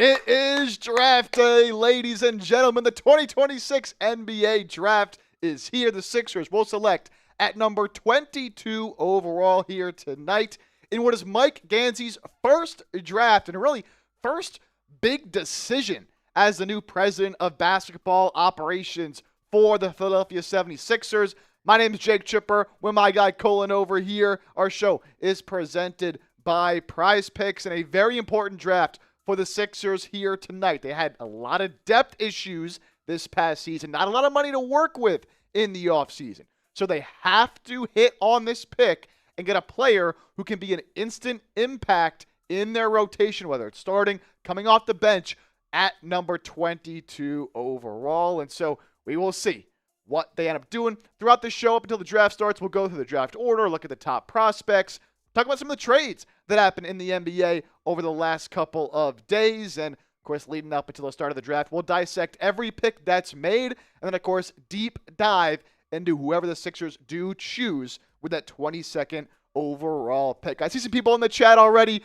It is draft day, ladies and gentlemen. The 2026 NBA draft is here. The Sixers will select at number 22 overall here tonight in what is Mike Gansey's first draft and really first big decision as the new president of basketball operations for the Philadelphia 76ers. My name is Jake Chipper with my guy Colin over here. Our show is presented by Prize Picks and a very important draft for the Sixers here tonight. They had a lot of depth issues this past season, not a lot of money to work with in the offseason. So they have to hit on this pick and get a player who can be an instant impact in their rotation, whether it's starting, coming off the bench at number 22 overall. And so we will see what they end up doing throughout the show up until the draft starts. We'll go through the draft order, look at the top prospects, talk about some of the trades that happened in the NBA over the last couple of days. And, of course, leading up until the start of the draft, we'll dissect every pick that's made. And then, of course, deep dive into whoever the Sixers do choose with that 22nd overall pick. I see some people in the chat already.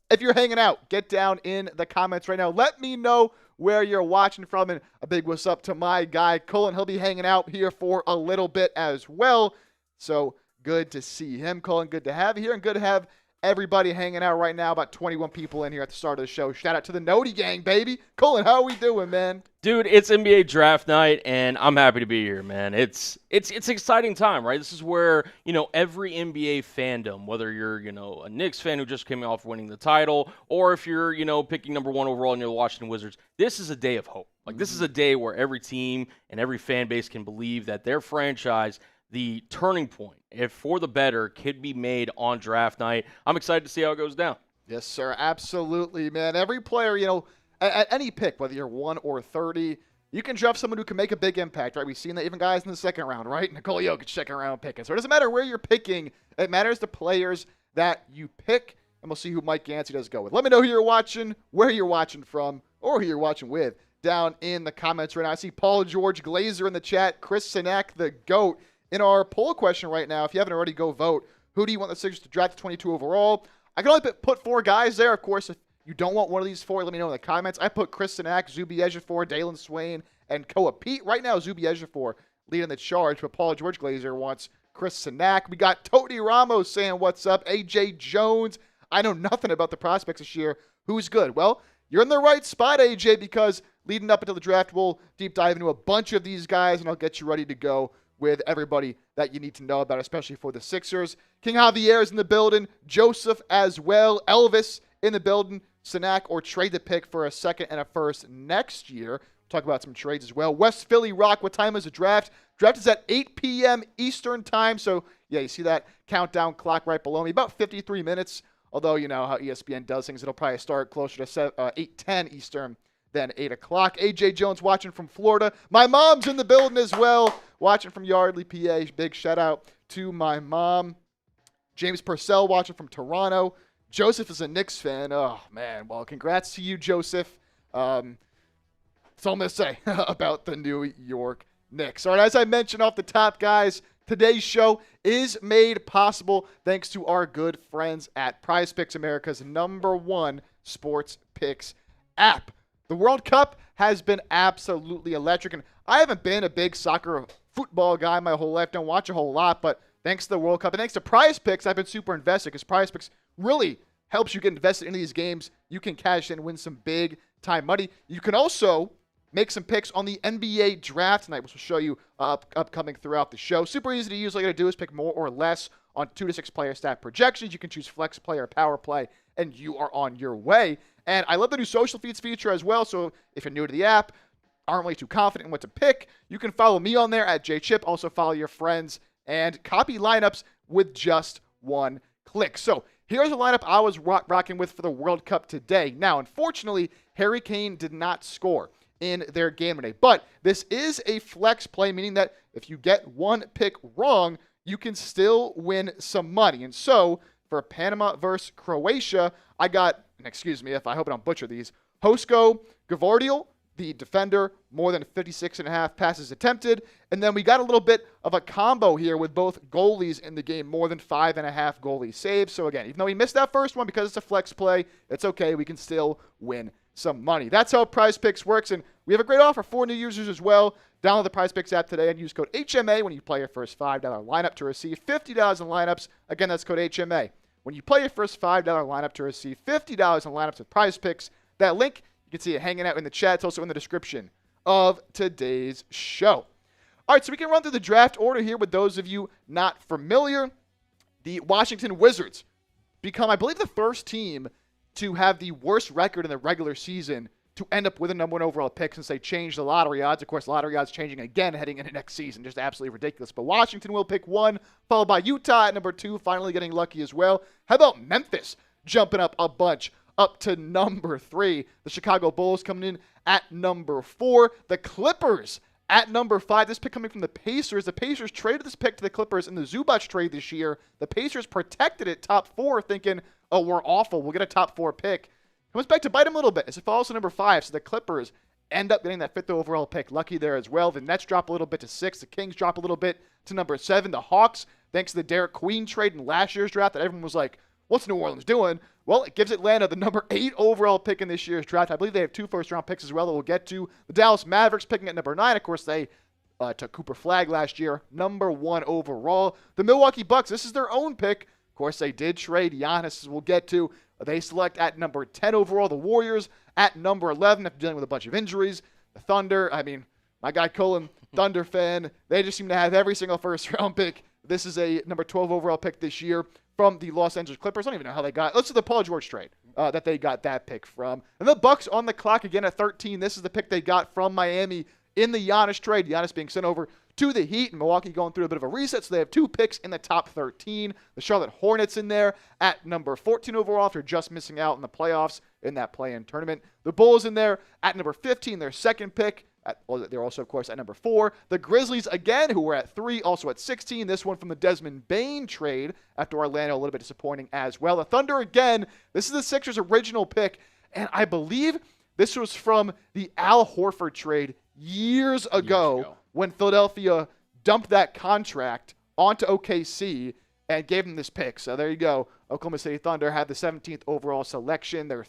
If you're hanging out, get down in the comments right now. Let me know where you're watching from. And a big what's up to my guy, Colin. He'll be hanging out here for a little bit as well. So good to see him, Colin. Good to have you here, and good to have everybody hanging out right now. About 21 people in here at the start of the show. Shout out to the Noti gang, baby. Colin, how are we doing, man? Dude, it's NBA draft night, and I'm happy to be here, man. It's an exciting time, right? This is where, every NBA fandom, whether you're, a Knicks fan who just came off winning the title, or if you're, picking number one overall and you're the Washington Wizards, this is a day of hope. Like, this is a day where every team and every fan base can believe that their franchise, the turning point, if for the better, could be made on draft night. I'm excited to see how it goes down. Yes, sir. Absolutely, man. Every player, at any pick, whether you're 1 or 30, you can draft someone who can make a big impact, right? We've seen that even guys in the second round, right? Nikola Jokic, second round picking. So it doesn't matter where you're picking. It matters the players that you pick, and we'll see who Mike Gansey does go with. Let me know who you're watching, where you're watching from, or who you're watching with down in the comments right now. I see Paul George Glazer in the chat, Chris Sinak, the GOAT. In our poll question right now, if you haven't already, go vote. Who do you want the Sixers to draft 22 overall? I can only put 4 guys there. Of course, if you don't want one of these 4, let me know in the comments. I put Chris Sinak, Zuby Ejiofor, Dalen Swain, and Koa Pete. Right now, Zuby Ejiofor leading the charge, but Paul George Glazer wants Chris Sinak. We got Tony Ramos saying, what's up? AJ Jones. I know nothing about the prospects this year. Who's good? Well, you're in the right spot, AJ, because leading up until the draft, we'll deep dive into a bunch of these guys, and I'll get you ready to go with everybody that you need to know about, especially for the Sixers. King Javier is in the building. Joseph as well. Elvis in the building. Sinak, or trade the pick for a second and a first next year. Talk about some trades as well. West Philly Rock, what time is the draft? Draft is at 8 p.m. Eastern time. So, yeah, you see that countdown clock right below me. About 53 minutes. Although, you know how ESPN does things. It'll probably start closer to 8:10 Eastern than 8 o'clock. AJ Jones watching from Florida. My mom's in the building as well, watching from Yardley, PA. Big shout out to my mom. James Purcell watching from Toronto. Joseph is a Knicks fan. Oh, man. Well, congrats to you, Joseph. That's all I'm going to say about the New York Knicks. All right, as I mentioned off the top, guys, today's show is made possible thanks to our good friends at Prize Picks, America's #1 sports picks app. The World Cup has been absolutely electric, and I haven't been a big soccer football guy my whole life. Don't watch a whole lot, but thanks to the World Cup and thanks to Prize Picks, I've been super invested because Prize Picks really helps you get invested in these games. You can cash in and win some big-time money. You can also make some picks on the NBA draft tonight, which will show you upcoming throughout the show. Super easy to use. All you got to do is pick more or less on 2 to 6 player stat projections. You can choose flex play or power play, and you are on your way. And I love the new social feeds feature as well. So if you're new to the app, aren't really too confident in what to pick, you can follow me on there at JChip. Also follow your friends and copy lineups with just one click. So here's a lineup I was rocking with for the World Cup today. Now, unfortunately, Harry Kane did not score in their game today. But this is a flex play, meaning that if you get one pick wrong, you can still win some money. And so for Panama versus Croatia, I got, and excuse me if I hope I don't butcher these, Hosko Gavardiol, the defender, more than 56.5 passes attempted. And then we got a little bit of a combo here with both goalies in the game, more than 5.5 goalie saves. So again, even though we missed that first one because it's a flex play, it's okay. We can still win some money. That's how Prize Picks works, and we have a great offer for new users as well. Download the Prize Picks app today and use code HMA when you play your first $5 lineup to receive $50 in lineups. Again, that's code HMA. When you play your first $5 lineup to receive $50 in lineups with Prize Picks, that link, you can see it hanging out in the chat. It's also in the description of today's show. All right, so we can run through the draft order here with those of you not familiar. The Washington Wizards become, I believe, the first team to have the worst record in the regular season to end up with a number 1 overall pick since they changed the lottery odds. Of course, lottery odds changing again heading into next season. Just absolutely ridiculous. But Washington will pick 1, followed by Utah at number 2, finally getting lucky as well. How about Memphis jumping up a bunch up to number 3? The Chicago Bulls coming in at number 4. The Clippers at number 5. This pick coming from the Pacers. The Pacers traded this pick to the Clippers in the Zubac trade this year. The Pacers protected it top 4, thinking, oh, we're awful, we'll get a top 4 pick. Comes back to bite them a little bit as it falls to number 5. So the Clippers end up getting that 5th overall pick. Lucky there as well. The Nets drop a little bit to 6. The Kings drop a little bit to number 7. The Hawks, thanks to the Derek Queen trade in last year's draft that everyone was like, what's New Orleans doing? Well, it gives Atlanta the number 8 overall pick in this year's draft. I believe they have 2 first-round picks as well that we'll get to. The Dallas Mavericks picking at number 9. Of course, they took Cooper Flagg last year, number 1 overall. The Milwaukee Bucks, this is their own pick. Of course, they did trade Giannis, as we'll get to. They select at number 10 overall. The Warriors at number 11 after dealing with a bunch of injuries. The Thunder, I mean, my guy Cullen, Thunder fan, they just seem to have every single first-round pick. This is a number 12 overall pick this year from the Los Angeles Clippers. I don't even know how they got. Let's do the Paul George trade that they got that pick from. And the Bucks on the clock again at 13. This is the pick they got from Miami in the Giannis trade. Giannis being sent over to the Heat, and Milwaukee going through a bit of a reset, so they have 2 picks in the top 13. The Charlotte Hornets in there at number 14 overall after just missing out in the playoffs in that play-in tournament. The Bulls in there at number 15, their second pick. They're also, of course, at number 4. The Grizzlies, again, who were at 3, also at 16. This one from the Desmond Bane trade after Orlando, a little bit disappointing as well. The Thunder, again, this is the Sixers' original pick, and I believe this was from the Al Horford trade years ago when Philadelphia dumped that contract onto OKC and gave them this pick. So there you go. Oklahoma City Thunder had the 17th overall selection, their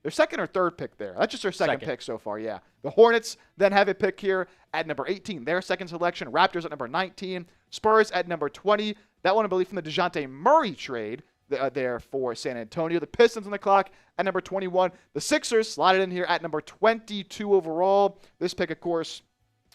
second or third pick there. That's just their second pick so far, yeah. The Hornets then have a pick here at number 18, their second selection. Raptors at number 19. Spurs at number 20. That one, I believe, from the DeJounte Murray trade there for San Antonio. The Pistons on the clock at number 21. The Sixers slotted in here at number 22 overall. This pick, of course,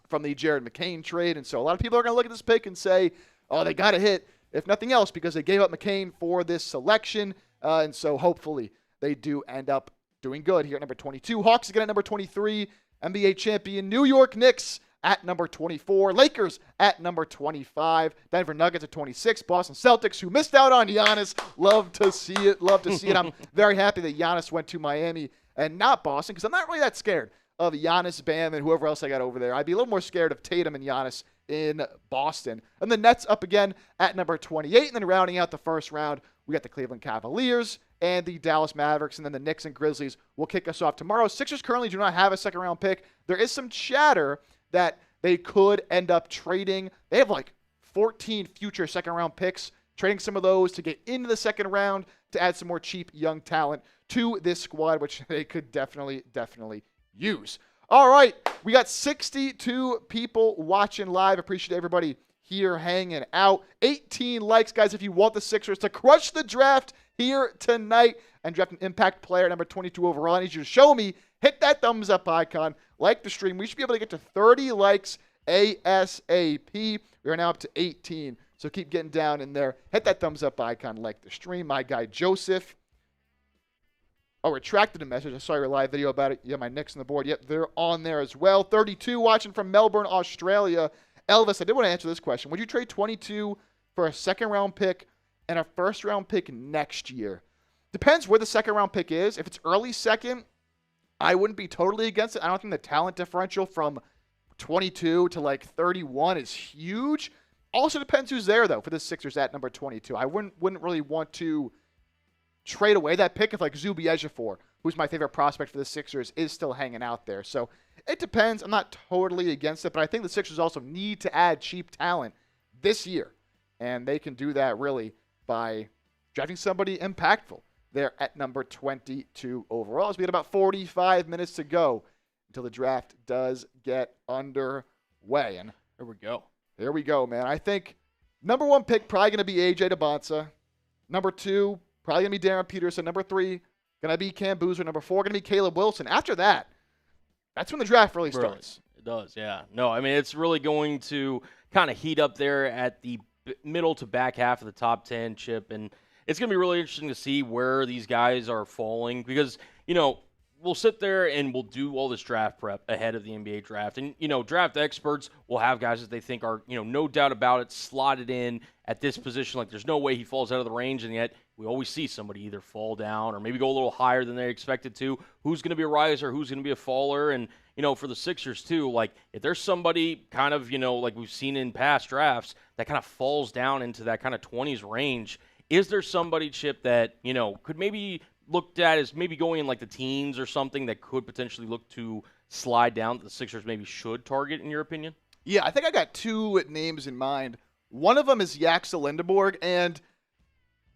from the Jared McCain trade. And so a lot of people are going to look at this pick and say, oh, they got to hit, if nothing else, because they gave up McCain for this selection. And so hopefully they do end up doing good here at number 22. Hawks again at number 23. NBA champion New York Knicks at number 24. Lakers at number 25. Denver Nuggets at 26. Boston Celtics, who missed out on Giannis. Love to see it. Love to see it. I'm very happy that Giannis went to Miami and not Boston, because I'm not really that scared of Giannis, Bam, and whoever else I got over there. I'd be a little more scared of Tatum and Giannis in Boston. And the Nets up again at number 28. And then rounding out the first round, we got the Cleveland Cavaliers and the Dallas Mavericks, and then the Knicks and Grizzlies will kick us off tomorrow. Sixers currently do not have a second-round pick. There is some chatter that they could end up trading. They have like 14 future second-round picks, trading some of those to get into the second round to add some more cheap young talent to this squad, which they could definitely use. All right, we got 62 people watching live. Appreciate everybody here hanging out. 18 likes, guys, if you want the Sixers to crush the draft here tonight and draft an impact player number 22 overall. I need you to show me. Hit that thumbs up icon. Like the stream. We should be able to get to 30 likes ASAP. We are now up to 18, so keep getting down in there. Hit that thumbs up icon. Like the stream. My guy Joseph. Oh, retracted a message. I saw your live video about it. Yeah, my Knicks on the board. Yep, they're on there as well. 32 watching from Melbourne, Australia. Elvis, I did want to answer this question. Would you trade 22 for a second-round pick and a first-round pick next year? Depends where the second-round pick is. If it's early second, I wouldn't be totally against it. I don't think the talent differential from 22 to like 31 is huge. Also depends who's there, though, for the Sixers at number 22. I wouldn't really want to trade away that pick if like Zubi Ejiofor, who's my favorite prospect for the Sixers, is still hanging out there. So it depends. I'm not totally against it, but I think the Sixers also need to add cheap talent this year. And they can do that really by drafting somebody impactful. there at number 22 overall. As we got about 45 minutes to go until the draft does get underway. And Here we go. here we go, man. I think number 1 pick probably going to be AJ DeBonsa. Number 2, probably going to be Darren Peterson. Number 3, going to be Cam Boozer. Number 4, going to be Caleb Wilson. After that, that's when the draft really starts. It does, yeah. No, I mean, it's really going to kind of heat up there at the middle to back half of the top 10, Chip, and it's going to be really interesting to see where these guys are falling because, we'll sit there and we'll do all this draft prep ahead of the NBA draft. And, draft experts will have guys that they think are, no doubt about it, slotted in at this position. Like, there's no way he falls out of the range, and yet we always see somebody either fall down or maybe go a little higher than they expected to. Who's going to be a riser? Who's going to be a faller? And, for the Sixers, too, like, if there's somebody kind of, like we've seen in past drafts that kind of falls down into that kind of 20s range, is there somebody, Chip, that, could maybe looked at as maybe going in like the teens or something that could potentially look to slide down that the Sixers maybe should target, in your opinion? Yeah, I think I got 2 names in mind. One of them is Yaxel Lindeborg, and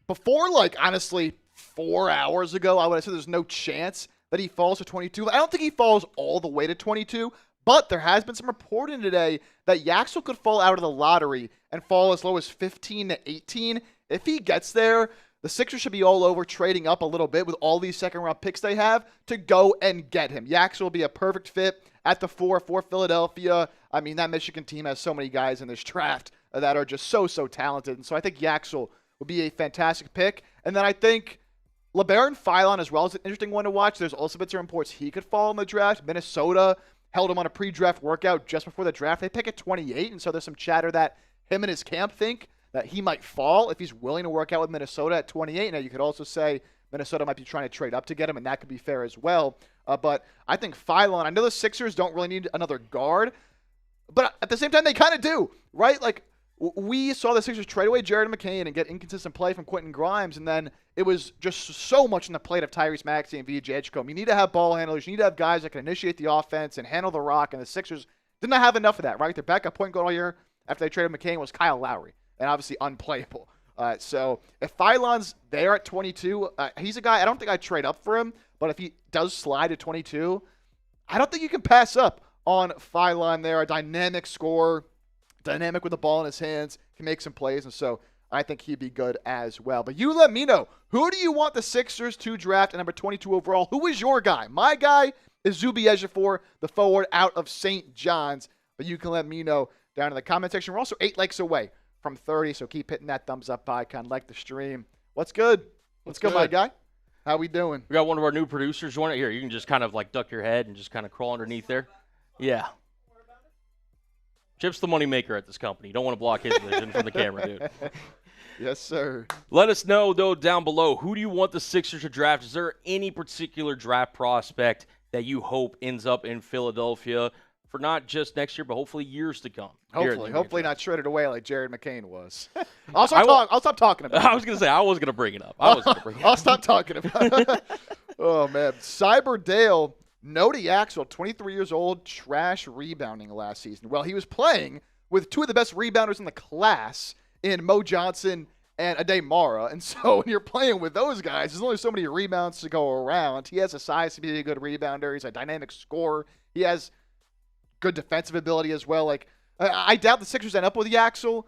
before, honestly, 4 hours ago, I would have said there's no chance that he falls to 22. I don't think he falls all the way to 22, but there has been some reporting today that Yaxel could fall out of the lottery and fall as low as 15 to 18. If he gets there, the Sixers should be all over trading up a little bit with all these second-round picks they have to go and get him. Yaxel will be a perfect fit at the 4 for Philadelphia. I mean, that Michigan team has so many guys in this draft that are just so talented. And so I think Yaxel would be a fantastic pick. And then I think LeBaron Philon as well is an interesting one to watch. There's also been some reports he could fall in the draft. Minnesota held him on a pre-draft workout just before the draft. They pick at 28, and so there's some chatter that him and his camp think that he might fall if he's willing to work out with Minnesota at 28. Now, you could also say Minnesota might be trying to trade up to get him, and that could be fair as well. But I think Philon, I know the Sixers don't really need another guard, but at the same time, they kind of do, right? Like, we saw the Sixers trade away Jared McCain and get inconsistent play from Quentin Grimes, and then it was just so much on the plate of Tyrese Maxey and VJ Edgecombe. You need to have ball handlers. You need to have guys that can initiate the offense and handle the rock, and the Sixers did not have enough of that, right? Their backup point guard all year after they traded McCain was Kyle Lowry, and obviously unplayable. So if Philon's there at 22, he's a guy, I don't think I'd trade up for him, but if he does slide to 22, I don't think you can pass up on Philon there, a dynamic scorer, dynamic with the ball in his hands, can make some plays, and so I think he'd be good as well. But you let me know, who do you want the Sixers to draft at number 22 overall? Who is your guy? My guy is Zubi Ejiofor, the forward out of St. John's, but you can let me know down in the comment section. We're also 8 likes away from 30, so keep hitting that thumbs up icon, like the stream. What's good? What's good, my guy? How we doing? We got one of our new producers. You want it here? You can just kind of like duck your head and just kind of crawl underneath there. Yeah. Chip's the money maker at this company. You don't want to block his vision from the camera, dude. Yes, sir. Let us know, though, down below. Who do you want the Sixers to draft? Is there any particular draft prospect that you hope ends up in Philadelphia for not just next year, but hopefully years to come? Hopefully not shredded away like Jared McCain was. I'll stop talking about it. I was going to say, I was going to bring it up. I'll stop talking about it. Oh, man. Cyber Dale, Nodi Axel, 23 years old, trash rebounding last season. Well, he was playing with 2 of the best rebounders in the class in Mo Johnson and Ade Mara. And so when you're playing with those guys, there's only so many rebounds to go around. He has the size to be a good rebounder. He's a dynamic scorer. He has good defensive ability as well. Like, I doubt the Sixers end up with Yaxel,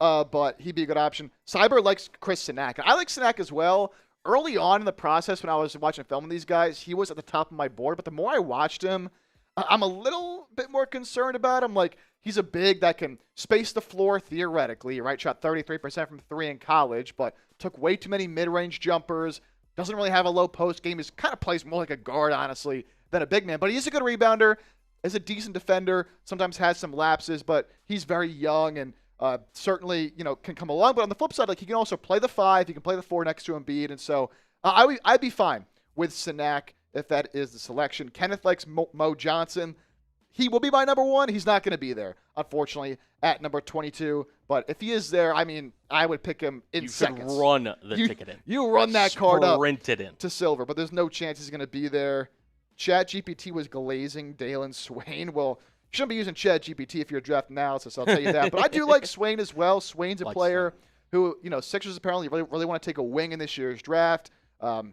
but he'd be a good option. Cyber likes Chris Sinak. I like Sinak as well. Early on in the process when I was watching film with these guys, he was at the top of my board. But the more I watched him, I'm a little bit more concerned about him. Like, he's a big that can space the floor theoretically, right? Shot 33% from 3 in college, but took way too many mid-range jumpers. Doesn't really have a low post game. He kind of plays more like a guard, honestly, than a big man. But he is a good rebounder, is a decent defender, sometimes has some lapses, but he's very young and certainly, can come along. But on the flip side, like, he can also play the 5. He can play the 4 next to Embiid. And so I'd be fine with Sinak if that is the selection. Kenneth likes Mo Johnson. He will be my number 1. He's not going to be there, unfortunately, at number 22. But if he is there, I mean, I would pick him in seconds. You could run the ticket in. You run that card up in. to silver, but there's no chance he's going to be there. ChatGPT was glazing Dalen Swain. Well, you shouldn't be using ChatGPT if you're a draft analysis, I'll tell you that. But I do like Swain as well. Swain's a player who, Sixers apparently really want to take a wing in this year's draft.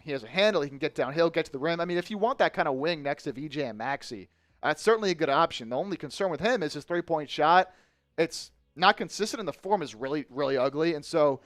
He has a handle. He can get downhill, get to the rim. I mean, if you want that kind of wing next to VJ and Maxey, that's certainly a good option. The only concern with him is his three-point shot. It's not consistent, and the form is really, really ugly. And so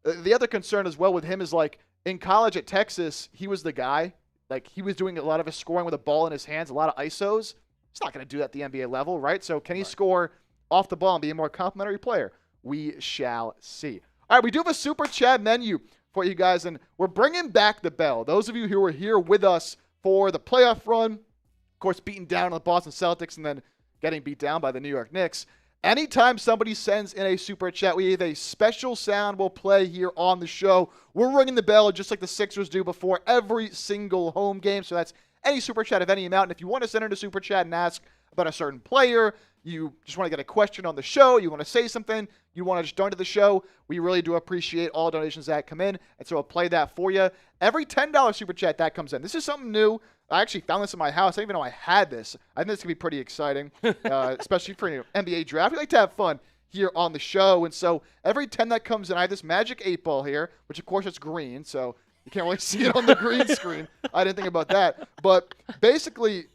the other concern as well with him is, like, in college at Texas, he was the guy. Like, he was doing a lot of his scoring with a ball in his hands, a lot of ISOs. He's not going to do that at the NBA level, right? So can he score off the ball and be a more complimentary player? We shall see. All right, we do have a Super Chat menu for you guys, and we're bringing back the bell. Those of you who were here with us for the playoff run, of course, beating down on the Boston Celtics and then getting beat down by the New York Knicks. Anytime somebody sends in a Super Chat, we have a special sound we'll play here on the show. We're ringing the bell just like the Sixers do before every single home game. So that's any Super Chat of any amount. And if you want to send in a Super Chat and ask about a certain player, you just want to get a question on the show, you want to say something, you want to just donate to the show, we really do appreciate all donations that come in. And so I'll play that for you. Every $10 Super Chat that comes in. This is something new. I actually found this in my house. I didn't even know I had this. I think this could be pretty exciting, especially for an NBA draft. We like to have fun here on the show. And so every 10 that comes in, I have this magic 8-ball here, which of course it's green, so you can't really see it on the green screen. I didn't think about that. But basically,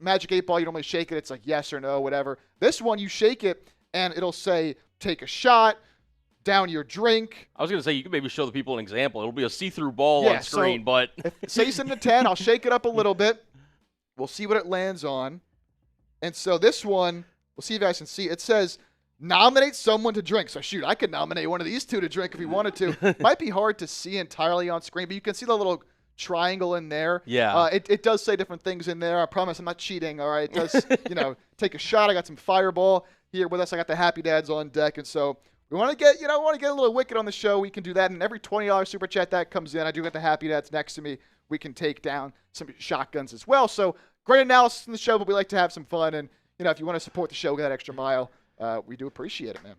magic 8-ball, you normally shake it. It's like yes or no, whatever. This one, you shake it, and it'll say take a shot, down your drink. I was going to say, you could maybe show the people an example. It'll be a see-through ball on screen, so but... say it's in the 10, I'll shake it up a little bit. We'll see what it lands on. And so this one, we'll see if you guys can see. It says, nominate someone to drink. So shoot, I could nominate one of these two to drink if we wanted to. Might be hard to see entirely on screen, but you can see the little triangle in there. Yeah. It does say different things in there. I promise I'm not cheating, all right? It does, take a shot. I got some Fireball here with us. I got the Happy Dads on deck, and so... we want to get, a little wicked on the show. We can do that. And every $20 Super Chat that comes in, I do get the Happy Dads next to me. We can take down some shotguns as well. So great analysis in the show, but we like to have some fun. And, if you want to support the show, get that extra mile, we do appreciate it, man.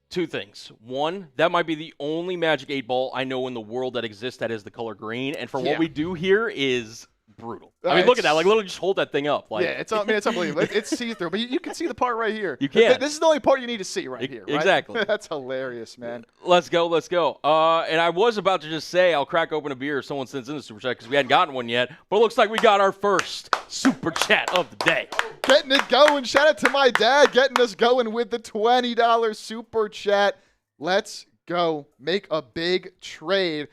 Two things. One, that might be the only Magic 8-ball I know in the world that exists that is the color green. And for what we do here is brutal. I mean, look at that. Like, literally just hold that thing up. Like, it's unbelievable. It's see-through, but you can see the part right here. You can. This is the only part you need to see right here, right? Exactly. That's hilarious, man. Let's go. And I was about to just say I'll crack open a beer if someone sends in a Super Chat because we hadn't gotten one yet. But it looks like we got our first Super Chat of the day. Getting it going. Shout out to my dad getting us going with the $20 Super Chat. Let's go. Make a big trade.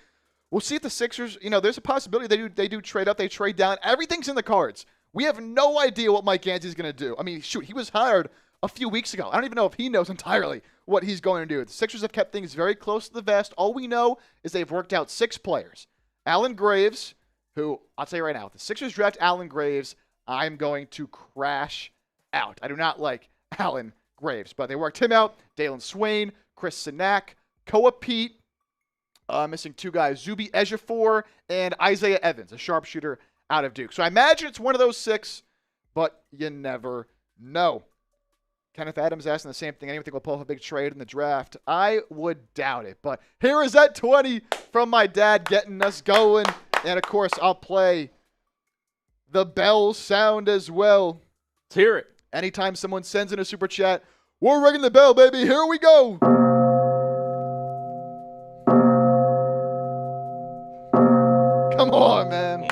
We'll see if the Sixers, there's a possibility they do trade up, they trade down. Everything's in the cards. We have no idea what Mike Gansey's going to do. I mean, shoot, he was hired a few weeks ago. I don't even know if he knows entirely what he's going to do. The Sixers have kept things very close to the vest. All we know is they've worked out 6 players. Alan Graves, who, I'll tell you right now, if the Sixers draft Alan Graves, I'm going to crash out. I do not like Alan Graves, but they worked him out. Dalen Swain, Chris Sinak, Koa Pete, missing 2 guys, Zuby Ejiofor and Isaiah Evans, a sharpshooter out of Duke. So I imagine it's one of those 6, but you never know. Kenneth Adams asking the same thing. Anyone think we'll pull off a big trade in the draft? I would doubt it. But here is that 20 from my dad getting us going. And, of course, I'll play the bell sound as well. Let's hear it. Anytime someone sends in a Super Chat, we're ringing the bell, baby. Here we go. Come on, man.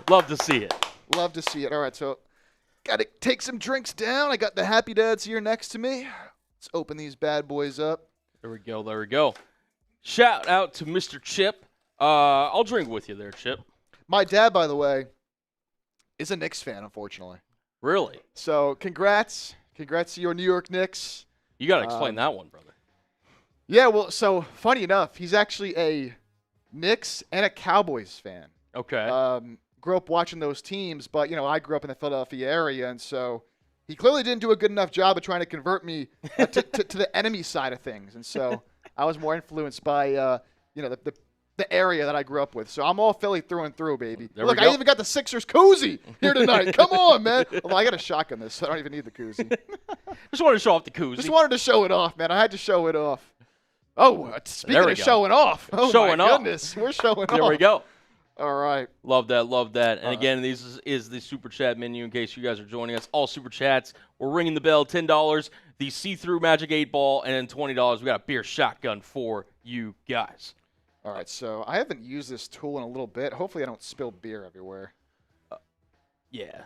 Love to see it. Love to see it. All right, so got to take some drinks down. I got the Happy Dads here next to me. Let's open these bad boys up. There we go. Shout out to Mr. Chip. I'll drink with you there, Chip. My dad, by the way, is a Knicks fan, unfortunately. Really? So congrats. Congrats to your New York Knicks. You got to explain that one, brother. Yeah, well, so funny enough, he's actually a Knicks and a Cowboys fan. Okay. Grew up watching those teams, but, I grew up in the Philadelphia area, and so he clearly didn't do a good enough job of trying to convert me to the enemy side of things. And so I was more influenced by, the area that I grew up with. So I'm all Philly through and through, baby. Look, I even got the Sixers koozie here tonight. Come on, man. Well, I got a shotgun this, so I don't even need the koozie. Just wanted to show off the koozie. Just wanted to show it off, man. I had to show it off. Oh, speaking of showing off. Oh, showing my off. goodness. We're showing off. There we go. All right. Love that. And again, this is the Super Chat menu in case you guys are joining us. All Super Chats. We're ringing the bell. $10, the see-through Magic 8-ball, and then $20, we got a beer shotgun for you guys. All right, so I haven't used this tool in a little bit. Hopefully I don't spill beer everywhere. Yeah.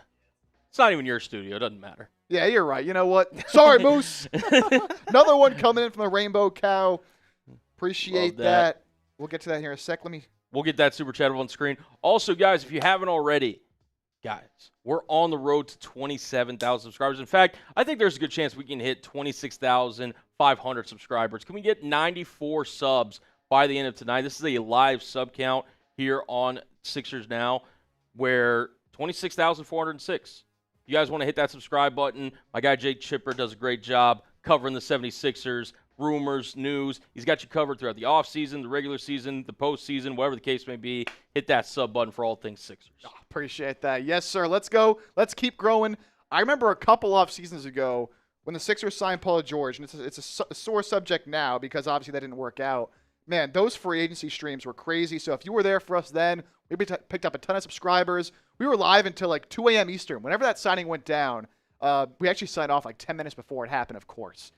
It's not even your studio. It doesn't matter. Yeah, you're right. You know what? Sorry, Moose. Another one coming in from the Rainbow Cow. Appreciate that. We'll get to that here in a sec. We'll get that super chat up on screen. Also, guys, if you haven't already, we're on the road to 27,000 subscribers. In fact, I think there's a good chance we can hit 26,500 subscribers. Can we get 94 subs by the end of tonight? This is a live sub count here on Sixers Now, where 26,406. If you guys want to hit that subscribe button, my guy Jake Chipper does a great job covering the 76ers, rumors, news. He's got you covered throughout the offseason, the regular season, the postseason, whatever the case may be. Hit that sub button for all things Sixers. Oh, appreciate that. Yes, sir. Let's go. Let's keep growing. I remember a couple off seasons ago when the Sixers signed Paul George, and it's a sore subject now because obviously that didn't work out. Man, those free agency streams were crazy. So if you were there for us then, we picked up a ton of subscribers. We were live until like 2 a.m. Eastern. Whenever that signing went down, we actually signed off like 10 minutes before it happened, of course.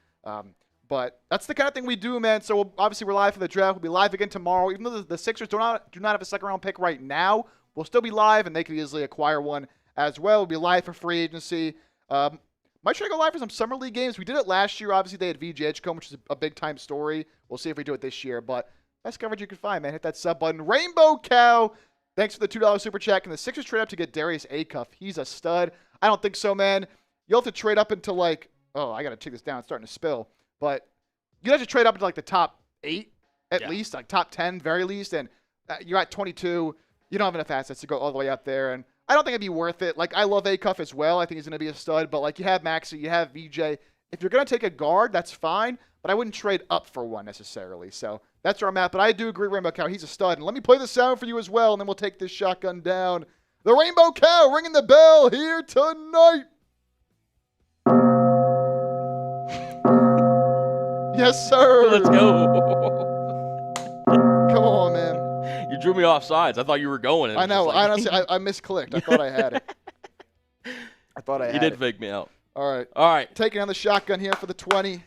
But that's the kind of thing we do, man. So obviously we're live for the draft. We'll be live again tomorrow. Even though the Sixers do not have a second-round pick right now, we'll still be live, and they could easily acquire one as well. We'll be live for free agency. Might try to go live for some summer league games. We did it last year. Obviously, they had VJ Edgecombe, which is a big-time story. We'll see if we do it this year. But best coverage you can find, man. Hit that sub button. Rainbow Cow, thanks for the $2 super chat. Can the Sixers trade up to get Darius Acuff? He's a stud. I don't think so, man. You'll have to trade up into like, I got to take this down. It's starting to spill. But you'd have to trade up into like the top 8 at least, like top 10 very least. And you're at 22. You don't have enough assets to go all the way up there. And I don't think it'd be worth it. Like, I love Acuff as well. I think he's going to be a stud. But, like, you have Maxey, you have VJ. If you're going to take a guard, that's fine. But I wouldn't trade up for one necessarily. So that's where I'm at. But I do agree, Rainbow Cow. He's a stud. And let me play the sound for you as well, and then we'll take this shotgun down. The Rainbow Cow ringing the bell here tonight. Yes, sir. Let's go. Come on, man. You drew me off sides. I thought you were going. I know. Honestly, I misclicked. I thought I had it. You did fake me out. All right. Taking on the shotgun here for the 20.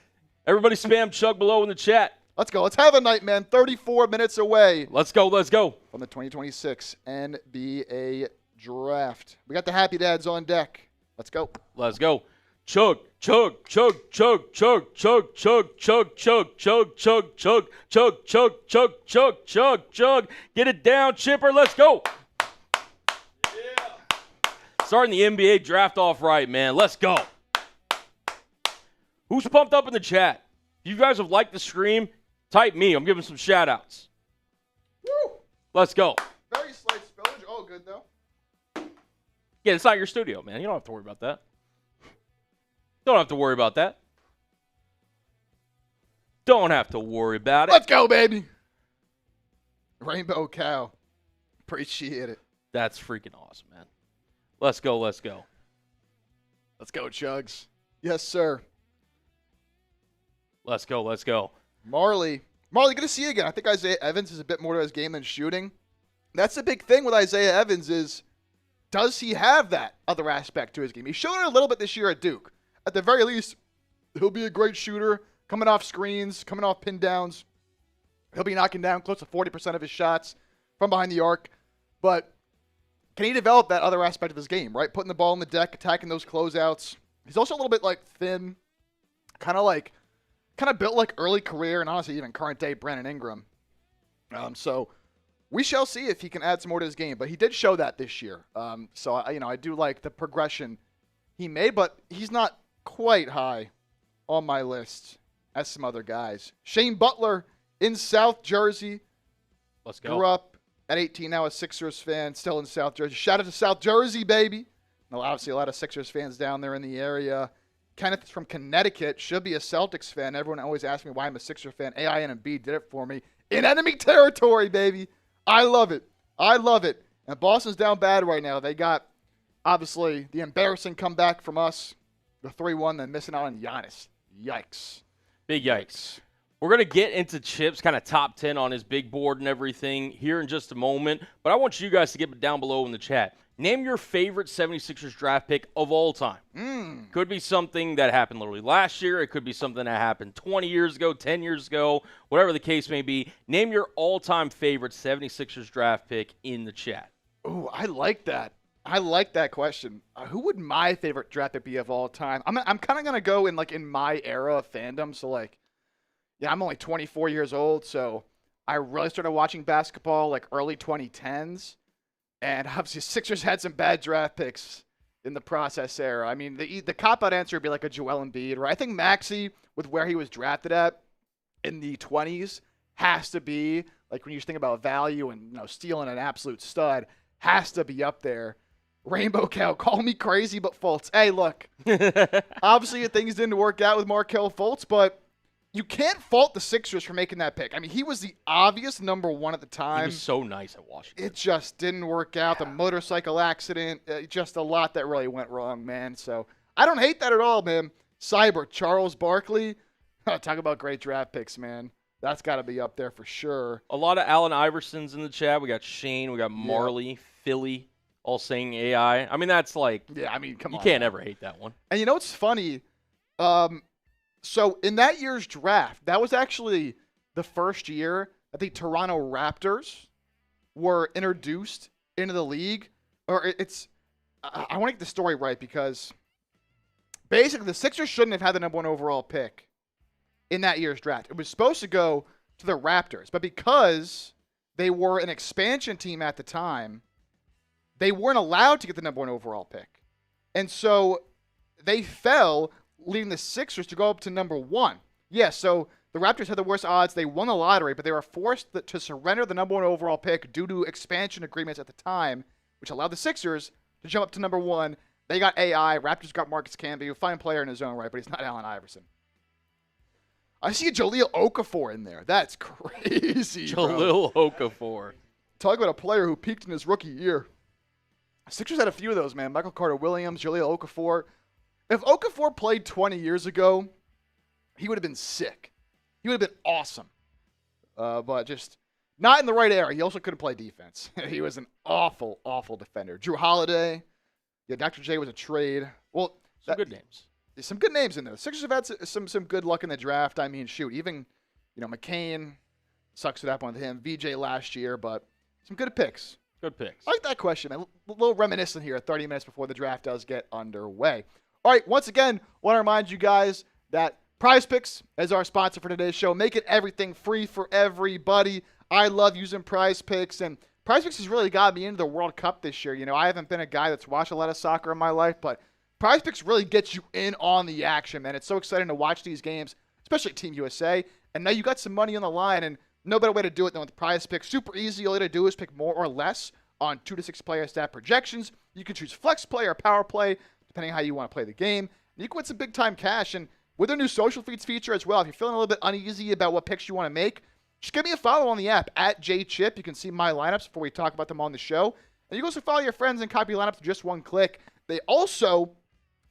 Everybody spam Chug below in the chat. Let's go. Let's have a night, man. 34 minutes away. Let's go. From the 2026 NBA Draft. We got the Happy Dads on deck. Let's go. Chug, chug, chug, chug, chug, chug, chug, chug, chug, chug, chug, chug, chug, chug, chug, chug, chug, chug. Get it down, Chipper. Let's go. Yeah. Starting the NBA draft off right, man. Let's go. Who's pumped up in the chat? If you guys have liked the stream, type me. I'm giving some shout-outs. Woo. Let's go. Very slight spillage. All good, though. Yeah, it's not your studio, man. You don't have to worry about that. Don't have to worry about that. Don't have to worry about it. Let's go, baby. Rainbow Cow. Appreciate it. That's freaking awesome, man. Let's go. Let's go, Chugs. Yes, sir. Let's go. Marley, good to see you again. I think Isaiah Evans is a bit more to his game than shooting. That's the big thing with Isaiah Evans is, does he have that other aspect to his game? He showed it a little bit this year at Duke. At the very least, he'll be a great shooter, coming off screens, coming off pin downs. He'll be knocking down close to 40% of his shots from behind the arc. But can he develop that other aspect of his game, right? Putting the ball on the deck, attacking those closeouts. He's also a little bit like thin, kind of built like early career and honestly even current day Brandon Ingram. So we shall see if he can add some more to his game. But he did show that this year. So I do like the progression he made, but he's not quite high on my list as some other guys. Shane Butler in South Jersey. Let's go. Grew up at 18, now a Sixers fan, still in South Jersey. Shout out to South Jersey, baby. And obviously a lot of Sixers fans down there in the area. Kenneth is from Connecticut, should be a Celtics fan. Everyone always asks me why I'm a Sixers fan. AIN and B did it for me. In enemy territory, baby. I love it. And Boston's down bad right now. They got, obviously, the embarrassing comeback from us. The 3-1, then missing out on Giannis. Yikes. Big yikes. We're going to get into Chip's kind of top 10 on his big board and everything here in just a moment. But I want you guys to get down below in the chat. Name your favorite 76ers draft pick of all time. Could be something that happened literally last year. It could be something that happened 20 years ago, 10 years ago, whatever the case may be. Name your all-time favorite 76ers draft pick in the chat. Ooh, I like that. I like that question. Who would my favorite draft pick be of all time? I'm kind of gonna go in my era of fandom. So I'm only 24 years old, so I really started watching basketball early 2010s, and obviously Sixers had some bad draft picks in the process there. I mean, the cop-out answer would be like a Joel Embiid, right? I think Maxey, with where he was drafted at in the 20s, has to be, when you think about value and stealing an absolute stud, has to be up there. Rainbow Cow, call me crazy, but Fultz. Hey, look, obviously things didn't work out with Markelle Fultz, but you can't fault the Sixers for making that pick. I mean, he was the obvious number one at the time. He was so nice at Washington. It just didn't work out. The motorcycle accident, just a lot that really went wrong, man. So I don't hate that at all, man. Cyber, Charles Barkley. Talk about great draft picks, man. That's got to be up there for sure. A lot of Allen Iversons in the chat. We got Shane. We got Marley, Philly, all saying AI. I mean, that's come on. You can't ever hate that one. And you know what's funny? So in that year's draft, that was actually the first year that the Toronto Raptors were introduced into the league. I want to get the story right because basically the Sixers shouldn't have had the number one overall pick in that year's draft. It was supposed to go to the Raptors, but because they were an expansion team at the time, they weren't allowed to get the number one overall pick. And so they fell, leading the Sixers to go up to number one. Yeah, so the Raptors had the worst odds. They won the lottery, but they were forced to surrender the number one overall pick due to expansion agreements at the time, which allowed the Sixers to jump up to number one. They got AI. Raptors got Marcus Camby, a fine player in his own right, but he's not Allen Iverson. I see Jahlil Okafor in there. That's crazy, Jahlil Okafor. Talk about a player who peaked in his rookie year. Sixers had a few of those, man. Michael Carter-Williams, Jahlil Okafor. If Okafor played 20 years ago, he would have been sick. He would have been awesome. But just not in the right era. He also couldn't play defense. He was an awful, awful defender. Drew Holiday. Yeah, Dr. J was a trade. Well, some good names. Some good names in there. The Sixers have had some good luck in the draft. I mean, shoot, even, McCain, sucks what happened with him. VJ last year, but some good picks. Good picks. I like that question, man. A little reminiscent here 30 minutes before the draft does get underway. All right, once again, want to remind you guys that Prize Picks is our sponsor for today's show. Making everything free for everybody. I love using Prize Picks, and Prize Picks has really got me into the World Cup this year. I haven't been a guy that's watched a lot of soccer in my life, but Prize Picks really gets you in on the action, man. It's so exciting to watch these games, especially Team USA, and now you got some money on the line, and no better way to do it than with Prize Picks. Super easy. All you got to do is pick more or less on 2 to 6 player stat projections. You can choose flex play or power play, depending on how you want to play the game. And you can win some big-time cash. And with their new social feeds feature as well, if you're feeling a little bit uneasy about what picks you want to make, just give me a follow on the app, @JChip. You can see my lineups before we talk about them on the show. And you can also follow your friends and copy lineups with just one click. They also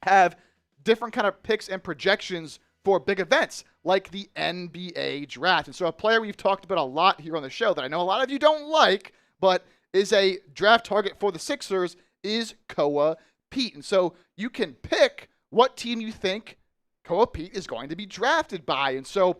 have different kind of picks and projections for big events, like the NBA draft. And so a player we've talked about a lot here on the show that I know a lot of you don't like, but is a draft target for the Sixers, is Koa Pete. And so you can pick what team you think Koa Pete is going to be drafted by. And so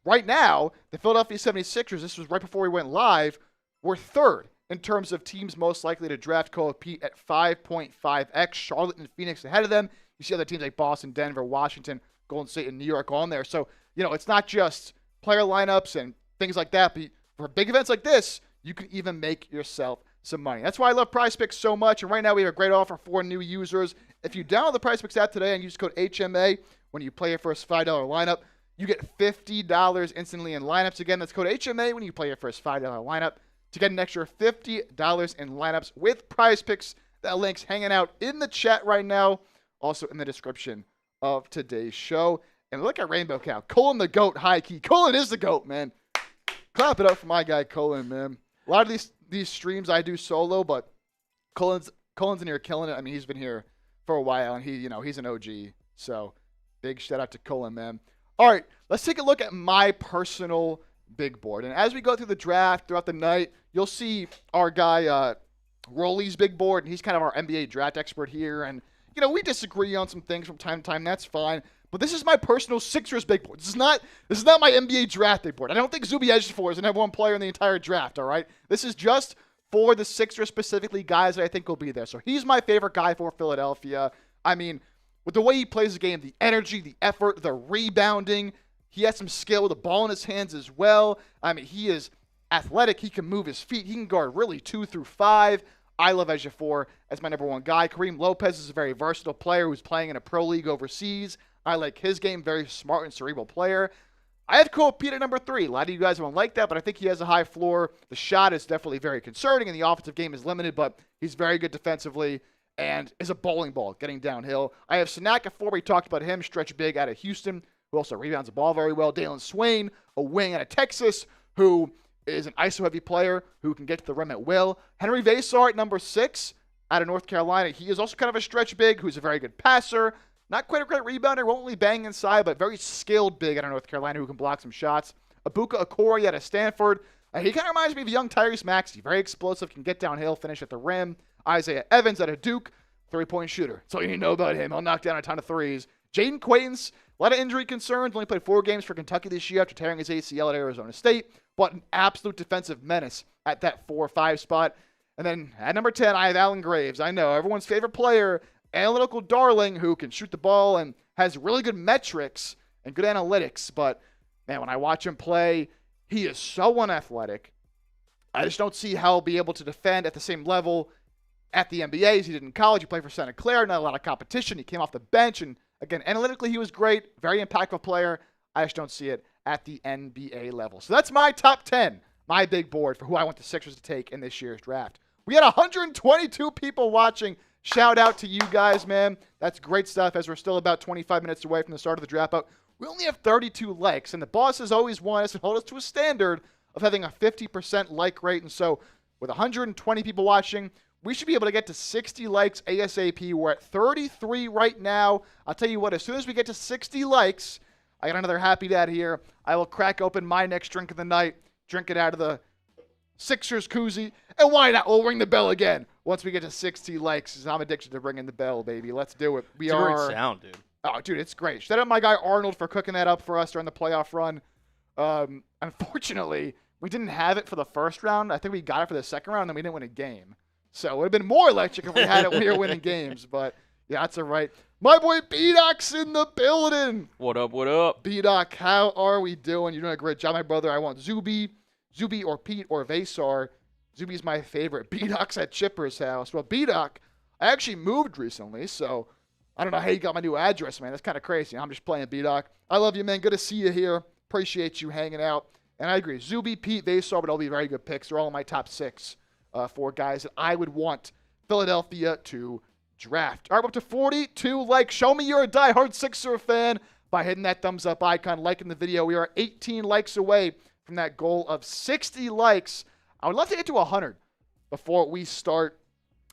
right now, the Philadelphia 76ers, this was right before we went live, were third in terms of teams most likely to draft Koa Pete at 5.5x. Charlotte and Phoenix ahead of them. You see other teams like Boston, Denver, Washington, Golden State, and New York on there. So, it's not just player lineups and things like that, but for big events like this, you can even make yourself some money. That's why I love Prize Picks so much. And right now we have a great offer for new users. If you download the Prize Picks app today and use code HMA when you play your first $5 lineup, you get $50 instantly in lineups. Again, that's code HMA when you play your first $5 lineup to get an extra $50 in lineups with Prize Picks. That link's hanging out in the chat right now, also in the description of today's show. And look at Rainbow Cow. Colin the GOAT, high key. Colin is the GOAT, man. Clap it up for my guy, Colin, man. A lot of these streams I do solo, but Colin's in here killing it. I mean, he's been here for a while, and he's an OG. So big shout out to Colin, man. All right, let's take a look at my personal big board. And as we go through the draft throughout the night, you'll see our guy Rolly's big board, and he's kind of our NBA draft expert here. And, we disagree on some things from time to time. That's fine. But this is my personal Sixers big board. This is not my NBA draft big board. I don't think Zuby Ejiofor is the #1 player in the entire draft, all right? This is just for the Sixers specifically, guys that I think will be there. So he's my favorite guy for Philadelphia. I mean, with the way he plays the game, the energy, the effort, the rebounding, he has some skill with the ball in his hands as well. I mean, he is athletic. He can move his feet. He can guard really 2 through 5. I love Ejiofor as my #1 guy. Kareem Lopez is a very versatile player who's playing in a pro league overseas. I like his game. Very smart and cerebral player. I have Cole Pete at #3. A lot of you guys won't like that, but I think he has a high floor. The shot is definitely very concerning, and the offensive game is limited, but he's very good defensively and is a bowling ball getting downhill. I have Sanak at 4. We talked about him. Stretch big out of Houston, who also rebounds the ball very well. Dalen Swain, a wing out of Texas, who is an ISO-heavy player who can get to the rim at will. Henry Vasar at #6 out of North Carolina. He is also kind of a stretch big who's a very good passer. Not quite a great rebounder, won't really bang inside, but very skilled big out of North Carolina who can block some shots. Ibuka Okoro out of Stanford. He kind of reminds me of young Tyrese Maxey. Very explosive, can get downhill, finish at the rim. Isaiah Evans out of Duke, 3-point shooter. That's all you need to know about him. He'll knock down a ton of threes. Jaden Quaintance, a lot of injury concerns. Only played 4 games for Kentucky this year after tearing his ACL at Arizona State. But an absolute defensive menace at that 4-5 spot. And then at #10, I have Alan Graves. I know, everyone's favorite player, analytical darling who can shoot the ball and has really good metrics and good analytics. But, man, when I watch him play, he is so unathletic. I just don't see how he'll be able to defend at the same level at the NBA as he did in college. He played for Santa Clara, not a lot of competition. He came off the bench, and, again, analytically he was great, very impactful player. I just don't see it at the NBA level. So that's my top 10, my big board for who I want the Sixers to take in this year's draft. We had 122 people watching. Shout out to you guys, man. That's great stuff as we're still about 25 minutes away from the start of the draft. But we only have 32 likes, and the bosses always want us to hold us to a standard of having a 50% like rate. And so with 120 people watching, we should be able to get to 60 likes ASAP. We're at 33 right now. I'll tell you what, as soon as we get to 60 likes, I got another happy dad here. I will crack open my next drink of the night, drink it out of the Sixers koozie, and why not? We'll ring the bell again once we get to 60 likes. I'm addicted to ringing the bell, baby. Let's do it. It's a great sound, dude. Oh, dude, it's great. Shout out my guy Arnold for cooking that up for us during the playoff run. Unfortunately, we didn't have it for the first round. I think we got it for the second round, and then we didn't win a game. So it would have been more electric if we had it when we were winning games. But, yeah, that's all right. My boy B-Doc's in the building. What up, what up? B-Doc, how are we doing? You're doing a great job, my brother. I want Zuby or Pete or Vasar. Zuby's my favorite. B-Doc's at Chipper's house. Well, B-Doc, I actually moved recently, so I don't know how you got my new address, man. That's kind of crazy. I'm just playing B-Doc. I love you, man. Good to see you here. Appreciate you hanging out. And I agree. Zuby, Pete, Vasar would all be very good picks. They're all in my top 6 for guys that I would want Philadelphia to draft. All right, we're up to 42 likes. Show me you're a diehard Sixer fan by hitting that thumbs up icon, liking the video. We are 18 likes away from that goal of 60 likes. I would love to get to 100 before we start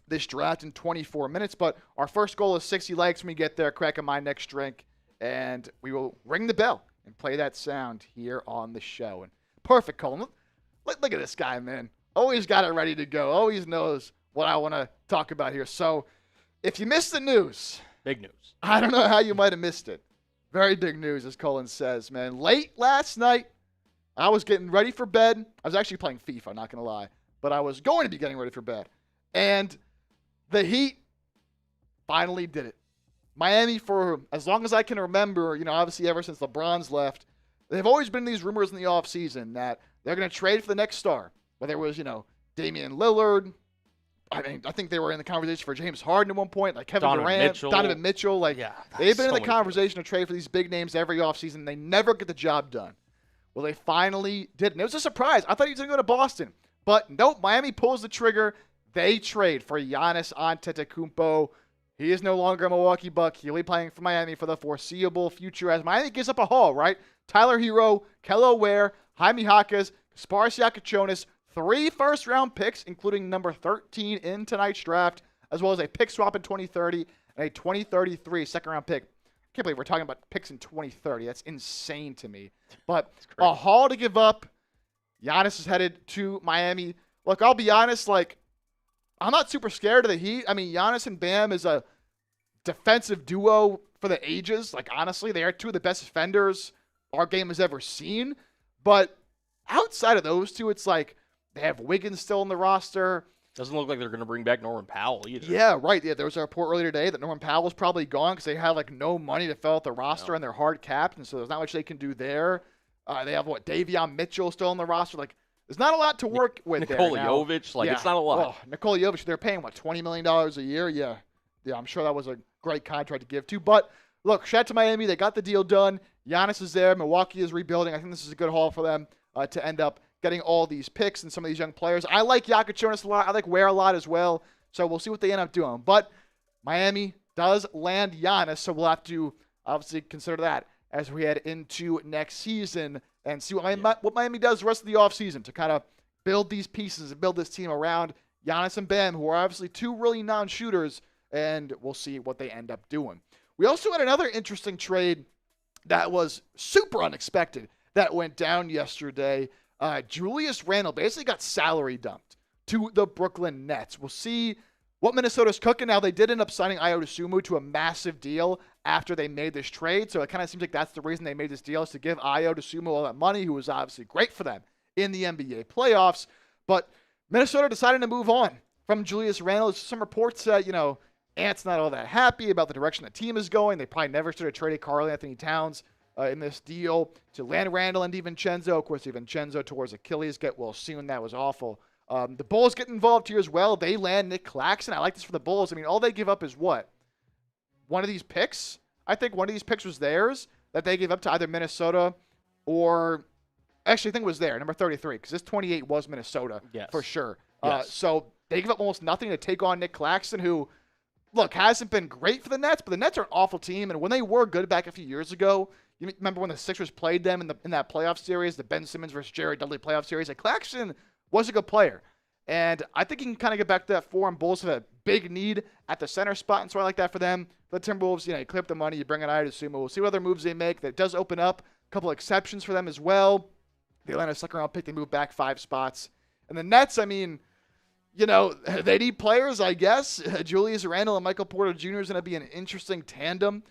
this draft in 24 minutes, but our first goal is 60 likes. When we get there, cracking my next drink, and we will ring the bell and play that sound here on the show. And perfect, Colin. Look at this guy, man. Always got it ready to go. Always knows what I want to talk about here. So if you missed the news. Big news. I don't know how you might have missed it. Very big news, as Colin says, man. Late last night, I was getting ready for bed. I was actually playing FIFA, not going to lie. But I was going to be getting ready for bed. And the Heat finally did it. Miami, for as long as I can remember, obviously ever since LeBron's left, they've always been these rumors in the offseason that they're going to trade for the next star. Whether it was, Damian Lillard. I think they were in the conversation for James Harden at one point, like Kevin Durant, Donovan Mitchell. They've been in the conversation to trade for these big names every offseason. They never get the job done. Well, they finally did. And it was a surprise. I thought he was going to go to Boston. But nope, Miami pulls the trigger. They trade for Giannis Antetokounmpo. He is no longer a Milwaukee Buck. He'll be playing for Miami for the foreseeable future as Miami gives up a haul, right? Tyler Hero, Kello Ware, Jaime Jaquez, Kasparis Yakachonis, 3 first-round picks, including number 13 in tonight's draft, as well as a pick swap in 2030 and a 2033 second-round pick. I can't believe we're talking about picks in 2030. That's insane to me. But a haul to give up. Giannis is headed to Miami. Look, I'll be honest, I'm not super scared of the Heat. I mean, Giannis and Bam is a defensive duo for the ages. Like, honestly, they are two of the best defenders our game has ever seen. But outside of those two, it's like they have Wiggins still on the roster. Doesn't look like they're going to bring back Norman Powell either. Yeah, right. Yeah, there was a report earlier today that Norman Powell was probably gone because they had like no money to fill out the roster and they're hard capped, and so there's not much they can do there. They have Davion Mitchell still on the roster. Like, there's not a lot to work with Nikola there. Jovic, like, yeah. it's not a lot. Well, Nikola Jovic, they're paying $20 million a year. Yeah, I'm sure that was a great contract to give to. But look, shout out to Miami. They got the deal done. Giannis is there. Milwaukee is rebuilding. I think this is a good haul for them to end up getting all these picks and some of these young players. I like Jokic Jonas a lot. I like Ware a lot as well. So we'll see what they end up doing. But Miami does land Giannis, so we'll have to obviously consider that as we head into next season and see what Miami does the rest of the offseason to kind of build these pieces and build this team around Giannis and Bam, who are obviously two really non-shooters, and we'll see what they end up doing. We also had another interesting trade that was super unexpected that went down yesterday. Julius Randle basically got salary dumped to the Brooklyn Nets. We'll see what Minnesota's cooking. Now, they did end up signing Ayo Dosunmu to a massive deal after they made this trade, so it kind of seems like that's the reason they made this deal, is to give Ayo Dosunmu all that money, who was obviously great for them in the NBA playoffs. But Minnesota decided to move on from Julius Randle. There's some reports that, Ant's not all that happy about the direction the team is going. They probably never should have traded Karl Anthony Towns in this deal to land Randle and DiVincenzo. Of course, DiVincenzo towards Achilles get well soon. That was awful. The Bulls get involved here as well. They land Nick Claxton. I like this for the Bulls. I mean, all they give up is what? One of these picks? I think one of these picks was theirs that they gave up to either Minnesota or actually I think it was there, number 33, because this 28 was Minnesota for sure. Yes. So they give up almost nothing to take on Nick Claxton, who, look, hasn't been great for the Nets, but the Nets are an awful team. And when they were good back a few years ago, you remember when the Sixers played them in that playoff series, the Ben Simmons versus Jared Dudley playoff series? Like, Claxton was a good player. And I think he can kind of get back to that form. Bulls have a big need at the center spot, and so I like that for them. The Timberwolves, you clear up the money, you bring an eye to Sumo. We'll see what other moves they make. That does open up a couple exceptions for them as well. They land a second-round pick. They move back 5 spots. And the Nets, I mean, they need players, I guess. Julius Randle and Michael Porter Jr. is going to be an interesting tandem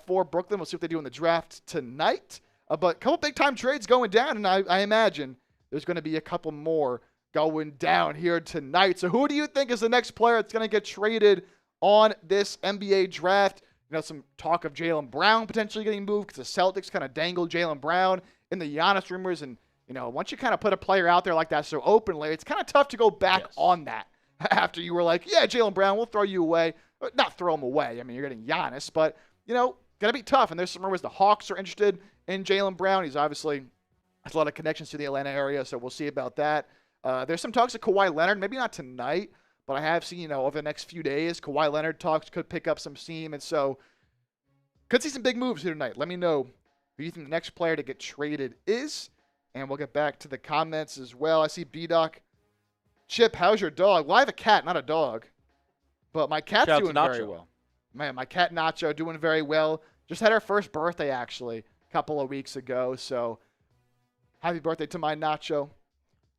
for Brooklyn. We'll see what they do in the draft tonight. But a couple big-time trades going down, and I imagine there's going to be a couple more going down here tonight. So who do you think is the next player that's going to get traded on this NBA draft? Some talk of Jaylen Brown potentially getting moved because the Celtics kind of dangled Jaylen Brown in the Giannis rumors. And, once you kind of put a player out there like that so openly, it's kind of tough to go back on that after you were like, yeah, Jaylen Brown, we'll throw you away. Not throw him away. I mean, you're getting Giannis, but, going to be tough. And there's some rumors the Hawks are interested in Jaylen Brown. He's obviously has a lot of connections to the Atlanta area, so we'll see about that. There's some talks of Kawhi Leonard, maybe not tonight, but I have seen, over the next few days, Kawhi Leonard talks could pick up some steam, and so could see some big moves here tonight. Let me know who you think the next player to get traded is, and we'll get back to the comments as well. I see B-Doc. Chip, how's your dog? Well, I have a cat, not a dog, but my cat's doing very well. Man, my cat Nacho doing very well. Just had her first birthday, actually, a couple of weeks ago, so happy birthday to my Nacho.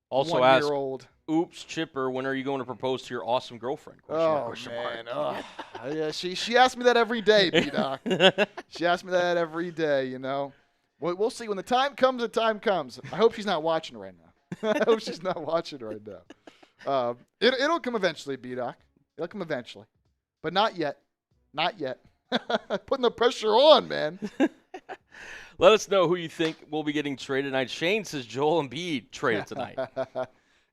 Also 1 year old. Oops, Chipper, when are you going to propose to your awesome girlfriend? Man. Oh. Yeah, she asks me that every day, B-Doc. She asks me that every day, We'll see. When the time comes, the time comes. I hope she's not watching right now. I hope she's not watching right now. It'll come eventually, B-Doc. It'll come eventually. But not yet. Not yet. Putting the pressure on, man. Let us know who you think will be getting traded tonight. Shane says Joel Embiid traded tonight.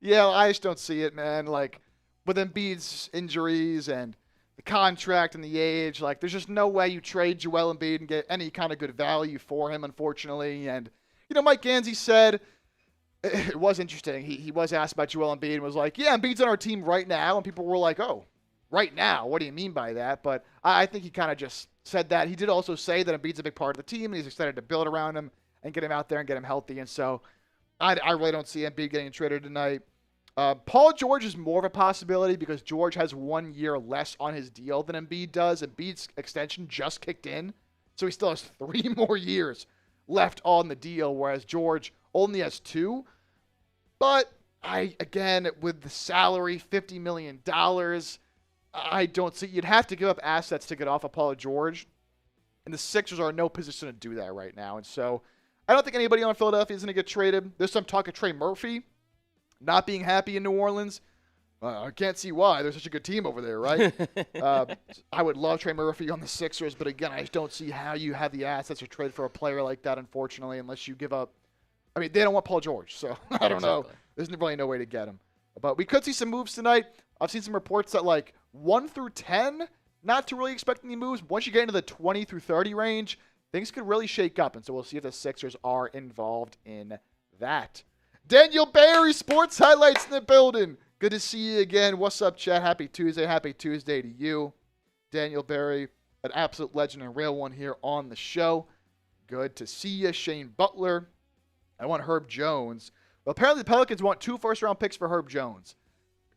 Yeah, I just don't see it, man. Like, with Embiid's injuries and the contract and the age, like, there's just no way you trade Joel Embiid and get any kind of good value for him, unfortunately. And, Mike Gansey said, it was interesting. He was asked about Joel Embiid and was like, yeah, Embiid's on our team right now. And people were like, oh, right now? What do you mean by that? But I think he kind of just said that. He did also say that Embiid's a big part of the team, and he's excited to build around him and get him out there and get him healthy. And so I really don't see Embiid getting traded tonight. Paul George is more of a possibility because George has 1 year less on his deal than Embiid does. Embiid's extension just kicked in, so he still has 3 more years left on the deal, whereas George only has 2. But Again, with the salary, $50 million, I don't see. You'd have to give up assets to get off of Paul George. And the Sixers are in no position to do that right now. And so I don't think anybody on Philadelphia is going to get traded. There's some talk of Trey Murphy not being happy in New Orleans. I can't see why. There's such a good team over there, right? I would love Trey Murphy on the Sixers, but again, I just don't see how you have the assets to trade for a player like that, unfortunately, unless you give up. I mean, they don't want Paul George, so I don't know. There's really no way to get him. But we could see some moves tonight. I've seen some reports that like 1 through 10, not to really expect any moves. Once you get into the 20 through 30 range, things could really shake up, and so we'll see if the Sixers are involved in that. Daniel Barry, Sports Highlights in the building. Good to see you again. What's up, chat? Happy Tuesday. Happy Tuesday to you. Daniel Barry, an absolute legend and real one here on the show. Good to see you. Shane Butler. I want Herb Jones. Well, apparently the Pelicans want 2 first-round picks for Herb Jones.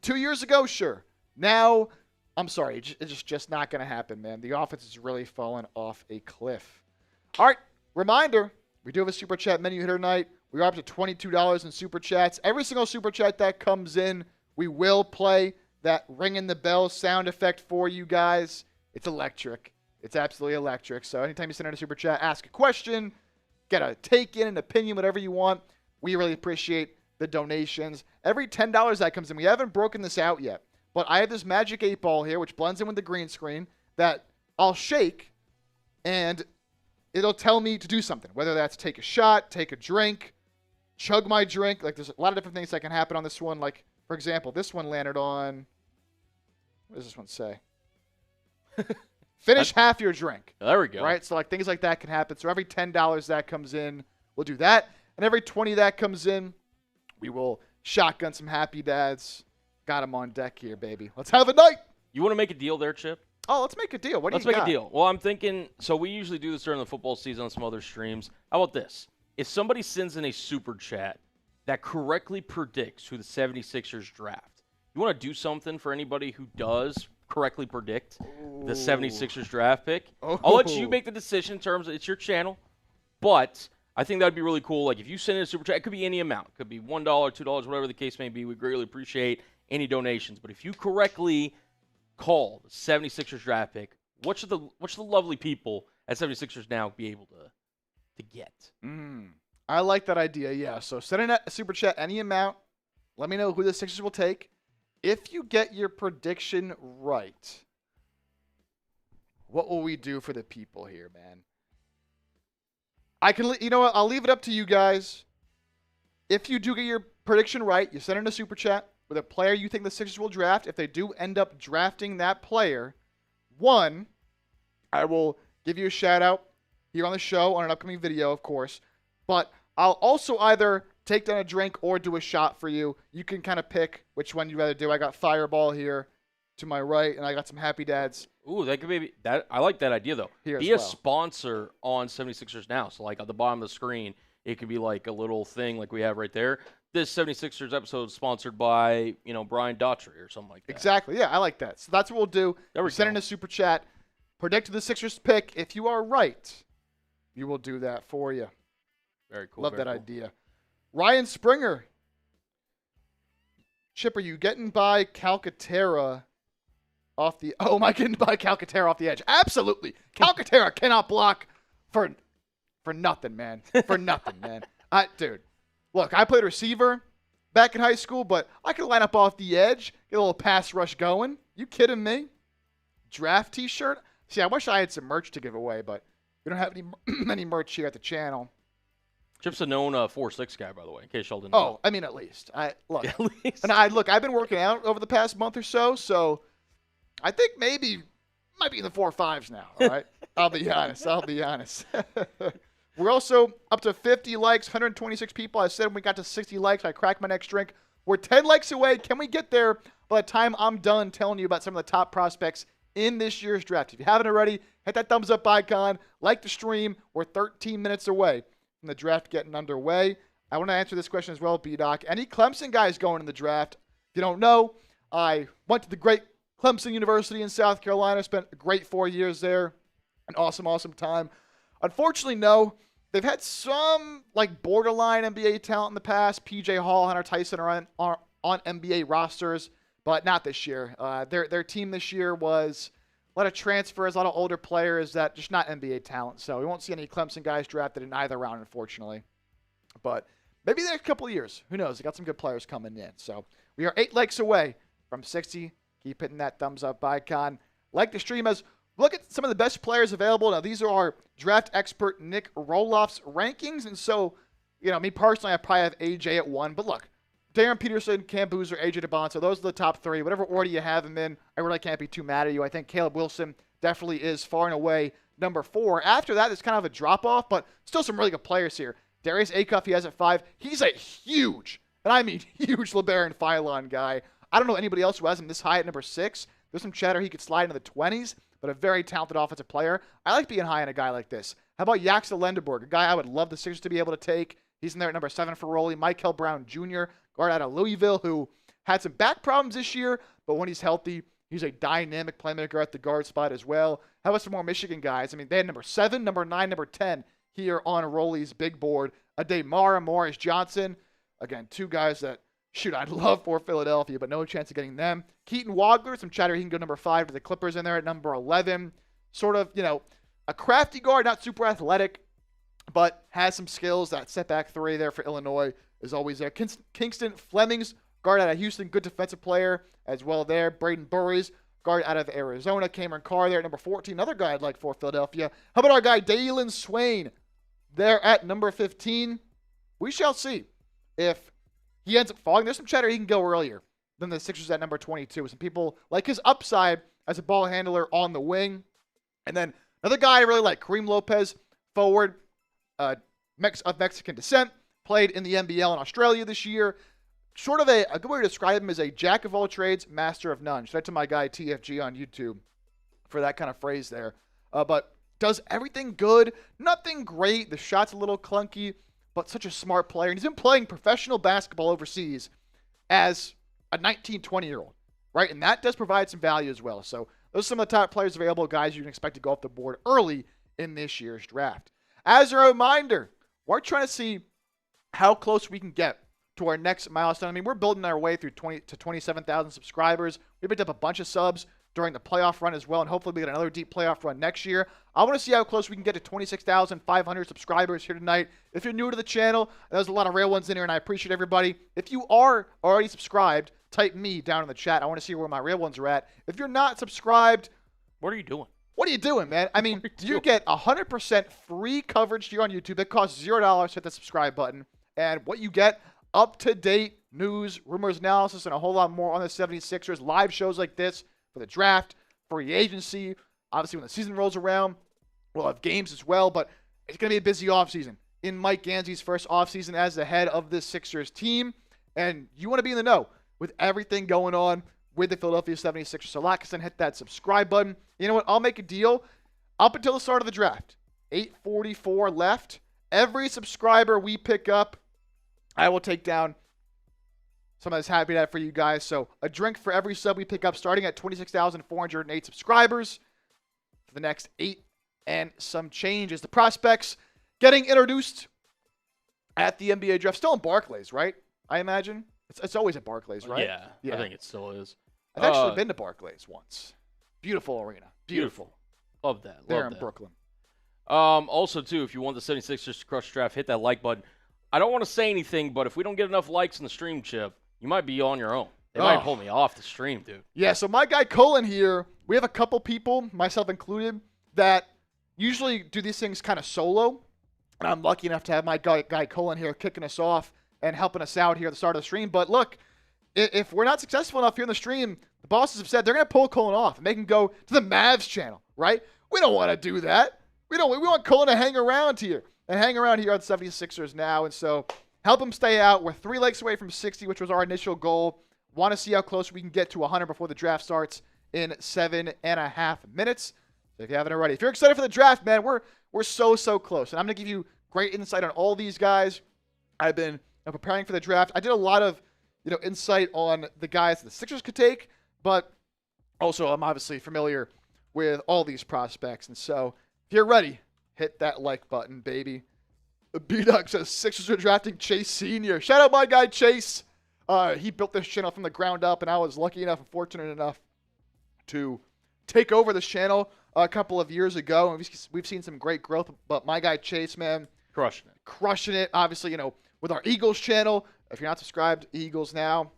2 years ago, sure. Now, I'm sorry. It's just not going to happen, man. The offense is really falling off a cliff. All right. Reminder, we do have a Super Chat menu here tonight. We are up to $22 in Super Chats. Every single Super Chat that comes in, we will play that ringing the bell sound effect for you guys. It's electric. It's absolutely electric. So anytime you send in a Super Chat, ask a question, get a take in, an opinion, whatever you want. We really appreciate the donations. Every $10 that comes in, we haven't broken this out yet, but I have this magic 8-ball here, which blends in with the green screen, that I'll shake, and it'll tell me to do something, whether that's take a shot, take a drink, chug my drink. Like, there's a lot of different things that can happen on this one. Like, for example, this one landed on, what does this one say? Finish half your drink. There we go. Right? So, like, things like that can happen. So every $10 that comes in, we'll do that. And every 20 that comes in, we will shotgun some happy dads. Got them on deck here, baby. Let's have a night. You want to make a deal there, Chip? Oh, let's make a deal. What do you got? Let's make a deal. Well, I'm thinking, so we usually do this during the football season on some other streams. How about this? If somebody sends in a super chat that correctly predicts who the 76ers draft, you want to do something for anybody who does correctly predict the 76ers draft pick? I'll let you make the decision in terms of it's your channel, but I think that would be really cool. Like, if you send in a super chat, it could be any amount. It could be $1, $2, whatever the case may be. We greatly appreciate any donations. But if you correctly call the 76ers draft pick, what should the lovely people at 76ers now be able to get? I like that idea, yeah. So send in a super chat, any amount. Let me know who the Sixers will take. If you get your prediction right, what will we do for the people here, man? You know what? I'll leave it up to you guys. If you do get your prediction right, you send in a super chat with a player you think the Sixers will draft. If they do end up drafting that player, one, I will give you a shout out here on the show on an upcoming video, of course. But I'll also either take down a drink or do a shot for you. You can kind of pick which one you'd rather do. I got Fireball here to my right, and I got some Happy Dads. Ooh, that could be that. I like that idea, though. Be a sponsor on 76ers Now. So, like, at the bottom of the screen, it could be like a little thing like we have right there. This 76ers episode is sponsored by, Brian Daughtry or something like that. Exactly. Yeah, I like that. So that's what we'll do. Send in a super chat. Predict the Sixers pick. If you are right, you will do that for you. Very cool. Love that idea. Ryan Springer. Chip, are you getting by Calcaterra off the... Oh, am I getting by Calcaterra off the edge? Absolutely. Calcaterra cannot block for nothing, man. For nothing, man. Dude, look, I played receiver back in high school, but I could line up off the edge, get a little pass rush going. You kidding me? Draft t-shirt? See, I wish I had some merch to give away, but we don't have many merch here at the channel. Chip's a known 4'6" guy, by the way, in case y'all didn't know. Oh, I mean, at least. At least. And I've been working out over the past month or so I think maybe might be in the 4.5s now, all right? I'll be honest. We're also up to 50 likes, 126 people. I said when we got to 60 likes, I cracked my next drink. We're 10 likes away. Can we get there by the time I'm done telling you about some of the top prospects in this year's draft? If you haven't already, hit that thumbs up icon, like the stream. We're 13 minutes away from the draft getting underway. I want to answer this question as well, B-Doc. Any Clemson guys going in the draft? If you don't know, I went to the great Clemson University in South Carolina, spent a great 4 years there. An awesome, awesome time. Unfortunately, no. they've had some like borderline NBA talent in the past. PJ Hall, Hunter Tyson are on NBA rosters, but not this year. Their team this year was a lot of transfers, a lot of older players that just not NBA talent. So we won't see any Clemson guys drafted in either round, unfortunately. But maybe the next couple of years, who knows? They got some good players coming in. So we are 8 likes away from 60. Keep hitting that thumbs up icon. Like the stream as look at some of the best players available. Now, these are our draft expert Nick Roloff's rankings. And so, me personally, I probably have AJ at 1. But look, Darren Peterson, Cam Boozer, AJ DeBonto, those are the top 3. Whatever order you have them in, I really can't be too mad at you. I think Caleb Wilson definitely is far and away number 4. After that, it's kind of a drop-off, but still some really good players here. Darius Acuff, he has at 5. He's a huge, and I mean huge, LeBaron Philon guy. I don't know anybody else who has him this high at number 6. There's some chatter he could slide into the 20s, but a very talented offensive player. I like being high on a guy like this. How about Yaxel Lendeborg, a guy I would love the Sixers to be able to take. He's in there at number 7 for Rolly. Michael Brown Jr., guard out of Louisville, who had some back problems this year, but when he's healthy, he's a dynamic playmaker at the guard spot as well. How about some more Michigan guys? I mean, they had number 7, number 9, number 10 here on Rolly's big board. Ademar Morris Johnson. Again, 2 guys that, I'd love for Philadelphia, but no chance of getting them. Keaton Wagler, some chatter he can go number 5 to the Clippers in there at number 11. Sort of, a crafty guard, not super athletic, but has some skills. That setback 3 there for Illinois is always there. Kingston Flemings, guard out of Houston, good defensive player as well there. Braden Burries, guard out of Arizona. Cameron Carr there at number 14, another guy I'd like for Philadelphia. How about our guy Dalen Swain there at number 15? We shall see if he ends up falling. There's some chatter he can go earlier than the Sixers at number 22. Some people like his upside as a ball handler on the wing. And then another guy I really like, Kareem Lopez, forward, of Mexican descent, played in the NBL in Australia this year. Sort of a good way to describe him is a jack of all trades, master of none. Shout out to my guy TFG on YouTube for that kind of phrase there. But does everything good, nothing great. The shot's a little clunky, but such a smart player. And he's been playing professional basketball overseas as a 19, 20-year-old, right? And that does provide some value as well. So those are some of the top players available, guys you can expect to go off the board early in this year's draft. As a reminder, we're trying to see how close we can get to our next milestone. I mean, we're building our way through 27,000 subscribers. We picked up a bunch of subs during the playoff run as well, and hopefully we get another deep playoff run next year. I want to see how close we can get to 26,500 subscribers here tonight. If you're new to the channel, there's a lot of real ones in here, and I appreciate everybody. If you are already subscribed, type me down in the chat. I want to see where my real ones are at. If you're not subscribed, what are you doing? What are you doing, man? I mean, you get 100% free coverage here on YouTube. It costs $0 to hit the subscribe button. And what you get, up-to-date news, rumors, analysis, and a whole lot more on the 76ers. Live shows like this for the draft, free agency. Obviously, when the season rolls around, we'll have games as well. But it's going to be a busy offseason. In Mike Ganzi's first offseason as the head of this Sixers team. And you want to be in the know with everything going on with the Philadelphia 76ers. So like I said, hit that subscribe button. You know what? I'll make a deal up until the start of the draft. 8:44 left. Every subscriber we pick up, I will take down some of this happy to have for you guys. So a drink for every sub we pick up, starting at 26,408 subscribers for the next 8 and some change. As the prospects getting introduced at the NBA draft. Still in Barclays, right? I imagine. It's always at Barclays, right? Yeah, I think it still is. I've actually been to Barclays once. Beautiful arena. Beautiful. Love that. There in Brooklyn. Also, too, if you want the 76ers to crush draft, hit that like button. I don't want to say anything, but if we don't get enough likes in the stream, Chip, you might be on your own. They might pull me off the stream, dude. Yeah, so my guy Colin here, we have a couple people, myself included, that usually do these things kind of solo. And I'm lucky enough to have my guy Colin here kicking us off and helping us out here at the start of the stream. But look, if we're not successful enough here in the stream, the bosses have said they're going to pull Colin off and make him go to the Mavs channel, right? We don't want to do that. We want Colin to hang around here and hang around here on 76ers now. And so help him stay out. We're 3 likes away from 60, which was our initial goal. Want to see how close we can get to 100 before the draft starts in 7.5 minutes. So if you haven't already, if you're excited for the draft, man, we're so close. And I'm going to give you great insight on all these guys. I've been preparing for the draft. I did a lot of insight on the guys the Sixers could take, but also I'm obviously familiar with all these prospects. And so if you're ready, hit that like button, baby. B-Duck says Sixers are drafting Chase Sr. Shout out my guy Chase. He built this channel from the ground up, and I was lucky enough and fortunate enough to take over this channel a couple of years ago, and we've seen some great growth. But my guy Chase, man, crushing it. Obviously, with our Eagles channel. If you're not subscribed to Eagles now,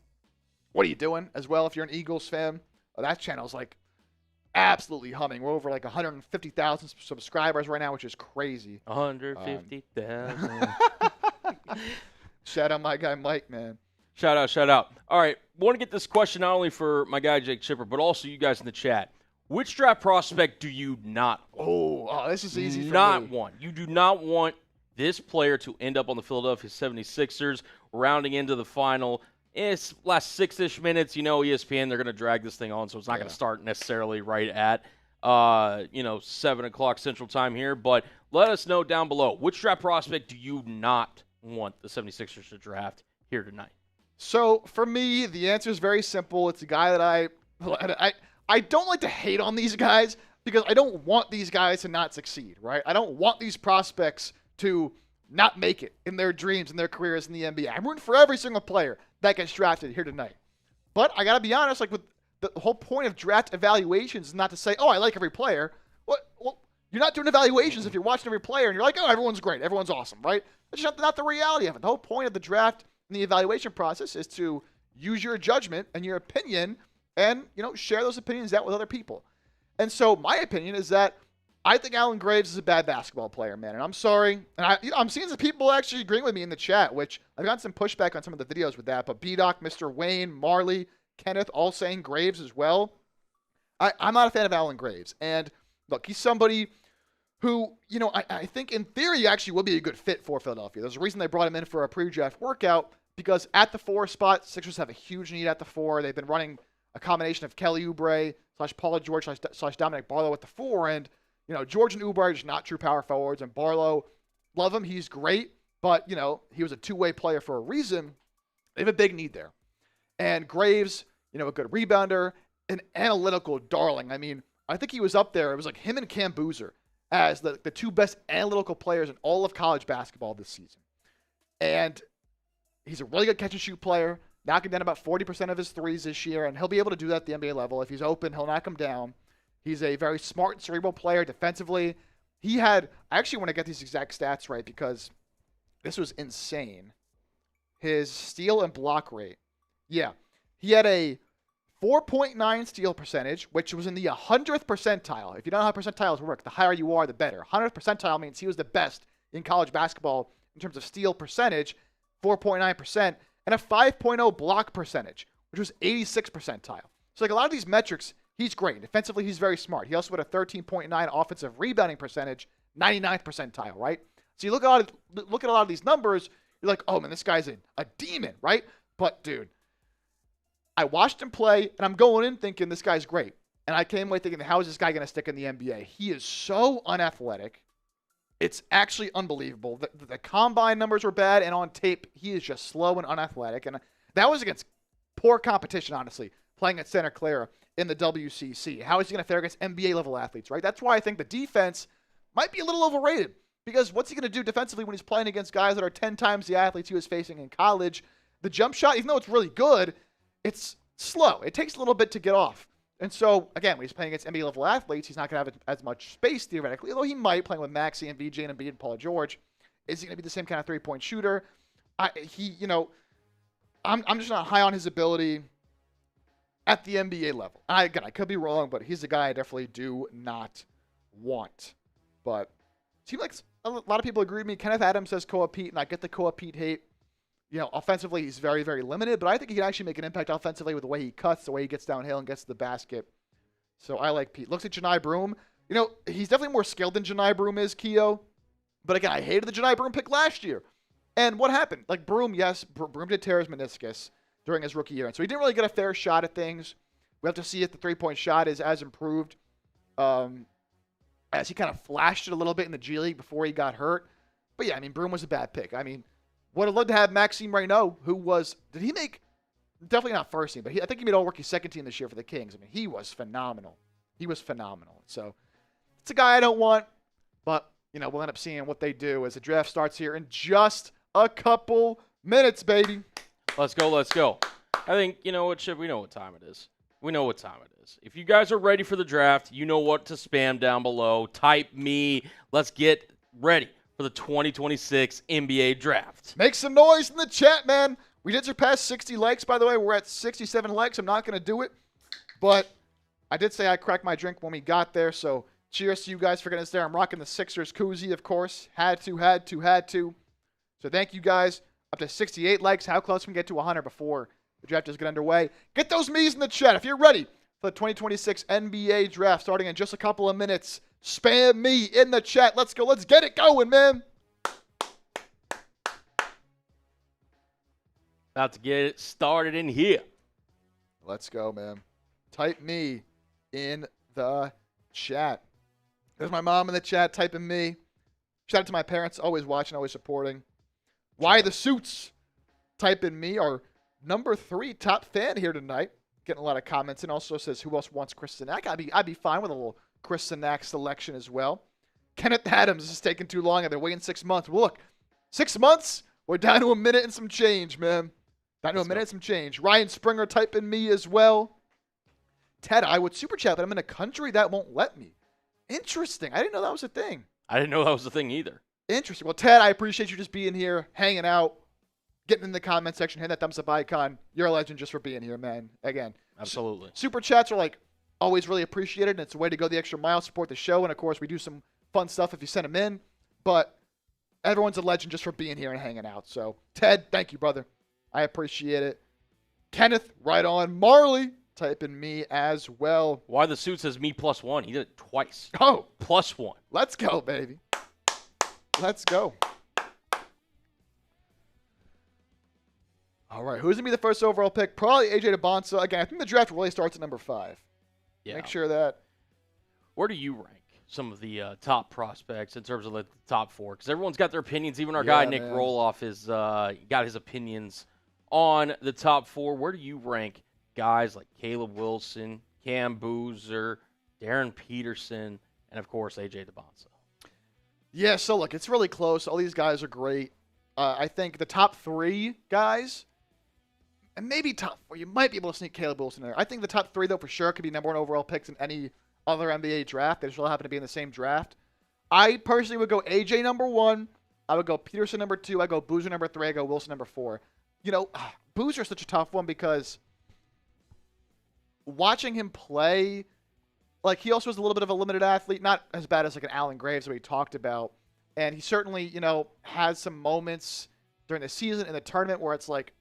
what are you doing? As well, if you're an Eagles fan, that channel's like absolutely humming. We're over like 150,000 subscribers right now, which is crazy. 150,000. Shout out my guy Mike, man. Shout out. All right, want to get this question not only for my guy Jake Chipper, but also you guys in the chat. Which draft prospect do you not want? Oh, this is easy for Not me. want. You do not want this player to end up on the Philadelphia 76ers, rounding into the final. It's last 6-ish minutes. ESPN, they're going to drag this thing on, so it's not going to start necessarily right at 7 o'clock Central Time here. But let us know down below. Which draft prospect do you not want the 76ers to draft here tonight? So, for me, the answer is very simple. It's a guy that I don't like to hate on these guys because I don't want these guys to not succeed, right? I don't want these prospects to not make it in their dreams and their careers in the NBA. I'm rooting for every single player that gets drafted here tonight. But I got to be honest, with the whole point of draft evaluations is not to say, oh, I like every player. Well, you're not doing evaluations if you're watching every player and you're like, oh, everyone's great, everyone's awesome, right? That's just not the reality of it. The whole point of the draft and the evaluation process is to use your judgment and your opinion and, share those opinions out with other people. And so my opinion is that I think Alan Graves is a bad basketball player, man. And I'm sorry. And I'm seeing some people actually agreeing with me in the chat, which I've gotten some pushback on some of the videos with that. But B-Doc, Mr. Wayne, Marley, Kenneth, all saying Graves as well. I'm not a fan of Alan Graves. And look, he's somebody who, I think in theory actually would be a good fit for Philadelphia. There's a reason they brought him in for a pre-draft workout because at the 4 spot, Sixers have a huge need at the 4. They've been running a combination of Kelly Oubre / Paul George / Dominic Barlow at the 4. And, George and Oubre are just not true power forwards. And Barlow, love him. He's great. But, he was a two-way player for a reason. They have a big need there. And Graves, a good rebounder, an analytical darling. I mean, I think he was up there. It was like him and Cam Boozer as the two best analytical players in all of college basketball this season. And he's a really good catch-and-shoot player, knocking down about 40% of his threes this year, and he'll be able to do that at the NBA level. If he's open, he'll knock them down. He's a very smart and cerebral player defensively. I actually want to get these exact stats right because this was insane. His steal and block rate. Yeah, he had a 4.9 steal percentage, which was in the 100th percentile. If you don't know how percentiles work, the higher you are, the better. 100th percentile means he was the best in college basketball in terms of steal percentage, 4.9%, and a 5.0 block percentage, which was 86th percentile. So a lot of these metrics, he's great. Defensively, he's very smart. He also had a 13.9 offensive rebounding percentage, 99th percentile, right? So you look at a lot of these numbers, you're like, oh man, this guy's a demon, right? But dude, I watched him play, and I'm going in thinking this guy's great. And I came away thinking, how is this guy going to stick in the NBA? He is so unathletic. It's actually unbelievable. The combine numbers were bad, and on tape, he is just slow and unathletic. And that was against poor competition, honestly, playing at Santa Clara in the WCC. How is he going to fare against NBA-level athletes, right? That's why I think the defense might be a little overrated. Because what's he going to do defensively when he's playing against guys that are 10 times the athletes he was facing in college? The jump shot, even though it's really good, it's slow. It takes a little bit to get off. And so, again, when he's playing against NBA-level athletes, he's not going to have as much space, theoretically, although he might, playing with Maxey and VJ and Embiid and Paul George. Is he going to be the same kind of three-point shooter? I'm just not high on his ability at the NBA level. I could be wrong, but he's a guy I definitely do not want. But it seems like a lot of people agree with me. Kenneth Adams says Koa Pete, and I get the Koa Pete hate. Offensively, he's very, very limited, but I think he can actually make an impact offensively with the way he cuts, the way he gets downhill and gets to the basket. So I like Pete. Looks at Janai Broom. He's definitely more skilled than Janai Broom is, Keo. But again, I hated the Janai Broom pick last year. And what happened? Broom, yes, Broom did tear his meniscus during his rookie year. And so he didn't really get a fair shot at things. We have to see if the three-point shot is as improved as he kind of flashed it a little bit in the G League before he got hurt. But yeah, Broom was a bad pick. Would have loved to have Maxime Reynaud, did he make, definitely not first team, but I think he made all-rookie second team this year for the Kings. he was phenomenal. So it's a guy I don't want, but we'll end up seeing what they do as the draft starts here in just a couple minutes, baby. Let's go. I think, you know what, Chip? We know what time it is. If you guys are ready for the draft, you know what to spam down below. Type me. Let's get ready for the 2026 NBA draft. Make some noise in the chat, man. We did surpass 60 likes, by the way. We're at 67 likes. I'm not going to do it, but I did say I cracked my drink when we got there, so cheers to you guys for getting us there. I'm rocking the Sixers koozie, of course. Had to. So thank you guys. Up to 68 likes. How close can we get to 100 before the draft does get underway? Get those me's in the chat. If you're ready for the 2026 NBA draft starting in just a couple of minutes, spam me in the chat. Let's go. Let's get it going, man. About to get it started in here. Let's go, man. Type me in the chat. There's my mom in the chat typing me. Shout out to my parents, always watching, always supporting. Why the Suits typing me, our number 3 top fan here tonight. Getting a lot of comments, and also says, who else wants Chris Sinak? I'd be fine with a little Chris Sinak selection as well. Kenneth Adams is taking too long. I've been waiting 6 months. Well, look, 6 months, we're down to a minute and some change, man. Down to a minute and some change. Ryan Springer typing me as well. Ted, I would super chat, but I'm in a country that won't let me. Interesting. I didn't know that was a thing. I didn't know that was a thing either. Interesting. Well, Ted, I appreciate you just being here, hanging out, getting in the comment section, hitting that thumbs up icon. You're a legend just for being here, man. Again. Absolutely. Super chats are always really appreciated, and it's a way to go the extra mile, support the show, and of course we do some fun stuff if you send them in. But everyone's a legend just for being here and hanging out. So, Ted, thank you, brother. I appreciate it. Kenneth, right on. Marley, typing me as well. Why the Suit says me +1. He did it twice. Oh. +1. Let's go, baby. Let's go. All right, who's going to be the first overall pick? Probably AJ DeBonsa. Again, I think the draft really starts at number 5. Yeah. Make sure that. Where do you rank some of the top prospects in terms of the top 4? Because everyone's got their opinions. Even our guy, Nick Roloff, has got his opinions on the top 4. Where do you rank guys like Caleb Wilson, Cam Boozer, Darren Peterson, and, of course, AJ DeBonsa? Yeah, so look, it's really close. All these guys are great. I think the top 3 guys, and maybe top 4, you might be able to sneak Caleb Wilson in there. I think the top 3, though, for sure could be number 1 overall picks in any other NBA draft. They just all happen to be in the same draft. I personally would go AJ number 1. I would go Peterson number 2. I go Boozer number 3. I go Wilson number 4. Boozer's such a tough one because watching him play, he also was a little bit of a limited athlete, not as bad as an Allen Graves that we talked about. And he certainly, has some moments during the season in the tournament where it's like,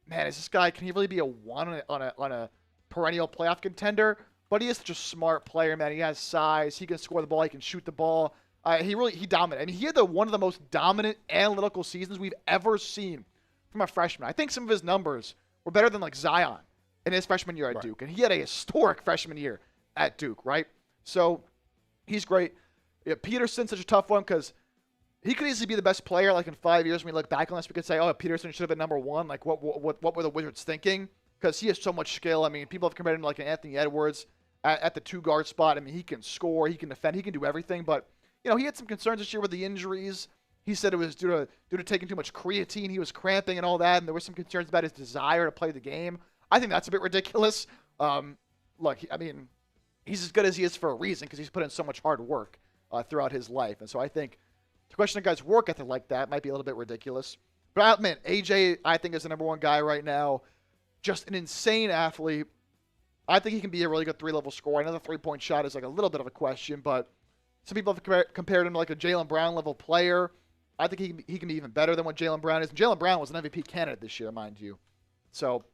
man, is this guy, can he really be a 1 on a perennial playoff contender? But he is such a smart player, man. He has size. He can score the ball. He can shoot the ball. He dominated. I mean, he had one of the most dominant analytical seasons we've ever seen from a freshman. I think some of his numbers were better than Zion in his freshman year at Duke. And he had a historic freshman year at Duke, right? So he's great. Yeah, Peterson's such a tough one because he could easily be the best player in 5 years when we look back on this. We could say, oh, Peterson should have been number 1. What were the Wizards thinking? Because he has so much skill. I mean, people have compared him to an Anthony Edwards at the 2-guard spot. I mean, he can score, he can defend, he can do everything. But, he had some concerns this year with the injuries. He said it was due to taking too much creatine. He was cramping and all that, and there were some concerns about his desire to play the game. I think that's a bit ridiculous. He's as good as he is for a reason because he's put in so much hard work throughout his life. And so I think to question a guy's work ethic like that might be a little bit ridiculous. But, man, AJ, I think, is the number 1 guy right now. Just an insane athlete. I think he can be a really good 3-level scorer. I know the 3-point shot is a little bit of a question, but some people have compared him to a Jaylen Brown level player. I think he can be even better than what Jaylen Brown is. And Jaylen Brown was an MVP candidate this year, mind you. So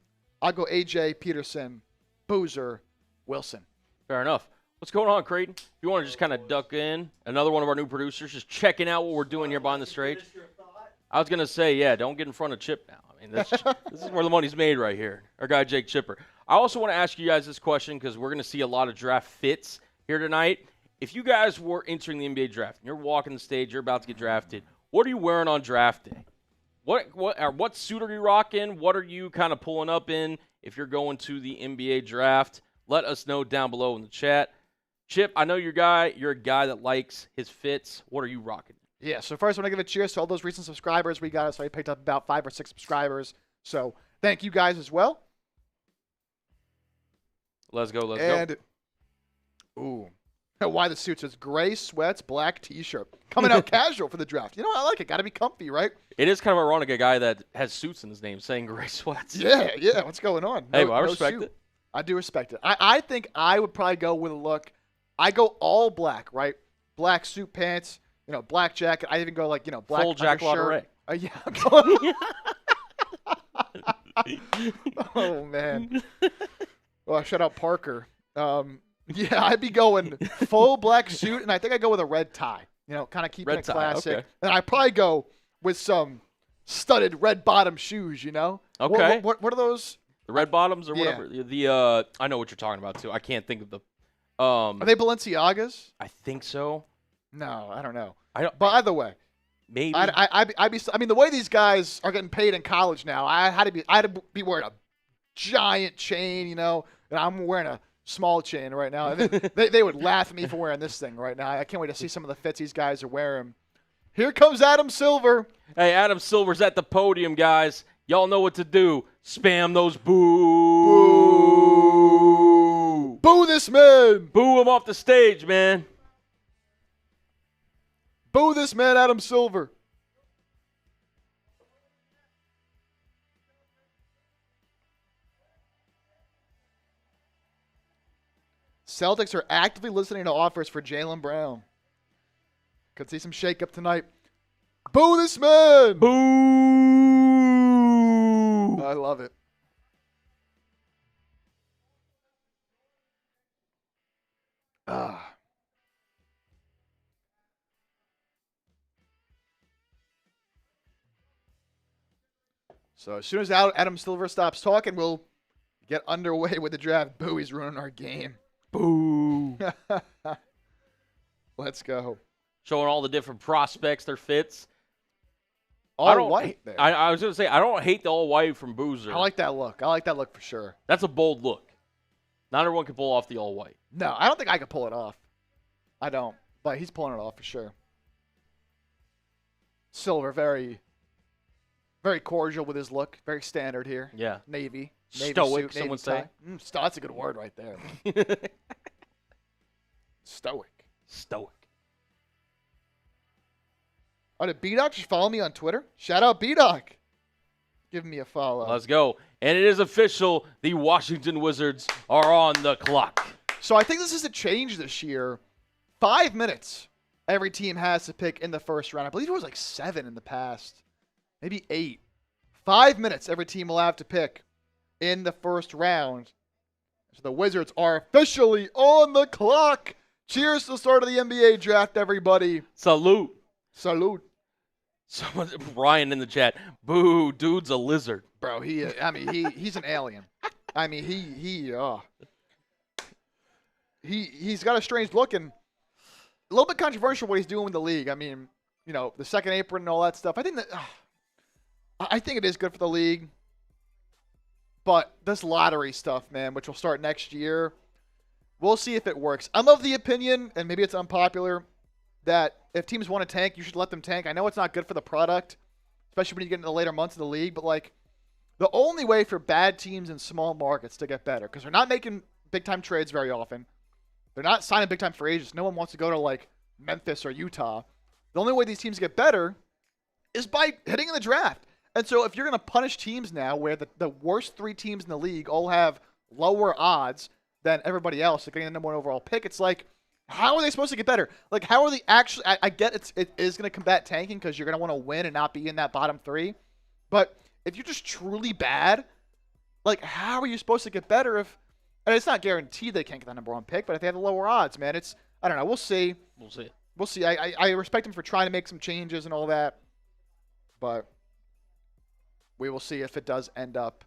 I'll go AJ, Peterson, Boozer, Wilson. Fair enough. What's going on, Creighton? If you want to just kind of duck in, another one of our new producers just checking out what we're doing here behind the stage. I was going to say, yeah, don't get in front of Chip now. I mean, this is where the money's made right here. Our guy, Jake Chipper. I also want to ask you guys this question because we're going to see a lot of draft fits here tonight. If you guys were entering the NBA draft and you're walking the stage, you're about to get drafted, what are you wearing on draft day? What suit are you rocking? What are you kind of pulling up in if you're going to the NBA draft? Let us know down below in the chat. Chip, I know you're a guy that likes his fits. What are you rocking? Yeah, so first I want to give a cheers to all those recent subscribers we got. So I picked up about 5 or 6 subscribers. So thank you guys as well. Let's go. Ooh. Why the suits? It's gray sweats, black t-shirt. Coming out casual for the draft. You know, I like it. Got to be comfy, right? It is kind of ironic, a guy that has suits in his name saying gray sweats. Yeah. What's going on? Hey, well, I respect it. I do respect it. I think I would probably go with a look. I go all black, right? Black suit pants, black jacket. I even go like, black full Jack undershirt. Yeah. Oh, man. Well, shout out Parker. Yeah, I'd be going full black suit, and I think I'd go with a red tie. Kind of keeping it classic. Okay. And I'd probably go with some studded red bottom shoes, Okay. What are those? The red bottoms or whatever. The I know what you're talking about, too. I can't think of the Are they Balenciagas? I think so. No, I don't know. By the way, maybe. The way these guys are getting paid in college now, I had to be wearing a giant chain, and I'm wearing a small chain right now. They would laugh at me for wearing this thing right now. I can't wait to see some of the fits these guys are wearing. Here comes Adam Silver. Hey, Adam Silver's at the podium, guys. Y'all know what to do. Spam those boo. Boo this man. Boo him off the stage, man. Boo this man, Adam Silver. Celtics are actively listening to offers for Jaylen Brown. Could see some shakeup tonight. Boo this man! Boo! I love it. So as soon as Adam Silver stops talking, we'll get underway with the draft. Boo, he's ruining our game. Boo. Let's go. Showing all the different prospects, their fits. All white there. I was going to say, I don't hate the all white from Boozer. I like that look. I like that look for sure. That's a bold look. Not everyone can pull off the all white. No, I don't think I could pull it off. I don't. But he's pulling it off for sure. Silver, very, very cordial with his look. Very standard here. Yeah. Navy Stoic, suit, some Navy would say. That's a good word right there. Stoic. Oh, did B-Doc just follow me on Twitter? Shout out B-Doc. Give me a follow. Let's go. And it is official. The Washington Wizards are on the clock. So I think this is a change this year. 5 minutes every team has to pick in the first round. I believe it was like 7 in the past. Maybe 8. 5 minutes every team will have to pick in the first round. So the Wizards are officially on the clock. Cheers to the start of the NBA draft, everybody. Salute. Someone, Ryan in the chat. Boo, dude's a lizard. Bro, he's an alien. I mean, he's got a strange look and a little bit controversial what he's doing with the league. I mean, the second apron and all that stuff. I think it is good for the league. But this lottery stuff, man, which will start next year, we'll see if it works. I'm of the opinion, and maybe it's unpopular, that if teams want to tank, you should let them tank. I know it's not good for the product, especially when you get into the later months of the league, but the only way for bad teams in small markets to get better, because they're not making big-time trades very often. They're not signing big-time free agents. No one wants to go to, Memphis or Utah. The only way these teams get better is by hitting in the draft. And so if you're going to punish teams now where the worst 3 teams in the league all have lower odds than everybody else, getting the number 1 overall pick, it's how are they supposed to get better? How are they actually – I get it is going to combat tanking because you're going to want to win and not be in that bottom 3. But if you're just truly bad, how are you supposed to get better if – and it's not guaranteed they can't get the number 1 pick, but if they have the lower odds, man, it's – I don't know. We'll see. We'll see. I respect him for trying to make some changes and all that. But we will see if it does end up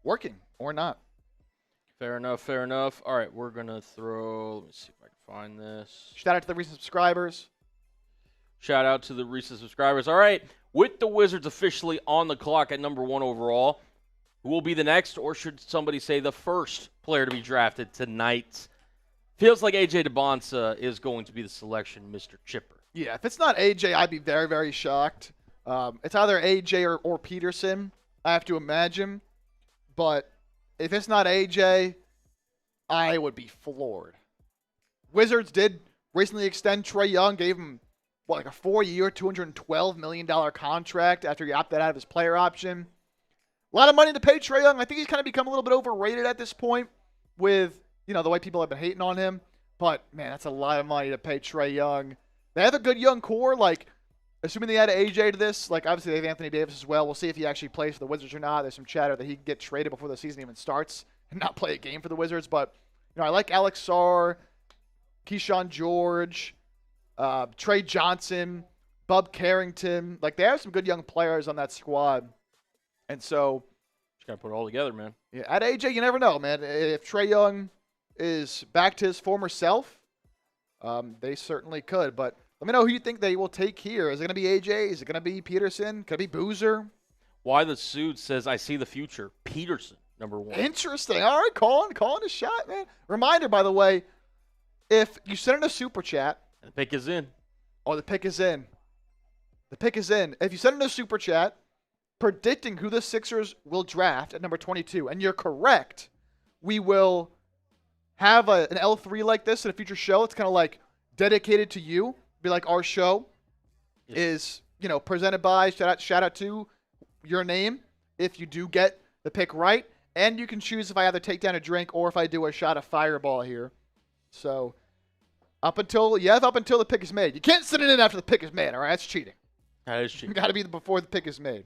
working or not. Fair enough. All right, we're going to throw – let me see if I can find this. Shout out to the recent subscribers. All right, with the Wizards officially on the clock at number 1 overall, who will be the next, or should somebody say the first player to be drafted tonight? Feels like AJ DeBonsa is going to be the selection, Mr. Chipper. Yeah, if it's not AJ, I'd be very, very shocked. It's either AJ or Peterson, I have to imagine. But if it's not AJ, I would be floored. Wizards did recently extend Trae Young, gave him, like a 4-year, $212 million contract after he opted out of his player option. A lot of money to pay Trae Young. I think he's kind of become a little bit overrated at this point with, the way people have been hating on him. But, man, that's a lot of money to pay Trae Young. They have a good young core, assuming they add AJ to this, obviously they have Anthony Davis as well. We'll see if he actually plays for the Wizards or not. There's some chatter that he can get traded before the season even starts and not play a game for the Wizards. But, I like Alex Sarr, Keyshawn George, Trey Johnson, Bub Carrington. They have some good young players on that squad. And so, just got to put it all together, man. Yeah, at AJ, you never know, man. If Trae Young is back to his former self, they certainly could. But let me know who you think they will take here. Is it going to be AJ? Is it going to be Peterson? Could it be Boozer? Why the Suit says, I see the future. Peterson, number 1. Interesting. All right, calling a shot, man. Reminder, by the way, if you send in a super chat. The pick is in. Oh, the pick is in. The pick is in. If you send in a super chat predicting who the Sixers will draft at number 22, and you're correct, we will have an L3 like this in a future show. It's kind of dedicated to you. Be like our show is, presented by, shout out to your name if you do get the pick right. And you can choose if I either take down a drink or if I do a shot of Fireball here. So up until the pick is made. You can't send it in after the pick is made, all right? That's cheating. That is cheating. You got to be before the pick is made.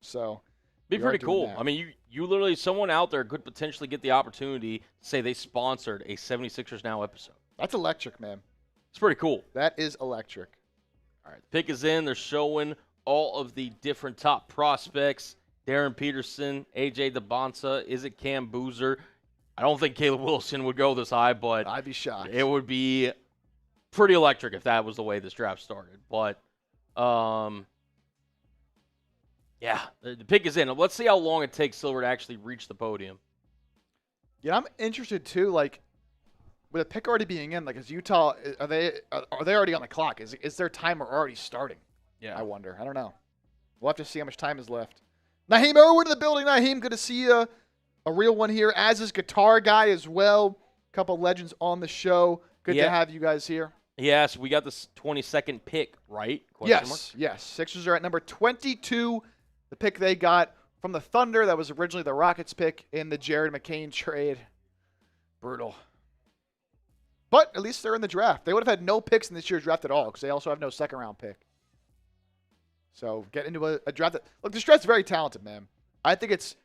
So be pretty cool. That. I mean, you literally, someone out there could potentially get the opportunity to say they sponsored a 76ers Now episode. That's electric, man. It's pretty cool. That is electric. All right, the pick is in. They're showing all of the different top prospects. Darren Peterson, AJ DeBonsa. Is it Cam Boozer? I don't think Caleb Wilson would go this high, but I'd be shocked. It would be pretty electric if that was the way this draft started. But, yeah, the pick is in. Let's see how long it takes Silver to actually reach the podium. Yeah, I'm interested too. With a pick already being in, is Utah? Are they already on the clock? Is their timer already starting? Yeah, I wonder. I don't know. We'll have to see how much time is left. Naheem Irwin in the building. Naheem, good to see you. A real one here, as is Guitar Guy as well. A couple legends on the show. Good to have you guys here. Yes, we got this 22nd pick, right? Yes. Sixers are at number 22. The pick they got from the Thunder. That was originally the Rockets pick in the Jared McCain trade. Brutal. But at least they're in the draft. They would have had no picks in this year's draft at all because they also have no second-round pick. So get into a draft that... Look, this draft's very talented, man. I think it's...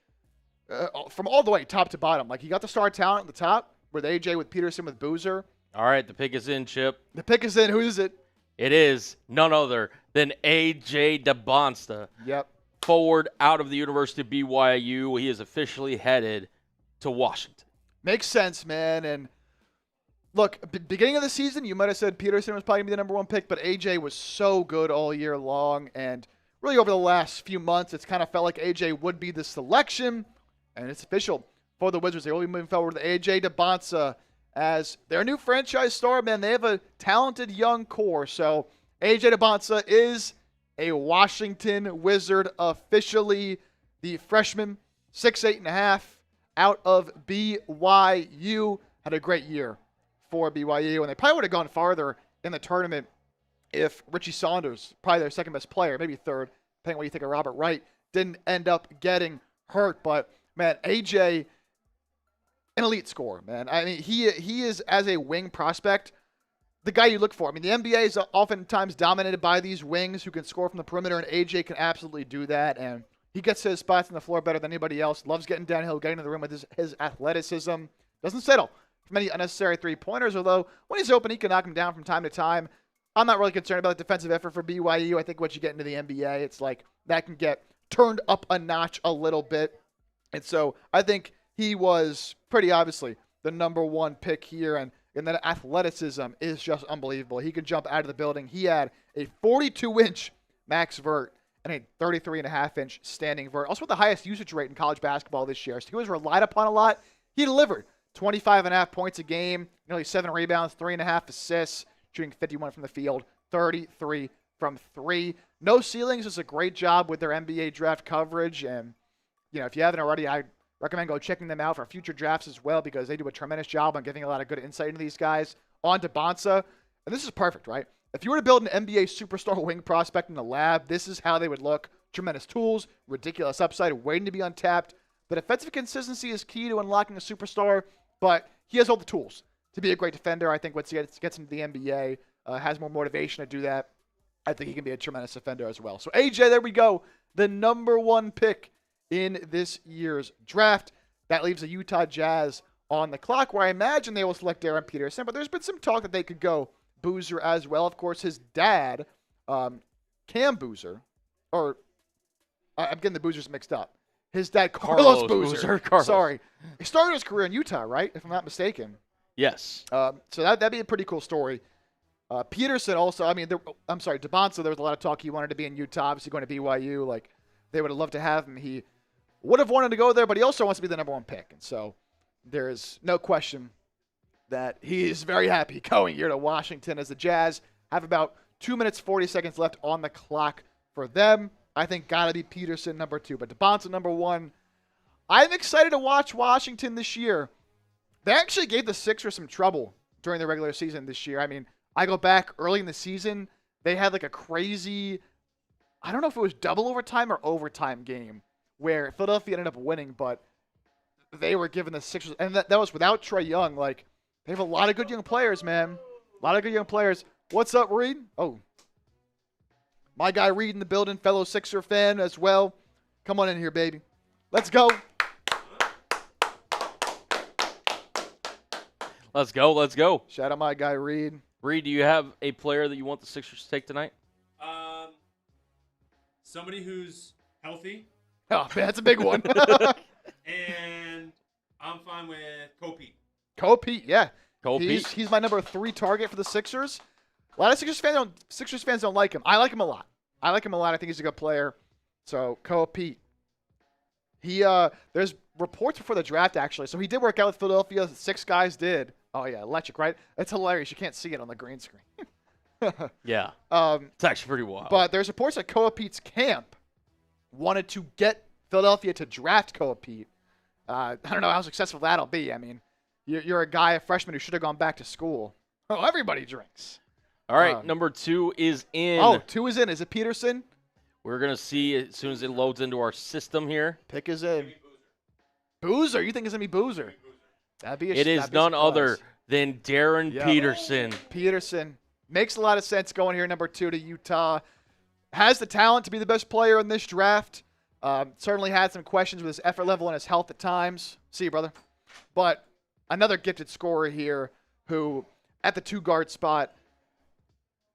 from all the way top to bottom. You got the star talent at the top with AJ, with Peterson, with Boozer. All right, the pick is in, Chip. The pick is in. Who is it? It is none other than AJ DeBonsa. Yep. Forward out of the University of BYU. He is officially headed to Washington. Makes sense, man. And look, beginning of the season, you might have said Peterson was probably going to be the number 1 pick, but AJ was so good all year long. And really over the last few months, it's kind of felt like AJ would be the selection. And it's official for the Wizards. They will be moving forward with AJ DeBonsa as their new franchise star, man. They have a talented young core. So AJ DeBonsa is a Washington Wizard officially. The freshman, 6'8.5", out of BYU. Had a great year for BYU. And they probably would have gone farther in the tournament if Richie Saunders, probably their second best player, maybe third, depending on what you think of Robert Wright, didn't end up getting hurt. But man, AJ, an elite scorer, man. I mean, he is, as a wing prospect, the guy you look for. I mean, the NBA is oftentimes dominated by these wings who can score from the perimeter, and AJ can absolutely do that. And he gets to his spots on the floor better than anybody else. Loves getting downhill, getting to the rim with his athleticism. Doesn't settle for many unnecessary three-pointers, although when he's open, he can knock them down from time to time. I'm not really concerned about the defensive effort for BYU. I think once you get into the NBA, it's that can get turned up a notch a little bit. And so I think he was pretty obviously the number 1 pick here, and that athleticism is just unbelievable. He could jump out of the building. He had a 42-inch max vert and a 33.5-inch standing vert. Also with the highest usage rate in college basketball this year. So he was relied upon a lot. He delivered 25.5 points a game, nearly 7 rebounds, 3.5 assists, shooting 51 from the field, 33 from 3. No ceilings, does a great job with their NBA draft coverage. And, if you haven't already, I recommend go checking them out for future drafts as well, because they do a tremendous job on giving a lot of good insight into these guys. On to Bonsa. And this is perfect, right? If you were to build an NBA superstar wing prospect in the lab, this is how they would look. Tremendous tools, ridiculous upside, waiting to be untapped. The defensive consistency is key to unlocking a superstar, but he has all the tools to be a great defender. I think once he gets into the NBA, has more motivation to do that, I think he can be a tremendous defender as well. So, AJ, there we go. The number 1 pick in this year's draft. That leaves the Utah Jazz on the clock, where I imagine they will select Darren Peterson, but there's been some talk that they could go Boozer as well. Of course, his dad, Cam Boozer, or I'm getting the Boozers mixed up. His dad, Carlos Boozer. Sorry. He started his career in Utah, right? If I'm not mistaken. Yes. So that'd be a pretty cool story. Peterson also, DeBonsa, there was a lot of talk he wanted to be in Utah, obviously going to BYU. Like, they would have loved to have him. He would have wanted to go there, but he also wants to be the number 1 pick. And so there is no question that he is very happy going here to Washington, as the Jazz have about 2 minutes, 40 seconds left on the clock for them. I think got to be Peterson number 2, but DeBonsa number 1. I'm excited to watch Washington this year. They actually gave the Sixers some trouble during the regular season this year. I mean, I go back early in the season, they had like a crazy, I don't know if it was double overtime or overtime game, where Philadelphia ended up winning, but they were giving the Sixers, and that was without Trae Young. Like, they have a lot of good young players, man. A lot of good young players. What's up, Reed? Oh, my guy Reed in the building, fellow Sixer fan as well. Come on in here, baby. Let's go. Let's go. Let's go. Shout out my guy Reed. Reed, do you have a player that you want the Sixers to take tonight? Somebody who's healthy. Oh, man, that's a big one. And I'm fine with Pete, yeah. Pete. He's my number 3 target for the Sixers. A lot of Sixers fans don't like him. I like him a lot. I think he's a good player. So, Pete. There's reports before the draft, actually. So he did work out with Philadelphia. 6 guys did. Oh, yeah, electric, right? It's hilarious. You can't see it on the green screen. Yeah. It's actually pretty wild. But there's reports that Pete's camp wanted to get Philadelphia to draft Pete. I don't know how successful that'll be. I mean, you're a guy, a freshman, who should have gone back to school. Oh, everybody drinks. All right, number 2 is in. Oh, 2 is in. Is it Peterson? We're going to see as soon as it loads into our system here. Pick is in. Boozer. You think it's going to be Boozer? It is none other than Darren Peterson. Peterson. Makes a lot of sense going here, number 2 to Utah. Has the talent to be the best player in this draft. Certainly had some questions with his effort level and his health at times. See you, brother. But another gifted scorer here who, at the 2 guard spot,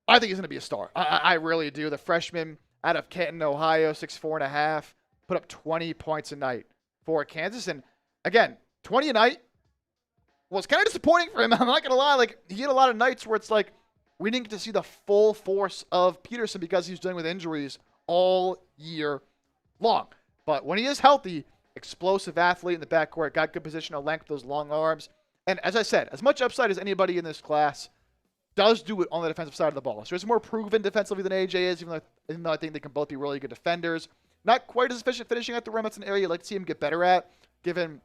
I think he's going to be a star. I really do. The freshman out of Canton, Ohio, 6'4.5", put up 20 points a night for Kansas. And again, 20 a night was kind of disappointing for him. I'm not going to lie. Like, he had a lot of nights where it's like, we didn't get to see the full force of Peterson because he's dealing with injuries all year long. But when he is healthy, explosive athlete in the backcourt, got good positional length, those long arms. And as I said, as much upside as anybody in this class, does do it on the defensive side of the ball. So he's more proven defensively than AJ is, even though I think they can both be really good defenders. Not quite as efficient finishing at the rim. That's an area you'd like to see him get better at, given,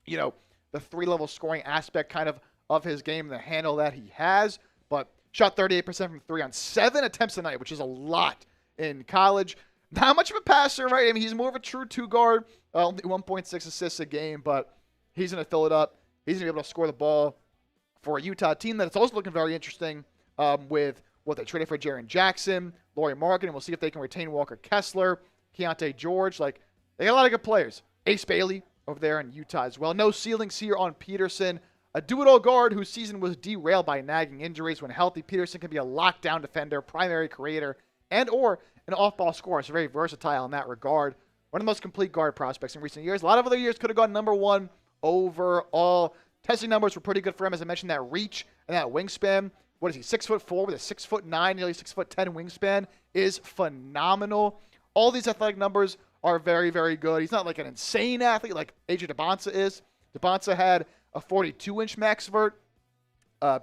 the 3-level scoring aspect kind of his game and the handle that he has. But shot 38% from 3 on 7 attempts a night, which is a lot in college. Not much of a passer, right? I mean, he's more of a true 2-guard, only 1.6 assists a game, but he's going to fill it up. He's going to be able to score the ball for a Utah team that's also looking very interesting with what they traded for Jaren Jackson, Lauri Markkanen, and we'll see if they can retain Walker Kessler, Keontae George. Like, they got a lot of good players. Ace Bailey over there in Utah as well. No ceilings here on Peterson. A do-it-all guard whose season was derailed by nagging injuries. When healthy, Peterson can be a lockdown defender, primary creator, and or an off-ball scorer. So very versatile in that regard. One of the most complete guard prospects in recent years. A lot of other years could have gone number 1 overall. Testing numbers were pretty good for him. As I mentioned, that reach and that wingspan. What is he, 6'4" with a 6'9", nearly 6'10" wingspan is phenomenal. All these athletic numbers are very, very good. He's not like an insane athlete like AJ DeBonsa is. DeBonsa had a 42-inch max vert.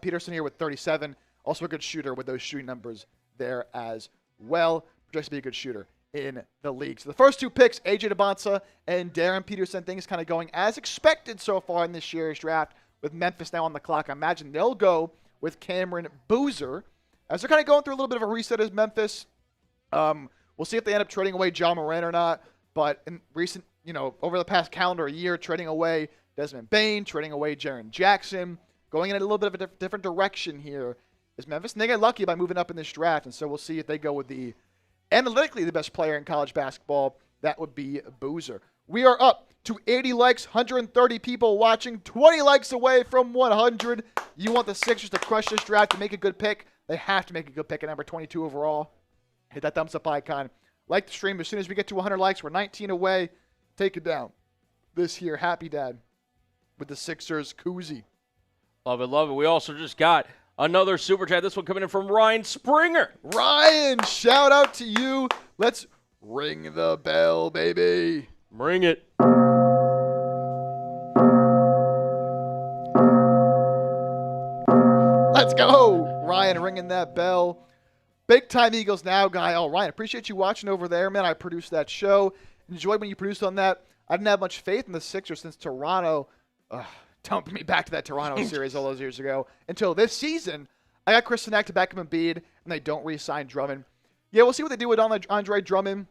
Peterson here with 37. Also a good shooter with those shooting numbers there as well. Projects to be a good shooter in the league. So the first two picks, AJ DeBonsa and Darren Peterson, things kind of going as expected so far in this year's draft with Memphis now on the clock. I imagine they'll go with Cameron Boozer as they're kind of going through a little bit of a reset as Memphis. We'll see if they end up trading away John Moran or not. But in recent, over the past calendar year, trading away Desmond Bane, trading away Jaren Jackson, going in a little bit of a different direction here is Memphis. And they get lucky by moving up in this draft. And so we'll see if they go with the analytically the best player in college basketball. That would be Boozer. We are up to 80 likes, 130 people watching, 20 likes away from 100. You want the Sixers to crush this draft to make a good pick. They have to make a good pick at number 22 overall. Hit that thumbs up icon. Like the stream. As soon as we get to 100 likes, we're 19 away. Take it down. This here, Happy Dad with the Sixers koozie. Love it, love it. We also just got another super chat. This one coming in from Ryan Springer. Ryan, shout out to you. Let's ring the bell, baby. Ring it. Let's go. Ryan ringing that bell. Big time Eagles Now guy. Oh, Ryan, appreciate you watching over there, man. I produced that show. Enjoyed when you produced on that. I didn't have much faith in the Sixers since Toronto dumped me back to that Toronto series all those years ago. Until this season, I got Chris Sinak to back him in Embiid, and they don't re-sign Drummond. Yeah, we'll see what they do with Andre Drummond.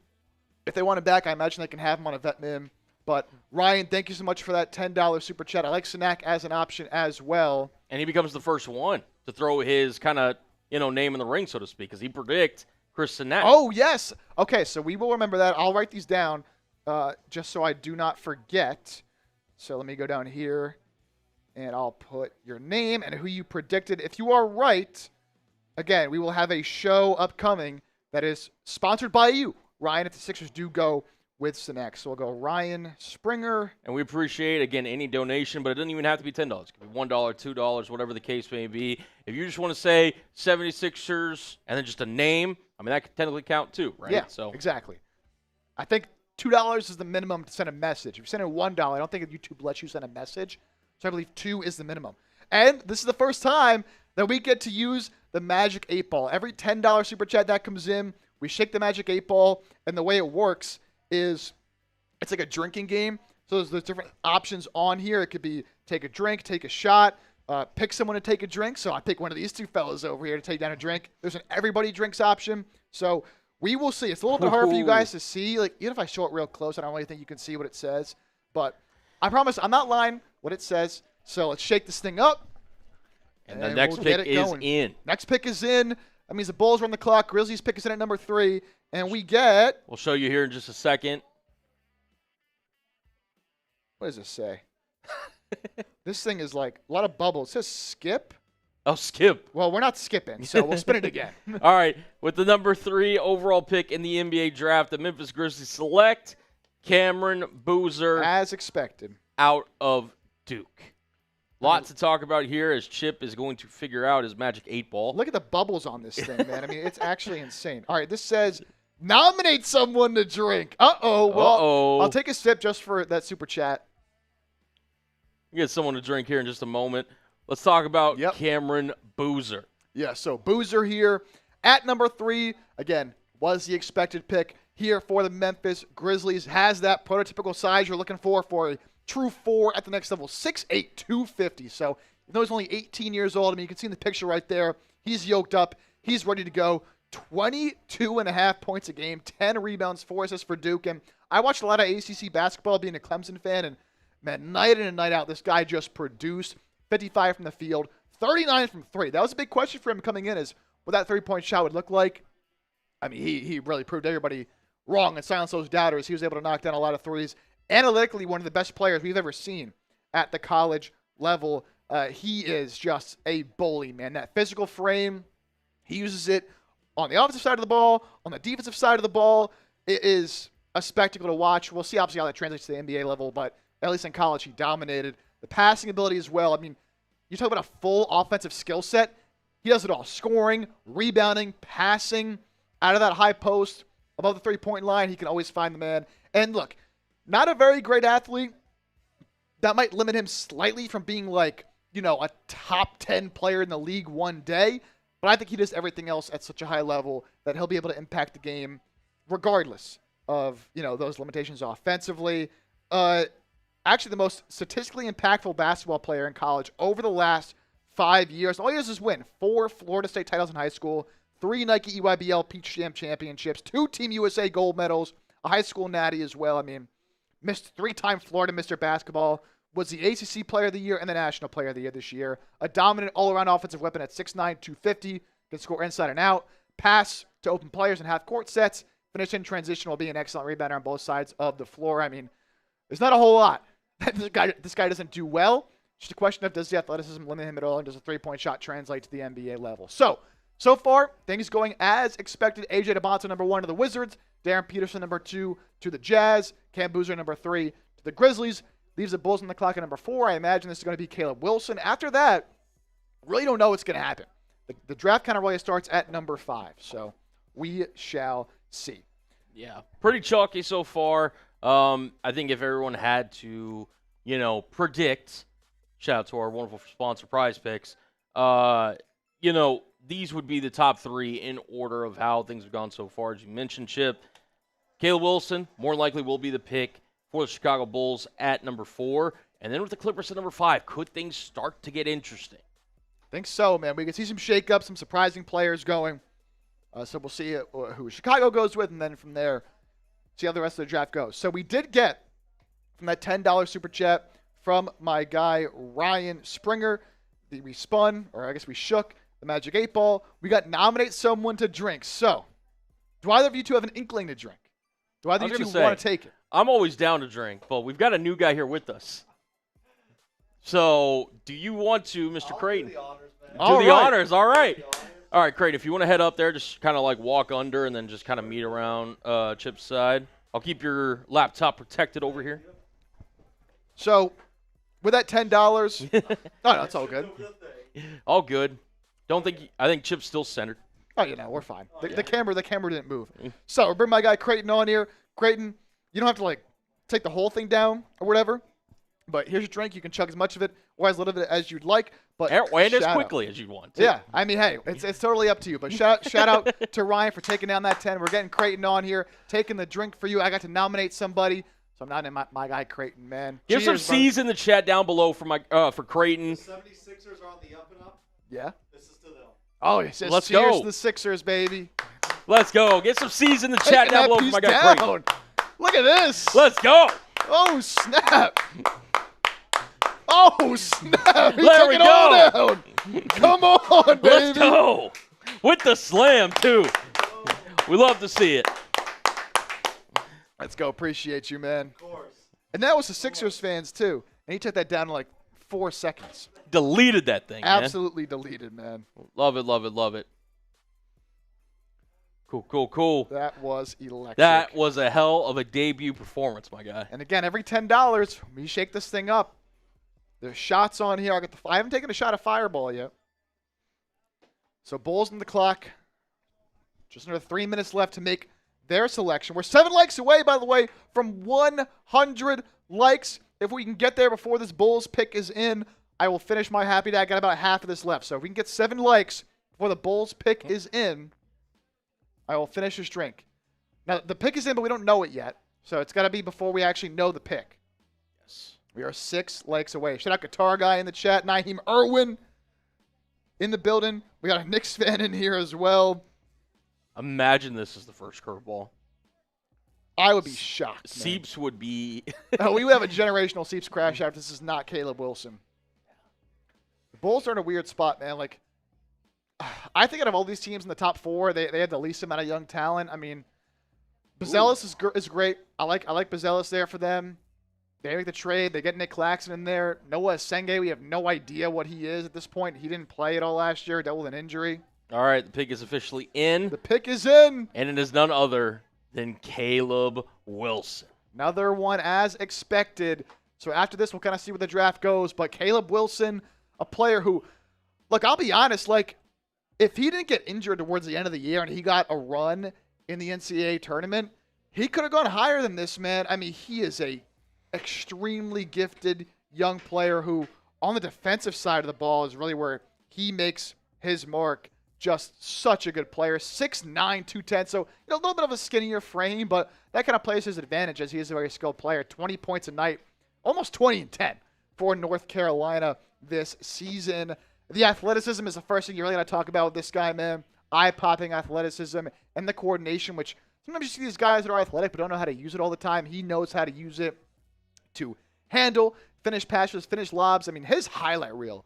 If they want him back, I imagine they can have him on a vet min. But, Ryan, thank you so much for that $10 super chat. I like Sinak as an option as well. And he becomes the first one to throw his kind of, name in the ring, so to speak, because he predict Chris Sinak. Oh, yes. Okay, so we will remember that. I'll write these down just so I do not forget. So let me go down here, and I'll put your name and who you predicted. If you are right, again, we will have a show upcoming that is sponsored by you, Ryan, if the Sixers do go with Sinek. So we'll go Ryan Springer. And we appreciate, again, any donation, but it doesn't even have to be $10. It could be $1, $2, whatever the case may be. If you just want to say 76ers and then just a name, that could technically count too, right? Yeah, so exactly. I think $2 is the minimum to send a message. If you're sending $1, I don't think YouTube lets you send a message. So I believe 2 is the minimum. And this is the first time that we get to use the Magic 8 Ball. Every $10 super chat that comes in, we shake the Magic 8 Ball, and the way it works is it's like a drinking game. So there's different options on here. It could be take a drink, take a shot, pick someone to take a drink. So I pick one of these two fellas over here to take down a drink. There's an everybody drinks option. So we will see. It's a little bit hard for you guys to see. Like, even if I show it real close, I don't really think you can see what it says. But I promise I'm not lying what it says. So let's shake this thing up. And the next pick is in. Next pick is in. That means the Bulls are on the clock. Grizzlies pick is in at number 3. And we get... We'll show you here in just a second. What does this say? This thing is like a lot of bubbles. It says skip. Oh, skip. Well, we're not skipping, so we'll spin it again. All right. With the number 3 overall pick in the NBA draft, the Memphis Grizzlies select Cameron Boozer. As expected. Out of Duke. Lots to talk about here as Chip is going to figure out his Magic 8 Ball. Look at the bubbles on this thing, man. It's actually insane. All right, this says nominate someone to drink. Uh-oh. Well, I'll take a sip just for that super chat. You get someone to drink here in just a moment. Let's talk about Cameron Boozer. Yeah, so Boozer here at number 3. Again, was the expected pick here for the Memphis Grizzlies. Has that prototypical size you're looking for a true 4 at the next level. 6'8", 250. So, even though he's only 18 years old, you can see in the picture right there, he's yoked up. He's ready to go. 22.5 points a game, 10 rebounds, 4 assists for Duke. And I watched a lot of ACC basketball being a Clemson fan, and man, night in and night out, this guy just produced. 55 from the field, 39 from 3. That was a big question for him coming in, is what that three-point shot would look like. He really proved everybody wrong and silenced those doubters. He was able to knock down a lot of threes. Analytically, one of the best players we've ever seen at the college level. He is just a bully, man. That physical frame, he uses it on the offensive side of the ball, on the defensive side of the ball. It is a spectacle to watch. We'll see, obviously, how that translates to the NBA level, but at least in college, he dominated. The passing ability as well. You talk about a full offensive skill set. He does it all. Scoring, rebounding, passing, out of that high post, above the three-point line. He can always find the man. And look, not a very great athlete, that might limit him slightly from being like, a top 10 player in the league one day. But I think he does everything else at such a high level that he'll be able to impact the game regardless of, those limitations offensively. Actually, the most statistically impactful basketball player in college over the last 5 years. All he does is win 4 Florida State titles in high school, 3 Nike EYBL Peach Jam championships, 2 Team USA gold medals, a high school natty as well. I mean, missed 3-time Florida Mr. Basketball, was the ACC Player of the Year and the National Player of the Year this year. A dominant all-around offensive weapon at 6'9", 250, can score inside and out, pass to open players in half-court sets, finish in transition while being an excellent rebounder on both sides of the floor. I mean, there's not a whole lot. This guy doesn't do well. Just a question of, does the athleticism limit him at all, and does a three-point shot translate to the NBA level? So far, things going as expected. AJ DeBonta, number 1 to the Wizards. Darren Peterson, number 2 to the Jazz. Cam Boozer, number 3 to the Grizzlies. Leaves the Bulls on the clock at number 4. I imagine this is going to be Caleb Wilson. After that, really don't know what's going to happen. The draft kind of really starts at number 5. So we shall see. Yeah, pretty chalky so far. I think if everyone had to, predict, shout out to our wonderful sponsor, Prize Picks, these would be the top 3 in order of how things have gone so far. As you mentioned, Chip, Caleb Wilson more likely will be the pick for the Chicago Bulls at number 4. And then with the Clippers at number 5, could things start to get interesting? I think so, man. We can see some shakeups, some surprising players going. So we'll see who Chicago goes with, and then from there, see how the rest of the draft goes. So we did get from that $10 super chat from my guy Ryan Springer. We spun, or I guess we shook the Magic 8 Ball. We got nominate someone to drink. So, do either of you two have an inkling to drink? Do either of you two want to take it? I'm always down to drink, but we've got a new guy here with us. So, do you want to, Mr. Creighton? Do the honors, man. Do the honors, all right. All right, Creighton, if you want to head up there, just kind of like walk under and then just kind of meet around Chip's side. I'll keep your laptop protected over here. So, with that $10, no, it's all good. All good. I think Chip's still centered. Oh, we're fine. The camera didn't move. So, we'll bring my guy Creighton on here. Creighton, you don't have to take the whole thing down or whatever. But here's your drink. You can chug as much of it or as little of it as you'd like. But and as quickly as you'd want to. Yeah. I mean, hey, it's totally up to you. But shout out to Ryan for taking down that 10. We're getting Creighton on here, taking the drink for you. I got to nominate somebody. So I'm not in my guy Creighton, man. Give some C's in the chat down below for Creighton. The 76ers are on the up and up. Yeah. This is to them. Oh, he says Let's cheers go. to the Sixers, baby. Let's go. Get some C's in the chat down below for my guy Creighton. Look at this. Let's go. Oh, snap. Oh, snap. He There took we it go. all down. Come on, baby. Let's go. With the slam, too. We love to see it. Let's go. Appreciate you, man. Of course. And that was the Sixers fans, too. And he took that down in 4 seconds. Deleted that thing, Absolutely deleted, man. Love it, love it, love it. Cool. That was electric. That was a hell of a debut performance, my guy. And again, every $10, we shake this thing up. There's shots on here. I haven't taken a shot of Fireball yet. So Bulls on the clock. Just another 3 minutes left to make their selection. We're 7 likes away, by the way, from 100 likes. If we can get there before this Bulls pick is in, I will finish my happy day. I got about half of this left. So if we can get 7 likes before the Bulls pick is in, I will finish this drink. Now, the pick is in, but we don't know it yet. So it's got to be before we actually know the pick. Yes. We are 6 likes away. Shout out Guitar Guy in the chat. Naheem Irwin in the building. We got a Knicks fan in here as well. Imagine this is the first curveball. I would be shocked. Man. Seeps would be. We would have a generational Seeps crash out. This is not Caleb Wilson. The Bulls are in a weird spot, man. I think out of all these teams in the top 4, they have the least amount of young talent. I mean, Bazelis is great. I like Bazelis there for them. They make the trade. They get Nick Claxton in there. Noah Senge, we have no idea what he is at this point. He didn't play at all last year. Dealt with an injury. All right, the pick is officially in. The pick is in. And it is none other than Caleb Wilson. Another one as expected. So after this, we'll kind of see where the draft goes. But Caleb Wilson, a player who, look, I'll be honest, if he didn't get injured towards the end of the year and he got a run in the NCAA tournament, he could have gone higher than this, man. I mean, he is a extremely gifted young player who, on the defensive side of the ball, is really where he makes his mark. Just such a good player. 6'9", 210. So, a little bit of a skinnier frame, but that kind of plays his advantage as he is a very skilled player. 20 points a night, almost 20 and 10 for North Carolina this season. The athleticism is the first thing you really got to talk about with this guy, man. Eye-popping athleticism and the coordination, which sometimes you see these guys that are athletic but don't know how to use it all the time. He knows how to use it to handle, finish passes, finish lobs. I mean, his highlight reel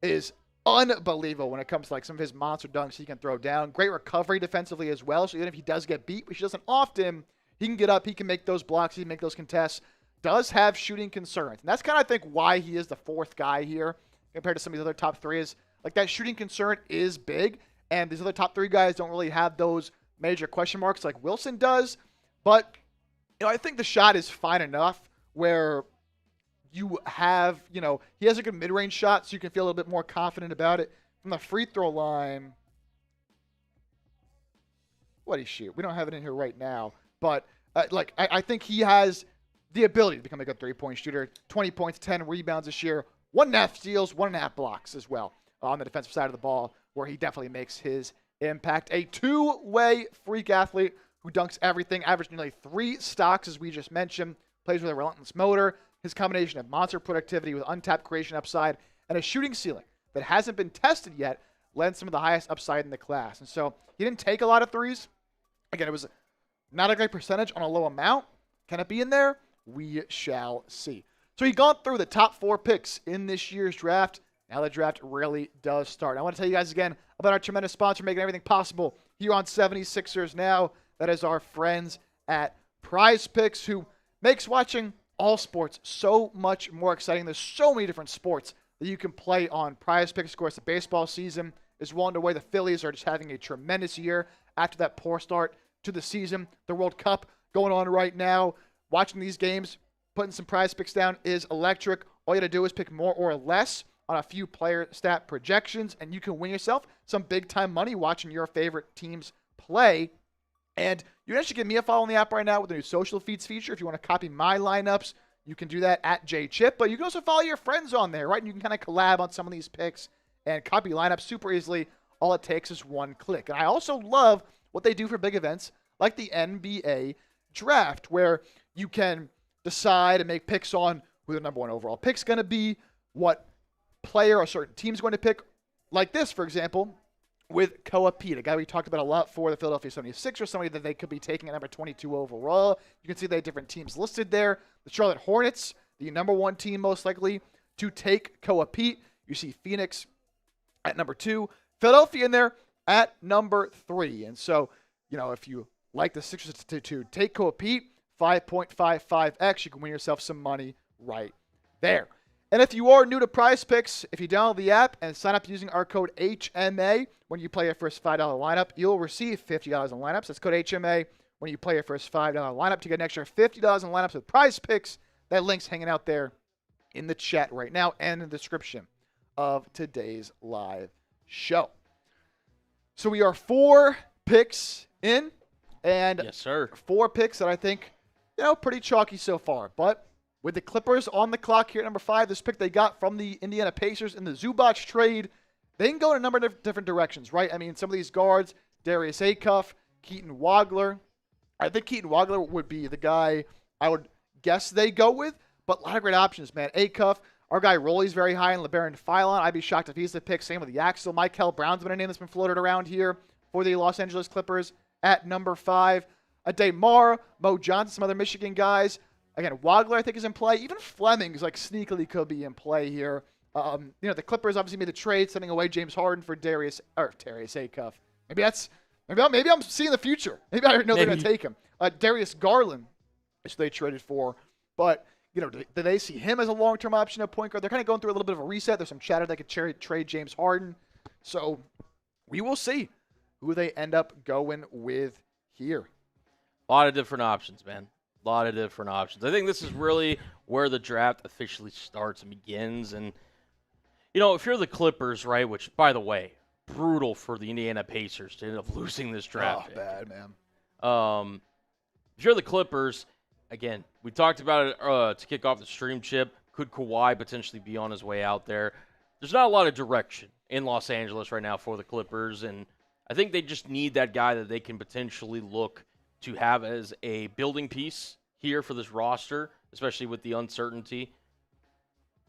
is unbelievable when it comes to some of his monster dunks he can throw down. Great recovery defensively as well. So even if he does get beat, which he doesn't often, he can get up, he can make those blocks, he can make those contests. Does have shooting concerns. And that's kind of, I think, why he is the fourth guy here compared to some of the other top three. Is that shooting concern is big, and these other top three guys don't really have those major question marks like Wilson does. But I think the shot is fine enough where you have, he has a good mid-range shot, so you can feel a little bit more confident about it. From the free throw line, what did he shoot? We don't have it in here right now, but I think he has the ability to become a good three-point shooter. 20 points, 10 rebounds this year, 1.5 steals, 1.5 blocks as well on the defensive side of the ball, where he definitely makes his impact. A two-way freak athlete who dunks everything, averaged nearly 3 stocks, as we just mentioned, plays with a relentless motor. His combination of monster productivity with untapped creation upside and a shooting ceiling that hasn't been tested yet lends some of the highest upside in the class. And so he didn't take a lot of threes. Again, it was not a great percentage on a low amount. Can it be in there? We shall see. So he gone through the top 4 picks in this year's draft. Now the draft really does start. I want to tell you guys again about our tremendous sponsor making everything possible here on 76ers Now. That is our friends at Prize Picks, who makes watching all sports so much more exciting. There's so many different sports that you can play on Prize Picks. Of course, the baseball season is well underway. The Phillies are just having a tremendous year after that poor start to the season. The World Cup going on right now. Watching these games, putting some Prize Picks down is electric. All you got to do is pick more or less on a few player stat projections, and you can win yourself some big-time money watching your favorite teams play. And you can actually give me a follow on the app right now with the new social feeds feature. If you want to copy my lineups, you can do that at JChip. But you can also follow your friends on there, right? And you can kind of collab on some of these picks and copy lineups super easily. All it takes is one click. And I also love what they do for big events like the NBA draft, where you can decide and make picks on who the number 1 overall pick's going to be, what player a certain team's going to pick. Like this, for example, with Koa Pete, a guy we talked about a lot for the Philadelphia 76ers, somebody that they could be taking at number 22 overall. You can see they have different teams listed there. The Charlotte Hornets, the number 1 team most likely to take Koa Pete. You see Phoenix at number 2. Philadelphia in there at number 3. And so, if you like the Sixers to take Koa Pete, 5.55x, you can win yourself some money right there. And if you are new to Prize Picks, if you download the app and sign up using our code HMA when you play your first $5 lineup, you'll receive $50 in lineups. That's code HMA when you play your first $5 lineup to get an extra $50 in lineups with Prize Picks. That link's hanging out there in the chat right now and in the description of today's live show. So we are 4 picks in, and yes, sir. 4 picks that I think, pretty chalky so far. But with the Clippers on the clock here at number 5, this pick they got from the Indiana Pacers in the Zubac trade, they can go in a number of different directions, right? I mean, some of these guards, Darius Acuff, Keaton Wagler. I think Keaton Wagler would be the guy I would guess they go with, but a lot of great options, man. Acuff, our guy Rolly's very high in LeBaron Philon. I'd be shocked if he's the pick. Same with Yaxel. Michael Brown's been a name that's been floated around here for the Los Angeles Clippers at number 5. Damar, Mo Johnson, some other Michigan guys. Again, Wagler, I think, is in play. Even Fleming's sneakily could be in play here. The Clippers obviously made the trade, sending away James Harden for Darius Acuff. Maybe I'm seeing the future. Maybe I know they're going to take him. Darius Garland is who they traded for. But, do they see him as a long-term option at point guard? They're kind of going through a little bit of a reset. There's some chatter they could trade James Harden. So we will see who they end up going with here. A lot of different options, man. A lot of different options. I think this is really where the draft officially starts and begins. And, if you're the Clippers, right, which, by the way, brutal for the Indiana Pacers to end up losing this draft. Oh, bad, man. If you're the Clippers, again, we talked about it to kick off the stream, Chip. Could Kawhi potentially be on his way out there? There's not a lot of direction in Los Angeles right now for the Clippers, and I think they just need that guy that they can potentially look to have as a building piece here for this roster, especially with the uncertainty.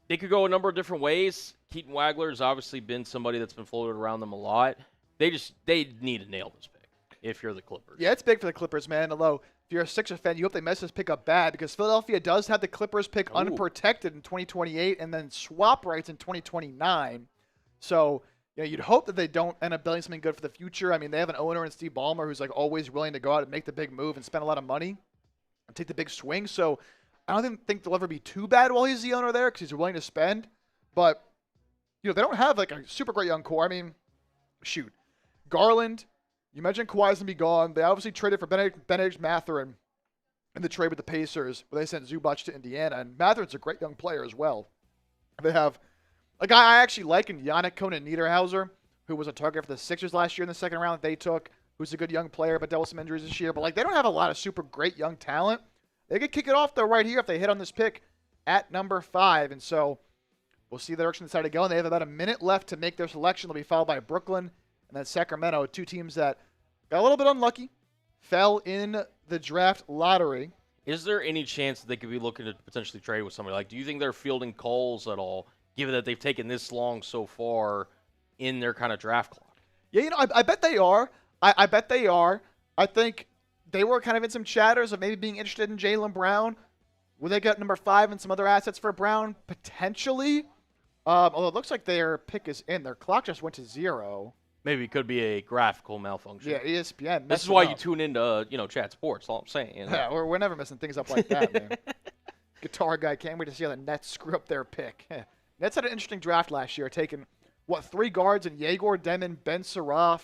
They could go a number of different ways. Keaton Wagler has obviously been somebody that's been floated around them a lot. They need to nail this pick if you're the Clippers. Yeah, it's big for the Clippers, man. Although, if you're a Sixers fan, you hope they mess this pick up bad because Philadelphia does have the Clippers pick unprotected in 2028 and then swap rights in 2029. So, you'd hope that they don't end up building something good for the future. I mean, they have an owner in Steve Ballmer who's like always willing to go out and make the big move and spend a lot of money and take the big swing. So, I don't think they'll ever be too bad while he's the owner there because he's willing to spend. But, they don't have like a super great young core. I mean, shoot. Garland, you mentioned Kawhi's going to be gone. They obviously traded for Benedict Mathurin in the trade with the Pacers where they sent Zubac to Indiana. And Mathurin's a great young player as well. They have a guy I actually like in Yannick Konan-Niederhauser, who was a target for the Sixers last year in the second round that they took, who's a good young player but dealt with some injuries this year. But like they don't have a lot of super great young talent. They could kick it off though right here if they hit on this pick at number 5. And so we'll see the direction they decide to go. And they have about a minute left to make their selection. They'll be followed by Brooklyn and then Sacramento, two teams that got a little bit unlucky, fell in the draft lottery. Is there any chance that they could be looking to potentially trade with somebody? Like, do you think they're fielding calls at all, given that they've taken this long so far in their kind of draft clock? Yeah, I bet they are. I bet they are. I think they were kind of in some chatters of maybe being interested in Jaylen Brown. Will they get number 5 and some other assets for Brown? Potentially. Although it looks like their pick is in. Their clock just went to 0. Maybe it could be a graphical malfunction. Yeah, ESPN. This is why you tune into, Chat Sports. All I'm saying. Yeah, we're never messing things up like that, man. Guitar guy can't wait to see how the Nets screw up their pick. Nets had an interesting draft last year, taking 3 guards in Yegor Demon, Ben Saraf,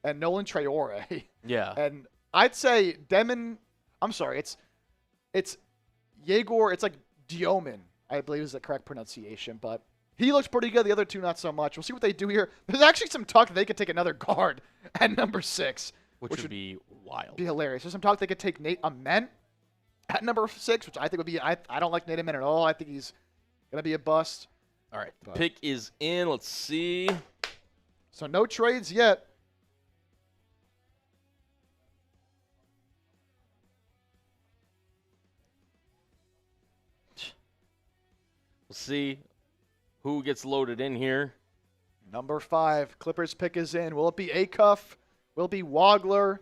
and Nolan Traore. Yeah. And I'd say Demon. I'm sorry, it's Yegor. It's like Dioman, I believe is the correct pronunciation, but. He looks pretty good. The other two, not so much. We'll see what they do here. There's actually some talk that they could take another guard at number 6. Which would be wild. Be hilarious. There's some talk they could take Nate Ament at number 6, which I think would be – I don't like Nate Ament at all. I think he's going to be a bust. All right. The pick is in. Let's see. So no trades yet. We'll see who gets loaded in here. Number 5, Clippers pick is in. Will it be Acuff? Will it be Wagler?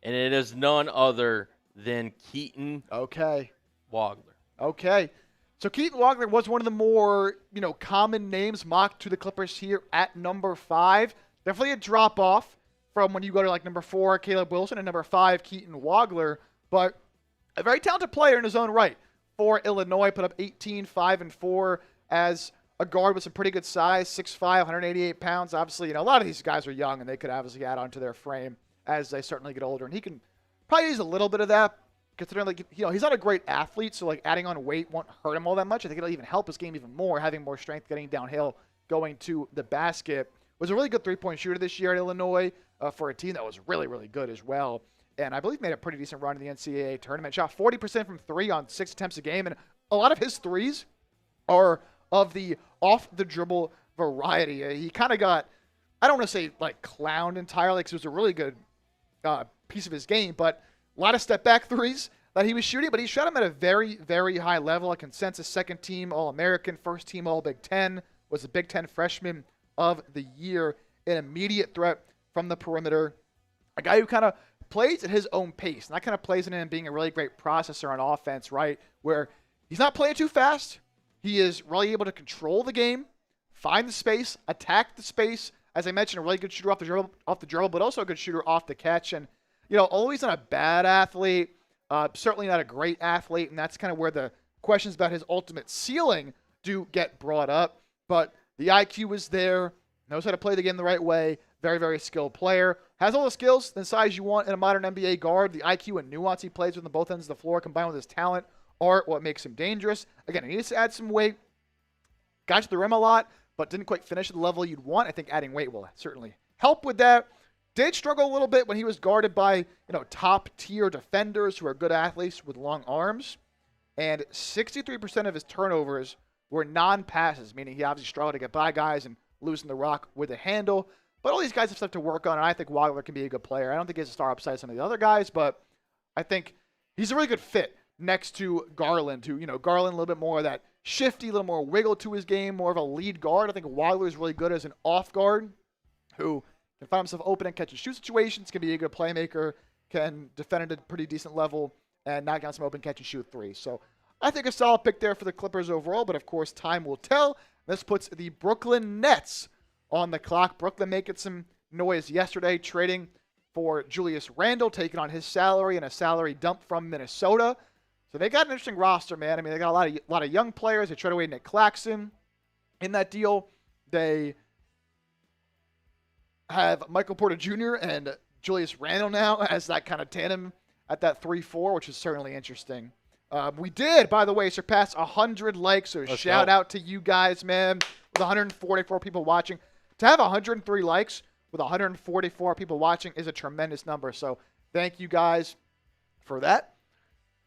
And it is none other than Keaton Wagler. Okay. So Keaton Wagler was one of the more, common names mocked to the Clippers here at number 5. Definitely a drop-off from when you go to like number 4, Caleb Wilson, and number 5, Keaton Wagler. But a very talented player in his own right. For Illinois, put up 18, 5, and 4 as a guard with some pretty good size, 6'5", 188 pounds. Obviously, a lot of these guys are young, and they could obviously add on to their frame as they certainly get older. And he can probably use a little bit of that, considering, he's not a great athlete, so, adding on weight won't hurt him all that much. I think it'll even help his game even more, having more strength getting downhill, going to the basket. Was a really good three-point shooter this year at Illinois for a team that was really, really good as well. And I believe made a pretty decent run in the NCAA tournament. Shot 40% from 3 on 6 attempts a game, and a lot of his threes are of the off-the-dribble variety. He kind of got, I don't want to say, clowned entirely because it was a really good piece of his game, but a lot of step-back threes that he was shooting, but he shot them at a very, very high level. A consensus second-team All-American, first-team All-Big Ten, was the Big Ten freshman of the year, an immediate threat from the perimeter. A guy who kind of plays at his own pace, and that kind of plays in him being a really great processor on offense, right, where he's not playing too fast. He is really able to control the game, find the space, attack the space. As I mentioned, a really good shooter off the dribble, but also a good shooter off the catch. And, although he's not a bad athlete, certainly not a great athlete, and that's kind of where the questions about his ultimate ceiling do get brought up. But the IQ is there, knows how to play the game the right way, very, very skilled player, has all the skills and size you want in a modern NBA guard. The IQ and nuance he plays with on both ends of the floor, combined with his talent, are what makes him dangerous. Again, he needs to add some weight. Got to the rim a lot, but didn't quite finish at the level you'd want. I think adding weight will certainly help with that. Did struggle a little bit when he was guarded by, top-tier defenders who are good athletes with long arms. and 63% of his turnovers were non-passes, meaning he obviously struggled to get by guys and losing the rock with a handle. But all these guys have stuff to work on, and I think Wagler can be a good player. I don't think he has a star upside some of the other guys, but I think he's a really good fit next to Garland, who, Garland a little bit more of that shifty, a little more wiggle to his game, more of a lead guard. I think Wagler is really good as an off guard who can find himself open and catch and shoot situations, can be a good playmaker, can defend at a pretty decent level, and knock down some open catch and shoot three. So I think a solid pick there for the Clippers overall, but of course time will tell. This puts the Brooklyn Nets on the clock. Brooklyn making some noise yesterday, trading for Julius Randle, taking on his salary and a salary dump from Minnesota. So they got an interesting roster, man. I mean, they got a lot of young players. They traded away Nick Claxton in that deal. They have Michael Porter Jr. and Julius Randle now as that kind of tandem at that 3-4, which is certainly interesting. We did, by the way, surpass 100 likes, so shout out to you guys, man, with 144 people watching. To have 103 likes with 144 people watching is a tremendous number, so thank you guys for that.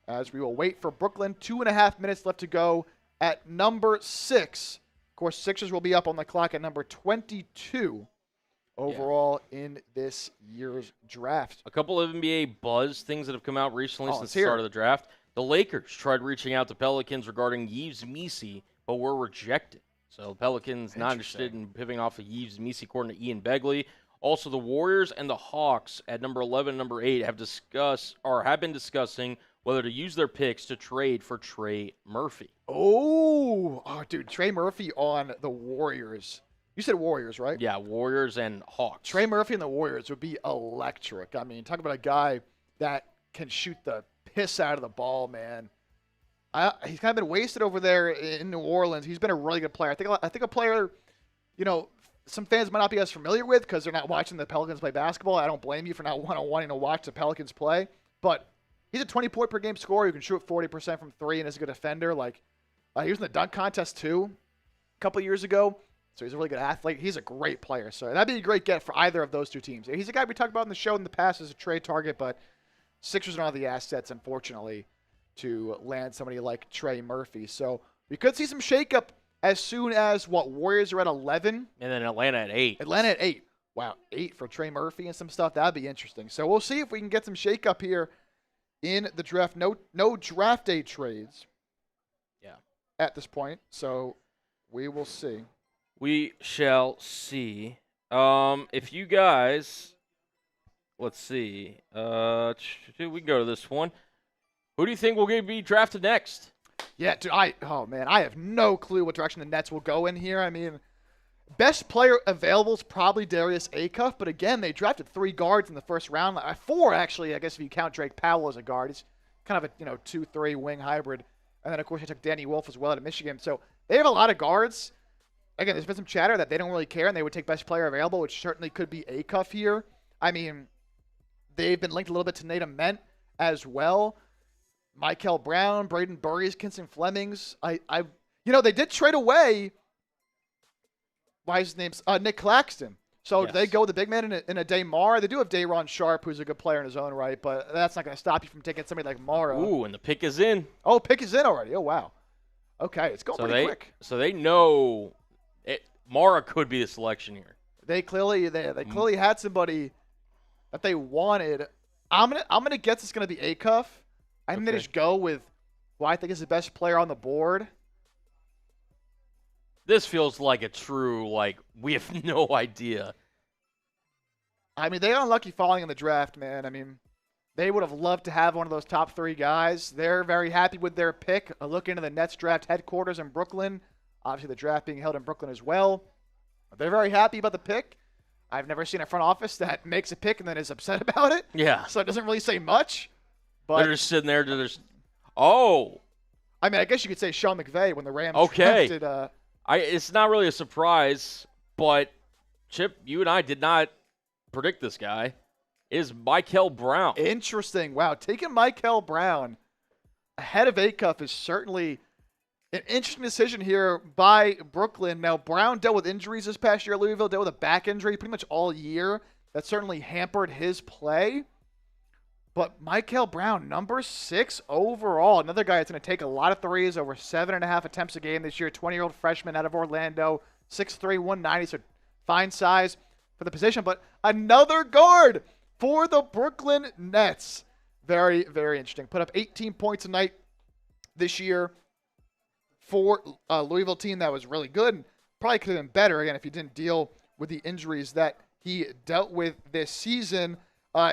As we will wait for Brooklyn, 2.5 minutes left to go at number 6. Of course, Sixers will be up on the clock at number 22 overall in this year's draft. A couple of NBA buzz things that have come out recently since the start of the draft. The Lakers tried reaching out to Pelicans regarding Yves Missi, but were rejected. So Pelicans not interested in pivoting off of Yves Missi, according to Ian Begley. Also, the Warriors and the Hawks at number 11 and number 8 have been discussing whether to use their picks to trade for Trey Murphy. Oh, dude, Trey Murphy on the Warriors. You said Warriors, right? Yeah, Warriors and Hawks. Trey Murphy and the Warriors would be electric. I mean, talk about a guy that can shoot the piss out of the ball, man. He's kind of been wasted over there in New Orleans. He's been a really good player. I think a player, some fans might not be as familiar with because they're not watching the Pelicans play basketball. I don't blame you for not wanting to watch the Pelicans play. But he's a 20-point per game scorer who can shoot 40% from three and is a good defender. He was in the dunk contest too a couple years ago. So he's a really good athlete. He's a great player. So that'd be a great get for either of those two teams. He's a guy we talked about in the show in the past as a trade target, but Sixers don't have the assets, unfortunately, to land somebody like Trey Murphy. So we could see some shakeup as soon as, Warriors are at 11? And then Atlanta at 8. Atlanta at 8. Wow, 8 for Trey Murphy and some stuff. That'd be interesting. So we'll see if we can get some shakeup here in the draft. No draft day trades at this point. So we will see. We shall see. If you guys, let's see. We can go to this one. Who do you think will be drafted next? Yeah, dude, I have no clue what direction the Nets will go in here. I mean, best player available is probably Darius Acuff, but again, they drafted 3 guards in the first round. 4, actually, I guess if you count Drake Powell as a guard. He's kind of a 2-3 wing hybrid. And then, of course, they took Danny Wolf as well out of Michigan. So they have a lot of guards. Again, there's been some chatter that they don't really care and they would take best player available, which certainly could be Acuff here. I mean, they've been linked a little bit to Nate Ament as well. Michael Brown, Braden Burries, Kinston Flemings. They did trade away, why his name's Nick Claxton. So yes. They go with the big man in a Daymar. They do have Day'Ron Sharp, who's a good player in his own right, but that's not going to stop you from taking somebody like Mara. Ooh, and the pick is in. Oh, pick is in already. Oh, wow. Okay, it's going pretty quick. So they know Mara could be the selection here. They clearly had somebody that they wanted. I'm gonna guess it's gonna be Acuff. I'm gonna just go with who I think is the best player on the board. This feels like a true, we have no idea. I mean, they got unlucky falling in the draft, man. I mean, they would have loved to have one of those top 3 guys. They're very happy with their pick. A look into the Nets draft headquarters in Brooklyn. Obviously, the draft being held in Brooklyn as well. They're very happy about the pick. I've never seen a front office that makes a pick and then is upset about it. Yeah. So it doesn't really say much. But they're just sitting there. I mean, I guess you could say Sean McVay when the Rams drafted. It's not really a surprise, but Chip, you and I did not predict this guy. It is Michael Brown. Interesting. Wow, taking Michael Brown ahead of Acuff is certainly an interesting decision here by Brooklyn. Now, Brown dealt with injuries this past year at Louisville, dealt with a back injury pretty much all year. That certainly hampered his play. But Michael Brown, number 6 overall. Another guy that's going to take a lot of threes, over 7.5 attempts a game this year. 20-year-old freshman out of Orlando, 6'3", 190, so fine size for the position. But another guard for the Brooklyn Nets. Very, very interesting. Put up 18 points a night this year for a Louisville team that was really good. And probably could have been better, again, if he didn't deal with the injuries that he dealt with this season.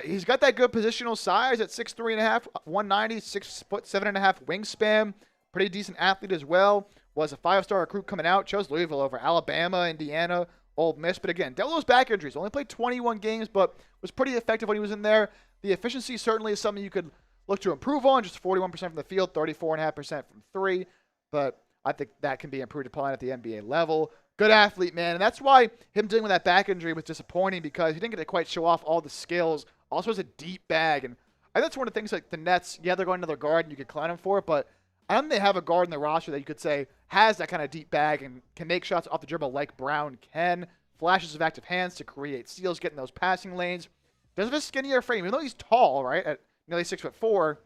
He's got that good positional size at 6'3.5", 190, 6'7.5" wingspan. Pretty decent athlete as well. Was a 5-star recruit coming out. Chose Louisville over Alabama, Indiana, Ole Miss. But again, dealt with those back injuries. Only played 21 games, but was pretty effective when he was in there. The efficiency certainly is something you could look to improve on. Just 41% from the field, 34.5% from 3. But I think that can be improved upon at the NBA level. Good athlete, man. And that's why him dealing with that back injury was disappointing, because he didn't get to quite show off all the skills. Also has a deep bag. And I think that's one of the things, like the Nets, yeah, they're going to their guard and you could clown him for it, but I don't think they have a guard in the roster that you could say has that kind of deep bag and can make shots off the dribble like Brown can. Flashes of active hands to create steals, get in those passing lanes. Does have a skinnier frame, even though he's tall, right, at nearly 6'4",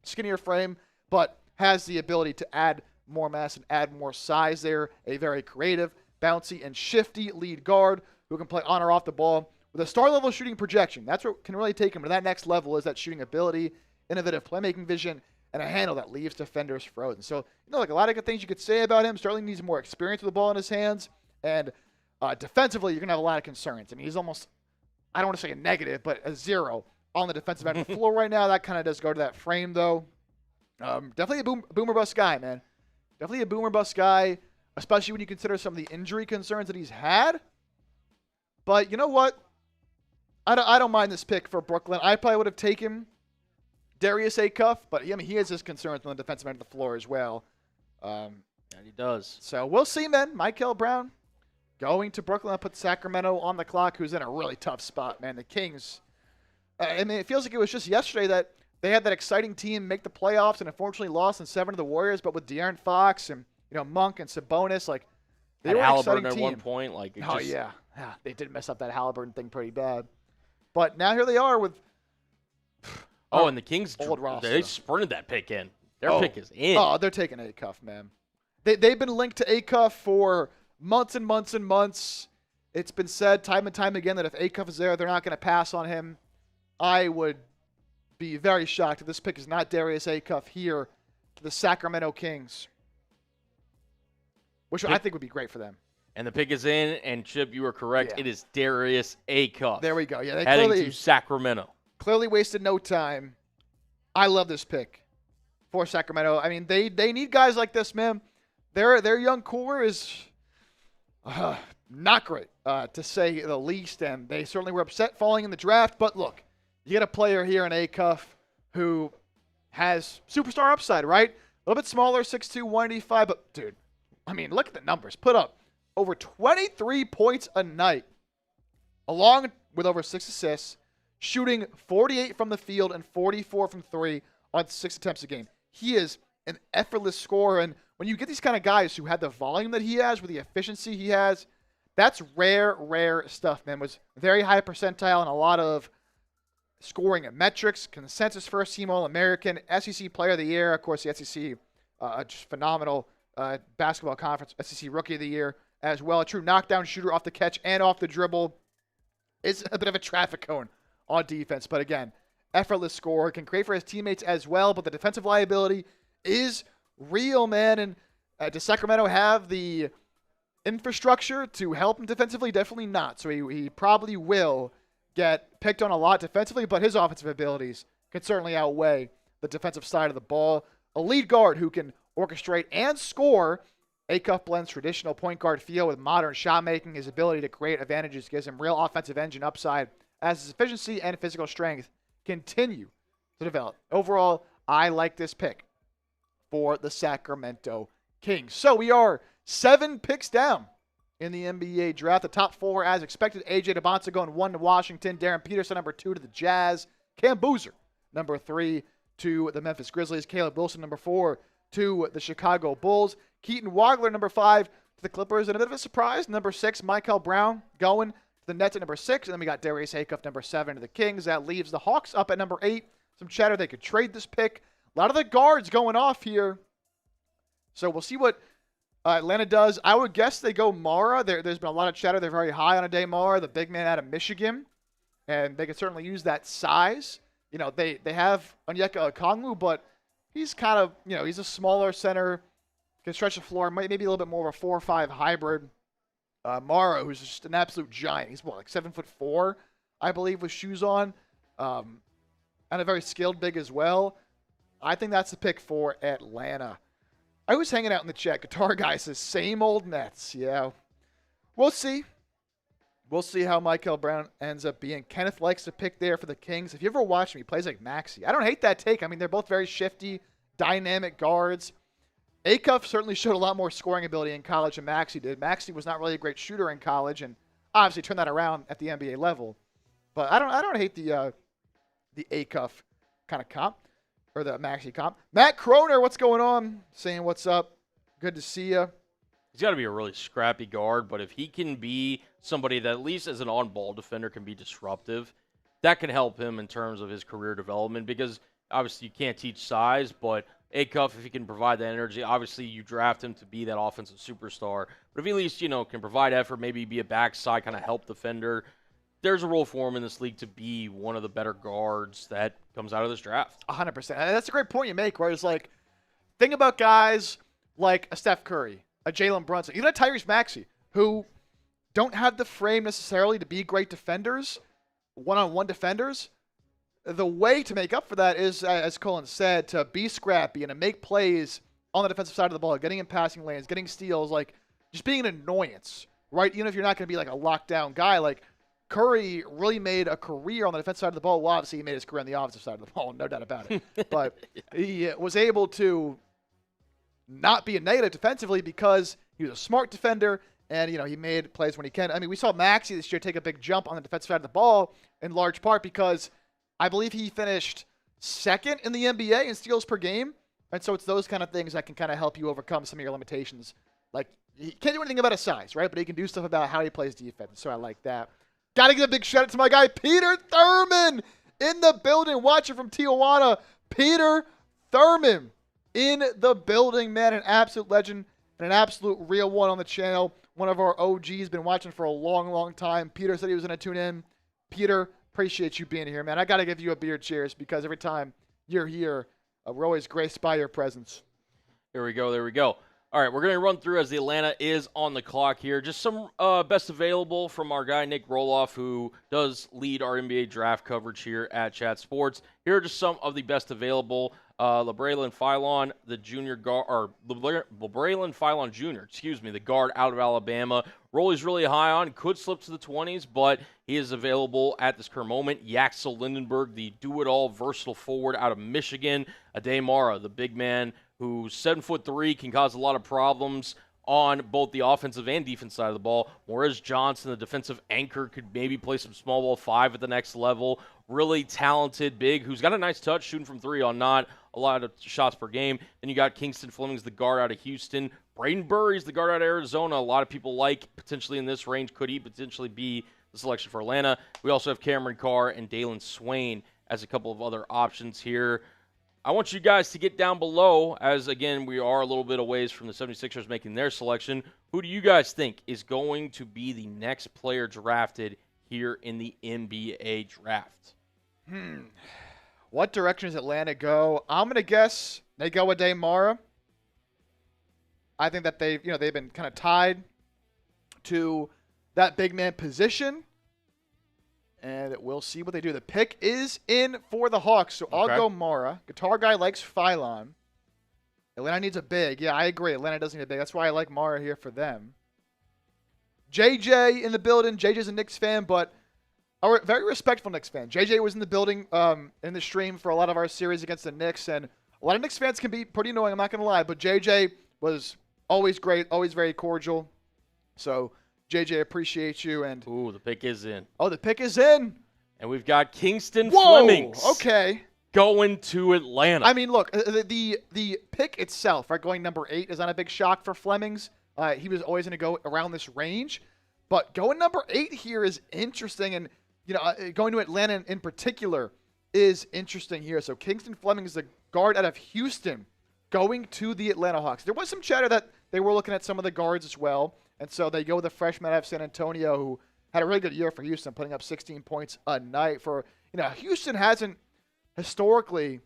skinnier frame, but has the ability to add more mass and add more size there. A very creative, bouncy, and shifty lead guard who can play on or off the ball with a star-level shooting projection. That's what can really take him to that next level, is that shooting ability, innovative playmaking vision, and a handle that leaves defenders frozen. So, like a lot of good things you could say about him. Certainly needs more experience with the ball in his hands. And defensively, you're going to have a lot of concerns. I mean, he's almost, I don't want to say a negative, but a 0 on the defensive end of the floor right now. That kind of does go to that frame, though. Definitely a boomer bust guy, man. Definitely a boomer bust guy, especially when you consider some of the injury concerns that he's had. But you know what? I don't mind this pick for Brooklyn. I probably would have taken Darius Acuff, but I mean, he has his concerns on the defensive end of the floor as well. And he does. So we'll see, man. Michael Brown going to Brooklyn. I'll put Sacramento on the clock, who's in a really tough spot, man. The Kings, I mean, it feels like it was just yesterday that they had that exciting team make the playoffs and unfortunately lost in 7 to the Warriors, but with De'Aaron Fox and, Monk and Sabonis, like, they were an exciting team. At one point, like, yeah, they did mess up that Halliburton thing pretty bad. But now here they are with and the Kings, old roster. They sprinted that pick in. Their pick is in. Oh, they're taking Acuff, man. They've been linked to Acuff for months and months and months. It's been said time and time again that if Acuff is there, they're not going to pass on him. I would be very shocked if this pick is not Darius Acuff here to the Sacramento Kings, which I think would be great for them. And the pick is in, and Chip, you were correct. Yeah. It is Darius Acuff. There we go. Yeah, they heading to Sacramento. Clearly wasted no time. I love this pick for Sacramento. I mean, they need guys like this, man. Their young core is not great, to say the least, and they certainly were upset falling in the draft. But look, you get a player here in Acuff who has superstar upside, right? A little bit smaller, 6'2", 185, but dude, I mean, look at the numbers. Put up over 23 points a night, along with over 6 assists, shooting 48 from the field and 44 from 3 on 6 attempts a game. He is an effortless scorer, and when you get these kind of guys who have the volume that he has with the efficiency he has, that's rare stuff, man. Was very high percentile in a lot of scoring and metrics, consensus first-team All-American, SEC Player of the Year, of course, the SEC, just phenomenal basketball conference, SEC Rookie of the Year as well. A true knockdown shooter off the catch and off the dribble. Is a bit of a traffic cone on defense, but again, effortless scorer, can create for his teammates as well, but the defensive liability is real, man. And does Sacramento have the infrastructure to help him defensively? Definitely not. So he probably will get picked on a lot defensively, but his offensive abilities can certainly outweigh the defensive side of the ball. A lead guard who can orchestrate and score. Acuff blends traditional point guard feel with modern shot making. His ability to create advantages gives him real offensive engine upside as his efficiency and physical strength continue to develop. Overall, I like this pick for the Sacramento Kings. So we are 7 picks down in the NBA draft. The top 4, as expected, A.J. Debonsa going 1 to Washington. Darren Peterson, number 2 to the Jazz. Cam Boozer, number 3 to the Memphis Grizzlies. Caleb Wilson, number 4 to the Chicago Bulls. Keaton Wagler, number 5 to the Clippers. And a bit of a surprise, number 6, Michael Brown going to the Nets at number 6. And then we got Darius Acuff, number 7 to the Kings. That leaves the Hawks up at number 8. some chatter they could trade this pick. A lot of the guards going off here. So we'll see what Atlanta does. I would guess they go Mara. There's been a lot of chatter. They're very high on a day Mara, the big man out of Michigan. And they could certainly use that size. You know, they have Onyeka Okongwu, but he's kind of, you know, he's a smaller center, can stretch the floor, maybe a little bit more of a 4 or 5 hybrid. Mara, who's just an absolute giant. He's like 7'4", I believe, with shoes on. And a very skilled big as well. I think that's the pick for Atlanta. I was hanging out in the chat. Guitar Guy says, same old Nets. Yeah. We'll see. We'll see how Michael Brown ends up being. Kenneth likes to pick there for the Kings. If you ever watch him, he plays like Maxey. I don't hate that take. I mean, they're both very shifty, dynamic guards. Acuff certainly showed a lot more scoring ability in college than Maxey did. Maxey was not really a great shooter in college, and obviously turned that around at the NBA level. But I don't hate the Acuff kind of comp, or the Maxey comp. Matt Croner, what's going on? Saying what's up. Good to see you. He's got to be a really scrappy guard, but if he can be somebody that at least as an on-ball defender can be disruptive, that can help him in terms of his career development, because obviously you can't teach size, but Acuff, if he can provide that energy, obviously you draft him to be that offensive superstar. But if he at least, you know, can provide effort, maybe be a backside kind of help defender, there's a role for him in this league to be one of the better guards that comes out of this draft. 100%. And that's a great point you make, right? It's like, think about guys like a Steph Curry, a Jalen Brunson, even a Tyrese Maxey, who don't have the frame necessarily to be great defenders, one-on-one defenders. The way to make up for that is, as Colin said, to be scrappy and to make plays on the defensive side of the ball, getting in passing lanes, getting steals, like just being an annoyance, right? Even if you're not going to be like a lockdown guy, like Curry really made a career on the defensive side of the ball. Well, obviously he made his career on the offensive side of the ball, no doubt about it. But he was able to not be a negative defensively because he was a smart defender and, you know, he made plays when he can. I mean, we saw Maxey this year take a big jump on the defensive side of the ball in large part because I believe he finished second in the NBA in steals per game. And so it's those kind of things that can kind of help you overcome some of your limitations. Like, he can't do anything about his size, right? But he can do stuff about how he plays defense. So I like that. Got to give a big shout out to my guy, Peter Thurman, in the building, watching from Tijuana. Peter Thurman in the building, man. An absolute legend and an absolute real one on the channel. One of our OGs, been watching for a long, long time. Peter said he was going to tune in. Peter, appreciate you being here, man. I got to give you a beer cheers because every time you're here, we're always graced by your presence. There we go. There we go. All right, we're going to run through as the Atlanta is on the clock here. Just some best available from our guy, Nick Roloff, who does lead our NBA draft coverage here at Chat Sports. Here are just some of the best available. LeBraylon Philon, the junior guard, or LeBraylon Philon Jr., the guard out of Alabama. Rolly's really high on, could slip to the 20s, but he is available at this current moment. Yaxel Lindenberg, the do-it-all versatile forward out of Michigan. Ade Mara, the big man who's 7'3", can cause a lot of problems on both the offensive and defense side of the ball. Morris Johnson, the defensive anchor, could maybe play some small ball 5 at the next level. Really talented big who's got a nice touch shooting from 3 on not a lot of shots per game. Then you got Kingston Fleming's the guard out of Houston. Braden Burry's the guard out of Arizona. A lot of people like potentially in this range. Could he potentially be the selection for Atlanta? We also have Cameron Carr and Dalen Swain as a couple of other options here. I want you guys to get down below, as, again, we are a little bit a ways from the 76ers making their selection. Who do you guys think is going to be the next player drafted here in the NBA draft? What direction does Atlanta go? I'm going to guess they go with Ade Mara. I think that they've been kind of tied to that big man position. And we'll see what they do. The pick is in for the Hawks, so I'll go Mara. Guitar Guy likes Philon. Atlanta needs a big. Yeah, I agree. Atlanta doesn't need a big. That's why I like Mara here for them. JJ in the building. JJ's a Knicks fan, but a very respectful Knicks fan. JJ was in the building in the stream for a lot of our series against the Knicks, and a lot of Knicks fans can be pretty annoying, I'm not going to lie, but JJ was always great, always very cordial. So JJ, appreciate you. And ooh, the pick is in. Oh, the pick is in. And we've got Kingston Flemings. Okay. Going to Atlanta. I mean, look, the pick itself, right, going number 8 is not a big shock for Flemings. He was always going to go around this range. But going number 8 here is interesting. And, going to Atlanta in particular, is interesting here. So Kingston Fleming is the guard out of Houston going to the Atlanta Hawks. There was some chatter that they were looking at some of the guards as well. And so they go with the freshman out of San Antonio who had a really good year for Houston, putting up 16 points a night. Houston hasn't historically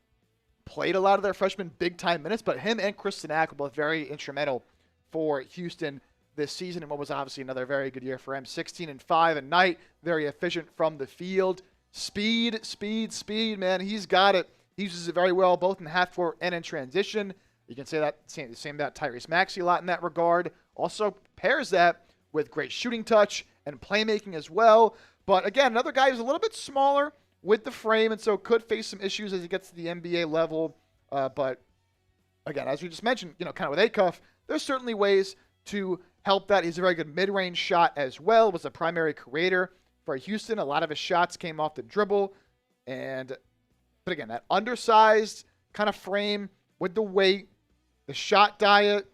played a lot of their freshmen big-time minutes, but him and Chris Sinak were both very instrumental for Houston this season, and what was obviously another very good year for him. 16 and 5 a night, very efficient from the field. Speed, man. He's got it. He uses it very well, both in half court and in transition. You can say that same about Tyrese Maxey a lot in that regard. Also pairs that with great shooting touch and playmaking as well. But again, another guy who's a little bit smaller with the frame, and so could face some issues as he gets to the NBA level. But again, as we just mentioned, kind of with Acuff, there's certainly ways to help that. He's a very good mid-range shot as well. Was a primary creator for Houston. A lot of his shots came off the dribble. But again, that undersized kind of frame with the weight, the shot diet,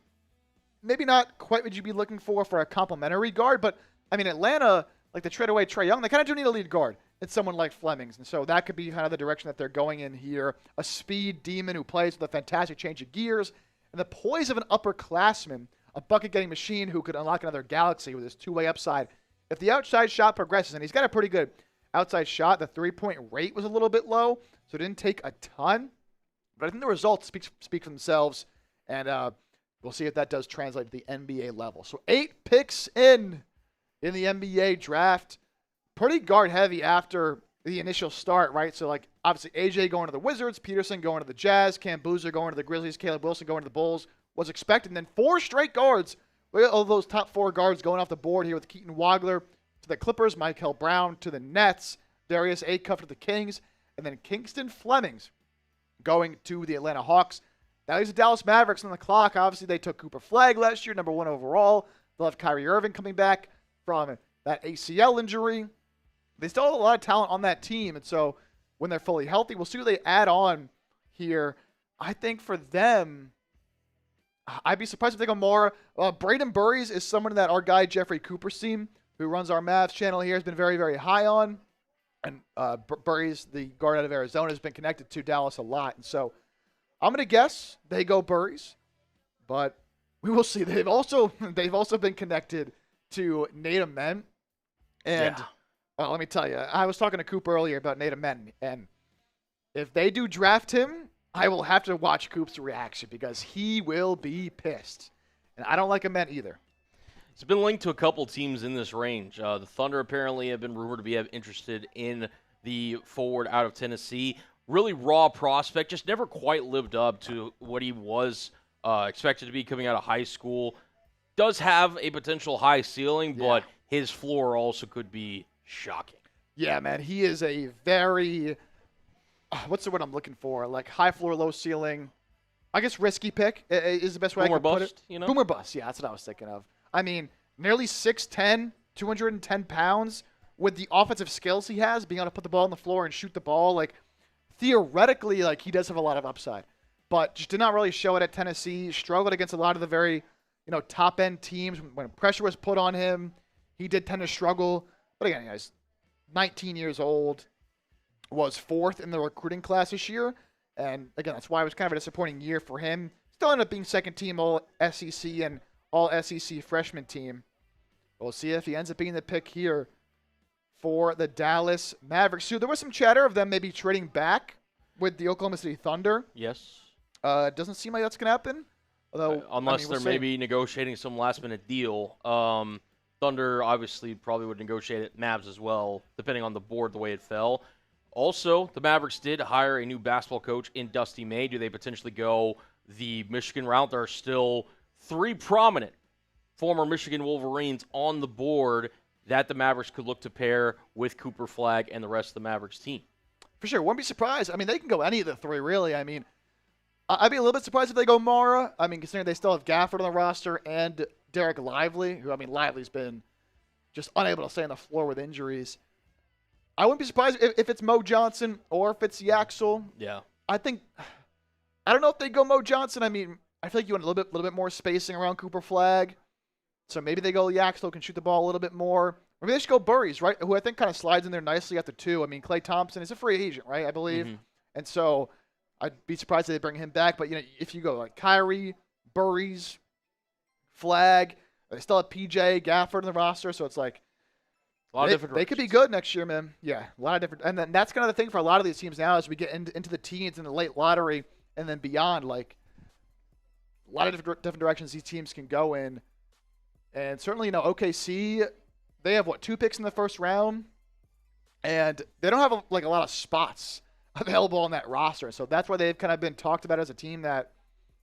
maybe not quite what you'd be looking for a complimentary guard. But, Atlanta, like the trade away Trae Young, they kind of do need a lead guard. It's someone like Fleming's. And so that could be kind of the direction that they're going in here. A speed demon who plays with a fantastic change of gears and the poise of an upperclassman, a bucket-getting machine who could unlock another galaxy with his two-way upside. If the outside shot progresses, and he's got a pretty good outside shot, the three-point rate was a little bit low, so it didn't take a ton. But I think the results speak for themselves, and we'll see if that does translate to the NBA level. So 8 picks in the NBA draft. Pretty guard-heavy after the initial start, right? So, obviously, AJ going to the Wizards, Peterson going to the Jazz, Cam Boozer going to the Grizzlies, Caleb Wilson going to the Bulls was expected. And then 4 straight guards. Look at all those top 4 guards going off the board here with Keaton Wagler to the Clippers, Mykel Brown to the Nets, Darius Acuff to the Kings, and then Kingston Flemings going to the Atlanta Hawks. Now he's the Dallas Mavericks on the clock. Obviously, they took Cooper Flagg last year, number 1 overall. They'll have Kyrie Irving coming back from that ACL injury. They still have a lot of talent on that team, and so when they're fully healthy, we'll see what they add on here. I think for them, I'd be surprised if they go more. Braden Burries is someone that our guy Jeffrey Cooper's team, who runs our Mavs channel here, has been very, very high on. And Burries, the guard out of Arizona, has been connected to Dallas a lot. And so I'm going to guess they go Burries, but we will see. They've also been connected to Nate Amen. And well, let me tell you, I was talking to Coop earlier about Nate Amen, and if they do draft him, I will have to watch Coop's reaction because he will be pissed. And I don't like Amen either. It's been linked to a couple teams in this range. The Thunder apparently have been rumored to be interested in the forward out of Tennessee. Really raw prospect, just never quite lived up to what he was expected to be coming out of high school. Does have a potential high ceiling, but his floor also could be shocking. Yeah, man, he is a very, what's the word I'm looking for? Like high floor, low ceiling. I guess risky pick is the best way I can put it. Boomer bust, yeah, that's what I was thinking of. Nearly 6'10", 210 pounds with the offensive skills he has, being able to put the ball on the floor and shoot the ball. Theoretically, he does have a lot of upside, but just did not really show it at Tennessee. Struggled against a lot of the very, top-end teams. When pressure was put on him, he did tend to struggle. But again, he's 19 years old, was 4th in the recruiting class this year. And again, that's why it was kind of a disappointing year for him. Still ended up being second team All-SEC and All-SEC freshman team. We'll see if he ends up being the pick here for the Dallas Mavericks. So there was some chatter of them maybe trading back with the Oklahoma City Thunder. Yes. It doesn't seem like that's going to happen. Although, unless they're maybe negotiating some last-minute deal. Thunder obviously probably would negotiate it. Mavs as well, depending on the board, the way it fell. Also, the Mavericks did hire a new basketball coach in Dusty May. Do they potentially go the Michigan route? There are still 3 prominent former Michigan Wolverines on the board that the Mavericks could look to pair with Cooper Flagg and the rest of the Mavericks team. For sure. Wouldn't be surprised. They can go any of the 3, really. I'd be a little bit surprised if they go Mara. Considering they still have Gafford on the roster and Derek Lively, who, Lively's been just unable to stay on the floor with injuries. I wouldn't be surprised if it's Mo Johnson or if it's Yaxel. Yeah. I don't know if they go Mo Johnson. I feel like you want a little bit more spacing around Cooper Flagg. So maybe they go Yaxel, can shoot the ball a little bit more. Maybe they should go Burries, right? Who I think kind of slides in there nicely after 2. I mean, Klay Thompson is a free agent, right? I believe. And so I'd be surprised if they bring him back. But, if you go like Kyrie, Burries, Flag, they still have PJ, Gafford in the roster. So it's like A lot of different they could be good next year, man. Yeah, a lot of different. And then that's kind of the thing for a lot of these teams now as we get into the teens and the late lottery and then beyond. Like, a lot of different directions these teams can go in. And certainly, OKC, they have, 2 picks in the first round? And they don't have, a lot of spots available on that roster. So that's why they've kind of been talked about as a team that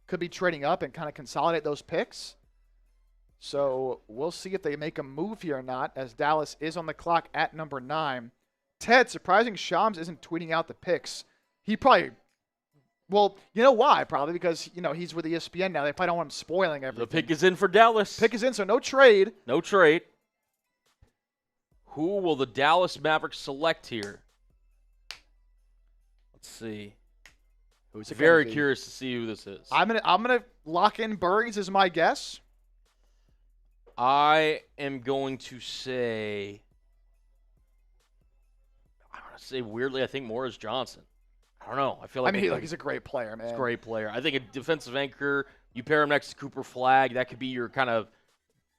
could be trading up and kind of consolidate those picks. So we'll see if they make a move here or not, as Dallas is on the clock at number 9. Ted, surprising Shams isn't tweeting out the picks. He probably, well, you know why? Probably because, he's with ESPN now. They probably don't want him spoiling everything. The pick is in for Dallas. Pick is in, so no trade. No trade. Who will the Dallas Mavericks select here? Let's see. Who's it Very gonna be? curious to see who this is. I'm gonna lock in Burries as my guess. I am going to say, weirdly, I think Morris Johnson. I don't know. I feel like he's a great player, man. He's a great player. I think a defensive anchor, you pair him next to Cooper Flag, that could be your kind of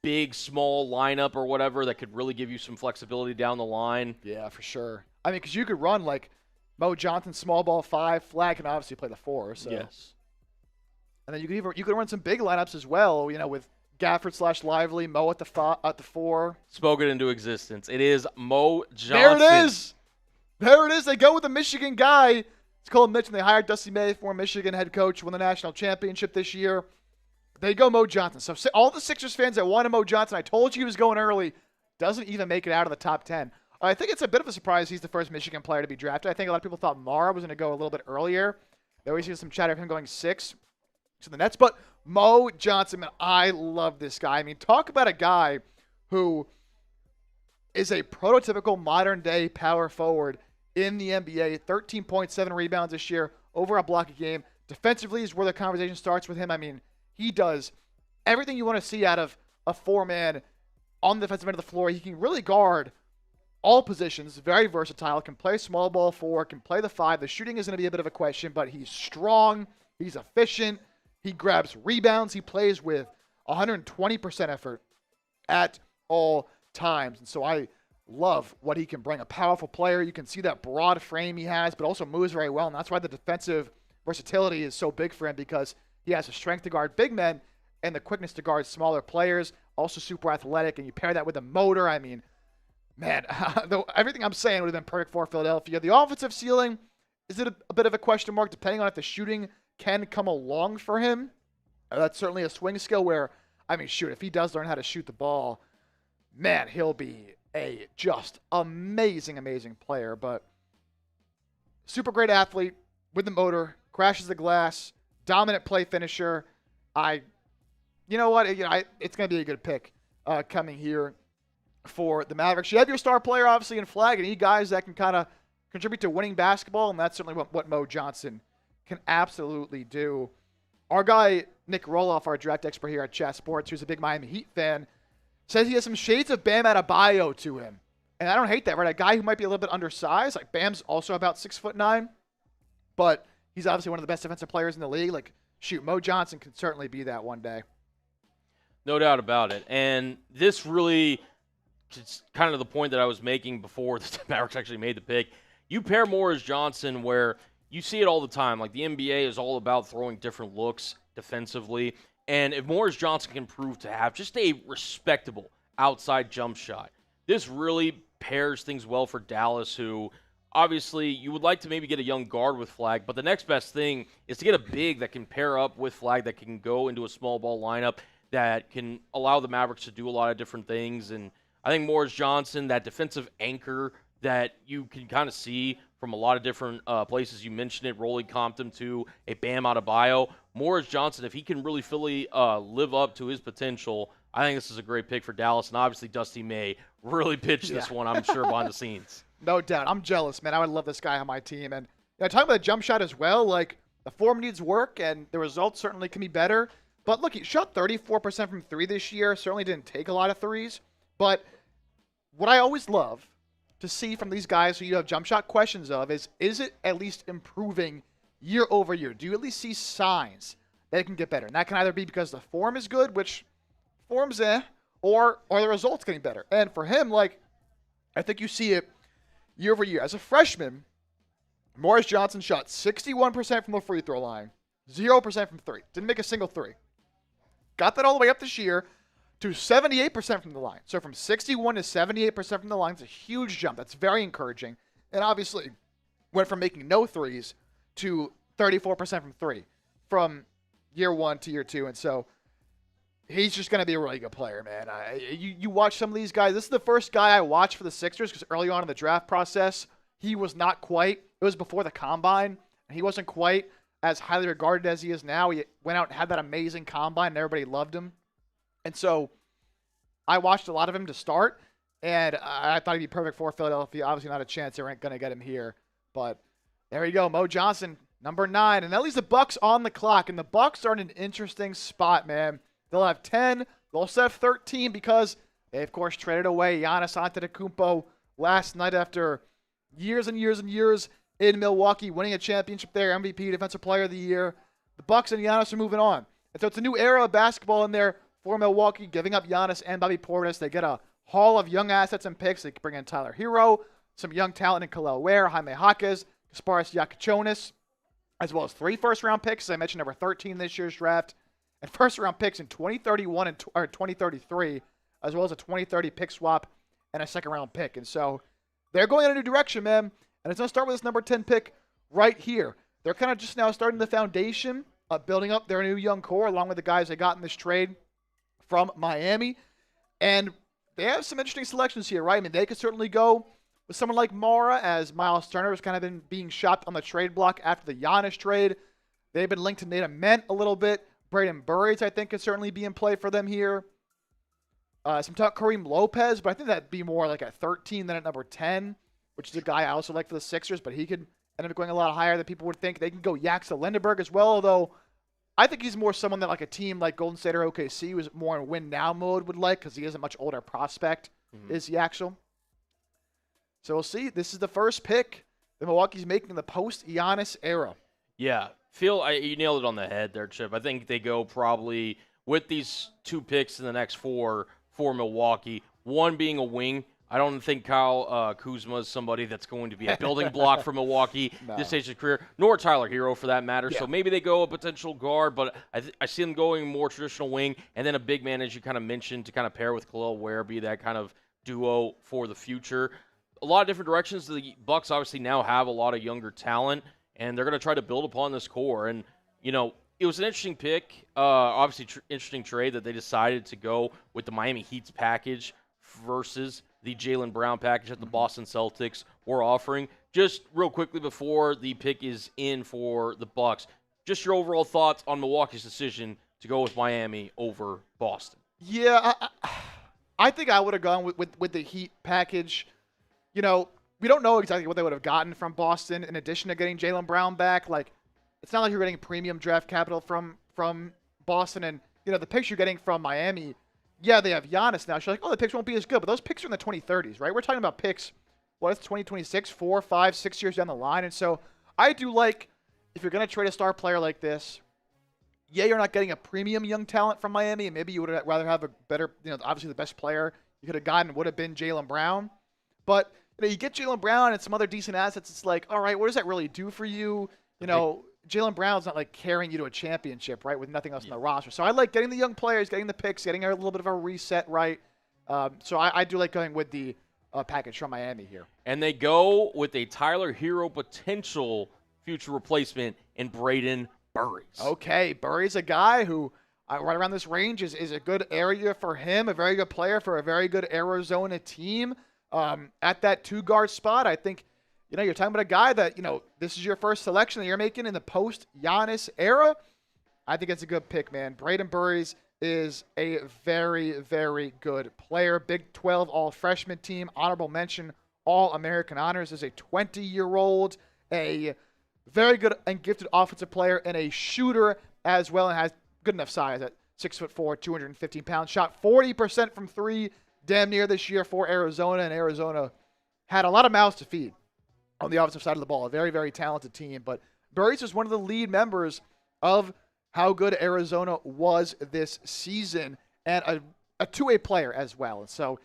big, small lineup or whatever that could really give you some flexibility down the line. Yeah, for sure. Because you could run like Mo Johnson, small ball 5, Flag can obviously play the 4. So. Yes. And then you could run some big lineups as well, with Gafford / Lively, Mo at the 4. Spoke it into existence. It is Mo Johnson. There it is. They go with the Michigan guy. It's called Mitch, and they hired Dusty May, former Michigan head coach, won the national championship this year. They go Mo Johnson. So all the Sixers fans that wanted Mo Johnson, I told you he was going early, doesn't even make it out of the top 10. I think it's a bit of a surprise he's the first Michigan player to be drafted. I think a lot of people thought Mara was going to go a little bit earlier. There always hear some chatter of him going 6 to the Nets. But Mo Johnson, man, I love this guy. Talk about a guy who is a prototypical modern-day power forward in the NBA. 13.7 rebounds this year, over a block a game. Defensively is where the conversation starts with him. He does everything you want to see out of a 4-man on the defensive end of the floor. He can really guard all positions, very versatile, can play small ball 4, can play the 5. The shooting is going to be a bit of a question, but he's strong, he's efficient, he grabs rebounds, he plays with 120% effort at all times. And so I love what he can bring. A powerful player. You can see that broad frame he has, but also moves very well, and that's why the defensive versatility is so big for him, because he has the strength to guard big men and the quickness to guard smaller players. Also super athletic, and you pair that with a motor. Man, everything I'm saying would have been perfect for Philadelphia. The offensive ceiling, is it a bit of a question mark depending on if the shooting can come along for him? That's certainly a swing skill where, if he does learn how to shoot the ball, man, he'll be a just amazing, amazing player. But super great athlete with the motor, crashes the glass, dominant play finisher. You know what? It's going to be a good pick coming here for the Mavericks. You have your star player, obviously, in Flag, and you need guys that can kind of contribute to winning basketball, and that's certainly what Mo Johnson can absolutely do. Our guy, Nick Roloff, our draft expert here at Chat Sports, who's a big Miami Heat fan, says he has some shades of Bam Adebayo to him. And I don't hate that, right? A guy who might be a little bit undersized. Like, Bam's also about 6'9", but he's obviously one of the best defensive players in the league. Mo Johnson can certainly be that one day. No doubt about it. And this really is kind of the point that I was making before the Mavericks actually made the pick. You pair Morris Johnson, where you see it all the time. Like, the NBA is all about throwing different looks defensively. And if Morris Johnson can prove to have just a respectable outside jump shot, this really pairs things well for Dallas, who obviously you would like to maybe get a young guard with Flag, but the next best thing is to get a big that can pair up with Flag, that can go into a small ball lineup, that can allow the Mavericks to do a lot of different things. And I think Morris Johnson, that defensive anchor that you can kind of see from a lot of different places. You mentioned it, Rolly Compton to a Bam Adebayo. Morris Johnson, if he can really fully live up to his potential, I think this is a great pick for Dallas. And obviously Dusty May really pitched this one, I'm sure, behind the scenes. No doubt. I'm jealous, man. I would love this guy on my team. And talking about the jump shot as well, the form needs work, and the results certainly can be better. But look, he shot 34% from 3 this year. Certainly didn't take a lot of threes. But what I always love to see from these guys who you have jump shot questions of is it at least improving year over year? Do you at least see signs that it can get better? And that can either be because the form is good, which form's or the results getting better. And for him, like, I think you see it year over year. As a freshman, Morris Johnson shot 61% from the free throw line, 0% from three. Didn't make a single three. Got that all the way up this year to 78% from the line. So from 61 to 78% from the line is a huge jump. That's very encouraging. And obviously went from making no threes to 34% from three from year one to year two. And so he's just going to be a really good player, man. You watch some of these guys. This is the first guy I watched for the Sixers because early on in the draft process, he was not quite. It was before the combine, and he wasn't quite as highly regarded as he is now. He went out and had that amazing combine, and everybody loved him. And so I watched a lot of him to start, and I thought he'd be perfect for Philadelphia. Obviously not a chance they weren't going to get him here. But there you go, Mo Johnson, number 9. And that leaves the Bucks on the clock, and the Bucks are in an interesting spot, man. They'll have 10. They'll also have 13 because they, of course, traded away Giannis Antetokounmpo last night after years and years and years in Milwaukee, winning a championship there, MVP, Defensive Player of the Year. The Bucks and Giannis are moving on. And so it's a new era of basketball in there for Milwaukee, giving up Giannis and Bobby Portis. They get a haul of young assets and picks. They can bring in Tyler Hero, some young talent in Khalil Ware, Jaime Jaquez, Kasparis Yakichonis, as well as 3 first-round picks, as I mentioned, number 13 in this year's draft, and first-round picks in 2031 and 2033, as well as a 2030 pick swap and a second-round pick. And so they're going in a new direction, man. And it's going to start with this number 10 pick right here. They're kind of just now starting the foundation of building up their new young core along with the guys they got in this trade from Miami. And they have some interesting selections here, right? I mean, they could certainly go with someone like Mara, as Miles Turner has kind of been being shopped on the trade block after the Giannis trade. They've been linked to Nate Ament a little bit. Braden Burridge, I think, could certainly be in play for them here. Some talk Kareem Lopez, but I think that'd be more like at 13 than at number 10, which is a guy I also like for the Sixers, but he could end up going a lot higher than people would think. They can go Yaxel Lindenberg as well, although I think he's more someone that like a team like Golden State or OKC was more in win-now mode would like because he is a much older prospect, is Yaxel. So we'll see. This is the first pick that Milwaukee's making in the post-Giannis era. Yeah. You nailed it on the head there, Chip. I think they go probably with these 2 picks in the next 4 for Milwaukee, one being a wing. I don't think Kyle Kuzma is somebody that's going to be a building block for Milwaukee this stage of his career, nor Tyler Hero for that matter. Yeah. So maybe they go a potential guard, but I see them going more traditional wing, and then a big man, as you kind of mentioned, to kind of pair with Khalil Ware, be that kind of duo for the future. A lot of different directions. The Bucks obviously now have a lot of younger talent, and they're going to try to build upon this core. And, you know, it was an interesting pick, obviously interesting trade that they decided to go with the Miami Heat's package versus the Jaylen Brown package that the Boston Celtics were offering. Just real quickly before the pick is in for the Bucks, just your overall thoughts on Milwaukee's decision to go with Miami over Boston. Yeah, I think I would have gone with the Heat package. You know, we don't know exactly what they would have gotten from Boston in addition to getting Jaylen Brown back. Like, it's not like you're getting premium draft capital from Boston. And, you know, the picks you're getting from Miami, yeah, they have Giannis now. So you're like, oh, the picks won't be as good. But those picks are in the 2030s, right? We're talking about picks, it's 2026, 4, 5, 6 years down the line. And so I do like, if you're going to trade a star player like this, yeah, you're not getting a premium young talent from Miami, and maybe you would rather have a better, you know, obviously the best player you could have gotten would have been Jaylen Brown. But, you know, you get Jaylen Brown and some other decent assets, it's like, all right, what does that really do for you? You know, Jaylen Brown's not like carrying you to a championship, right, with nothing else in the roster. So I like getting the young players, getting the picks, getting a little bit of a reset, right? So I do like going with the package from Miami here. And they go with a Tyler Hero potential future replacement in Braden Burridge. Okay, Burridge's a guy who right around this range is a good area for him, a very good player for a very good Arizona team. At that 2-guard spot, I think, you know, you're talking about a guy that, you know, this is your first selection that you're making in the post-Giannis era. I think it's a good pick, man. Braden Burridge is a very, very good player. Big 12 all-freshman team, honorable mention, all-American honors, is a 20-year-old, a very good and gifted offensive player, and a shooter as well, and has good enough size at 6'4", 215 pounds. Shot 40% from 3 damn near this year for Arizona, and Arizona had a lot of mouths to feed on the offensive side of the ball. A very, very talented team. But Burris is one of the lead members of how good Arizona was this season, and a two-way player as well. And so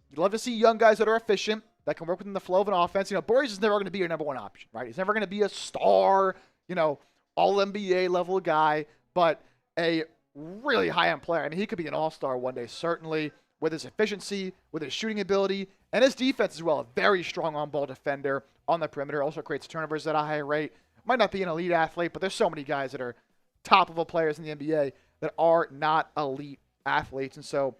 you'd love to see young guys that are efficient, that can work within the flow of an offense. Burris is never going to be your number one option, right? He's never going to be a star, all NBA level guy, but a really high-end player. I mean, he could be an all-star one day, certainly, with his efficiency, with his shooting ability, and his defense as well. A very strong on-ball defender on the perimeter. Also creates turnovers at a high rate. Might not be an elite athlete, but there's so many guys that are top-level players in the NBA that are not elite athletes. And so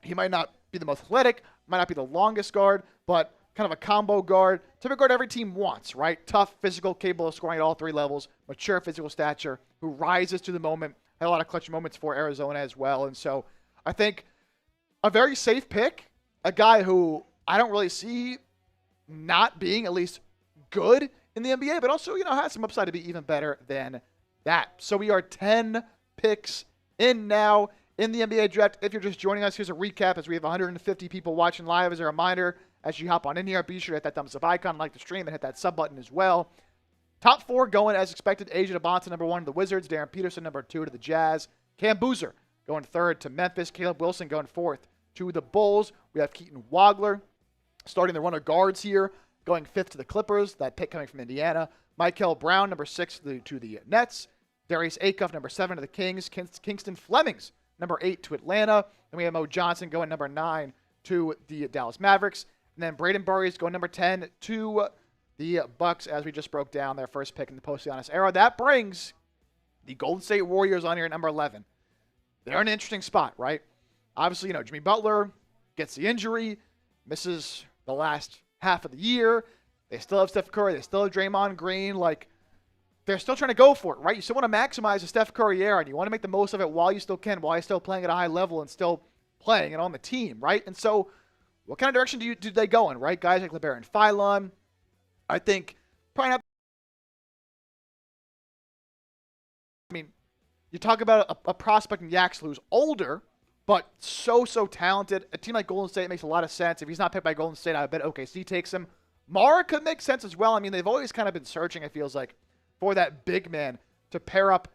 he might not be the most athletic, might not be the longest guard, but kind of a combo guard. Typical guard every team wants, right? Tough, physical, capable of scoring at all three levels, mature physical stature, who rises to the moment. Had a lot of clutch moments for Arizona as well. And so I think a very safe pick, a guy who I don't really see not being at least good in the NBA, but also, has some upside to be even better than that. So we are 10 picks in now in the NBA draft. If you're just joining us, here's a recap as we have 150 people watching live. As a reminder, as you hop on in here, be sure to hit that thumbs up icon, like the stream, and hit that sub button as well. Top 4 going as expected. Asia Abanta, number 1 to the Wizards. Darren Peterson, number 2 to the Jazz. Cam Boozer going 3rd to Memphis. Caleb Wilson going 4th to the Bulls. We have Keaton Wagler starting the run of guards here, going 5th to the Clippers. That pick coming from Indiana. Michael Brown, number 6 to the Nets. Darius Acuff, number 7 to the Kings. Kingston Flemings, number 8 to Atlanta. And we have Mo Johnson going number 9 to the Dallas Mavericks. And then Braden Burris going number 10 to the Bucks, as we just broke down their first pick in the post-Giannis era. That brings the Golden State Warriors on here at number 11. They're in an interesting spot, right? Obviously, Jimmy Butler gets the injury, misses the last half of the year. They still have Steph Curry. They still have Draymond Green. They're still trying to go for it, right? You still want to maximize the Steph Curry era, and you want to make the most of it while you still can, while you're still playing at a high level and still playing and on the team, right? And so what kind of direction do they go in, right? Guys like LeBaron Philon, I think probably not. I mean, you talk about a prospect in Yaxel who's older, but so talented. A team like Golden State makes a lot of sense. If he's not picked by Golden State, I bet OKC takes him. Mara could make sense as well. I mean, they've always kind of been searching, it feels like, for that big man to pair up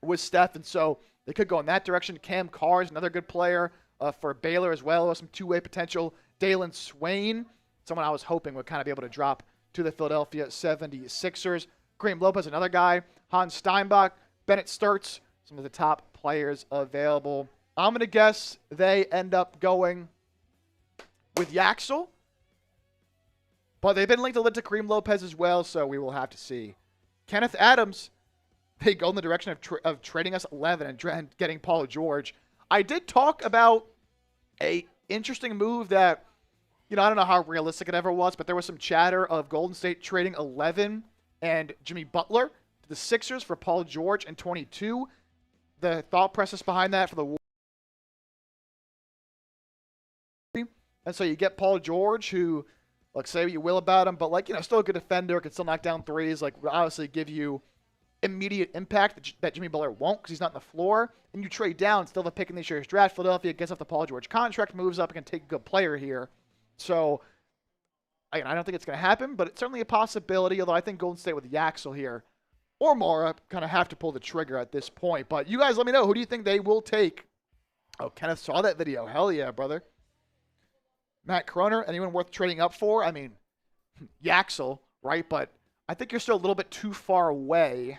with Steph, and so they could go in that direction. Cam Carr is another good player for Baylor as well, with some two-way potential. Dalen Swain, someone I was hoping would kind of be able to drop to the Philadelphia 76ers. Kareem Lopez, another guy. Hans Steinbach, Bennett Sturts, some of the top players available. I'm going to guess they end up going with Yaxel, but they've been linked to Kareem Lopez as well, so we will have to see. Kenneth Adams, they go in the direction of trading us 11 and getting Paul George. I did talk about a interesting move that, I don't know how realistic it ever was, but there was some chatter of Golden State trading 11 and Jimmy Butler to the Sixers for Paul George in 22. The thought process behind that for the Warriors. And so you get Paul George, who, say what you will about him, but still a good defender, can still knock down threes, would obviously give you immediate impact that Jimmy Butler won't because he's not on the floor. And you trade down, still have a pick in this year's draft. Philadelphia gets off the Paul George contract, moves up, and can take a good player here. So, I don't think it's going to happen, but it's certainly a possibility, although I think Golden State with Yaxel here or Mara kind of have to pull the trigger at this point. But you guys let me know, who do you think they will take? Oh, Kenneth saw that video. Hell yeah, brother. Matt Croner, anyone worth trading up for? I mean, Yaxel, right? But I think you're still a little bit too far away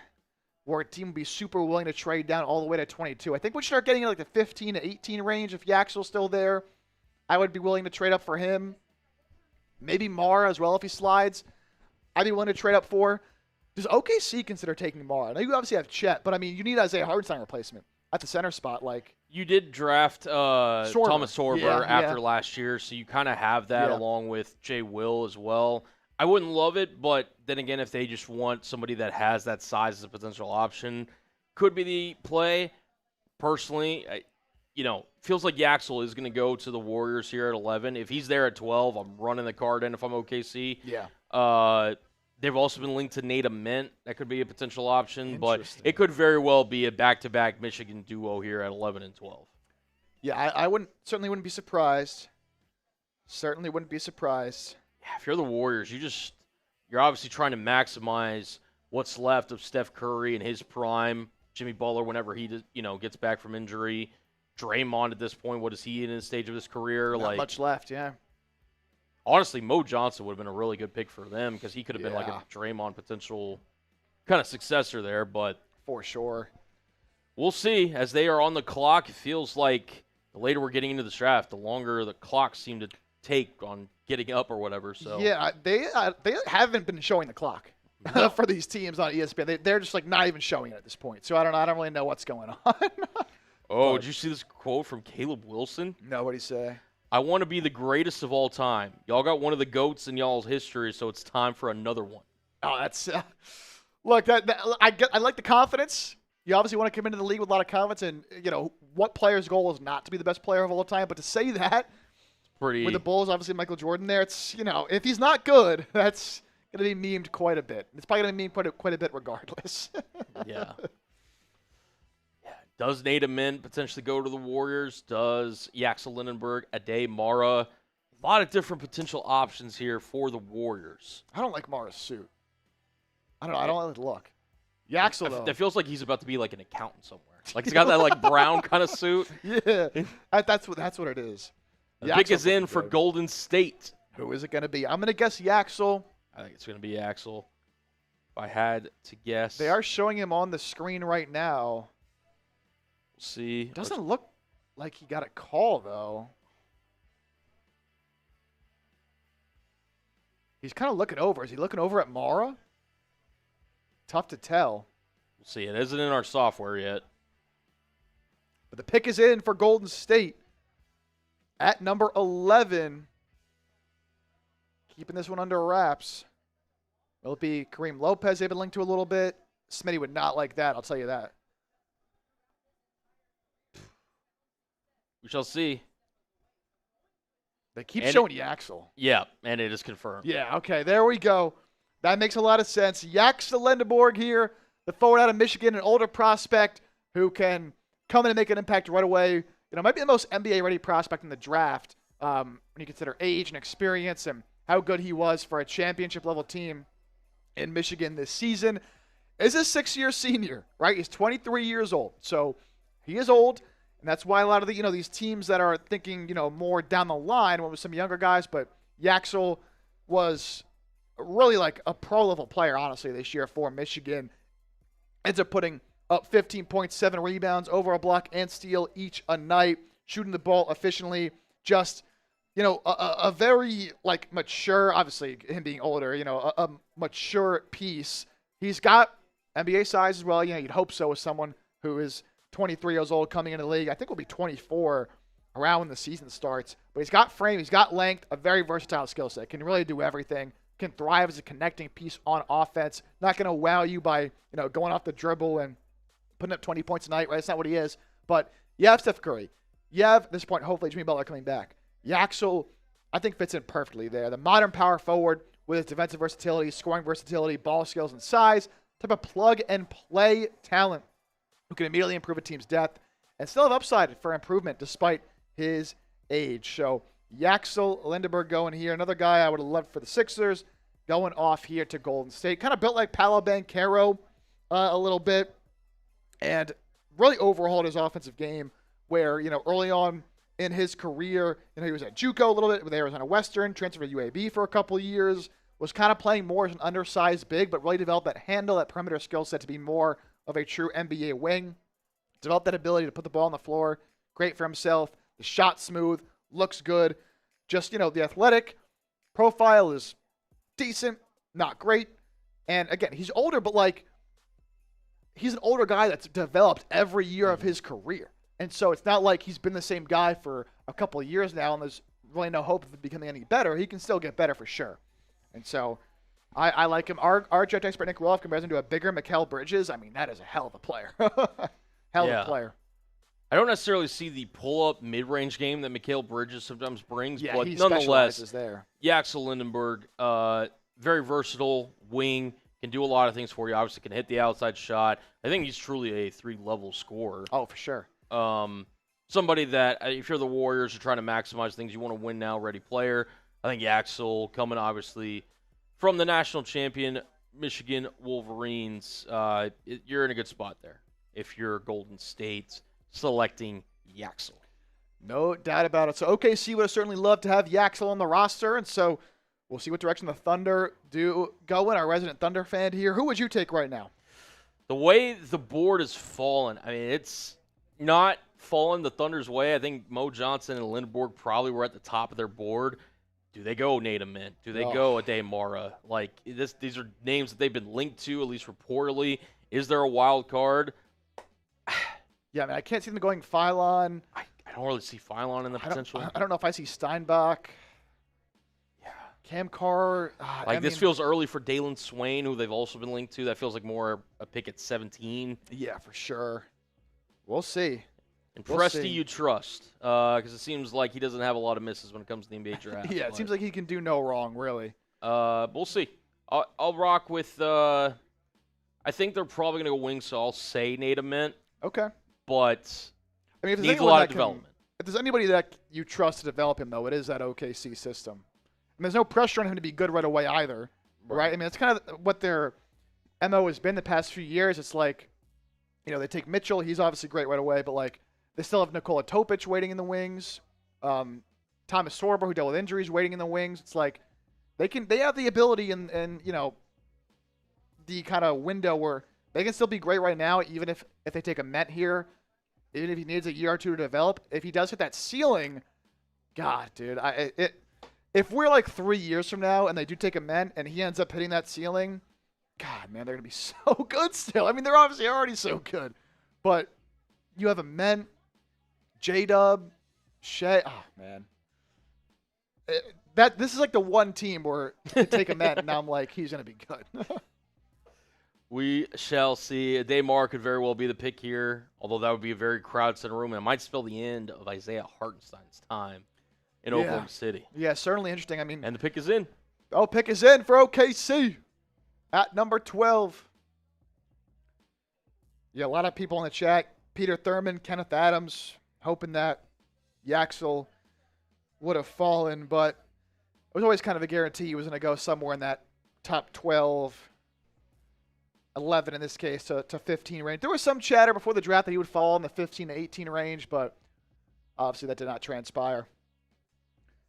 where a team would be super willing to trade down all the way to 22. I think we should start getting in the 15 to 18 range if Yaxel's still there. I would be willing to trade up for him. Maybe Mara as well if he slides. I'd be willing to trade up for. Does OKC consider taking Mara? I know you obviously have Chet, but you need Isaiah Hartenstein replacement at the center spot. You did draft Thomas Sorber after last year, so you kind of have that along with Jay Will as well. I wouldn't love it, but then again, if they just want somebody that has that size as a potential option, could be the play. Personally, feels like Yaxel is going to go to the Warriors here at 11. If he's there at 12, I'm running the card in if I'm OKC. Yeah. They've also been linked to Nate Ament. That could be a potential option, but it could very well be a back-to-back Michigan duo here at 11 and 12. Yeah, I certainly wouldn't be surprised Certainly wouldn't be surprised. Yeah, if you're the Warriors, you're obviously trying to maximize what's left of Steph Curry in his prime, Jimmy Butler whenever he gets back from injury, Draymond at this point. What is he in his stage of his career? Not much left, yeah. Honestly, Mo Johnson would have been a really good pick for them because he could have been like a Draymond potential kind of successor there, but for sure. We'll see. As they are on the clock, it feels like the later we're getting into the draft, the longer the clock seemed to take on getting up or whatever. So yeah, they haven't been showing the clock for these teams on ESPN. They're just like not even showing it at this point. So I don't really know what's going on. Did you see this quote from Caleb Wilson? No, what'd he say? I want to be the greatest of all time. Y'all got one of the GOATs in y'all's history, so it's time for another one. Oh, that's look. I like the confidence. You obviously want to come into the league with a lot of confidence, and what player's goal is not to be the best player of all time. But to say that, pretty with the Bulls, obviously Michael Jordan there, it's if he's not good, that's going to be memed quite a bit. It's probably going to be memed quite a bit regardless. Yeah. Does Nate Amin potentially go to the Warriors? Does Yaxel Lindenberg, Ade Mara? A lot of different potential options here for the Warriors. I don't like Mara's suit. I don't know. I don't like the look. Yaxel, though. That feels like he's about to be like an accountant somewhere. Like he's got that like brown kind of suit. Yeah, that's what it is. The pick is in for Golden State. Who is it going to be? I'm going to guess Yaxel. I think it's going to be Yaxel. If I had to guess. They are showing him on the screen right now. We'll see. Doesn't look like he got a call, though. He's kind of looking over. Is he looking over at Mara? Tough to tell. We'll see. It isn't in our software yet. But the pick is in for Golden State at number 11. Keeping this one under wraps. Will it be Kareem Lopez they've been linked to a little bit? Smitty would not like that, I'll tell you that. We shall see. They keep showing Yaxel. Yeah, and it is confirmed. Yeah, okay, there we go. That makes a lot of sense. Yaxel Lindenberg here, the forward out of Michigan, an older prospect who can come in and make an impact right away. Might be the most NBA-ready prospect in the draft when you consider age and experience and how good he was for a championship-level team in Michigan this season. Is a 6-year senior, right? He's 23 years old, so he is old. And that's why a lot of the, these teams that are thinking, more down the line went with some younger guys, but Yaxel was really like a pro-level player, honestly, this year for Michigan. Ends up putting up 15.7 rebounds, over a block, and steal each a night, shooting the ball efficiently. Just, a very, mature, obviously, him being older, a mature piece. He's got NBA size as well. You'd hope so with someone who is 23 years old coming into the league. I think will be 24 around when the season starts. But he's got frame, he's got length, a very versatile skill set. Can really do everything. Can thrive as a connecting piece on offense. Not going to wow you by, going off the dribble and putting up 20 points a night, right? That's not what he is. But you have Steph Curry. You have, at this point, hopefully Jimmy Butler coming back. Yaxel, I think, fits in perfectly there. The modern power forward with his defensive versatility, scoring versatility, ball skills, and size. Type of plug-and-play talent who can immediately improve a team's depth and still have upside for improvement despite his age. So Yaxel Lindenberg going here. Another guy I would have loved for the Sixers going off here to Golden State. Kind of built like Paolo Banchero a little bit and really overhauled his offensive game where, early on in his career, he was at JUCO a little bit with Arizona Western, transferred to UAB for a couple of years, was kind of playing more as an undersized big, but really developed that handle, that perimeter skill set to be more of a true NBA wing. Developed that ability to put the ball on the floor. Great for himself. The shot smooth. Looks good. Just, the athletic profile is decent. Not great. And, again, he's older, but, he's an older guy that's developed every year of his career. And so it's not like he's been the same guy for a couple of years now and there's really no hope of it becoming any better. He can still get better for sure. And so I like him. Our draft expert, Nick Roloff, compares him to a bigger Mikal Bridges. I mean, that is a hell of a player. Hell of a player. I don't necessarily see the pull-up mid-range game that Mikal Bridges sometimes brings, yeah, but he nonetheless, there. Yaxel Lindenberg, very versatile wing, can do a lot of things for you. Obviously, can hit the outside shot. I think he's truly a 3-level scorer. Oh, for sure. somebody that, if you're the Warriors, you're trying to maximize things, you want to win now, ready player. I think Yaxel, coming obviously from the national champion Michigan Wolverines, you're in a good spot there if you're Golden State selecting Yaxel. No doubt about it. So OKC would have certainly loved to have Yaxel on the roster, and so we'll see what direction the Thunder do go in. Our resident Thunder fan here. Who would you take right now? The way the board has fallen, I mean, it's not fallen the Thunder's way. I think Mo Johnson and Lindborg probably were at the top of their board. Do they go Nate Mint? Do they go Ade Mara? Like, these are names that they've been linked to, at least reportedly. Is there a wild card? Yeah, I mean, I can't see them going Phylon. I don't really see Phylon in the potential. I don't know if I see Steinbach. Yeah. Cam Carr. This feels early for Dalen Swain, who they've also been linked to. That feels like more a pick at 17. Yeah, for sure. We'll see. And Presti you trust, because it seems like he doesn't have a lot of misses when it comes to the NBA draft. Yeah, it seems like he can do no wrong, really. We'll see. I'll rock with, I think they're probably going to go wing, so I'll say Nate Mint. Okay. But I mean, if needs a lot of development. If there's anybody that you trust to develop him, though, it is that OKC system. And there's no pressure on him to be good right away either, right? I mean, it's kind of what their MO has been the past few years. It's like, they take Mitchell. He's obviously great right away, but, like, they still have Nikola Topic waiting in the wings. Thomas Sorber, who dealt with injuries, waiting in the wings. It's like they have the ability and the kind of window where they can still be great right now, even if they take a Met here, even if he needs a year or two to develop. If he does hit that ceiling, God, dude, if we're like 3 years from now and they do take a Met and he ends up hitting that ceiling, God, man, they're gonna be so good still. I mean, they're obviously already so good, but you have a Met, J-Dub, Shea. Oh, man. This is like the one team where you take a Met, and now I'm like, he's going to be good. We shall see. Daymar could very well be the pick here, although that would be a very crowded center room, and it might spell the end of Isaiah Hartenstein's time in Oklahoma City. Yeah, certainly interesting. I mean, and the pick is in. Oh, pick is in for OKC at number 12. Yeah, a lot of people in the chat. Peter Thurman, Kenneth Adams, hoping that Yaxel would have fallen, but it was always kind of a guarantee he was going to go somewhere in that top 12, 11 in this case, to 15 range. There was some chatter before the draft that he would fall in the 15 to 18 range, but obviously that did not transpire.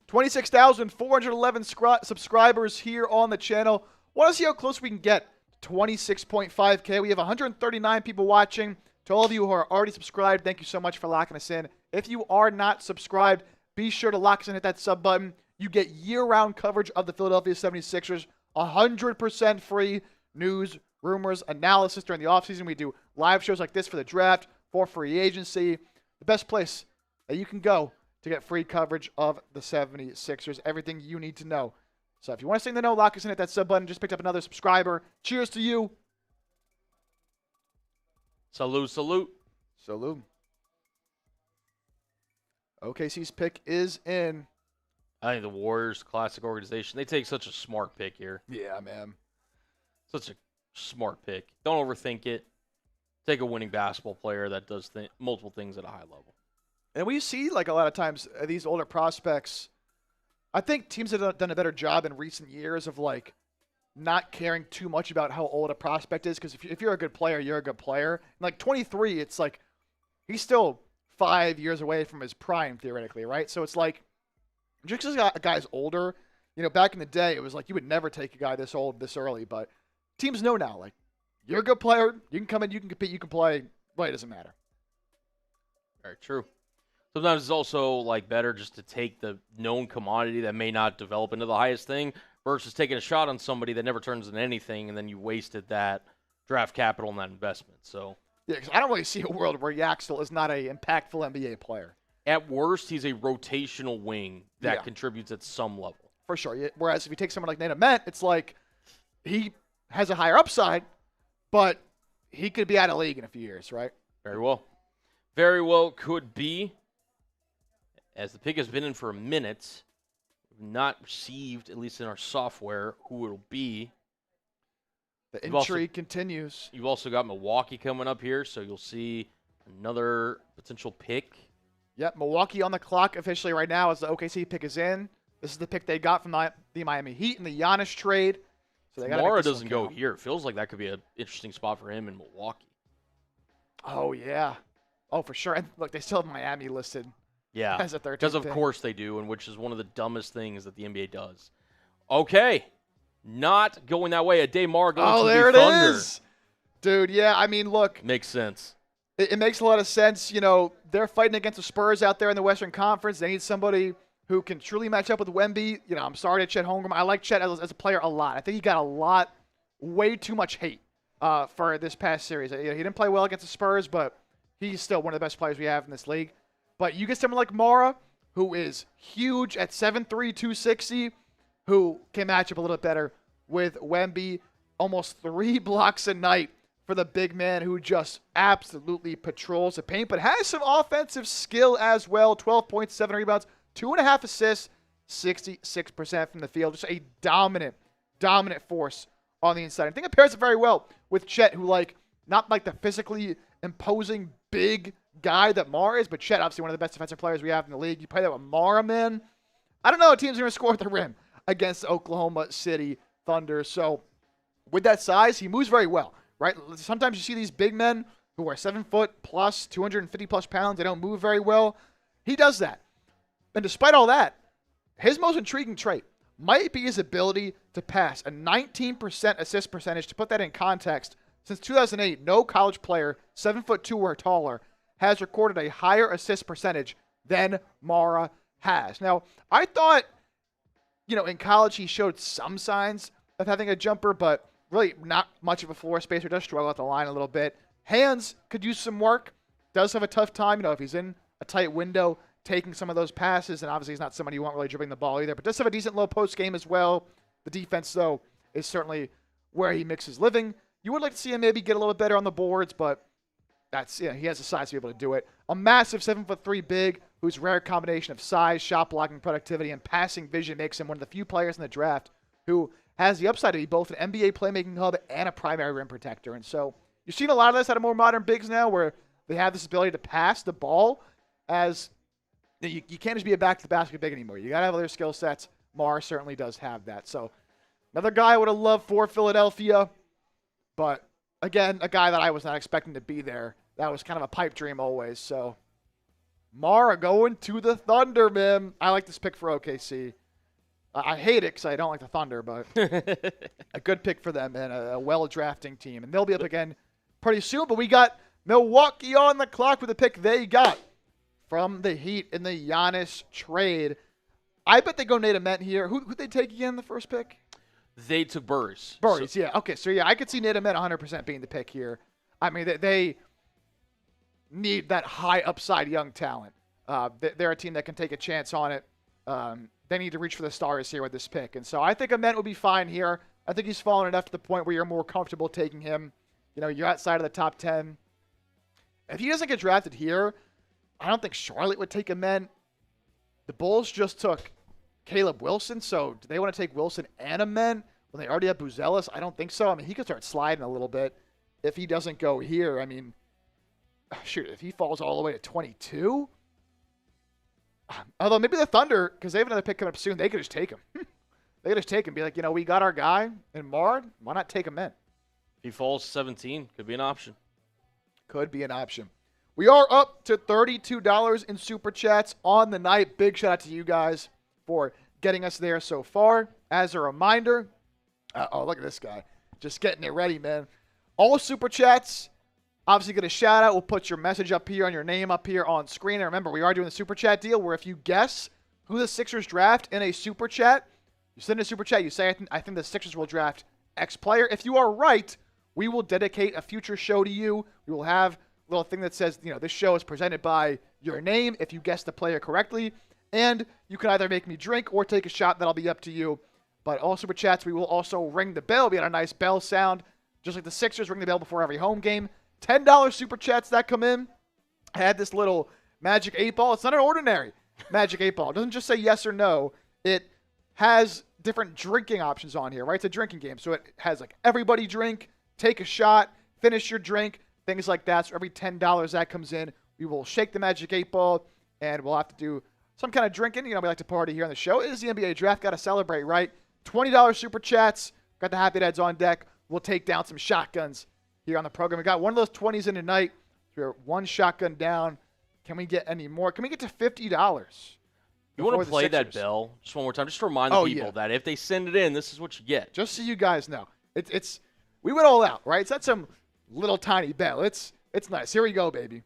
26,411 subscribers here on the channel. Want to see how close we can get to 26.5K. We have 139 people watching. To all of you who are already subscribed, thank you so much for locking us in. If you are not subscribed, be sure to lock us in, hit that sub button. You get year-round coverage of the Philadelphia 76ers, 100% free news, rumors, analysis during the offseason. We do live shows like this for the draft, for free agency. The best place that you can go to get free coverage of the 76ers, everything you need to know. So if you want to stay in the know, lock us in, hit that sub button. Just picked up another subscriber. Cheers to you. Salute, salute. Salute. OKC's pick is in. I think the Warriors, classic organization, they take such a smart pick here. Yeah, man. Such a smart pick. Don't overthink it. Take a winning basketball player that does multiple things at a high level. And we see, like, a lot of times, these older prospects, I think teams have done a better job in recent years of, like, not caring too much about how old a prospect is, because if you're a good player, you're a good player. And like 23, it's like he's still 5 years away from his prime, theoretically, right? So it's like, just because a guy's older, back in the day, it was like you would never take a guy this old this early, but teams know now, like, you're a good player, you can come in, you can compete, you can play, but it doesn't matter. Very true. Sometimes it's also, like, better just to take the known commodity that may not develop into the highest thing versus taking a shot on somebody that never turns into anything, and then you wasted that draft capital and that investment. So yeah, because I don't really see a world where Yaxel is not a impactful NBA player. At worst, he's a rotational wing that contributes at some level. For sure. Yeah. Whereas if you take someone like Nate Met, it's like he has a higher upside, but he could be out of the league in a few years, right? Very well. Very well could be. As the pick has been in for a minute, we've not received, at least in our software, who it'll be. The intrigue continues. You've also got Milwaukee coming up here, so you'll see another potential pick. Yep, Milwaukee on the clock officially right now as the OKC pick is in. This is the pick they got from the Miami Heat in the Giannis trade. So they Mara doesn't go here. It feels like that could be an interesting spot for him in Milwaukee. Oh, yeah. Oh, for sure. And look, they still have Miami listed Yeah, as a 13th because of pick. course they do, and which is one of the dumbest things that the NBA does. Okay, not going that way. A Mara going to there the it Thunder. is. Dude, yeah, I mean, look. Makes sense. It makes a lot of sense. You know, they're fighting against the Spurs out there in the Western Conference. They need somebody who can truly match up with Wemby. You know, I'm sorry to Chet Holmgren. I like Chet as a player a lot. I think he got way too much hate for this past series. You know, he didn't play well against the Spurs, but he's still one of the best players we have in this league. But you get someone like Mara, who is huge at 7'3", 260, who can match up a little bit better with Wemby. Almost 3 blocks a night for the big man who just absolutely patrols the paint, but has some offensive skill as well. 12.7 rebounds, 2.5 assists, 66% from the field. Just a dominant force on the inside. I think it pairs it very well with Chet, who not like the physically imposing big guy that Mara is, but Chet, obviously one of the best defensive players we have in the league. You play that with Mara, man. I don't know if teams are going to score at the rim against the Oklahoma City Thunder. So with that size, he moves very well. Right? Sometimes you see these big men who are 7 foot plus, 250 plus pounds. They don't move very well. He does that. And despite all that, his most intriguing trait might be his ability to pass. A 19% assist percentage. To put that in context, since 2008, no college player 7'2" or taller has recorded a higher assist percentage than Mara has. Now, I thought, in college he showed some signs of having a jumper, but really not much of a floor spacer. Does struggle at the line a little bit. Hands could use some work. Does have a tough time, if he's in a tight window, taking some of those passes. And obviously he's not somebody you want really dribbling the ball either. But does have a decent low post game as well. The defense, though, is certainly where he makes his living. You would like to see him maybe get a little bit better on the boards, but he has the size to be able to do it. A massive 7'3" big, whose rare combination of size, shot blocking productivity, and passing vision makes him one of the few players in the draft who has the upside to be both an NBA playmaking hub and a primary rim protector. And so you've seen a lot of this out of more modern bigs now where they have this ability to pass the ball as you can't just be a back-to-the-basket big anymore. You got to have other skill sets. Mara certainly does have that. So another guy I would have loved for Philadelphia, but again, a guy that I was not expecting to be there. That was kind of a pipe dream always. So Mara going to the Thunder, man. I like this pick for OKC. I hate it because I don't like the Thunder, but a good pick for them and a well-drafting team. And they'll be up again pretty soon. But we got Milwaukee on the clock with the pick they got from the Heat in the Giannis trade. I bet they go Nate Ament here. Who'd they take again in the first pick? They took Burris. Yeah. Okay, so I could see Nate Ament 100% being the pick here. I mean, they need that high upside young talent. They're a team that can take a chance on it. They need to reach for the stars here with this pick. And so I think Ament will be fine here. I think he's fallen enough to the point where you're more comfortable taking him. You're outside of the top 10. If he doesn't get drafted here, I don't think Charlotte would take Ament. The Bulls just took Caleb Wilson, so do they want to take Wilson and Ament when they already have Buzelis? I don't think so. I mean, he could start sliding a little bit if he doesn't go here. I mean, shoot, if he falls all the way to 22? Although maybe the Thunder, because they have another pick coming up soon, they could just take him. They could just take him, be like, we got our guy in Mard. Why not take him in? If he falls 17, could be an option. Could be an option. We are up to $32 in Super Chats on the night. Big shout out to you guys for getting us there so far. As a reminder, look at this guy. Just getting it ready, man. All Super Chats, obviously get a shout out. We'll put your message up here and your name up here on screen. And remember, we are doing the Super Chat deal where if you guess who the Sixers draft in a Super Chat, you send a Super Chat, you say, I think the Sixers will draft X player. If you are right, we will dedicate a future show to you. We will have a little thing that says, this show is presented by your name if you guess the player correctly. And you can either make me drink or take a shot. That'll be up to you. But all Super Chats, we will also ring the bell. We had a nice bell sound, just like the Sixers ring the bell before every home game. $10 Super Chats that come in. I had this little Magic 8 ball. It's not an ordinary Magic 8 ball. It doesn't just say yes or no. It has different drinking options on here, right? It's a drinking game. So it has everybody drink, take a shot, finish your drink, things like that. So every $10 that comes in, we will shake the Magic 8 ball, and we'll have to do some kind of drinking. We like to party here on the show. It is the NBA draft. Got to celebrate, right? $20 super chats. Got the Happy Dads on deck. We'll take down some shotguns here on the program. We got one of those 20s in tonight. We're one shotgun down. Can we get any more? Can we get to $50? You want to play that bell just one more time? Just to remind the people that if they send it in, this is what you get. Just so you guys know. It's we went all out, right? It's not some little tiny bell. It's nice. Here we go, baby.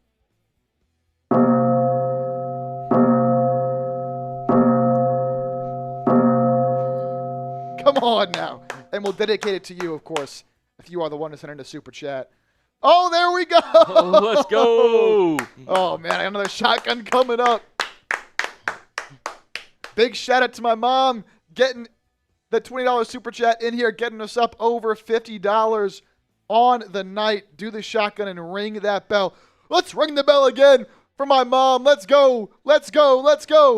Come on now. And we'll dedicate it to you, of course, if you are the one to send in a super chat. Oh, there we go. Oh, let's go. Oh, man, I got another shotgun coming up. Big shout out to my mom getting the $20 super chat in here, getting us up over $50 on the night. Do the shotgun and ring that bell. Let's ring the bell again for my mom. Let's go. Let's go. Let's go.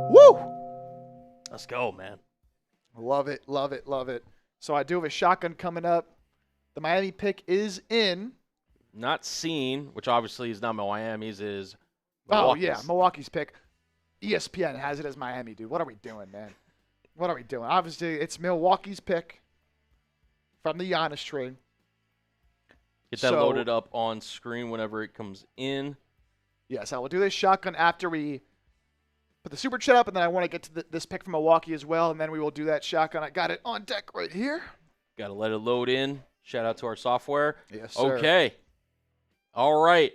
Woo. Let's go, man. Love it. Love it. Love it. So I do have a shotgun coming up. The Miami pick is in. Not seen, which obviously is not Miami's, is Milwaukee's. Oh, yeah, Milwaukee's pick. ESPN has it as Miami, dude. What are we doing, man? What are we doing? Obviously, it's Milwaukee's pick from the Giannis trade. Get that loaded up on screen whenever it comes in. Yes, I will do this shotgun after we put the super chat up, and then I want to get to this pick from Milwaukee as well, and then we will do that shotgun. I got it on deck right here. Got to let it load in. Shout out to our software. Yes, sir. Okay. All right.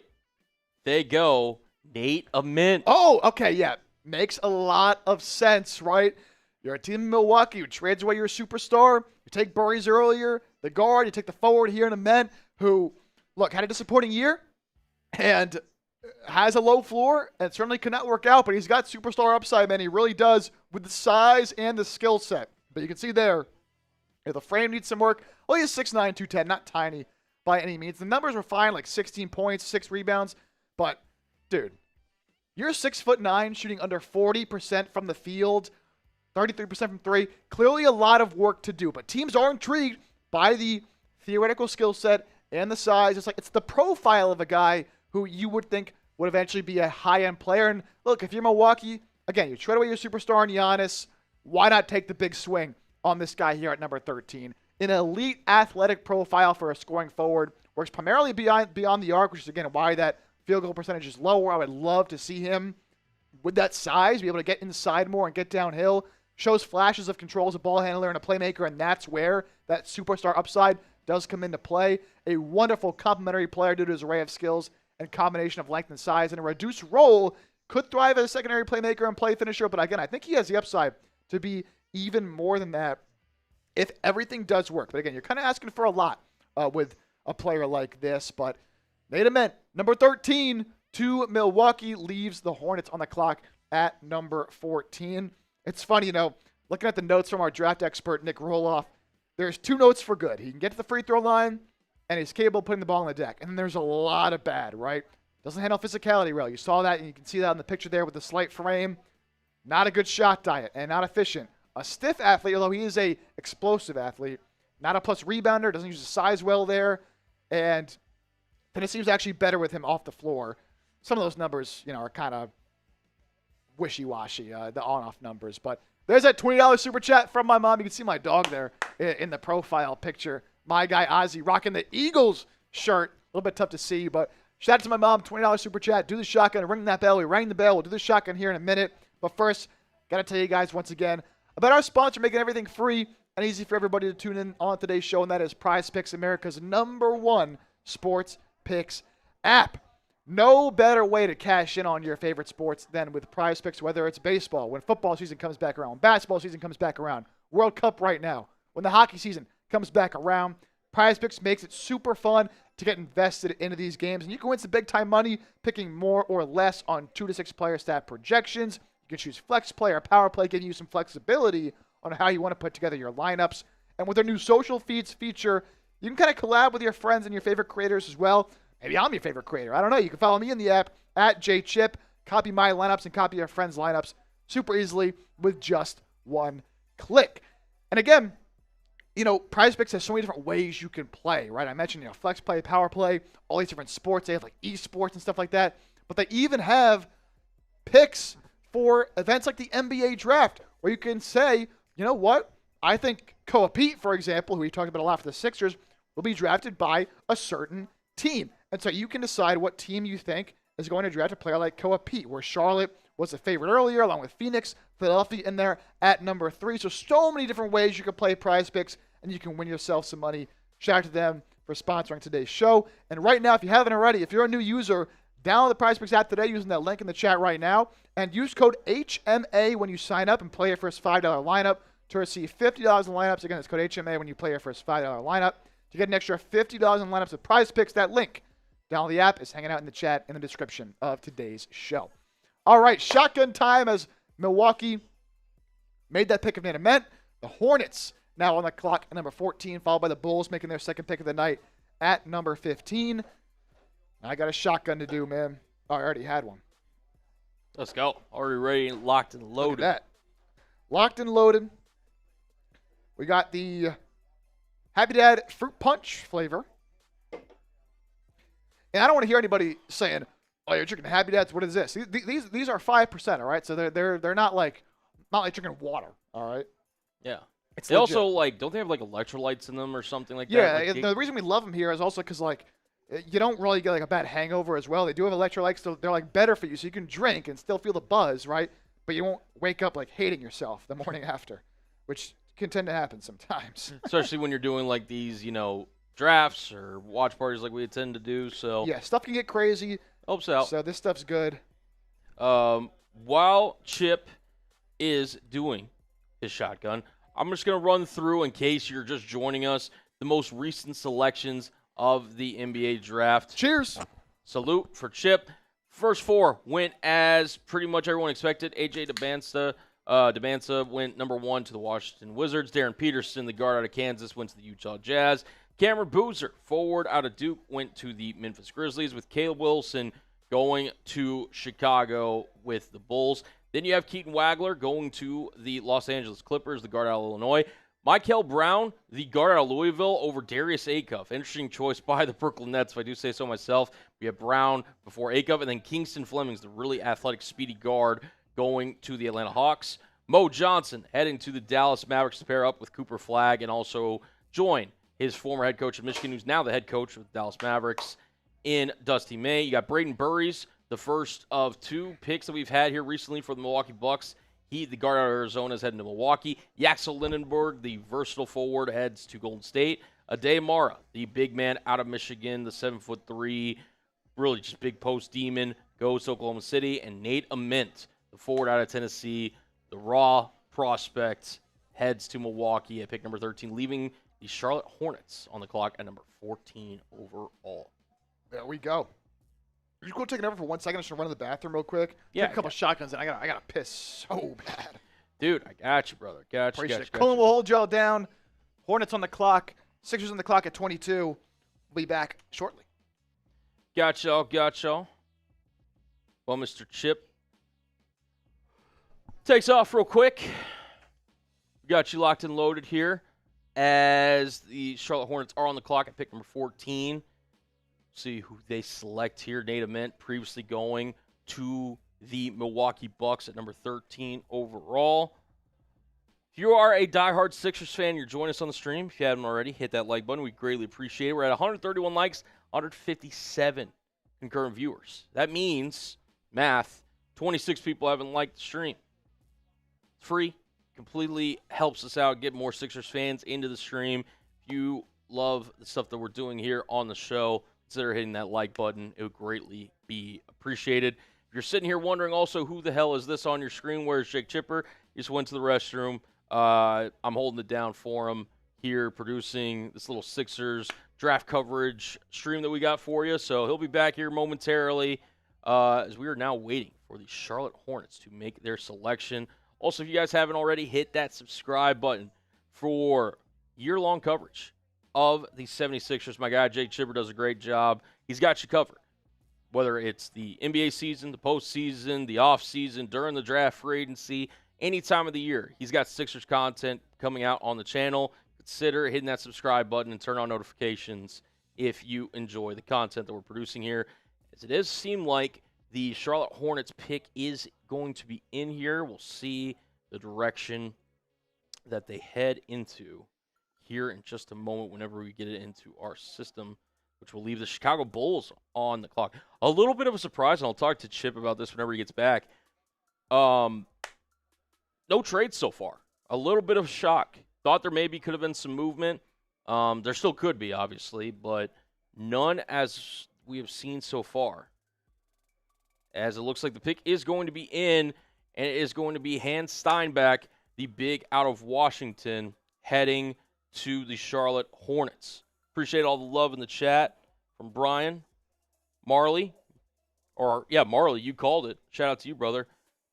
They go. Nate Amint. Oh, okay, yeah. Makes a lot of sense, right? You're a team in Milwaukee who trades away your superstar. You take Burries earlier, the guard. You take the forward here in Amint, who, look, had a disappointing year and has a low floor and certainly could not work out, but he's got superstar upside, man. He really does with the size and the skill set. But you can see there, the frame needs some work. Oh, he's 6'9", 210, not tiny by any means. The numbers were fine, like 16 points, 6 rebounds. But, dude, you're 6'9", shooting under 40% from the field, 33% from three. Clearly a lot of work to do. But teams are intrigued by the theoretical skill set and the size. It's the profile of a guy who you would think would eventually be a high-end player. And look, if you're Milwaukee, again, you trade away your superstar in Giannis, why not take the big swing on this guy here at number 13? An elite athletic profile for a scoring forward. Works primarily beyond the arc, which is, again, why that field goal percentage is lower. I would love to see him with that size, be able to get inside more and get downhill. Shows flashes of control as a ball handler and a playmaker, and that's where that superstar upside does come into play. A wonderful complementary player due to his array of skills and combination of length and size. In a reduced role, could thrive as a secondary playmaker and play finisher, but again, I think he has the upside to be even more than that if everything does work. But again, you're kind of asking for a lot with a player like this. But Nate Amint, number 13 to Milwaukee, leaves the Hornets on the clock at number 14. It's funny, looking at the notes from our draft expert, Nick Roloff, there's 2 notes for good. He can get to the free throw line, and he's capable of putting the ball on the deck. And then there's a lot of bad, right? Doesn't handle physicality well. You saw that, and you can see that in the picture there with the slight frame. Not a good shot diet and not efficient. A stiff athlete, although he is a explosive athlete. Not a plus rebounder, doesn't use his size well there. And Tennessee was actually better with him off the floor. Some of those numbers, are kind of wishy-washy, the on-off numbers. But there's that $20 super chat from my mom. You can see my dog there in the profile picture. My guy, Ozzy, rocking the Eagles shirt. A little bit tough to see, but shout out to my mom, $20 super chat. Do the shotgun, ring that bell. We rang the bell. We'll do the shotgun here in a minute. But first, got to tell you guys once again about our sponsor making everything free and easy for everybody to tune in on today's show, and that is Prize Picks, America's #1 sports picks app. No better way to cash in on your favorite sports than with Prize Picks, whether it's baseball, when football season comes back around, basketball season comes back around, World Cup right now, when the hockey season comes back around. Prize Picks makes it super fun to get invested into these games, and you can win some big-time money picking more or less on 2 to 6 player stat projections. You can choose flex play or power play, giving you some flexibility on how you want to put together your lineups. And with their new social feeds feature, you can kind of collab with your friends and your favorite creators as well. Maybe I'm your favorite creator. I don't know. You can follow me in the app at JChip, copy my lineups and copy your friends' lineups super easily with just one click. And again, Prize Picks has so many different ways you can play, right? I mentioned, flex play, power play, all these different sports. They have like esports and stuff like that. But they even have picks for events like the NBA draft, where you can say, you know what? I think Koa Pete, for example, who we talked about a lot for the Sixers, will be drafted by a certain team. And so you can decide what team you think is going to draft a player like Koa Pete, where Charlotte was a favorite earlier, along with Phoenix, Philadelphia in there at number 3. So many different ways you can play Prize Picks, and you can win yourself some money. Shout out to them for sponsoring today's show. And right now, if you haven't already, if you're a new user, download the Prize Picks app today using that link in the chat right now, and use code HMA when you sign up and play your first $5 lineup to receive $50 in lineups. Again, it's code HMA when you play your first $5 lineup to get an extra $50 in lineups with Prize Picks. That link, download the app, is hanging out in the chat in the description of today's show. All right, shotgun time as Milwaukee made that pick of Nate Ament. The Hornets now on the clock at number 14, followed by the Bulls making their second pick of the night at number 15. I got a shotgun to do, man. Oh, I already had one. Let's go. Already ready, locked and loaded. Look at that. Locked and loaded. We got the Happy Dad Fruit Punch flavor. And I don't want to hear anybody saying, "Oh, you're drinking Happy Dads. What is this?" These are 5%, all right? So they're not like drinking water, all right? Yeah. It's they legit. also don't they have like electrolytes in them or something like Yeah, that? the reason we love them here is also because you don't really get like a bad hangover as well. They do have electrolytes, so they're like better for you, so you can drink and still feel the buzz, right? But you won't wake up like hating yourself the morning after, which can tend to happen sometimes. Especially when you're doing like these, drafts or watch parties like we tend to do. So Yeah, stuff can get crazy. helps out. So this stuff's good. While Chip is doing his shotgun, I'm just going to run through, in case you're just joining us, the most recent selections of the NBA draft. Cheers. Salute for Chip. First 4 went as pretty much everyone expected. AJ Dembinsa went number 1 to the Washington Wizards. Darren Peterson, the guard out of Kansas, went to the Utah Jazz. Cameron Boozer, forward out of Duke, went to the Memphis Grizzlies, with Caleb Wilson going to Chicago with the Bulls. Then you have Keaton Wagler going to the Los Angeles Clippers, the guard out of Illinois. Michael Brown, the guard out of Louisville, over Darius Acuff. Interesting choice by the Brooklyn Nets, if I do say so myself. We have Brown before Acuff, and then Kingston Fleming's the really athletic, speedy guard, going to the Atlanta Hawks. Mo Johnson heading to the Dallas Mavericks to pair up with Cooper Flagg and also join his former head coach of Michigan, who's now the head coach of the Dallas Mavericks, in Dusty May. You got Braden Burries, the first of 2 picks that we've had here recently for the Milwaukee Bucks. He, the guard out of Arizona, is heading to Milwaukee. Yaxel Lindenberg, the versatile forward, heads to Golden State. Ade Mara, the big man out of Michigan, the 7'3", really just big post demon, goes to Oklahoma City. And Nate Ament, the forward out of Tennessee, the raw prospect, heads to Milwaukee at pick number 13, leaving the Charlotte Hornets on the clock at number 14 overall. There we go. You go take it over for 1 second. I'm just gonna run to the bathroom real quick. Yeah, Take a couple shootguns, and I gotta piss so bad. Dude, I got you, brother. Got you. Appreciate it. Colin will hold y'all down. Hornets on the clock. Sixers on the clock at 22. We'll be back shortly. Got y'all. Well, Mr. Chip takes off real quick. We got you locked and loaded here as the Charlotte Hornets are on the clock at pick number 14. See who they select here. Nate Ament, previously going to the Milwaukee Bucks at number 13 overall. If you are a diehard Sixers fan, you're joining us on the stream. If you haven't already, hit that like button. We greatly appreciate it. We're at 131 likes, 157 concurrent viewers. That means, math, 26 people haven't liked the stream. It's free. Completely helps us out, get more Sixers fans into the stream. If you love the stuff that we're doing here on the show, consider hitting that like button. It would greatly be appreciated. If you're sitting here wondering also who the hell is this on your screen, where's Jake Chipper? He just went to the restroom. I'm holding it down for him here, producing this little Sixers draft coverage stream that we got for you. So he'll be back here momentarily as we are now waiting for the Charlotte Hornets to make their selection. Also, if you guys haven't already, hit that subscribe button for year-long coverage of the 76ers. My guy, Jake Chipper, does a great job. He's got you covered. Whether it's the NBA season, the postseason, the offseason, during the draft, free agency, any time of the year, he's got Sixers content coming out on the channel. consider hitting that subscribe button and turn on notifications if you enjoy the content that we're producing here. As it does seem like the Charlotte Hornets pick is going to be in here. We'll see the direction that they head into here in just a moment whenever we get it into our system, which will leave the Chicago Bulls on the clock. A little bit of a surprise, and I'll talk to Chip about this whenever he gets back. No trades so far. A little bit of shock. Thought there maybe could have been some movement. There still could be, obviously, but none as we have seen so far. As it looks like the pick is going to be in, and it is going to be Hans Steinbach, the big out of Washington, heading to the Charlotte Hornets. Appreciate all the love in the chat from Brian, Marley, Marley, you called it. Shout out to you, brother.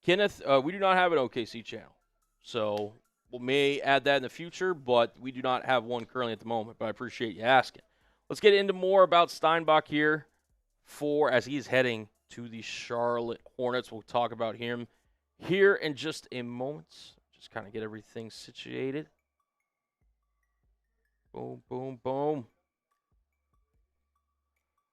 Kenneth, we do not have an OKC channel, so we may add that in the future, but we do not have one currently at the moment, but I appreciate you asking. Let's get into more about Steinbach here as he's heading to the Charlotte Hornets. We'll talk about him here in just a moment. Just kind of get everything situated. Boom, boom, boom.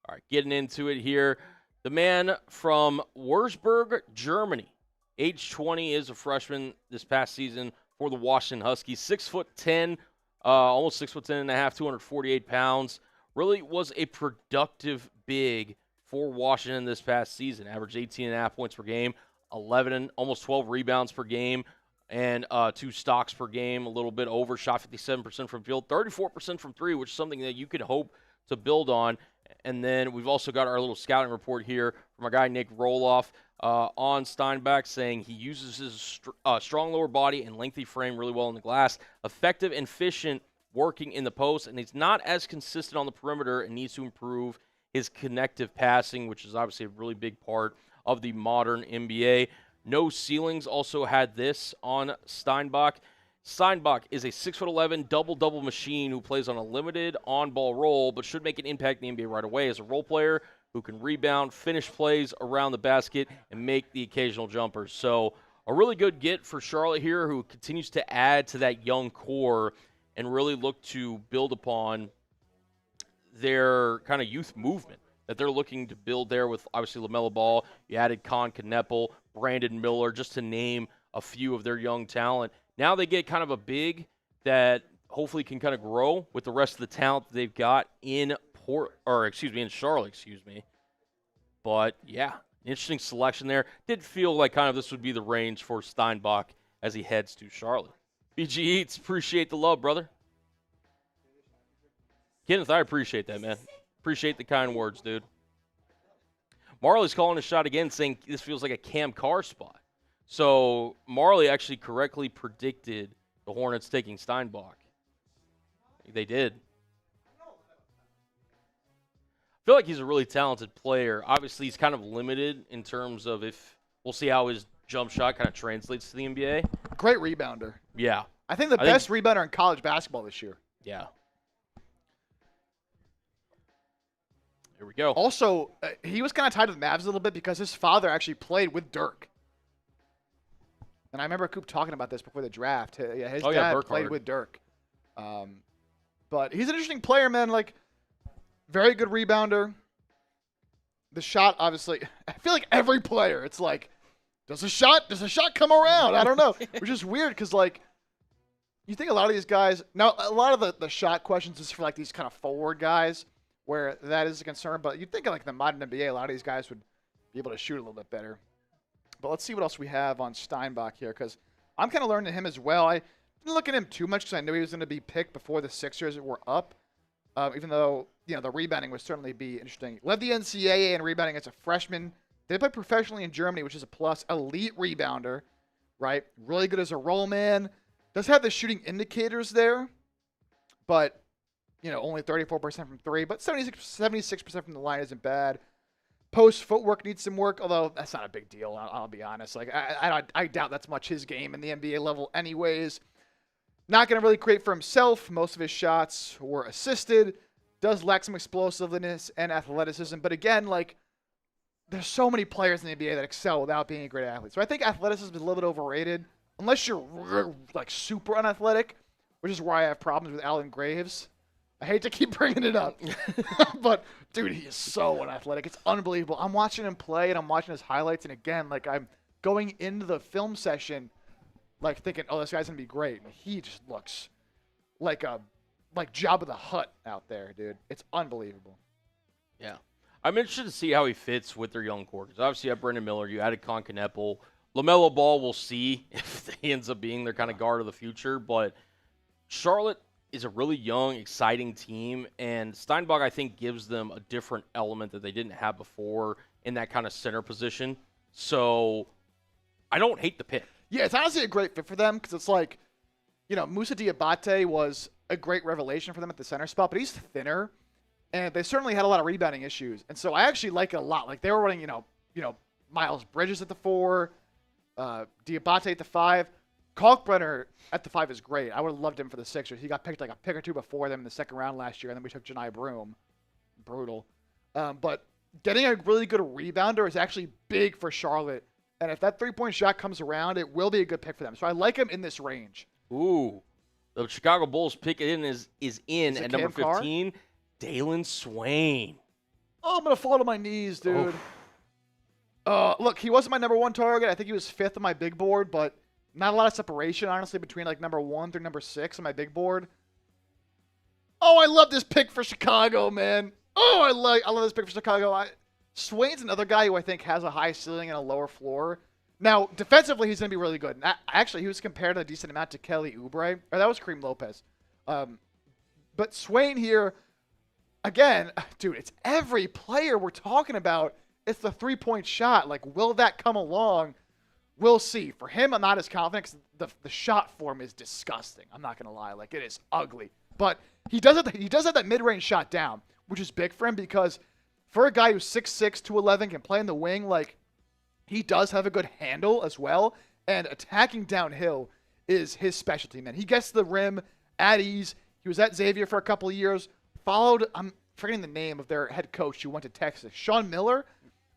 All right, getting into it here. The man from Wurzburg, Germany, age 20, is a freshman this past season for the Washington Huskies. 6'10", almost 6'10 and a half, 248 pounds. Really was a productive big for Washington this past season. Averaged 18.5 points per game, 11, almost 12 rebounds per game, and 2 stocks per game, a little bit over. Shot 57% from field, 34% from three, which is something that you could hope to build on. And then we've also got our little scouting report here from our guy Nick Roloff on Steinbach, saying he uses his strong lower body and lengthy frame really well in the glass, effective and efficient working in the post, and he's not as consistent on the perimeter and needs to improve his connective passing, which is obviously a really big part of the modern NBA. No ceilings also had this on Steinbach. Steinbach is a 6'11", double-double machine who plays on a limited on-ball role, but should make an impact in the NBA right away as a role player who can rebound, finish plays around the basket, and make the occasional jumpers. So a really good get for Charlotte here, who continues to add to that young core and really look to build upon their kind of youth movement that they're looking to build there with, obviously, LaMelo Ball. You added Con Kneppel, Brandon Miller, just to name a few of their young talent. Now they get kind of a big that hopefully can kind of grow with the rest of the talent that they've got in Charlotte. But, yeah, interesting selection there. Did feel like kind of this would be the range for Steinbach as he heads to Charlotte. BG Eats, appreciate the love, brother. Kenneth, I appreciate that, man. Appreciate the kind words, dude. Marley's calling a shot again, saying this feels like a Cam Carr spot. So Marley actually correctly predicted the Hornets taking Steinbach. They did. I feel like he's a really talented player. Obviously, he's kind of limited in terms of we'll see how his jump shot kind of translates to the NBA. Great rebounder. Yeah. I think the best rebounder in college basketball this year. Yeah. Here we go. Also, he was kind of tied to the Mavs a little bit because his father actually played with Dirk. And I remember Coop talking about this before the draft. His dad played with Dirk. But he's an interesting player, man. Like, very good rebounder. The shot, obviously, I feel like every player, it's like, does a shot come around? I don't know. Which is weird because, like, you think a lot of these guys, now a lot of the shot questions is for like these kind of forward guys where that is a concern. But you'd think like the modern NBA, a lot of these guys would be able to shoot a little bit better. But let's see what else we have on Steinbach here, because I'm kind of learning him as well. I didn't look at him too much because I knew he was going to be picked before the Sixers were up, even though the rebounding would certainly be interesting. Led the NCAA in rebounding as a freshman. They play professionally in Germany, which is a plus. Elite rebounder, right? Really good as a roll man. Does have the shooting indicators there, but only 34% from three, but 76% from the line isn't bad. Post footwork needs some work, although that's not a big deal. I'll be honest. Like I doubt that's much his game in the NBA level, anyways. Not going to really create for himself. Most of his shots were assisted. Does lack some explosiveness and athleticism, but again, like there's so many players in the NBA that excel without being a great athlete. So I think athleticism is a little bit overrated, unless you're like super unathletic. which is why I have problems with Alan Graves. I hate to keep bringing it up, but dude, he is so unathletic. It's unbelievable. I'm watching him play and I'm watching his highlights, and again, like I'm going into the film session, like thinking, oh, this guy's gonna be great, and he just looks like Jabba the Hutt out there, dude. It's unbelievable. Yeah. I'm interested to see how he fits with their young core. Because obviously you have Brendan Miller, you added Concaneppel. LaMelo Ball, we'll see if he ends up being their kind of guard of the future. But Charlotte is a really young, exciting team. And Steinbach, I think, gives them a different element that they didn't have before in that kind of center position. So I don't hate the pick. Yeah, it's honestly a great fit for them because it's like, Moussa Diabate was a great revelation for them at the center spot, but he's thinner. And they certainly had a lot of rebounding issues. And so I actually like it a lot. Like they were running, Miles Bridges at the 4, Diabate at the 5. Kalkbrenner at the 5 is great. I would have loved him for the Sixers. He got picked like a pick or two before them in the second round last year, and then we took Janai Broom. Brutal. But getting a really good rebounder is actually big for Charlotte. And if that three-point shot comes around, it will be a good pick for them. So I like him in this range. Ooh. The Chicago Bulls pick is in at number 15. Carr? Dalen Swain. Oh, I'm going to fall to my knees, dude. Look, he wasn't my number 1 target. I think he was 5th on my big board, but not a lot of separation, honestly, between like number 1 through number 6 on my big board. Oh, I love this pick for Chicago, man. Oh, I love this pick for Chicago. Swain's another guy who I think has a high ceiling and a lower floor. Now, defensively, he's going to be really good. And actually, he was compared a decent amount to Kelly Oubre. Or that was Kareem Lopez. But Swain here, again, dude, it's every player we're talking about. It's the three-point shot. Like, will that come along? We'll see. For him, I'm not as confident because the shot form is disgusting. I'm not going to lie. Like, it is ugly. But he does have that mid-range shot down, which is big for him because for a guy who's 6'6", 211, can play in the wing, like, he does have a good handle as well. And attacking downhill is his specialty, man. He gets to the rim at ease. He was at Xavier for a couple of years. Followed, I'm forgetting the name of their head coach who went to Texas. Sean Miller,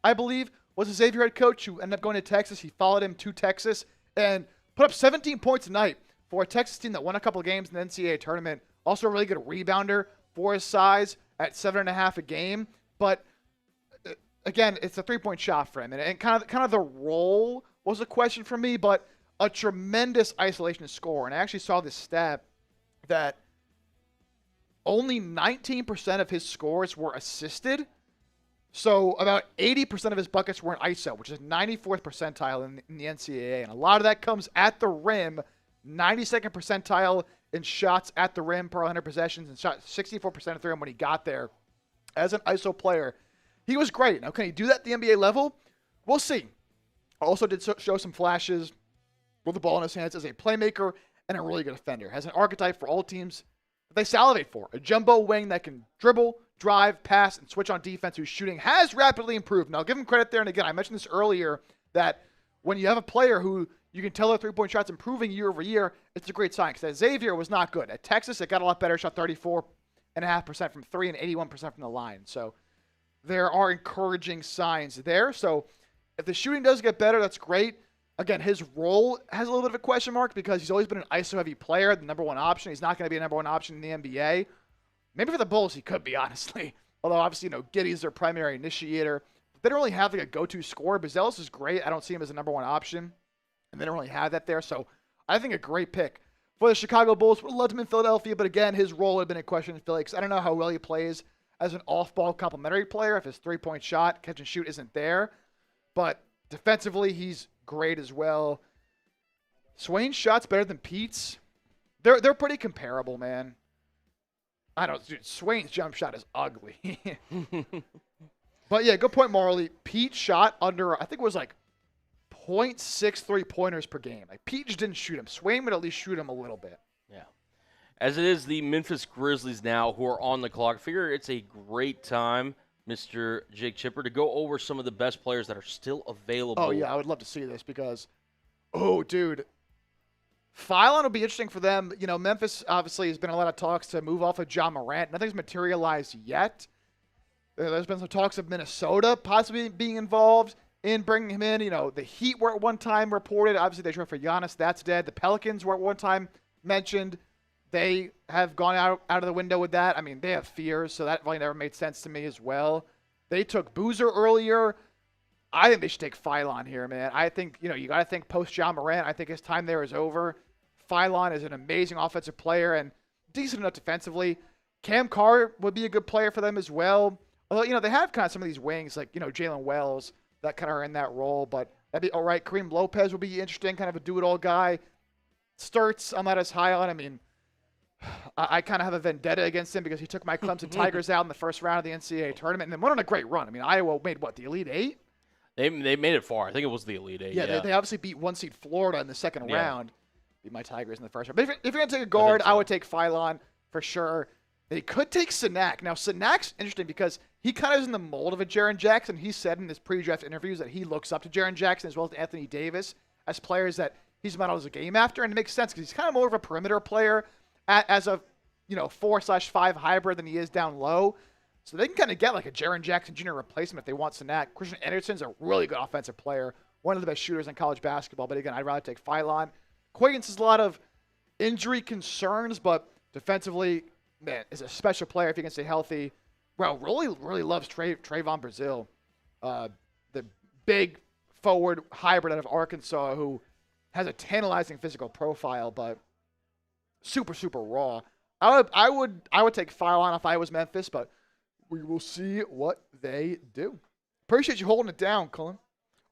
I believe, was a Xavier head coach who ended up going to Texas. He followed him to Texas and put up 17 points a night for a Texas team that won a couple of games in the NCAA tournament. Also a really good rebounder for his size at 7.5 a game. But again, it's a three-point shot for him. And kind of the role was a question for me, but a tremendous isolation score. And I actually saw this stat that only 19% of his scores were assisted. So about 80% of his buckets were in ISO, which is 94th percentile in the NCAA. And a lot of that comes at the rim, 92nd percentile in shots at the rim per 100 possessions, and shot 64% of the rim when he got there. As an ISO player, he was great. Now, can he do that at the NBA level? We'll see. Also did show some flashes with the ball in his hands as a playmaker and a really good defender. Has an archetype for all teams that they salivate for. A jumbo wing that can dribble, drive, pass, and switch on defense, whose shooting has rapidly improved. Now, I'll give him credit there. And again, I mentioned this earlier, that when you have a player who you can tell their three-point shots improving year over year, it's a great sign. Because Xavier was not good. At Texas, it got a lot better. Shot 34.5% from 3 and 81% from the line. So there are encouraging signs there. So if the shooting does get better, that's great. Again, his role has a little bit of a question mark because he's always been an ISO-heavy player, the number 1 option. He's not going to be a number 1 option in the NBA. Maybe for the Bulls, he could be, honestly. Although, obviously, Giddey's their primary initiator. They don't really have like a go-to scorer. Buzelis is great. I don't see him as a number 1 option. And they don't really have that there. So I think a great pick for the Chicago Bulls. Would have loved him in Philadelphia, but again, his role had been in question in Philly because I don't know how well he plays as an off-ball complementary player if his three-point shot, catch and shoot isn't there. But defensively, he's great as well. Swain's shot's better than Pete's. They're pretty comparable, man. I don't. Dude, Swain's jump shot is ugly. But yeah, good point, Marley. Pete shot under, I think it was like 0.6 3-pointers per game. Like Pete just didn't shoot him. Swain would at least shoot him a little bit. Yeah. As it is the Memphis Grizzlies now who are on the clock. I figure it's a great time, Mr. Jake Chipper, to go over some of the best players that are still available. Oh, yeah, I would love to see this because, oh, dude, Phylon will be interesting for them. Memphis obviously has been a lot of talks to move off of John Morant. Nothing's materialized yet. There's been some talks of Minnesota possibly being involved in bringing him in. The Heat were at one time reported. Obviously, they traded for Giannis. That's dead. The Pelicans were at one time mentioned. they have gone out of the window with that. I mean, they have fears, so that really never made sense to me as well. They took Boozer earlier. I think they should take Phylon here, man. I think, you got to think post-John Morant. I think his time there is over. Phylon is an amazing offensive player and decent enough defensively. Cam Carr would be a good player for them as well. Although, they have kind of some of these wings, like, Jalen Wells, that kind of are in that role. But that'd be all right. Kareem Lopez would be interesting, kind of a do-it-all guy. Sturts, I'm not as high on. I mean, I kind of have a vendetta against him because he took my Clemson Tigers out in the first round of the NCAA tournament and then went on a great run. I mean, Iowa made, the Elite Eight? They made it far. I think it was the Elite Eight. Yeah, they obviously beat one seed Florida in the second round. Beat my Tigers in the first round. But if you're going to take a guard, I would take Phylon for sure. They could take Sanak. Now, Sanak's interesting because he kind of is in the mold of a Jaren Jackson. He said in his pre-draft interviews that he looks up to Jaren Jackson as well as Anthony Davis as players that he's modeled as a game after. And it makes sense because he's kind of more of a perimeter player as a 4/5 hybrid than he is down low. So they can kind of get like a Jaren Jackson Jr. replacement if they want Sanak. Christian Anderson's a really good offensive player, one of the best shooters in college basketball. But again, I'd rather take Phylon. Quagens has a lot of injury concerns, but defensively, man, is a special player if he can stay healthy. Well, really loves Trayvon Brazile, the big forward hybrid out of Arkansas who has a tantalizing physical profile, but super, super raw. I would take Phylon if I was Memphis, but we will see what they do. Appreciate you holding it down, Cullen.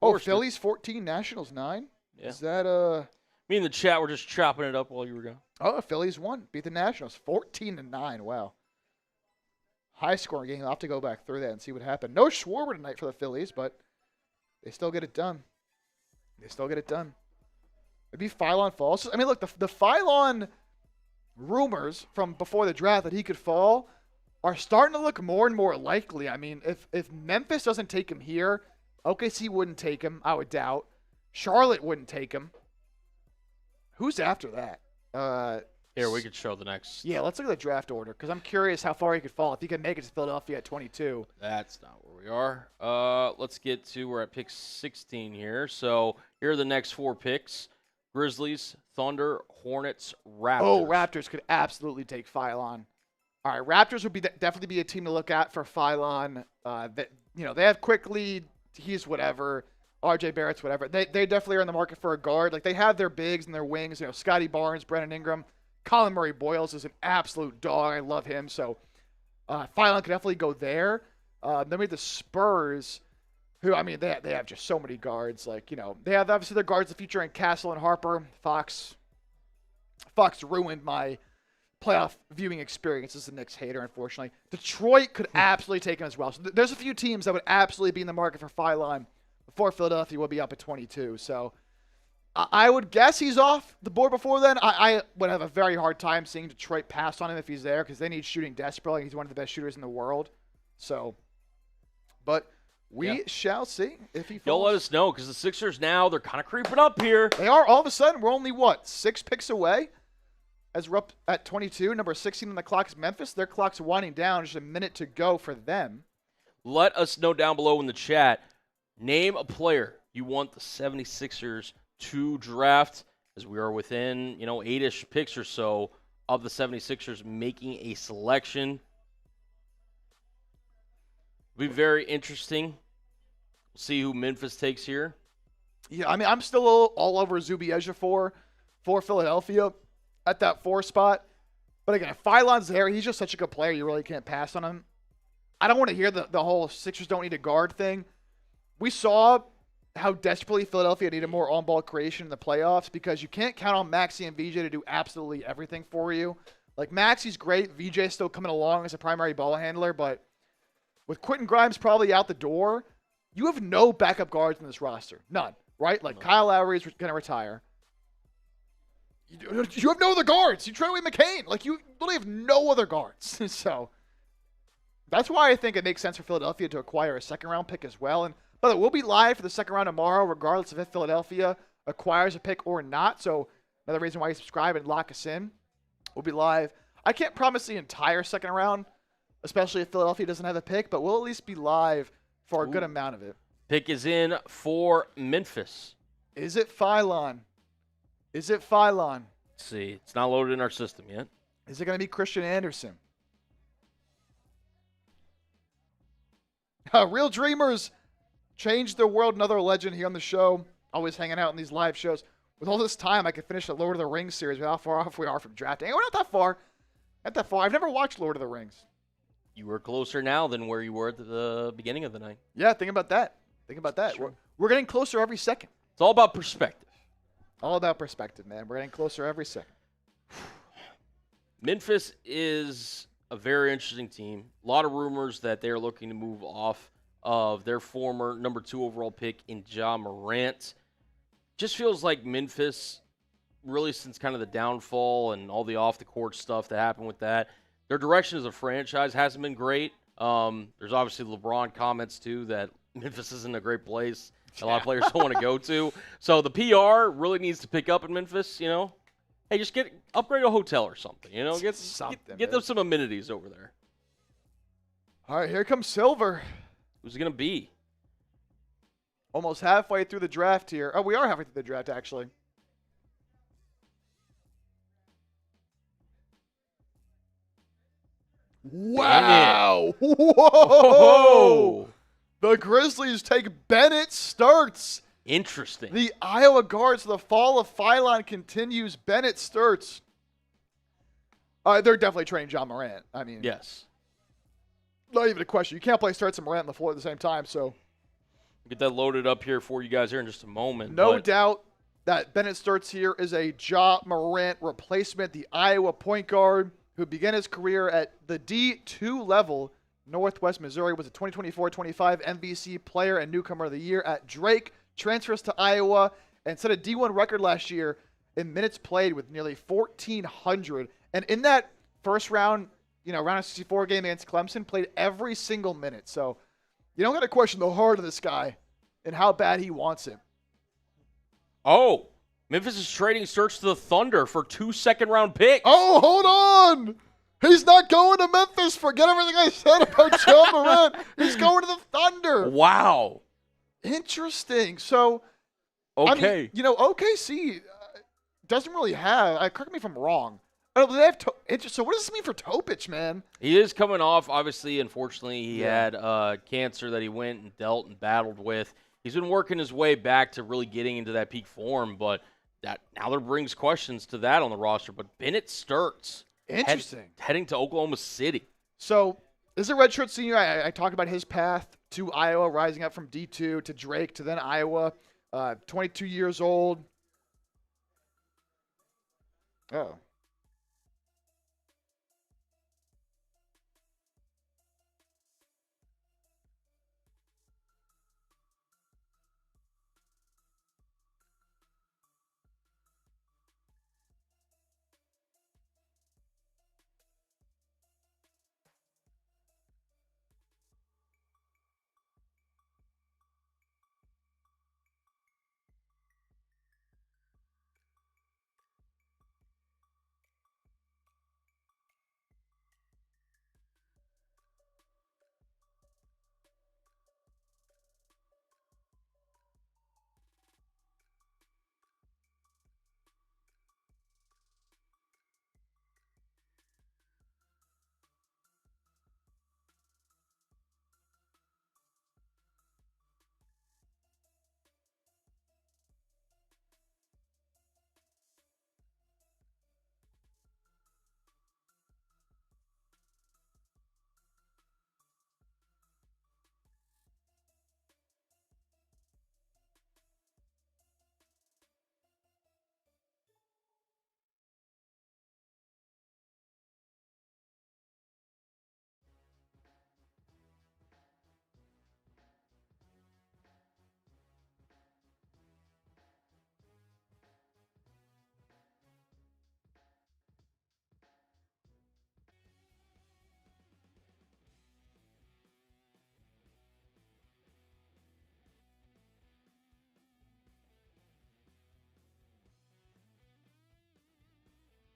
Oh, Phillies 14, Nationals 9. Yeah. Is that Me and the chat were just chopping it up while you were gone. Oh, Phillies won. Beat the Nationals 14-9. Wow. High scoring game. I'll have to go back through that and see what happened. No Schwarber tonight for the Phillies, but they still get it done. Maybe Phylon falls. I mean, look, the Phylon rumors from before the draft that he could fall are starting to look more and more likely. I mean, if Memphis doesn't take him here, OKC wouldn't take him, I would doubt. Charlotte wouldn't take him. Who's after that? Here, we could show the next. Yeah, let's look at the draft order because I'm curious how far he could fall. If he can make it to Philadelphia at 22. That's not where we are. Let's get to, we're at pick 16 here. So here are the next 4 picks. Grizzlies, Thunder, Hornets, Raptors. Oh, Raptors could absolutely take Phylon. All right, Raptors would definitely be a team to look at for Phylon. They have quickly, he's whatever. RJ Barrett's whatever. They definitely are in the market for a guard. Like, they have their bigs and their wings. Scotty Barnes, Brandon Ingram. Colin Murray Boyles is an absolute dog. I love him. So, Phylon could definitely go there. Then we have the Spurs, who, I mean, they have just so many guards. Like, they have obviously their guards featuring Castle and Harper. Fox ruined my playoff viewing experience as a Knicks hater, unfortunately. Detroit could absolutely take him as well. So there's a few teams that would absolutely be in the market for Phylon before Philadelphia will be up at 22. So I would guess he's off the board before then. I would have a very hard time seeing Detroit pass on him if he's there because they need shooting desperately. He's one of the best shooters in the world. So, but we shall see if he falls. Y'all let us know because the Sixers now, they're kind of creeping up here. They are. All of a sudden, we're only, 6 picks away? As we're up at 22, number 16 on the clock is Memphis. Their clock's winding down. Just a minute to go for them. Let us know down below in the chat. Name a player you want the 76ers to draft, as we are within, 8-ish picks or so of the 76ers making a selection. It'll be very interesting. We'll see who Memphis takes here. Yeah, I mean, I'm still all over Zubi Ejiofor for Philadelphia at that 4 spot. But again, if Phylon's there, he's just such a good player, you really can't pass on him. I don't want to hear the whole Sixers don't need a guard thing. We saw how desperately Philadelphia needed more on-ball creation in the playoffs because you can't count on Maxey and VJ to do absolutely everything for you. Like, Maxey's great. VJ's still coming along as a primary ball handler, but with Quentin Grimes probably out the door, you have no backup guards in this roster. None, right? Like, Kyle Lowry's going to retire. You have no other guards. You trade away McCain. Like, you literally have no other guards. So that's why I think it makes sense for Philadelphia to acquire a second-round pick as well. And by the way, we'll be live for the second round tomorrow, regardless of if Philadelphia acquires a pick or not. So another reason why you subscribe and lock us in. We'll be live. I can't promise the entire second round, especially if Philadelphia doesn't have a pick, but we'll at least be live for a good amount of it. Pick is in for Memphis. Is it Phylon? Let's see. It's not loaded in our system yet. Is it going to be Christian Anderson? Real Dreamers changed the world. Another legend here on the show. Always hanging out in these live shows. With all this time, I could finish the Lord of the Rings series with how far off we are from drafting. We're not that far. Not that far. I've never watched Lord of the Rings. You were closer now than where you were at the beginning of the night. Yeah, think about that. Think about that. We're getting closer every second. It's all about perspective. All about perspective, man. We're getting closer every second. Memphis is a very interesting team. A lot of rumors that they're looking to move off of their former number 2 overall pick in Ja Morant. Just feels like Memphis, really since kind of the downfall and all the off-the-court stuff that happened with that, their direction as a franchise hasn't been great. There's obviously LeBron comments, too, that Memphis isn't a great place. A lot of players don't want to go to. So the PR really needs to pick up in Memphis, you know. Hey, just upgrade a hotel or something, you know. Get them some amenities over there. All right, here comes Silver. Who's it going to be? Almost halfway through the draft here. Oh, we are halfway through the draft, actually. Wow. Whoa. Oh. The Grizzlies take Bennett Sturts. Interesting. The Iowa guards, the fall of Phylon continues. Bennett Sturts. They're definitely trading Ja Morant. I mean, yes. Not even a question. You can't play Sturts and Morant on the floor at the same time, so. Get that loaded up here for you guys here in just a moment. No doubt that Bennett Sturts here is a Ja Morant replacement, the Iowa point guard who began his career at the D2 level. Northwest Missouri, was a 2024-25 MVC player and newcomer of the year at Drake. Transfers to Iowa and set a D1 record last year in minutes played with nearly 1,400. And in that first round, round of 64 game against Clemson, played every single minute. So you don't got to question the heart of this guy and how bad he wants it. Oh, Memphis is trading Sturts to the Thunder for 2 second-round picks. Oh, hold on. He's not going to Memphis. Forget everything I said about Ja Morant. He's going to the Thunder. Wow. Interesting. So, okay. I mean, OKC doesn't really have. Correct me if I'm wrong. They have so what does this mean for Topic, man? He is coming off, obviously, unfortunately, he had cancer that he went and dealt and battled with. He's been working his way back to really getting into that peak form, but that now there brings questions to that on the roster. But Bennett Sturts. Interesting. Heading to Oklahoma City. So, this is a redshirt senior. I talked about his path to Iowa, rising up from D2 to Drake to then Iowa. 22 years old. Oh.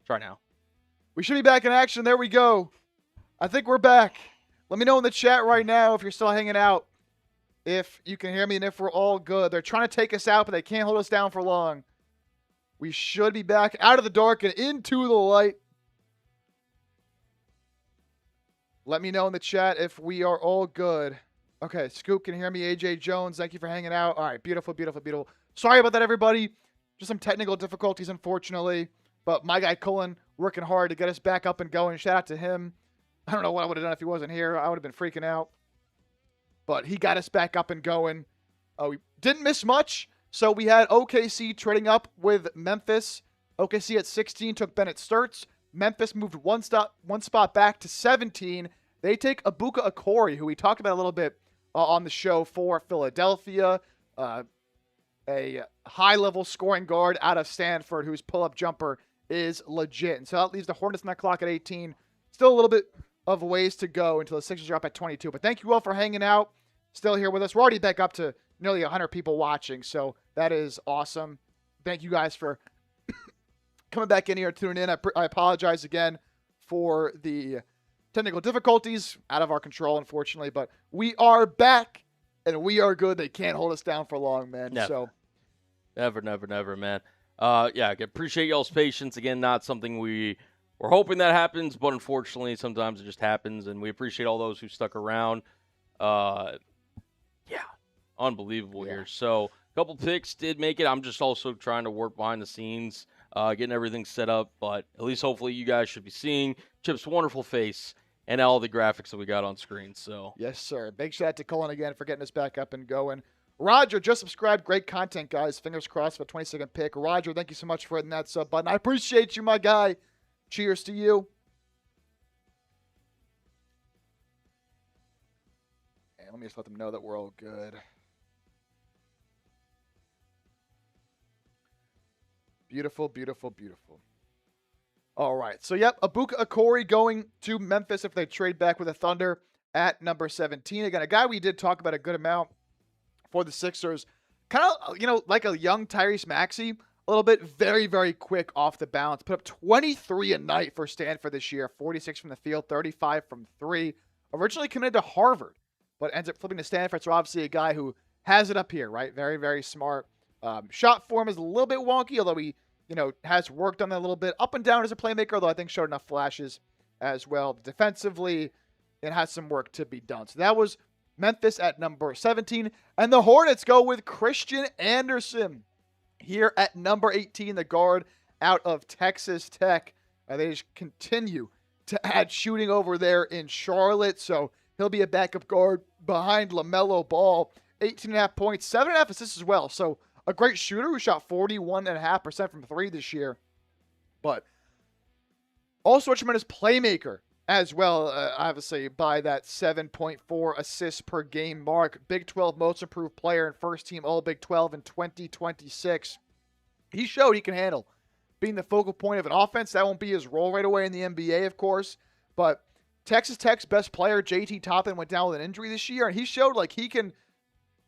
Try now. We should be back in action. There we go. I think we're back. Let me know in the chat right now if you're still hanging out, if you can hear me, and if we're all good. They're trying to take us out, but they can't hold us down for long. We should be back out of the dark and into the light. Let me know in the chat if we are all good. Okay, Scoop can hear me. AJ Jones, thank you for hanging out. All right, beautiful, beautiful, beautiful. Sorry about that, everybody. Just some technical difficulties, unfortunately. But my guy Cullen working hard to get us back up and going. Shout out to him. I don't know what I would have done if he wasn't here. I would have been freaking out. But he got us back up and going. We didn't miss much. So we had OKC trading up with Memphis. OKC at 16 took Bennett Sturts. Memphis moved one spot back to 17. They take Ibuka Okori, who we talked about a little bit on the show for Philadelphia. A high-level scoring guard out of Stanford whose pull-up jumper is legit. And so that leaves the Hornets on that clock at 18. Still a little bit of ways to go until the Sixers are up at 22. But thank you all for hanging out. Still here with us. We're already back up to nearly 100 people watching, so that is awesome. Thank you guys for coming back in here, tuning in. I apologize again for the technical difficulties out of our control, unfortunately, but we are back and we are good. They can't hold us down for long, man. Never, man. Yeah, I appreciate y'all's patience. Again, not something we're hoping that happens, but unfortunately, sometimes it just happens, and we appreciate all those who stuck around. Unbelievable here. So, a couple picks did make it. I'm just also trying to work behind the scenes, getting everything set up, but at least hopefully you guys should be seeing Chip's wonderful face and all the graphics that we got on screen. So yes, sir. Big shout out to Cullen again for getting us back up and going. Roger, just subscribed. Great content, guys. Fingers crossed for a 22nd pick. Roger, thank you so much for hitting that sub button. I appreciate you, my guy. Cheers to you. And let me just let them know that we're all good. Beautiful, beautiful, beautiful. All right. So, yep, Ibuka Okori going to Memphis if they trade back with the Thunder at number 17. Again, a guy we did talk about a good amount for the Sixers. Kind of, like a young Tyrese Maxey, a little bit very, very quick off the bounce. Put up 23 a night for Stanford this year, 46 from the field, 35 from three. Originally committed to Harvard, but ends up flipping to Stanford. So, obviously, a guy who has it up here, right? Very, very smart. Shot form is a little bit wonky, although he has worked on that a little bit. Up and down as a playmaker, although I think showed enough flashes as well. Defensively, it has some work to be done. So that was Memphis at number 17. And the Hornets go with Christian Anderson here at number 18, the guard out of Texas Tech. They just continue to add shooting over there in Charlotte. So he'll be a backup guard behind LaMelo Ball. 18.5 points, 7.5 assists as well. So a great shooter who shot 41.5% from three this year. But also a tremendous playmaker as well, obviously, by that 7.4 assists per game mark. Big 12 most improved player and first team All Big 12 in 2026. He showed he can handle being the focal point of an offense. That won't be his role right away in the NBA, of course. But Texas Tech's best player, JT Toppin, went down with an injury this year, and he showed like he can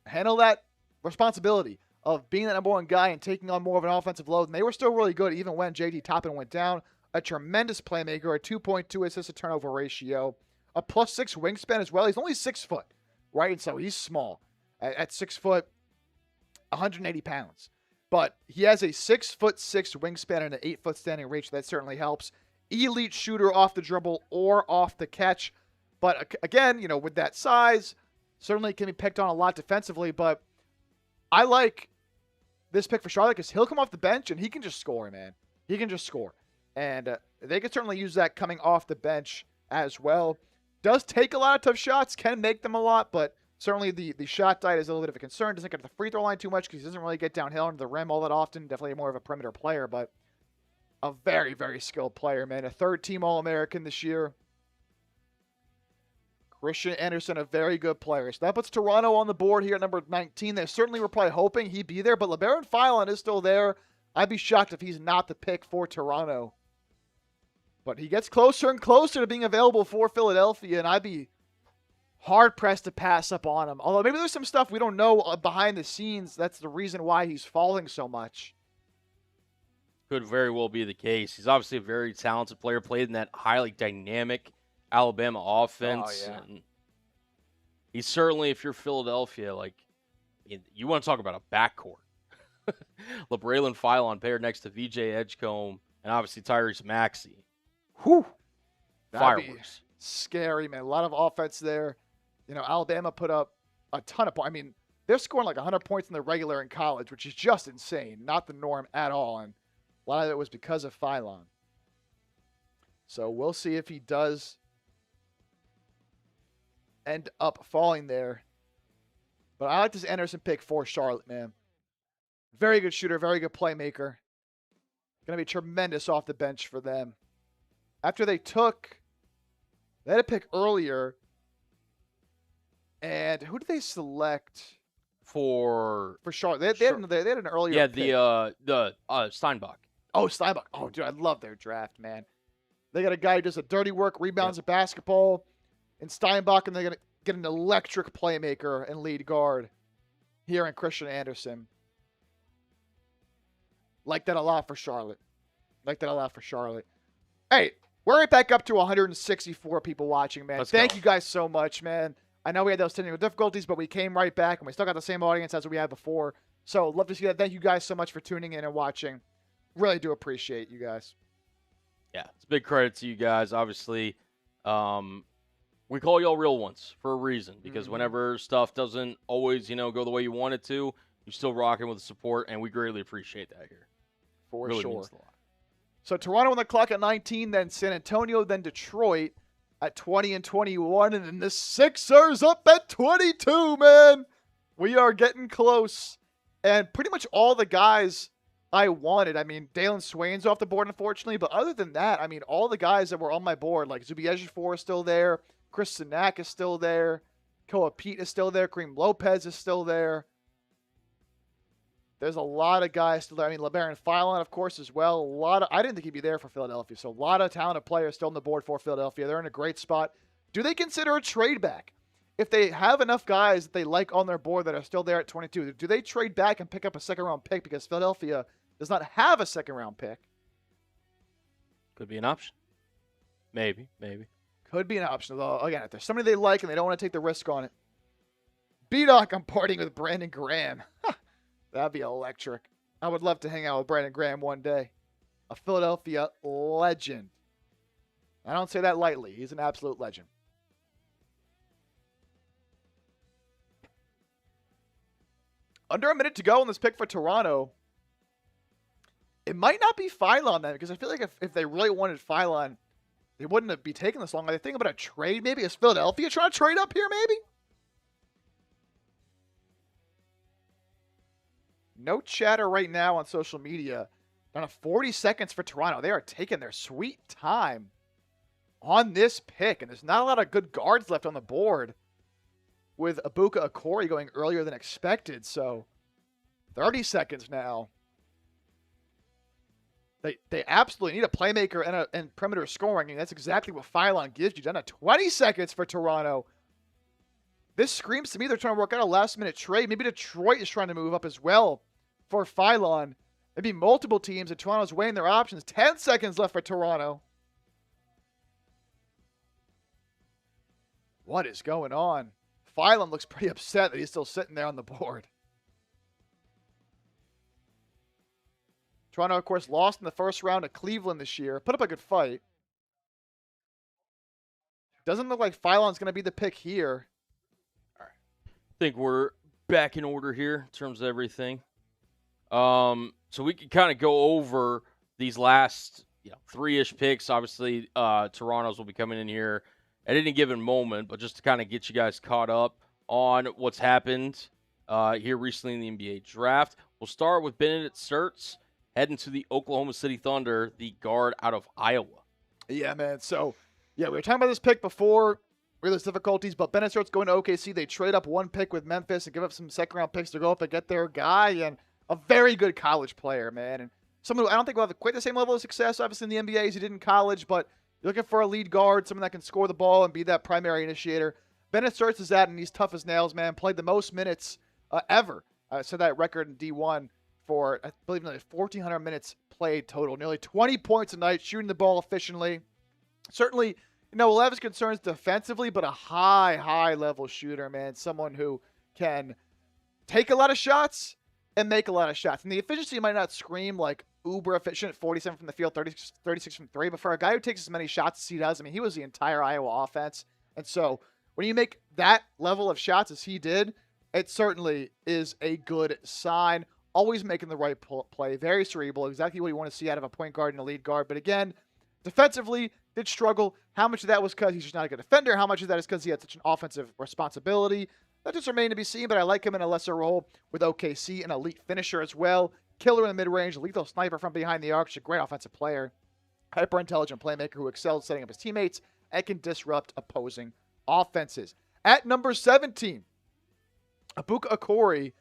handle that responsibility of being that number one guy and taking on more of an offensive load. And they were still really good even when JT Toppin went down. A tremendous playmaker, a 2.2 assist to turnover ratio, a +6 wingspan as well. He's only 6 foot, right? And so he's small. At 6 foot, 180 pounds. But he has a 6'6" wingspan and an 8 foot standing reach. That certainly helps. Elite shooter off the dribble or off the catch. But again, with that size, certainly can be picked on a lot defensively. But I like this pick for Charlotte because he'll come off the bench and he can just score, man. He can just score. And they could certainly use that coming off the bench as well. Does take a lot of tough shots, can make them a lot, but certainly the shot diet is a little bit of a concern. Doesn't get to the free throw line too much because he doesn't really get downhill into the rim all that often. Definitely more of a perimeter player, but a very, very skilled player, man. A third-team All-American this year. Christian Anderson, a very good player. So that puts Toronto on the board here at number 19. They certainly were probably hoping he'd be there, but LeBaron Philon is still there. I'd be shocked if he's not the pick for Toronto. But he gets closer and closer to being available for Philadelphia, and I'd be hard-pressed to pass up on him. Although maybe there's some stuff we don't know behind the scenes. That's the reason why he's falling so much. Could very well be the case. He's obviously a very talented player, played in that highly dynamic Alabama offense. Oh, yeah. And he's certainly, if you're Philadelphia, you want to talk about a backcourt. LeBraylon Philon paired next to VJ Edgecombe and obviously Tyrese Maxey. Whew. Fireworks. scary, man. A lot of offense there. You know, Alabama put up a ton of points. I mean, they're scoring like 100 points in the regular in college, which is just insane. Not the norm at all. And a lot of it was because of Phylon. So we'll see if he does end up falling there. But I like this Anderson pick for Charlotte, man. Very good shooter, very good playmaker. Going to be tremendous off the bench for them. After they had a pick earlier. And who did they select For Charlotte? They had an earlier pick. the Steinbach. Oh, Steinbach. Oh, dude, I love their draft, man. They got a guy who does a dirty work, rebounds a basketball in Steinbach, and they're going to get an electric playmaker and lead guard here in Christian Anderson. Like that a lot for Charlotte. Hey, we're right back up to 164 people watching, man. Thank you guys so much, man. I know we had those technical difficulties, but we came right back, and we still got the same audience as we had before. So, love to see that. Thank you guys so much for tuning in and watching. Really do appreciate you guys. Yeah, it's a big credit to you guys. Obviously, we call y'all real ones for a reason, because whenever stuff doesn't always, go the way you want it to, you're still rocking with the support, and we greatly appreciate that here. For really sure. Means a lot. So Toronto on the clock at 19, then San Antonio, then Detroit at 20 and 21, and then the Sixers up at 22, man. We are getting close. And pretty much all the guys I wanted. I mean, Dalen Swain's off the board, unfortunately, but other than that, I mean, all the guys that were on my board, like Zubi Ejiofor is still there, Chris Sinak is still there, Koa Pete is still there, Kareem Lopez is still there. There's a lot of guys still there. I mean, LeBaron Philon, of course, as well. I didn't think he'd be there for Philadelphia. So a lot of talented players still on the board for Philadelphia. They're in a great spot. Do they consider a trade back? If they have enough guys that they like on their board that are still there at 22, do they trade back and pick up a second-round pick because Philadelphia does not have a second-round pick? Could be an option. Maybe. Could be an option. Though, again, if there's somebody they like and they don't want to take the risk on it. B-Doc, I'm partying with Brandon Graham. That'd be electric. I would love to hang out with Brandon Graham one day. A Philadelphia legend. I don't say that lightly. He's an absolute legend. Under a minute to go on this pick for Toronto. It might not be Philon then, because I feel like if they really wanted Philon, they wouldn't have be taking this long. Are they thinking about a trade maybe? Is Philadelphia trying to trade up here maybe? No chatter right now on social media. Down to 40 seconds for Toronto. They are taking their sweet time on this pick. And there's not a lot of good guards left on the board with Ibuka Okori going earlier than expected. So 30 seconds now. They absolutely need a playmaker and perimeter scoring. And that's exactly what Philon gives you. Down to 20 seconds for Toronto. This screams to me they're trying to work out a last-minute trade. Maybe Detroit is trying to move up as well for Philon. Maybe multiple teams, and Toronto's weighing their options. 10 seconds left for Toronto. What is going on? Philon looks pretty upset that he's still sitting there on the board. Toronto, of course, lost in the first round to Cleveland this year. Put up a good fight. Doesn't look like Philon's going to be the pick here. I think we're back in order here in terms of everything. So we can kind of go over these last 3-ish picks. Obviously, Toronto's will be coming in here at any given moment, but just to kind of get you guys caught up on what's happened here recently in the NBA draft. We'll start with Benedict Sturts heading to the Oklahoma City Thunder, the guard out of Iowa. Yeah, man. So, we were talking about this pick before. Real difficulties, but Bennett starts going to OKC. They trade up one pick with Memphis and give up some second-round picks to go up and get their guy, and a very good college player, man. And someone who I don't think will have quite the same level of success, obviously, in the NBA as he did in college, but you're looking for a lead guard, someone that can score the ball and be that primary initiator. Bennett starts as that, and he's tough as nails, man. Played the most minutes ever. Set that record in D1 for, I believe, nearly 1,400 minutes played total. Nearly 20 points a night, shooting the ball efficiently. Certainly, we'll have his concerns defensively, but a high-level shooter, man. Someone who can take a lot of shots and make a lot of shots. And the efficiency might not scream like, uber efficient, 47 from the field, 36 from three. But for a guy who takes as many shots as he does, I mean, he was the entire Iowa offense. And so when you make that level of shots as he did, it certainly is a good sign. Always making the right play, very cerebral, exactly what you want to see out of a point guard and a lead guard. But again, defensively, did struggle. How much of that was because he's just not a good defender? How much of that is because he had such an offensive responsibility? That just remained to be seen, but I like him in a lesser role with OKC, an elite finisher as well. Killer in the mid-range, lethal sniper from behind the arc, just a great offensive player. Hyper-intelligent playmaker who excels setting up his teammates and can disrupt opposing offenses. At number 17, Ibuka Okori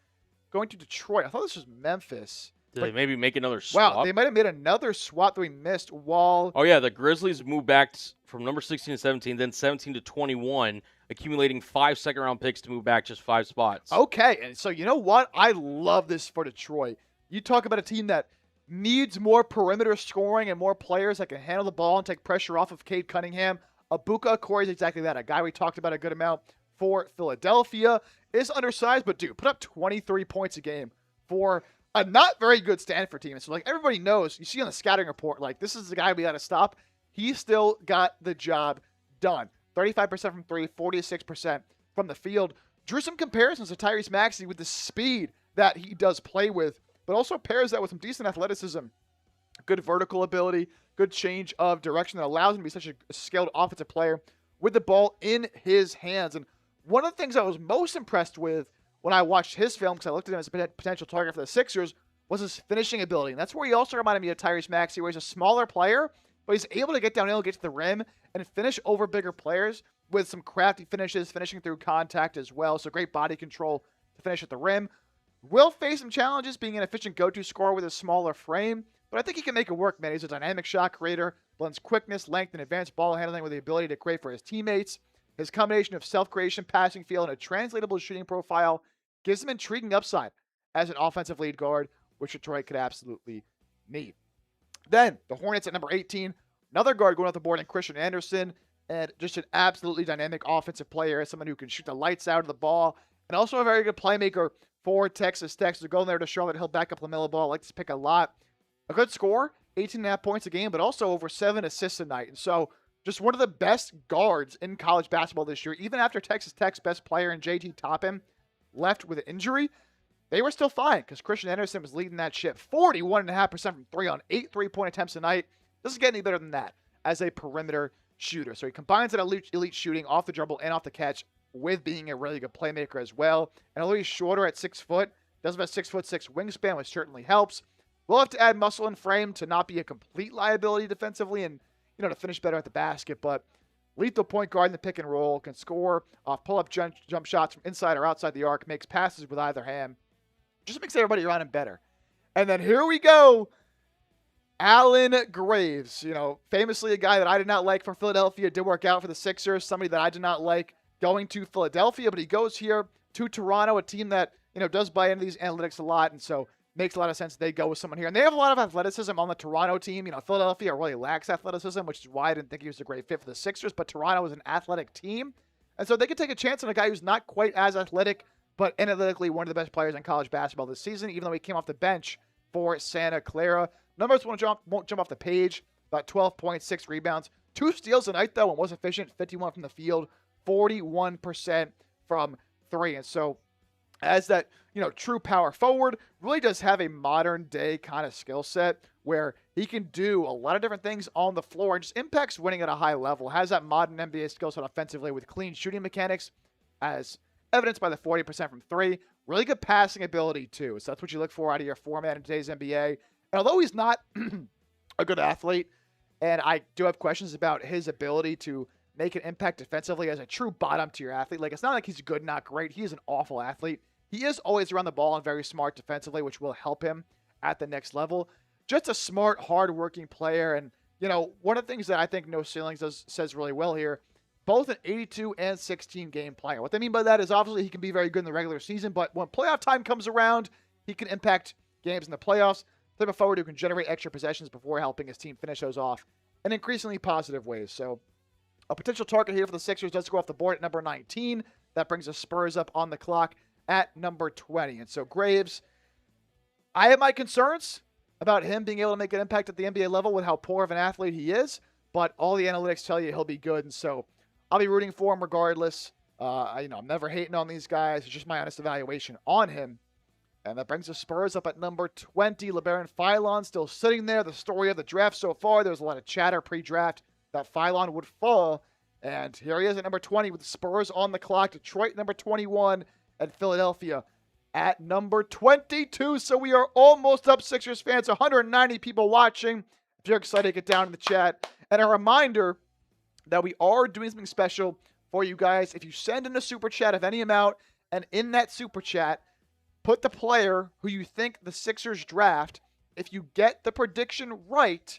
going to Detroit. I thought this was Memphis. Did they maybe make another swap? Wow, they might have made another swap that we missed while... Oh, yeah, the Grizzlies moved back from number 16 to 17, then 17 to 21, accumulating 5 second-round picks to move back just 5 spots. Okay, and so you know what? I love this for Detroit. You talk about a team that needs more perimeter scoring and more players that can handle the ball and take pressure off of Cade Cunningham. Ibuka Okori is exactly that, a guy we talked about a good amount for Philadelphia. Is undersized, but dude, put up 23 points a game for a not very good Stanford team. And so, like, everybody knows, you see on the scouting report, like, this is the guy we got to stop. He still got the job done. 35% from three, 46% from the field. Drew some comparisons to Tyrese Maxey with the speed that he does play with, but also pairs that with some decent athleticism, good vertical ability, good change of direction that allows him to be such a skilled offensive player with the ball in his hands. And one of the things I was most impressed with when I watched his film, because I looked at him as a potential target for the Sixers, was his finishing ability. And that's where he also reminded me of Tyrese Maxey, where he's a smaller player, but he's able to get downhill, get to the rim, and finish over bigger players with some crafty finishes, finishing through contact as well. So great body control to finish at the rim. Will face some challenges being an efficient go-to scorer with a smaller frame, but I think he can make it work, man. He's a dynamic shot creator, blends quickness, length, and advanced ball handling with the ability to create for his teammates. His combination of self-creation, passing feel, and a translatable shooting profile gives him intriguing upside as an offensive lead guard, which Detroit could absolutely need. Then, the Hornets at number 18, another guard going off the board in Christian Anderson, and just an absolutely dynamic offensive player, as someone who can shoot the lights out of the ball, and also a very good playmaker for Texas Tech. So going there to Charlotte, he'll back up LaMelo Ball. I like this pick a lot. A good score, 18.5 points a game, but also over 7 assists a night. And so, just one of the best guards in college basketball this year. Even after Texas Tech's best player in JT Toppin left with an injury, they were still fine because Christian Anderson was leading that ship. 41.5% from three on 8 3-point attempts a night. Doesn't get any better than that as a perimeter shooter. So he combines that elite shooting off the dribble and off the catch with being a really good playmaker as well. And although he's shorter at 6 foot, does have a 6'6" wingspan, which certainly helps. We'll have to add muscle and frame to not be a complete liability defensively and, to finish better at the basket, but lethal point guard in the pick and roll, can score off pull-up jump shots from inside or outside the arc, makes passes with either hand, just makes everybody around him better. And then here we go, Allen Graves, famously a guy that I did not like for Philadelphia, did work out for the Sixers, somebody that I did not like going to Philadelphia, but he goes here to Toronto, a team that, does buy into these analytics a lot, and so makes a lot of sense they go with someone here. And they have a lot of athleticism on the Toronto team. Philadelphia really lacks athleticism, which is why I didn't think he was a great fit for the Sixers, but Toronto is an athletic team. And so they could take a chance on a guy who's not quite as athletic, but analytically one of the best players in college basketball this season, even though he came off the bench for Santa Clara. Numbers won't jump off the page. About 12 points, 6 rebounds. 2 steals a night, though, and was efficient. 51 from the field, 41% from 3. And so as that, true power forward, really does have a modern day kind of skill set where he can do a lot of different things on the floor and just impacts winning at a high level. Has that modern NBA skill set offensively with clean shooting mechanics, as evidenced by the 40% from 3. Really good passing ability, too. So that's what you look for out of your format in today's NBA. And although he's not a good athlete, and I do have questions about his ability to make an impact defensively as a true bottom-tier athlete. Like, it's not like he's good, not great. He is an awful athlete. He is always around the ball and very smart defensively, which will help him at the next level. Just a smart, hard-working player. And, one of the things that I think No Ceilings says really well here, both an 82 and 16 game player. What they mean by that is obviously he can be very good in the regular season, but when playoff time comes around, he can impact games in the playoffs. Type of forward who can generate extra possessions before helping his team finish those off in increasingly positive ways. So a potential target here for the Sixers does go off the board at number 19. That brings the Spurs up on the clock at number 20. And so Graves, I have my concerns, about him being able to make an impact at the NBA level with how poor of an athlete he is, but all the analytics tell you he'll be good, and so I'll be rooting for him regardless. I'm never hating on these guys. It's just my honest evaluation on him. And that brings the Spurs up at number 20. LeBaron Philon still sitting there. The story of the draft so far, there was a lot of chatter pre-draft that Philon would fall. And here he is at number 20 with the Spurs on the clock. Detroit number 21 and Philadelphia at number 22. So we are almost up, Sixers fans. 190 people watching. If you're excited, get down in the chat. And a reminder that we are doing something special for you guys. If you send in a super chat of any amount, and in that super chat, put the player who you think the Sixers draft. If you get the prediction right,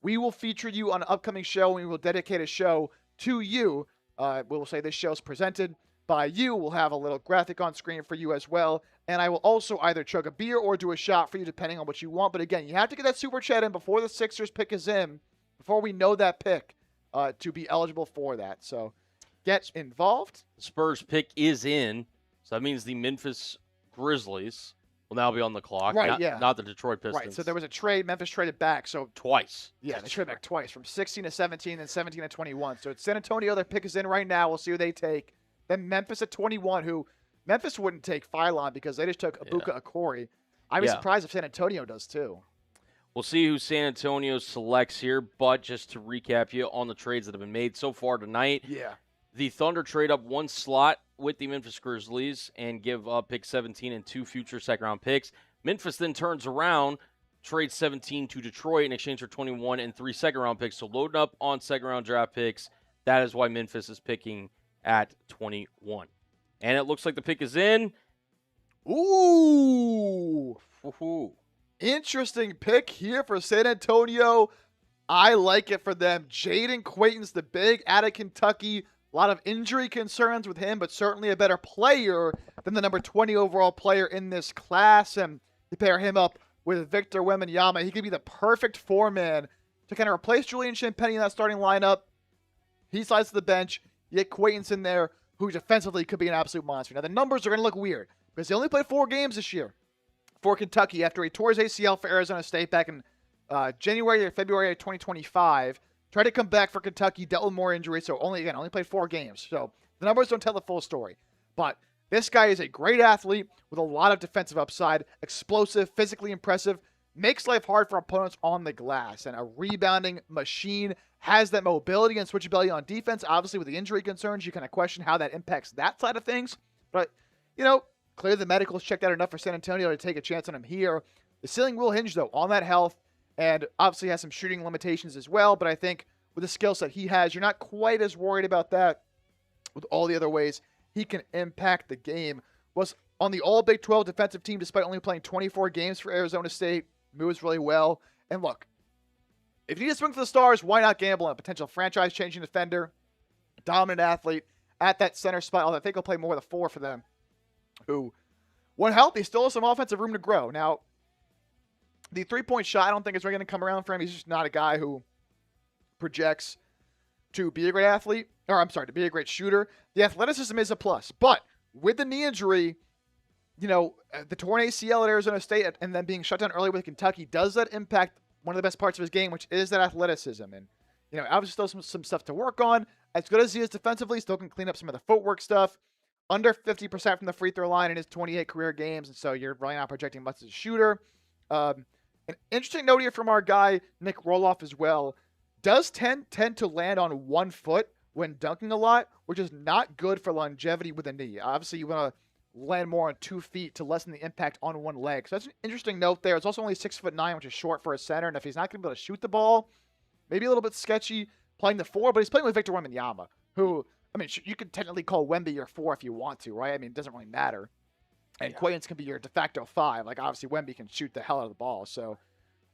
we will feature you on an upcoming show, and we will dedicate a show to you. We will say this show is presented by you. We'll have a little graphic on screen for you as well. And I will also either chug a beer or do a shot for you, depending on what you want. But again, you have to get that super chat in before the Sixers pick is in, before we know that pick, to be eligible for that. So get involved. The Spurs pick is in, so that means the Memphis Grizzlies will now be on the clock. Right, Not the Detroit Pistons. Right, so there was a trade. Memphis traded back. So twice. Yeah, they traded back twice, from 16 to 17 and 17 to 21. So it's San Antonio. Their pick is in right now. We'll see who they take. Then Memphis at 21, who Memphis wouldn't take Philon because they just took Ibuka Okori. I'd be surprised if San Antonio does too. We'll see who San Antonio selects here, but just to recap you on the trades that have been made so far tonight. Yeah. The Thunder trade up one slot with the Memphis Grizzlies and give up pick 17 and 2 future second-round picks. Memphis then turns around, trades 17 to Detroit in exchange for 21 and 3 second-round picks. So loading up on second-round draft picks. That is why Memphis is picking at 21. And it looks like the pick is in. Ooh. Interesting pick here for San Antonio. I like it for them. Jaden Quayton's the big out of Kentucky. A lot of injury concerns with him, but certainly a better player than the number 20 overall player in this class. And you pair him up with Victor Wembanyama, he could be the perfect four-man to kind of replace Julian Champagnie in that starting lineup. He slides to the bench. You get Quayton's in there, who defensively could be an absolute monster. Now, the numbers are going to look weird because they only played 4 games this year for Kentucky after he tore his ACL for Arizona State back in January or February of 2025. Tried to come back for Kentucky, dealt with more injuries, so only played 4 games. So the numbers don't tell the full story. But this guy is a great athlete with a lot of defensive upside, explosive, physically impressive, makes life hard for opponents on the glass, and a rebounding machine, has that mobility and switchability on defense. Obviously, with the injury concerns, you kind of question how that impacts that side of things. But, clearly the medicals checked out enough for San Antonio to take a chance on him here. The ceiling will hinge, though, on that health. And obviously has some shooting limitations as well. But I think with the skill set he has, you're not quite as worried about that with all the other ways he can impact the game. Was on the all Big 12 defensive team despite only playing 24 games for Arizona State. Moves really well. And look, if you need to swing for the stars, why not gamble on a potential franchise-changing defender, dominant athlete at that center spot? Although I think he'll play more of the 4 for them. Who, when healthy, still has some offensive room to grow. Now, the three-point shot, I don't think is really going to come around for him. He's just not a guy who projects to be a great athlete. To be a great shooter. The athleticism is a plus. But with the knee injury, the torn ACL at Arizona State and then being shut down early with Kentucky, does that impact one of the best parts of his game, which is that athleticism? And, obviously still some stuff to work on. As good as he is defensively, still can clean up some of the footwork stuff. Under 50% from the free throw line in his 28 career games, and so you're really not projecting much as a shooter. An interesting note here from our guy, Nick Roloff, as well. Does tend to land on 1 foot when dunking a lot, which is not good for longevity with a knee. Obviously, you want to land more on 2 feet to lessen the impact on 1 leg. So that's an interesting note there. It's also only 6'9", which is short for a center. And if he's not going to be able to shoot the ball, maybe a little bit sketchy playing the 4, but he's playing with Victor Wembanyama, who, you could technically call Wemby your 4 if you want to, right? It doesn't really matter. And Quayton's can be your de facto 5. Like, obviously, Wemby can shoot the hell out of the ball. So,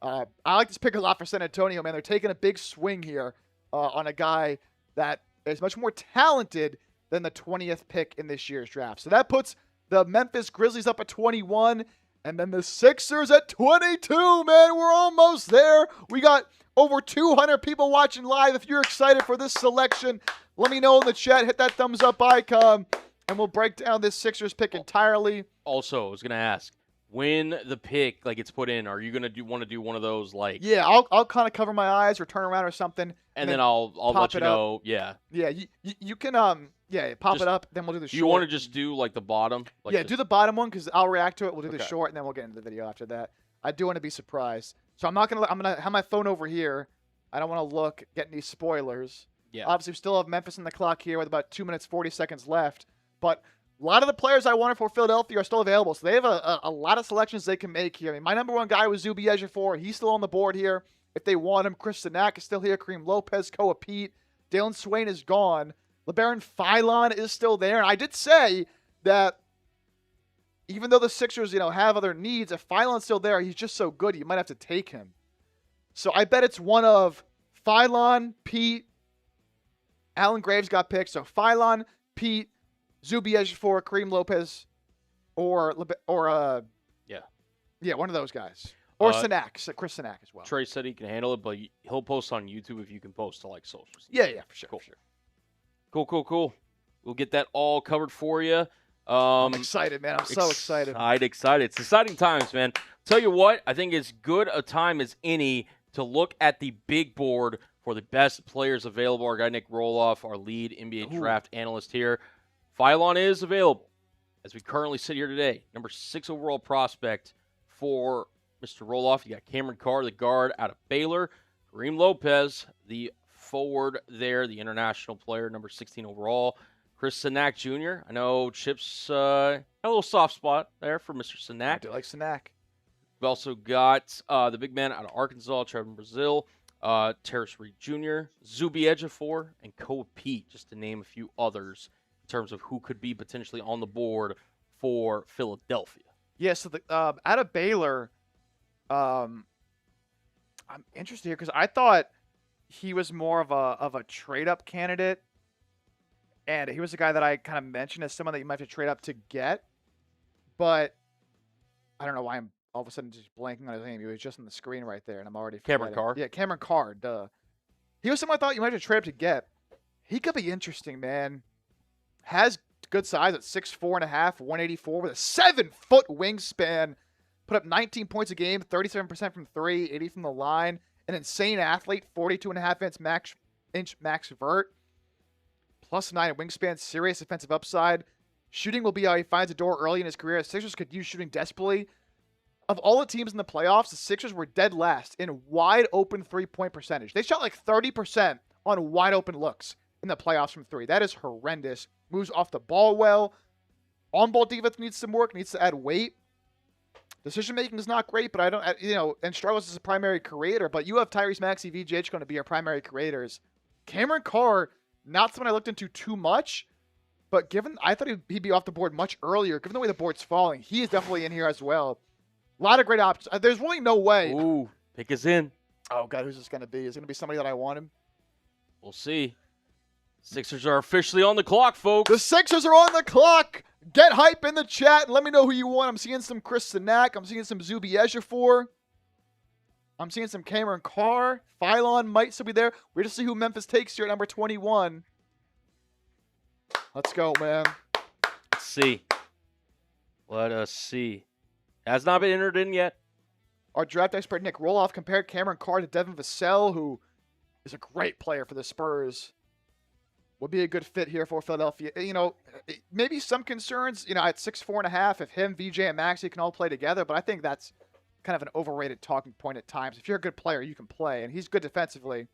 I like this pick a lot for San Antonio, man. They're taking a big swing here on a guy that is much more talented than the 20th pick in this year's draft. So that puts the Memphis Grizzlies up at 21, and then the Sixers at 22, man. We're almost there. We got over 200 people watching live. If you're excited for this selection, let me know in the chat. Hit that thumbs up icon, and we'll break down this Sixers pick entirely. Also, I was going to ask, when the pick gets put in, are you gonna want to do one of those Yeah, I'll kind of cover my eyes or turn around or something, and then I'll let you know. Yeah. Yeah, you can pop it up. Then we'll do the short. You want to just do the bottom? Do the bottom one because I'll react to it. We'll do the Okay. short and then we'll get into the video after that. I do want to be surprised, so I'm gonna have my phone over here. I don't want to get any spoilers. Yeah. Obviously, we still have Memphis on the clock here with about 2 minutes 40 seconds left, but a lot of the players I wanted for Philadelphia are still available, so they have a lot of selections they can make here. I mean, my number one guy was Zuby Ejiofor. He's still on the board here. If they want him, Chris Sinak is still here. Kareem Lopez, Koa Pete, Dalen Swain is gone. LeBaron Philon is still there, and I did say that even though the Sixers, have other needs, if Philon's still there, he's just so good, you might have to take him. So I bet it's one of Philon, Pete, Alan Graves got picked. So Philon, Pete, Zuby Ejiofor, Kareem Lopez, or one of those guys. Or Sinak, Chris Sinak as well. Trey said he can handle it, but he'll post on YouTube if you can post to socials. Yeah, for sure. Cool. For sure. Cool. We'll get that all covered for you. I'm excited, man. I'm so excited. Excited. It's exciting times, man. Tell you what, I think it's good a time as any to look at the big board for the best players available. Our guy Nick Roloff, our lead NBA draft analyst here. Philon is available as we currently sit here today. Number 6 overall prospect for Mr. Roloff. You got Cameron Carr, the guard out of Baylor. Kareem Lopez, the forward there, the international player, number 16 overall. Chris Sinak Jr. I know Chip's had a little soft spot there for Mr. Sinak. I do like Sinak. We've also got the big man out of Arkansas, Trevor Brazil, Terrace Reed Jr., Zuby Ejiofor, and Koa Pete, just to name a few others in terms of who could be potentially on the board for Philadelphia. Yeah, so out of Baylor, I'm interested here because I thought he was more of a trade-up candidate. And he was a guy that I kind of mentioned as someone that you might have to trade up to get. But I don't know why I'm all of a sudden just blanking on his name. He was just on the screen right there, and I'm already forgetting. Cameron Carr? Yeah, Cameron Carr, duh. He was someone I thought you might have to trade up to get. He could be interesting, man. Has good size at 6'4.5", 184 with a 7-foot wingspan. Put up 19 points a game, 37% from 3, 80 from the line. An insane athlete, 42.5-inch max vert. +9 at wingspan, serious defensive upside. Shooting will be how he finds a door early in his career. The Sixers could use shooting desperately. Of all the teams in the playoffs, the Sixers were dead last in wide open three-point percentage. They shot 30% on wide open looks in the playoffs from 3. That is horrendous. Moves off the ball well. On-ball defense needs some work, needs to add weight. Decision-making is not great, but and struggles as a primary creator. But you have Tyrese Maxey, VJH going to be your primary creators. Cameron Carr, not someone I looked into too much, but I thought he'd be off the board much earlier. Given the way the board's falling, he is definitely in here as well. A lot of great options. There's really no way. Ooh, pick us in. Oh, God, who's this going to be? Is it going to be somebody that I want him? We'll see. Sixers are officially on the clock, folks. The Sixers are on the clock. Get hype in the chat and let me know who you want. I'm seeing some Chris Sinak. I'm seeing some Zuby Ejiofor. I'm seeing some Cameron Carr. Philon might still be there. We're to see who Memphis takes here at number 21. Let's go, man. Let's see. Let us see. Has not been entered in yet. Our draft expert, Nick Roloff, compared Cameron Carr to Devin Vassell, who is a great player for the Spurs. Would be a good fit here for Philadelphia. Maybe some concerns, at 6'4.5", if him, VJ, and Maxey can all play together, but I think that's kind of an overrated talking point at times. If you're a good player, you can play, and he's good defensively.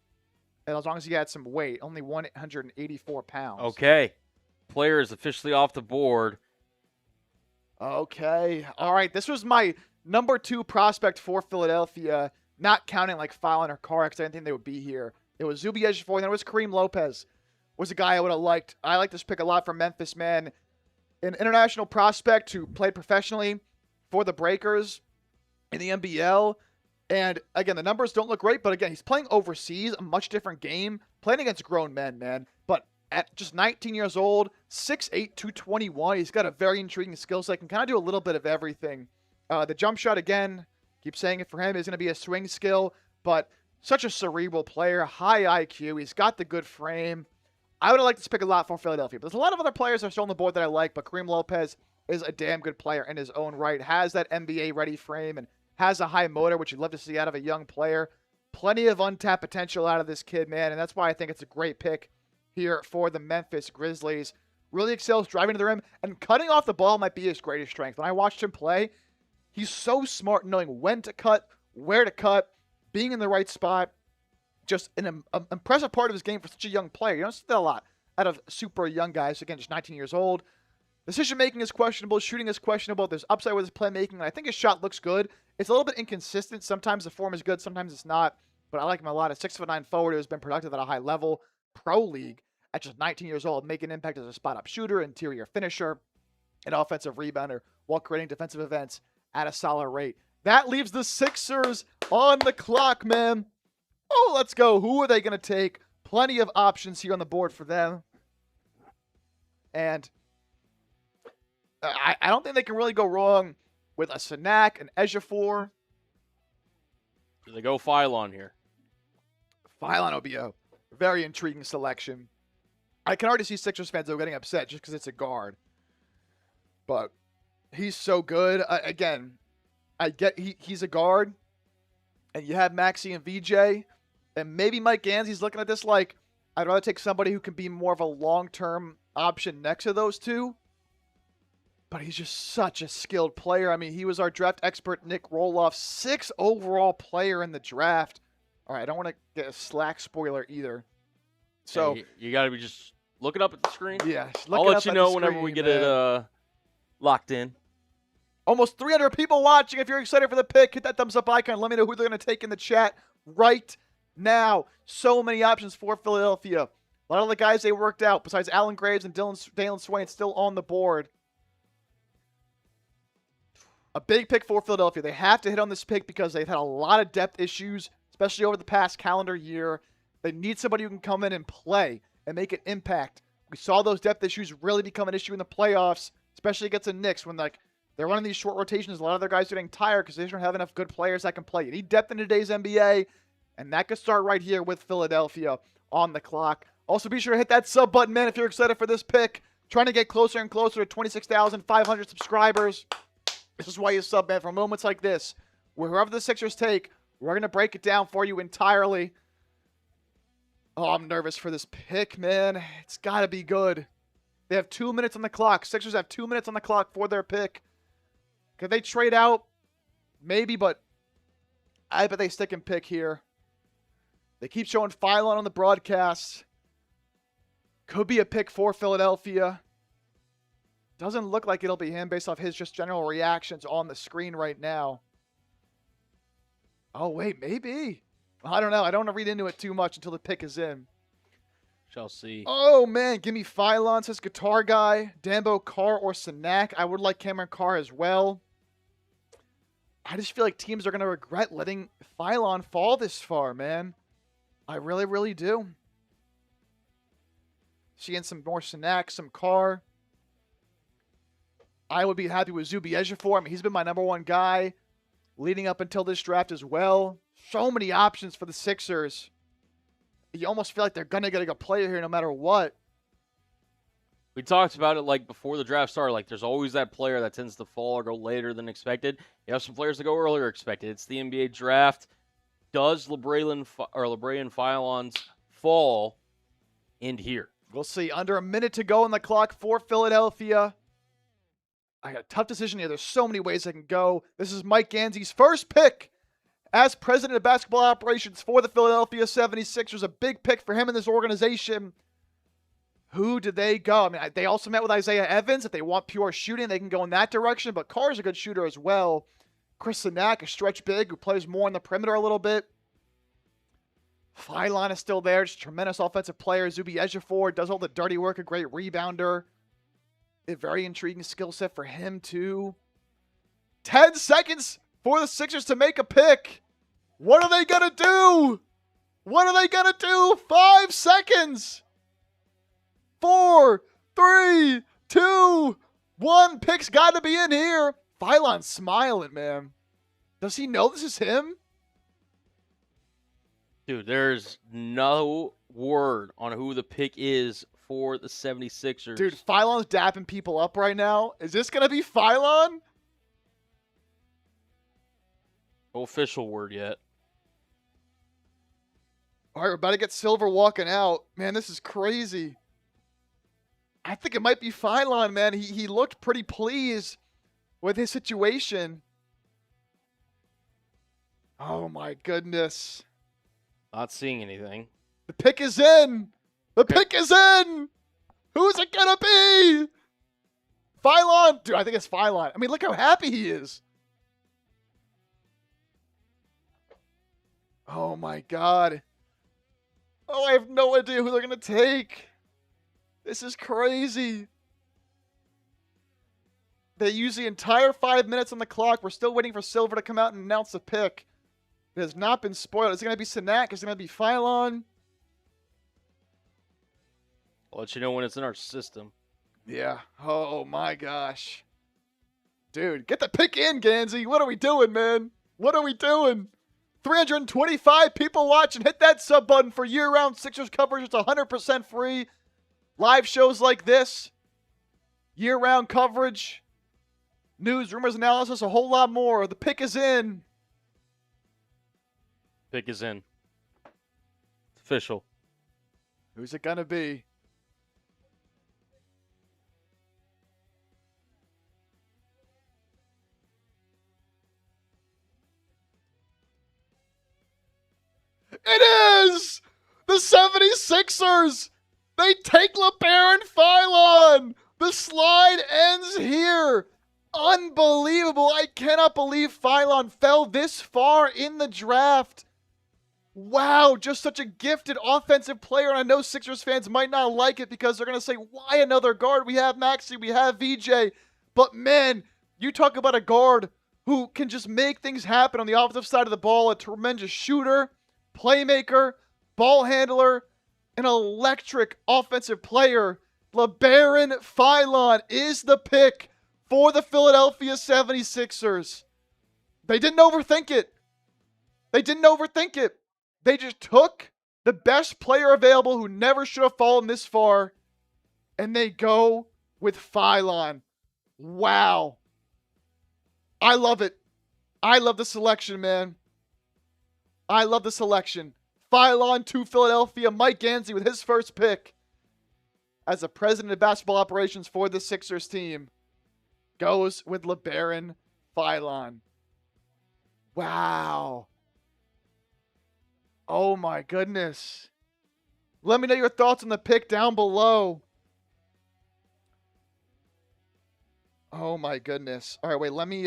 And as long as he had some weight, only 184 pounds. Okay. Player is officially off the board. Okay. All right. This was my number 2 prospect for Philadelphia, not counting Philon or Carr because I didn't think they would be here. It was Zuby Ejiofor, and then it was Kareem Lopez. Was a guy I would have liked. I like this pick a lot from Memphis, man. An international prospect who played professionally for the Breakers in the NBL. And, again, the numbers don't look great, but, again, he's playing overseas, a much different game, playing against grown men, man. But at just 19 years old, 6'8", 221, he's got a very intriguing skill set. Can kind of do a little bit of everything. The jump shot, again, keep saying it for him, is going to be a swing skill, but such a cerebral player, high IQ. He's got the good frame. I would have liked this pick a lot for Philadelphia. But there's a lot of other players that are still on the board that I like, but Kareem Lopez is a damn good player in his own right, has that NBA-ready frame, and has a high motor, which you'd love to see out of a young player. Plenty of untapped potential out of this kid, man, and that's why I think it's a great pick here for the Memphis Grizzlies. Really excels driving to the rim, and cutting off the ball might be his greatest strength. When I watched him play, he's so smart knowing when to cut, where to cut, being in the right spot. Just an impressive part of his game for such a young player. You don't see that a lot out of super young guys. Again, just 19 years old. Decision-making is questionable. Shooting is questionable. There's upside with his playmaking, and I think his shot looks good. It's a little bit inconsistent. Sometimes the form is good, sometimes it's not. But I like him a lot. A 6'9" forward who's been productive at a high level. Pro league at just 19 years old. Making an impact as a spot-up shooter, interior finisher, an offensive rebounder while creating defensive events at a solid rate. That leaves the Sixers on the clock, man. Oh, let's go. Who are they going to take? Plenty of options here on the board for them. And I don't think they can really go wrong with a Sanak, an Ejiofor. Do they go Phylon here? Phylon will be a very intriguing selection. I can already see Sixers fans though getting upset just because it's a guard. But he's so good. Again, I get he's a guard. And you have Maxey and VJ. And maybe Mike Ganzi's looking at this like, I'd rather take somebody who can be more of a long-term option next to those two. But he's just such a skilled player. I mean, he was our draft expert, Nick Roloff, 6th overall player in the draft. All right, I don't want to get a Slack spoiler either. So hey, you got to be just looking up at the screen. Yeah, I'll let you know whenever we get it locked in. Almost 300 people watching. If you're excited for the pick, hit that thumbs up icon. Let me know who they're going to take in the chat right now. So many options for Philadelphia. A lot of the guys they worked out, besides Alan Graves and Dalen Swain, still on the board. A big pick for Philadelphia. They have to hit on this pick because they've had a lot of depth issues, especially over the past calendar year. They need somebody who can come in and play and make an impact. We saw those depth issues really become an issue in the playoffs, especially against the Knicks when they're running these short rotations. A lot of their guys are getting tired because they don't have enough good players that can play. You need depth in today's NBA, and that could start right here with Philadelphia on the clock. Also, be sure to hit that sub button, man, if you're excited for this pick. Trying to get closer and closer to 26,500 subscribers. This is why you sub, man. For moments like this, where whoever the Sixers take, we're going to break it down for you entirely. Oh, I'm nervous for this pick, man. It's got to be good. They have 2 minutes on the clock. Sixers have 2 minutes on the clock for their pick. Could they trade out? Maybe, but I bet they stick and pick here. They keep showing Phylon on the broadcast. Could be a pick for Philadelphia. Doesn't look like it'll be him based off his just general reactions on the screen right now. Oh, wait, maybe. I don't know. I don't want to read into it too much until the pick is in. Shall see. Oh, man. Give me Phylon, says Guitar Guy. Dambo, Carr, or Sanak. I would like Cameron Carr as well. I just feel like teams are going to regret letting Phylon fall this far, man. I really, really do. Seeing some more Sanak, some Carr. I would be happy with Zubi Ejiofor. I mean, he's been my number one guy leading up until this draft as well. So many options for the Sixers. You almost feel like they're going to get a good player here no matter what. We talked about it like before the draft started. Like, there's always that player that tends to fall or go later than expected. You have some players that go earlier expected. It's the NBA draft. Does LeBron Phylon's fall end here? We'll see. Under a minute to go on the clock for Philadelphia. I got a tough decision here. There's so many ways I can go. This is Mike Ganzi's first pick as president of basketball operations for the Philadelphia 76ers. A big pick for him in this organization. Who did they go? I mean, they also met with Isaiah Evans. If they want pure shooting, they can go in that direction. But Carr's a good shooter as well. Chris Sanak, a stretch big who plays more on the perimeter a little bit. Phylon is still there. Just a tremendous offensive player. Zubi Ejiofor does all the dirty work. A great rebounder. A very intriguing skill set for him, too. 10 seconds for the Sixers to make a pick. What are they going to do? What are they going to do? 5 seconds. 4, 3, 2, 1. Pick's got to be in here. Phylon's smiling, man. Does he know this is him? Dude, there's no word on who the pick is for the 76ers. Dude, Phylon's dapping people up right now. Is this going to be Phylon? No official word yet. All right, we're about to get Silver walking out. Man, this is crazy. I think it might be Phylon, man. He looked pretty pleased with his situation. Oh, my goodness. Not seeing anything. The pick is in. The pick is in. Who's it going to be? Phylon. Dude, I think it's Phylon. I mean, look how happy he is. Oh, my God. Oh, I have no idea who they're going to take. This is crazy. They use the entire 5 minutes on the clock. We're still waiting for Silver to come out and announce the pick. It has not been spoiled. Is it going to be Sanak? Is it going to be Phylon? I'll let you know when it's in our system. Yeah. Oh, my gosh. Dude, get the pick in, Gansey. What are we doing, man? What are we doing? 325 people watching. Hit that sub button for year-round Sixers coverage. It's 100% free. Live shows like this. Year-round coverage. News, rumors, analysis, a whole lot more. The pick is in. Pick is in. It's official. Who's it going to be? It is! The 76ers! They take LeBaron Phylon! The slide ends here! Unbelievable! I cannot believe Phylon fell this far in the draft. Wow, just such a gifted offensive player, and I know Sixers fans might not like it because they're going to say, why another guard? We have Maxey, we have VJ. But man, you talk about a guard who can just make things happen on the offensive side of the ball, a tremendous shooter, playmaker, ball handler, an electric offensive player. LeBaron Phylon is the pick for the Philadelphia 76ers. They didn't overthink it. They didn't overthink it. They just took the best player available who never should have fallen this far, and they go with Phylon. Wow. I love it. I love the selection, man. I love the selection. Phylon to Philadelphia. Mike Gansey with his first pick as the president of basketball operations for the Sixers team goes with LeBaron Phylon. Wow. Oh my goodness. Let me know your thoughts on the pick down below. Oh my goodness. All right, wait, let me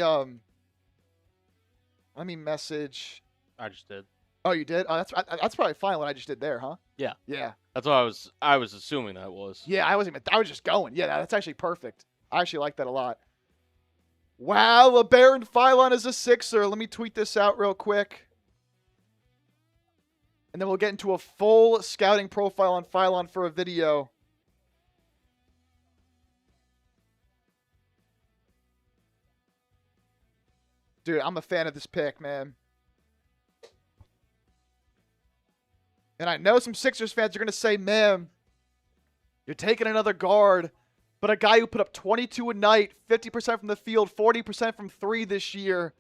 message. I just did. Oh, you did? Oh, that's probably fine what I just did there, huh? Yeah. Yeah. That's what I was assuming that was. Yeah, I was just going. Yeah, that's actually perfect. I actually like that a lot. Wow, LeBaron Phylon is a Sixer. Let me tweet this out real quick. And then we'll get into a full scouting profile on Phylon for a video. Dude, I'm a fan of this pick, man. And I know some Sixers fans are going to say, man, you're taking another guard, but a guy who put up 22 a night, 50% from the field, 40% from three this year.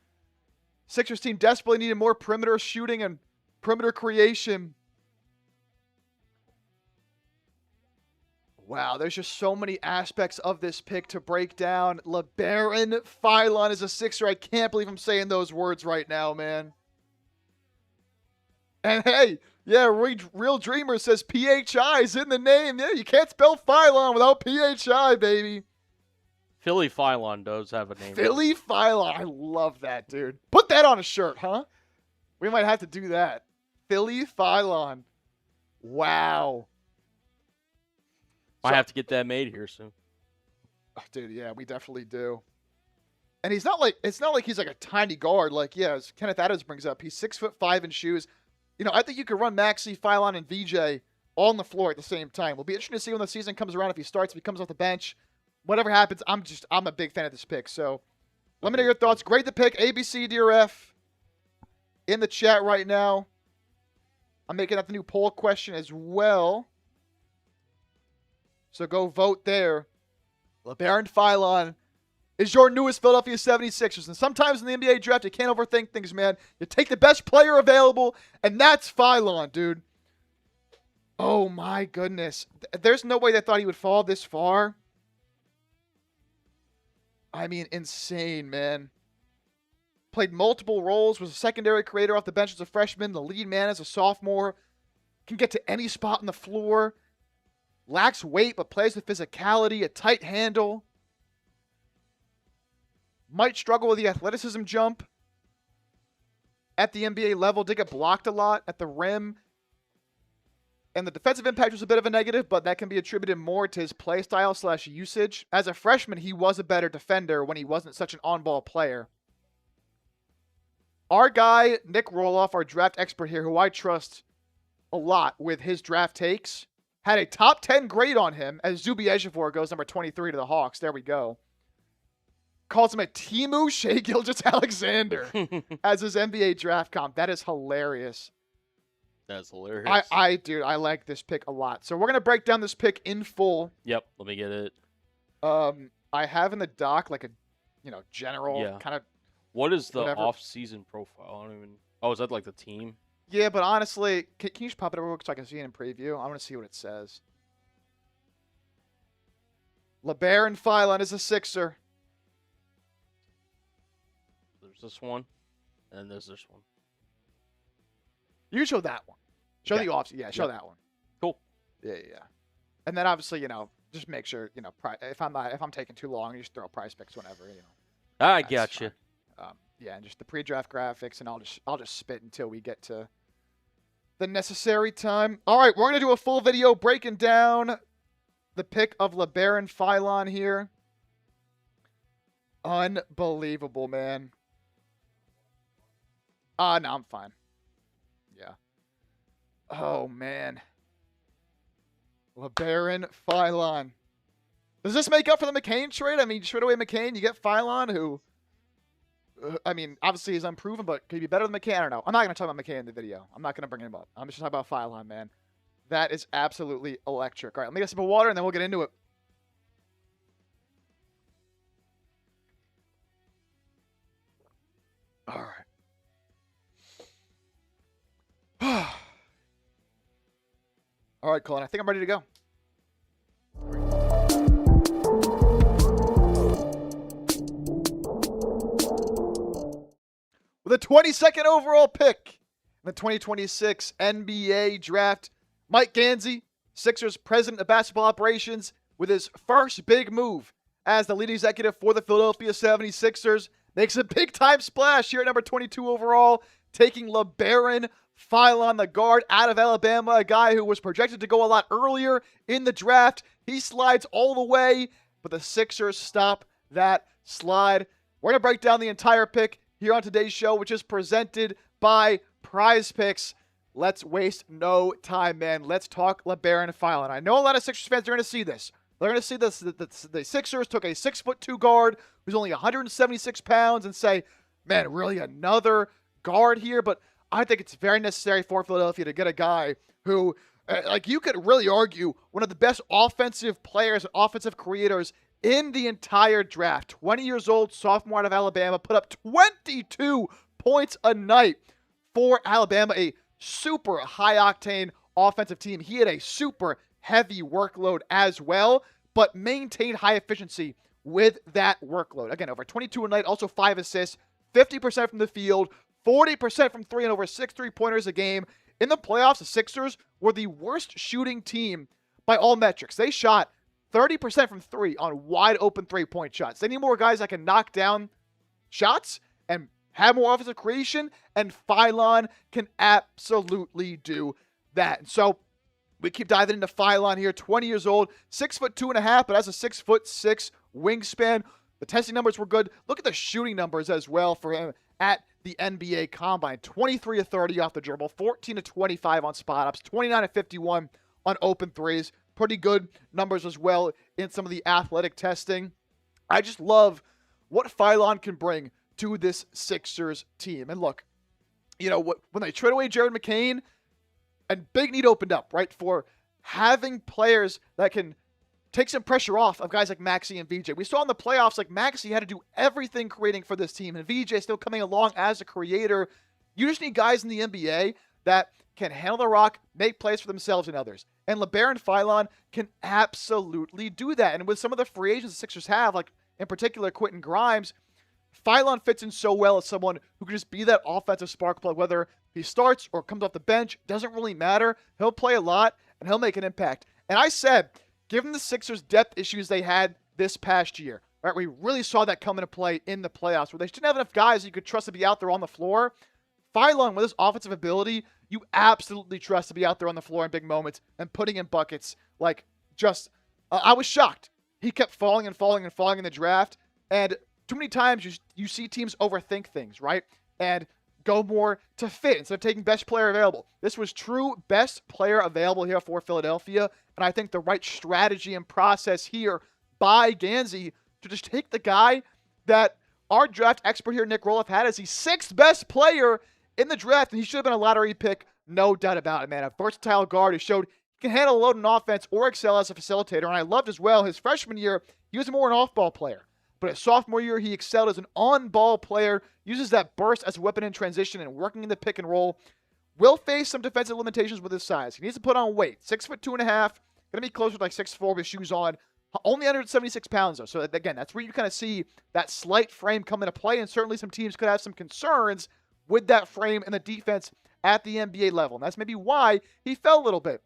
Sixers team desperately needed more perimeter shooting and perimeter creation. Wow, there's just so many aspects of this pick to break down. LeBaron Phylon is a Sixer. I can't believe I'm saying those words right now, man. And hey, yeah, Real Dreamer says PHI is in the name. Yeah, you can't spell Phylon without PHI, baby. Philly Phylon does have a name. Philly Phylon. I love that, dude. Put that on a shirt, huh? We might have to do that. Philly Phylon. Wow. Might have to get that made here soon. Oh, dude, yeah, we definitely do. And it's not like he's like a tiny guard. Like, yeah, as Kenneth Adams brings up, he's 6'5" in shoes. You know, I think you could run Maxey, Phylon, and VJ all on the floor at the same time. We'll be interested to see when the season comes around if he starts, if he comes off the bench. Whatever happens, I'm a big fan of this pick. So let me know your thoughts. Grade the pick, ABC, dear F, in the chat right now. I'm making up the new poll question as well. So go vote there. LeBaron Philon is your newest Philadelphia 76ers. And sometimes in the NBA draft, you can't overthink things, man. You take the best player available, and that's Philon, dude. Oh, my goodness. There's no way they thought he would fall this far. I mean, insane, man. Played multiple roles, was a secondary creator off the bench as a freshman, the lead man as a sophomore, can get to any spot on the floor, lacks weight but plays with physicality, a tight handle, might struggle with the athleticism jump at the NBA level, did get blocked a lot at the rim, and the defensive impact was a bit of a negative, but that can be attributed more to his play style / usage. As a freshman, he was a better defender when he wasn't such an on-ball player. Our guy, Nick Roloff, our draft expert here, who I trust a lot with his draft takes, had a top 10 grade on him as Zubi Ejiofor goes number 23 to the Hawks. There we go. Calls him a Timu Shai Gilgeous-Alexander as his NBA draft comp. That is hilarious. That's hilarious. Dude, I like this pick a lot. So we're going to break down this pick in full. Yep, let me get it. I have in the doc like a, general kind of. What is the whatever. off-season profile? I don't even. Oh, is that like the team? Yeah, but honestly, can you just pop it over real quick so I can see it in preview? I want to see what it says. LeBaron Philon is a Sixer. There's this one, and there's this one. You show that one. Show the off. Yeah, show Yep. that one. Cool. Yeah. And then obviously, just make sure, if I'm taking too long, you just throw price picks whenever, I That's gotcha. fine. And just the pre-draft graphics, and I'll just spit until we get to the necessary time. All right, we're gonna do a full video breaking down the pick of LeBaron Philon here. Unbelievable, man. No, I'm fine. Yeah. Oh man. LeBaron Philon. Does this make up for the McCain trade? I mean, you trade away McCain, you get Philon, who, obviously he's unproven, but could he be better than McCain? I don't know. I'm not going to talk about McCain in the video. I'm not going to bring him up. I'm just talking about Philon, man. That is absolutely electric. All right, let me get a sip of water, and then we'll get into it. All right. All right, Colin, I think I'm ready to go. With a 22nd overall pick in the 2026 NBA draft, Mike Gansey, Sixers president of basketball operations, with his first big move as the lead executive for the Philadelphia 76ers, makes a big-time splash here at number 22 overall, taking LeBaron Philon, the guard out of Alabama, a guy who was projected to go a lot earlier in the draft. He slides all the way, but the Sixers stop that slide. We're going to break down the entire pick here on today's show, which is presented by Prize Picks. Let's waste no time, man. Let's talk LeBaron Philon. I know a lot of Sixers fans are going to see this. They're going to see this. The Sixers took a 6'2" guard who's only 176 pounds and say, man, really another guard here? But I think it's very necessary for Philadelphia to get a guy who, you could really argue, one of the best offensive players and offensive creators in the entire draft. 20 years old, sophomore out of Alabama, put up 22 points a night for Alabama, a super high-octane offensive team. He had a super heavy workload as well, but maintained high efficiency with that workload. Again, over 22 a night, also 5 assists, 50% from the field, 40% from three, and over 6 3-pointers a game. In the playoffs, the Sixers were the worst shooting team by all metrics. They shot 30% from three on wide open 3-point shots. They need more guys that can knock down shots and have more offensive creation, and Philon can absolutely do that. And so we keep diving into Philon here, 20 years old, 6'2.5", but has a 6'6" wingspan. The testing numbers were good. Look at the shooting numbers as well for him at the NBA Combine. 23 of 30 off the dribble, 14 of 25 on spot ups, 29 of 51 on open threes. Pretty good numbers as well in some of the athletic testing. I just love what Philon can bring to this Sixers team. And look, when they trade away Jared McCain, and big need opened up, right, for having players that can take some pressure off of guys like Maxey and VJ. We saw in the playoffs, like Maxey had to do everything creating for this team, and VJ still coming along as a creator. You just need guys in the NBA that can handle the rock, make plays for themselves and others. And LeBaron Philon can absolutely do that. And with some of the free agents the Sixers have, like in particular Quentin Grimes, Philon fits in so well as someone who can just be that offensive spark plug, whether he starts or comes off the bench, doesn't really matter. He'll play a lot and he'll make an impact. And I said, given the Sixers' depth issues they had this past year, right? We really saw that come into play in the playoffs where they didn't have enough guys you could trust to be out there on the floor. Philon, with his offensive ability, you absolutely trust to be out there on the floor in big moments and putting in buckets. Like, I was shocked. He kept falling and falling and falling in the draft. And too many times you see teams overthink things, right? And go more to fit instead of taking best player available. This was true best player available here for Philadelphia. And I think the right strategy and process here by Gansey to just take the guy that our draft expert here, Nick Roloff, had as the 6th best player in the draft, and he should have been a lottery pick, no doubt about it, man. A versatile guard who showed he can handle a load in offense or excel as a facilitator. And I loved as well his freshman year, he was more an off-ball player. But his sophomore year, he excelled as an on-ball player, uses that burst as a weapon in transition and working in the pick and roll. Will face some defensive limitations with his size. He needs to put on weight. 6'2.5", going to be closer to like 6'4" with shoes on. Only 176 pounds, though. So, again, that's where you kind of see that slight frame come into play, and certainly some teams could have some concerns with that frame and the defense at the NBA level. And that's maybe why he fell a little bit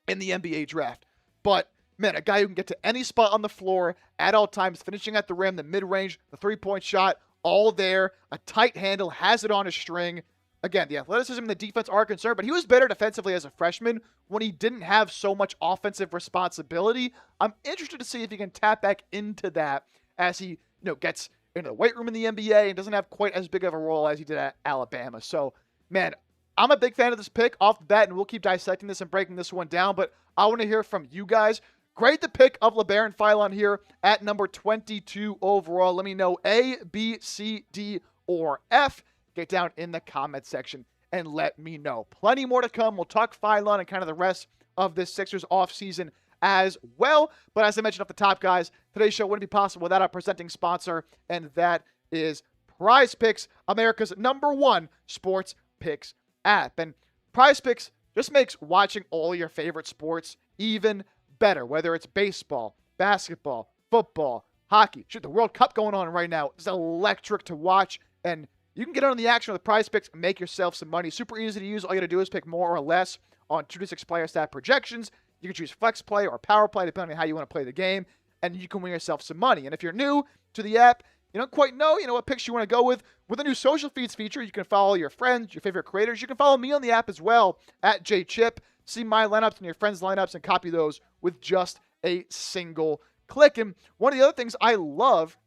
in the NBA draft. But, man, a guy who can get to any spot on the floor at all times, finishing at the rim, the mid-range, the three-point shot, all there, a tight handle, has it on a string. Again, the athleticism and the defense are concerned, but he was better defensively as a freshman when he didn't have so much offensive responsibility. I'm interested to see if he can tap back into that as he, gets into the weight room in the NBA and doesn't have quite as big of a role as he did at Alabama. So, man, I'm a big fan of this pick off the bat, and we'll keep dissecting this and breaking this one down, but I want to hear from you guys. Grade the pick of LeBaron Philon here at number 22 overall. Let me know A, B, C, D, or F. Get down in the comment section and let me know. Plenty more to come. We'll talk Philon and kind of the rest of this Sixers offseason as well. But as I mentioned off the top, guys, today's show wouldn't be possible without our presenting sponsor, and that is Prize Picks, America's #1 sports picks app. And Prize Picks just makes watching all your favorite sports even better, whether it's baseball, basketball, football, hockey. Shoot, the World Cup going on right now is electric to watch, and you can get on the action with Prize Picks and make yourself some money. Super easy to use. All you got to do is pick more or less on 2 to 6 player stat projections. You can choose flex play or power play depending on how you want to play the game, and you can win yourself some money. And if you're new to the app, you don't quite know, what picks you want to go with the new social feeds feature, you can follow your friends, your favorite creators. You can follow me on the app as well at JChip. See my lineups and your friends' lineups and copy those with just a single click. And one of the other things I love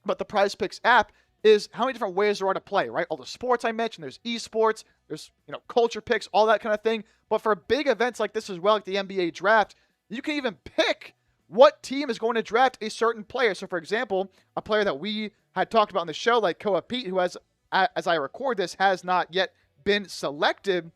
about the Prize Picks app is how many different ways there are to play, right? All the sports I mentioned, there's esports, there's, culture picks, all that kind of thing. But for big events like this as well, like the NBA draft, you can even pick what team is going to draft a certain player. So, for example, a player that we had talked about on the show, like Koa Pete, who has, as I record this, has not yet been selected,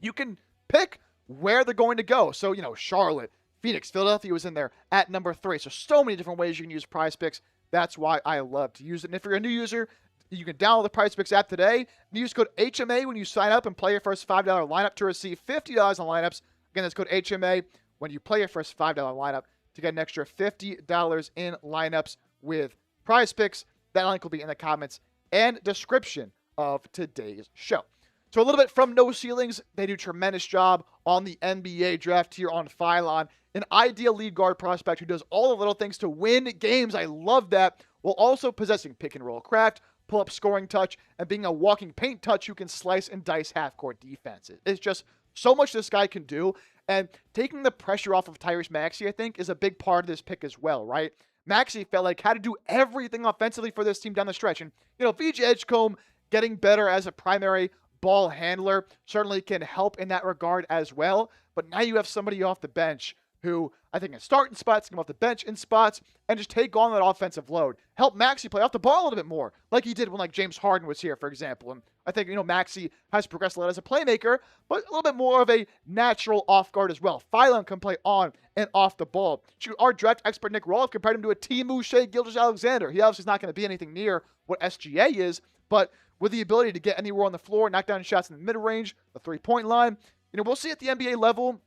you can pick where they're going to go. So, Charlotte, Phoenix, Philadelphia was in there at number 3. So many different ways you can use Prize Picks. That's why I love to use it. And if you're a new user, you can download the Prize Picks app today and use code HMA when you sign up and play your first $5 lineup to receive $50 on lineups. Again, that's code HMA when you play your first $5 lineup to get an extra $50 in lineups with Prize Picks. That link will be in the comments and description of today's show. So a little bit from No Ceilings. They do a tremendous job on the NBA draft here on Philon. An ideal lead guard prospect who does all the little things to win games. I love that. While also possessing pick and roll craft, pull up scoring touch, and being a walking paint touch who can slice and dice half-court defenses. It's just so much this guy can do. And taking the pressure off of Tyrese Maxey, I think, is a big part of this pick as well, right? Maxey felt like had to do everything offensively for this team down the stretch. And, VJ Edgecombe getting better as a primary ball handler certainly can help in that regard as well. But now you have somebody off the bench who I think can start in spots, come off the bench in spots, and just take on that offensive load. Help Maxey play off the ball a little bit more, like he did when like James Harden was here, for example. And I think, Maxey has progressed a lot as a playmaker, but a little bit more of a natural off guard as well. Phylon can play on and off the ball. Shoot, our draft expert Nick Roloff compared him to a Timu Shea Gilgeous-Alexander. He obviously is not going to be anything near what SGA is, but with the ability to get anywhere on the floor, knock down shots in the mid-range, the three-point line, we'll see at the NBA level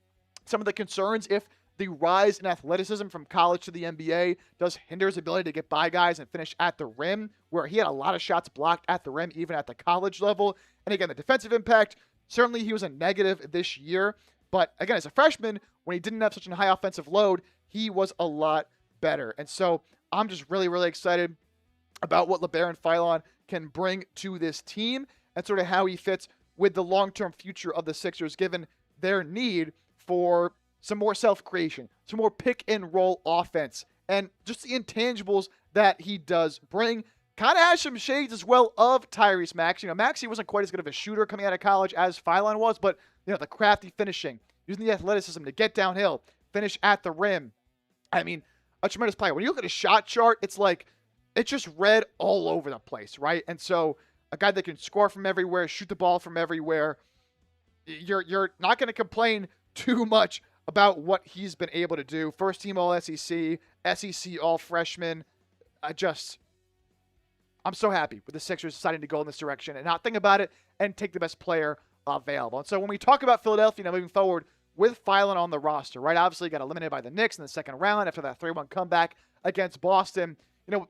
some of the concerns if the rise in athleticism from college to the NBA does hinder his ability to get by guys and finish at the rim, where he had a lot of shots blocked at the rim, even at the college level. And again, the defensive impact, certainly he was a negative this year. But again, as a freshman, when he didn't have such a high offensive load, he was a lot better. And so I'm just really, really excited about what LeBaron Phylon can bring to this team and sort of how he fits with the long-term future of the Sixers, given their need for some more self-creation, some more pick-and-roll offense, and just the intangibles that he does bring. Kind of has some shades as well of Tyrese Maxey. Maxey wasn't quite as good of a shooter coming out of college as Phylon was, but the crafty finishing, using the athleticism to get downhill, finish at the rim. I mean, a tremendous player. When you look at a shot chart, it's just red all over the place, right? And so a guy that can score from everywhere, shoot the ball from everywhere, you're not going to complain too much about what he's been able to do. First team All-SEC, SEC All-Freshman. I'm so happy with the Sixers deciding to go in this direction and not think about it and take the best player available. And so when we talk about Philadelphia moving forward with Phylon on the roster, right? Obviously got eliminated by the Knicks in the second round after that 3-1 comeback against Boston.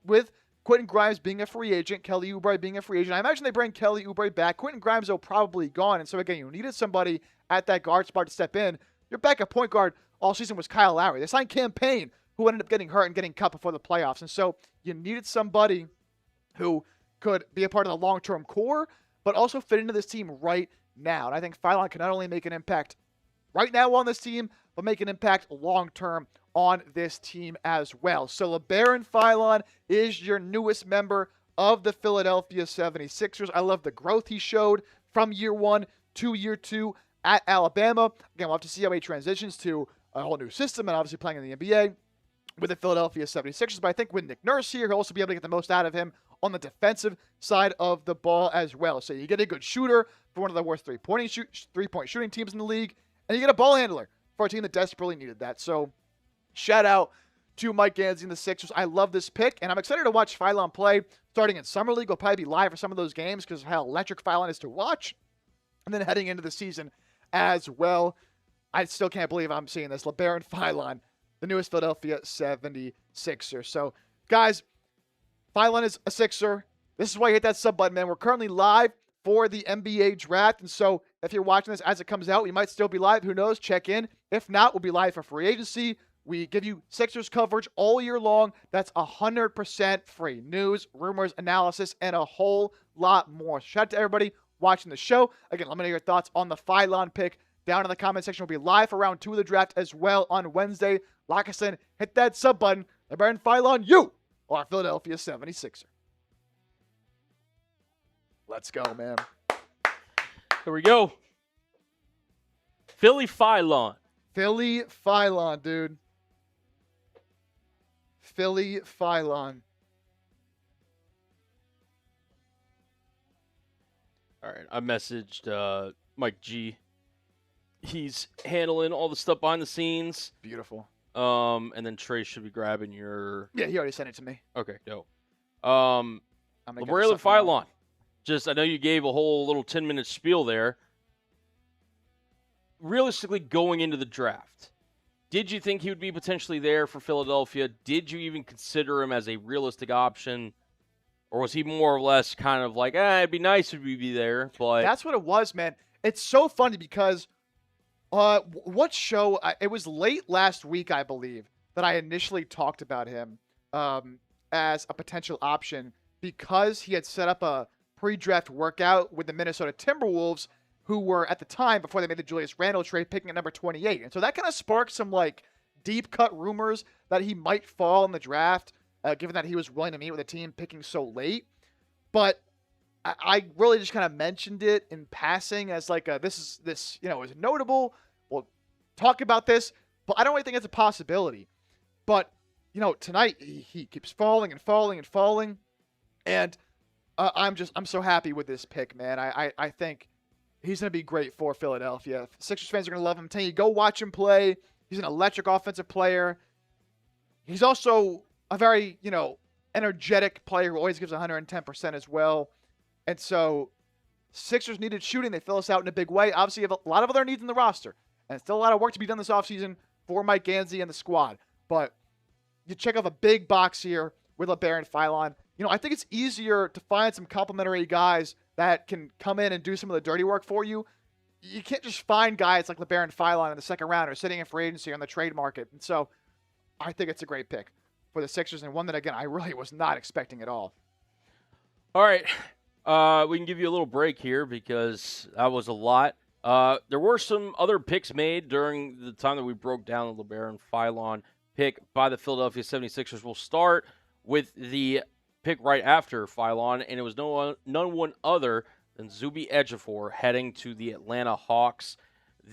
With Quentin Grimes being a free agent, Kelly Oubre being a free agent, I imagine they bring Kelly Oubre back. Quentin Grimes, though, probably gone. And so again, you needed somebody at that guard spot to step in. Your backup point guard all season was Kyle Lowry. They signed Cam Payne, who ended up getting hurt and getting cut before the playoffs. And so you needed somebody who could be a part of the long-term core, but also fit into this team right now. And I think Phylon can not only make an impact right now on this team, but make an impact long-term on this team as well. So LeBaron Phylon is your newest member of the Philadelphia 76ers. I love the growth he showed from year one to year two at Alabama. Again, we'll have to see how he transitions to a whole new system and obviously playing in the NBA with the Philadelphia 76ers. But I think with Nick Nurse here, he'll also be able to get the most out of him on the defensive side of the ball as well. So you get a good shooter for one of the worst three-point shooting teams in the league, and you get a ball handler for a team that desperately needed that. So shout out to Mike Gansey and the Sixers. I love this pick, and I'm excited to watch Phylon play starting in Summer League. We'll probably be live for some of those games because of how electric Phylon is to watch. And then heading into the season as well. I still can't believe I'm seeing this. LeBaron Phylon, the newest Philadelphia 76er. So, guys, Phylon is a Sixer. This is why you hit that sub button, man. We're currently live for the NBA draft. And so, if you're watching this as it comes out, we might still be live. Who knows? Check in. If not, we'll be live for free agency. We give you Sixers coverage all year long. That's 100% free. News, rumors, analysis, and a whole lot more. Shout out to everybody watching the show. Again, let me know your thoughts on the Phylon pick down in the comment section. We'll be live for round 2 of the draft as well on Wednesday. Like I said, hit that sub button. LeBaron Phylon, you are Philadelphia 76er. Let's go, man. Here we go. Philly Phylon. Philly Phylon, dude. Philly Phylon. All right, I messaged Mike G. He's handling all the stuff behind the scenes. Beautiful. And then Trey should be grabbing your... Yeah, he already sent it to me. Okay, dope. LeBaron Phylon. Just, I know you gave a whole little 10-minute spiel there. Realistically, going into the draft, did you think he would be potentially there for Philadelphia? Did you even consider him as a realistic option? Or was he more or less kind of like, it'd be nice if we'd be there, but... That's what it was, man. It's so funny because it was late last week, I believe, that I initially talked about him as a potential option because he had set up a pre-draft workout with the Minnesota Timberwolves, who were at the time, before they made the Julius Randle trade, picking at number 28. And so that kind of sparked some deep cut rumors that he might fall in the draft, given that he was willing to meet with a team picking so late. But I really just kind of mentioned it in passing as this is notable. We'll talk about this. but I don't really think it's a possibility. But, tonight he keeps falling and falling and falling. And I'm so happy with this pick, man. I think he's going to be great for Philadelphia. Sixers fans are going to love him. I'm telling you, go watch him play. He's an electric offensive player. He's also a very, energetic player who always gives 110% as well. And so Sixers needed shooting. They fill us out in a big way. Obviously, you have a lot of other needs in the roster. And still a lot of work to be done this offseason for Mike Gansey and the squad. But you check off a big box here with LeBaron and Philon. I think it's easier to find some complimentary guys that can come in and do some of the dirty work for you. You can't just find guys like LeBaron and Philon in the second round or sitting in free agency on the trade market. And so I think it's a great pick for the Sixers, and one that, again, I really was not expecting at all. All right. We can give you a little break here because that was a lot. There were some other picks made during the time that we broke down the LeBaron Philon pick by the Philadelphia 76ers. We'll start with the pick right after Philon, and it was none one other than Zuby Ejiofor heading to the Atlanta Hawks.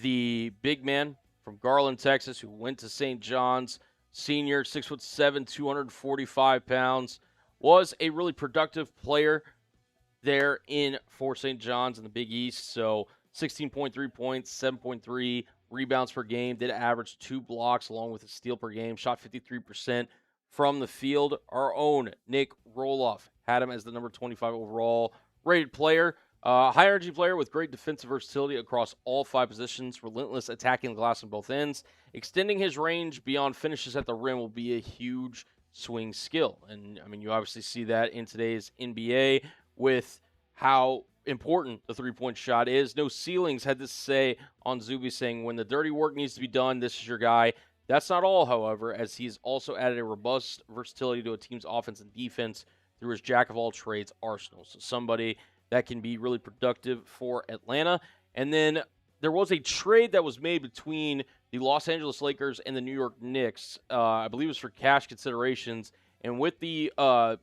The big man from Garland, Texas, who went to St. John's, senior, 6'7", 245 pounds, was a really productive player there for St. John's in the Big East. So 16.3 points, 7.3 rebounds per game, did average 2 blocks along with a steal per game, shot 53% from the field. Our own Nick Roloff had him as the number 25 overall rated player. High energy player with great defensive versatility across all 5 positions, relentless attacking the glass on both ends. Extending his range beyond finishes at the rim will be a huge swing skill. And, you obviously see that in today's NBA with how important the three-point shot is. No ceilings had this to say on Zuby, saying when the dirty work needs to be done, this is your guy. That's not all, however, as he's also added a robust versatility to a team's offense and defense through his jack-of-all-trades arsenal. So somebody that can be really productive for Atlanta. And then there was a trade that was made between the Los Angeles Lakers and the New York Knicks. I believe it was for cash considerations. And with the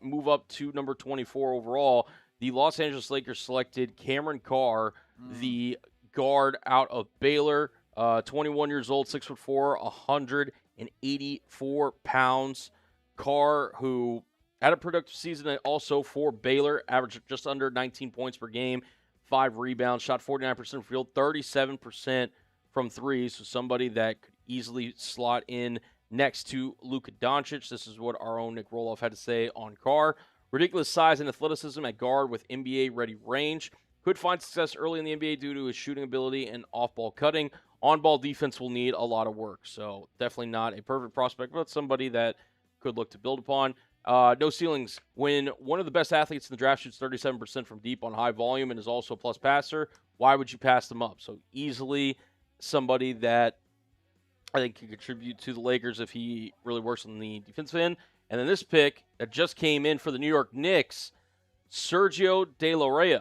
move up to number 24 overall, the Los Angeles Lakers selected Cameron Carr, the guard out of Baylor, 21 years old, 6'4", 184 pounds. Carr, who had a productive season also for Baylor, averaged just under 19 points per game, 5 rebounds, shot 49% from field, 37% from three. So somebody that could easily slot in next to Luka Doncic. This is what our own Nick Roloff had to say on Carr. Ridiculous size and athleticism at guard with NBA-ready range. Could find success early in the NBA due to his shooting ability and off-ball cutting. On-ball defense will need a lot of work. So definitely not a perfect prospect, but somebody that could look to build upon. No ceilings. When one of the best athletes in the draft shoots 37% from deep on high volume and is also a plus passer, why would you pass them up? So easily somebody that I think can contribute to the Lakers if he really works on the defensive end. And then this pick that just came in for the New York Knicks, Sergio De La Rey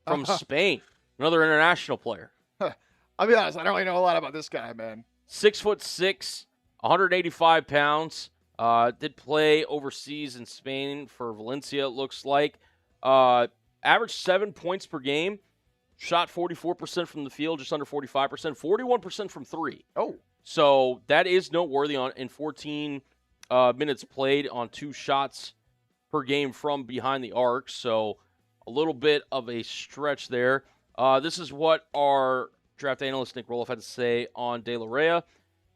from Spain, another international player. I'll be honest, I don't really know a lot about this guy, man. 6'6", 185 pounds. Did play overseas in Spain for Valencia, it looks like. Averaged 7 points per game. Shot 44% from the field, just under 45%. 41% from three. Oh. So that is noteworthy in 14 minutes played on 2 shots per game from behind the arc. So a little bit of a stretch there. This is what our draft analyst Nick Roloff had to say on De La Rey.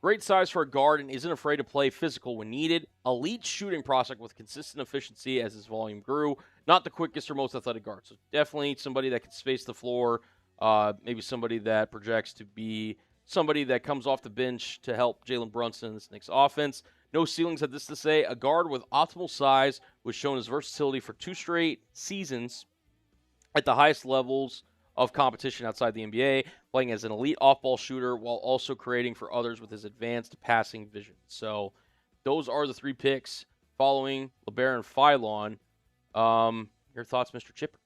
Great size for a guard and isn't afraid to play physical when needed. Elite shooting prospect with consistent efficiency as his volume grew. Not the quickest or most athletic guard. So definitely somebody that can space the floor. Maybe somebody that projects to be somebody that comes off the bench to help Jalen Brunson in this Knicks offense. No ceilings had this to say. A guard with optimal size was shown his versatility for 2 straight seasons at the highest levels of competition outside the NBA, playing as an elite off-ball shooter while also creating for others with his advanced passing vision. So those are the 3 picks following LeBaron Philon. Your thoughts, Mr. Chipper?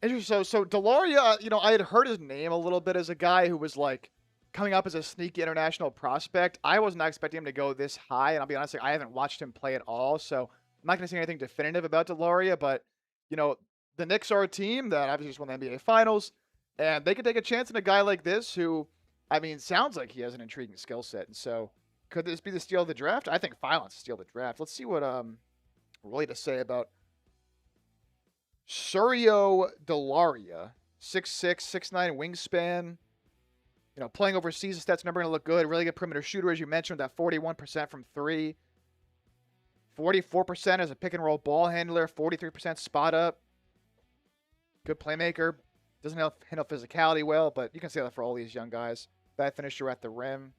Interesting. So Delaria, I had heard his name a little bit as a guy who was like coming up as a sneaky international prospect. I was not expecting him to go this high, and I'll be honest, I haven't watched him play at all, so I'm not going to say anything definitive about Delaria, but, the Knicks are a team that obviously just won the NBA Finals, and they could take a chance on a guy like this who, I mean, sounds like he has an intriguing skill set. And so, could this be the steal of the draft? I think Phylon's the steal of the draft. Let's see what really to say about Suryo Delaria, 6'6", 6'9", wingspan. You know, playing overseas, the stats never going to look good. Really good perimeter shooter, as you mentioned, that 41% from 3. 44% as a pick-and-roll ball handler. 43% spot up. Good playmaker. Doesn't handle physicality well, but you can say that for all these young guys. Bad finisher at the rim.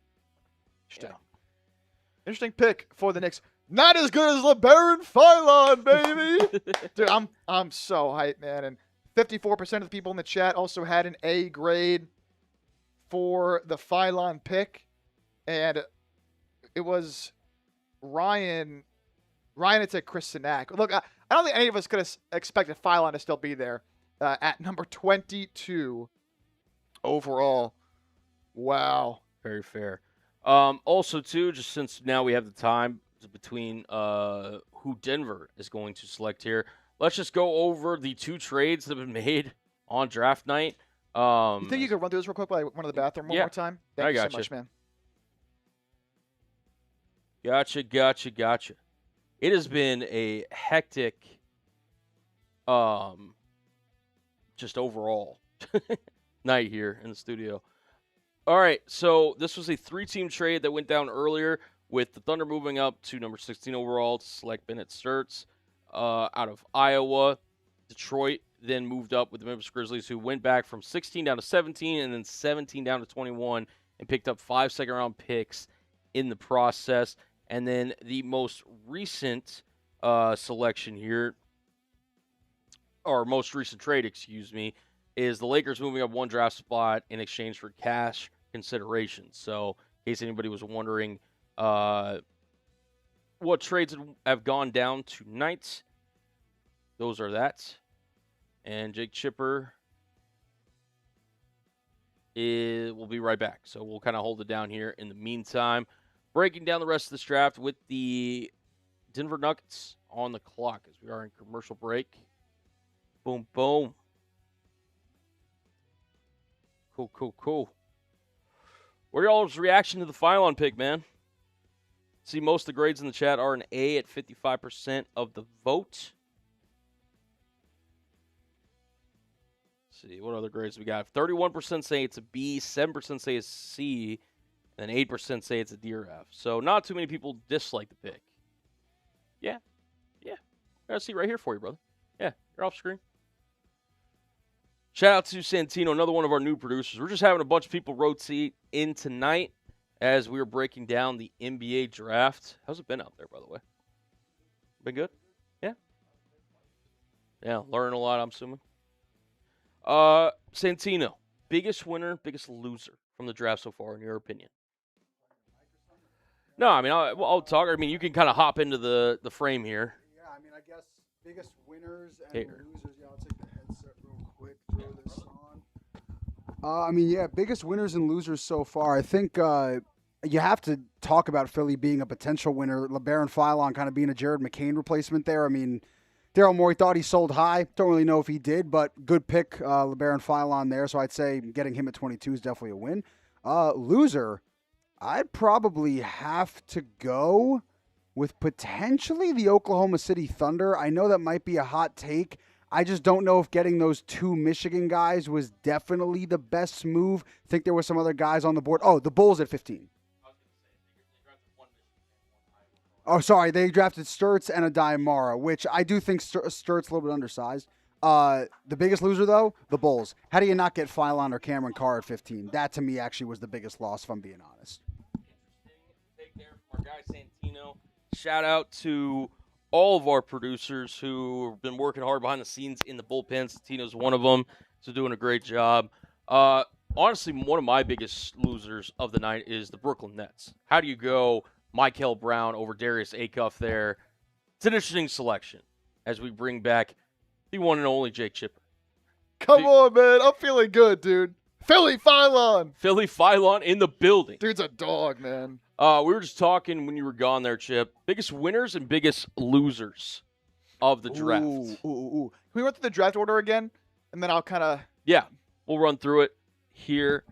Interesting. Yeah. Interesting pick for the Knicks. Not as good as LeBaron Phylon, baby. Dude, I'm so hyped, man. And 54% of the people in the chat also had an A grade for the Phylon pick. And it was Ryan had said Chris Sinak. Look, I don't think any of us could have expected Phylon to still be there at number 22 overall. Wow. Very fair. Also, too, just since now we have the time between who Denver is going to select here, let's just go over the 2 trades that have been made on draft night. You think you could run through this real quick while I went to the bathroom one more time? Thank you so much, man. Gotcha. It has been a hectic, just overall night here in the studio. All right, so this was a 3-team trade that went down earlier with the Thunder moving up to number 16 overall to select Bennett Sturts out of Iowa. Detroit then moved up with the Memphis Grizzlies, who went back from 16 down to 17 and then 17 down to 21 and picked up 5 second-round picks in the process. And then the most recent selection here, or most recent trade, excuse me, is the Lakers moving up 1 draft spot in exchange for cash consideration. So, in case anybody was wondering what trades have gone down tonight, those are that. And Jake Chipper will be right back. So, we'll kind of hold it down here in the meantime. Breaking down the rest of this draft with the Denver Nuggets on the clock as we are in commercial break. Boom, boom. Cool. What are y'all's reaction to the Phylon pick, man? See, most of the grades in the chat are an A at 55% of the vote. Let's see, what other grades we got? 31% say it's a B, 7% say it's a C, and 8% say it's a D or F. So not too many people dislike the pick. Yeah. I got a seat right here for you, brother. Yeah, you're off screen. Shout out to Santino, another one of our new producers. We're just having a bunch of people rotate in tonight as we were breaking down the NBA draft. How's it been out there, by the way? Been good? Yeah? Yeah, learning a lot, I'm assuming. Santino, biggest winner, biggest loser from the draft so far, in your opinion? No, I mean, I'll talk. I mean, you can kind of hop into the frame here. Yeah, I mean, I guess biggest winners and losers. Yeah, I'll take the headset real quick, throw this on. Biggest winners and losers so far. I think you have to talk about Philly being a potential winner. LeBaron Phylon kind of being a Jared McCain replacement there. I mean, Daryl Morey thought he sold high. Don't really know if he did, but good pick, LeBaron Phylon there. So I'd say getting him at 22 is definitely a win. Loser, I'd probably have to go with potentially the Oklahoma City Thunder. I know that might be a hot take. I just don't know if getting those 2 Michigan guys was definitely the best move. I think there were some other guys on the board. Oh, the Bulls at 15. Oh, sorry. They drafted Sturts and a Diamara, which I do think Sturts a little bit undersized. The biggest loser, though, the Bulls. How do you not get Phylon or Cameron Carr at 15? That, to me, actually was the biggest loss, if I'm being honest. Take there from our guy Santino. Shout out to all of our producers who have been working hard behind the scenes in the bullpen. Santino's one of them. So doing a great job. Honestly, one of my biggest losers of the night is the Brooklyn Nets. How do you go Michael Brown over Darius Acuff there? It's an interesting selection as we bring back the one and only Jake Chipper. Come on, man. I'm feeling good, dude. Philly Phylon in the building. Dude's a dog, man. We were just talking when you were gone there, Chip. Biggest winners and biggest losers of the draft. Can we run through the draft order again? And then I'll kind of... Yeah, we'll run through it here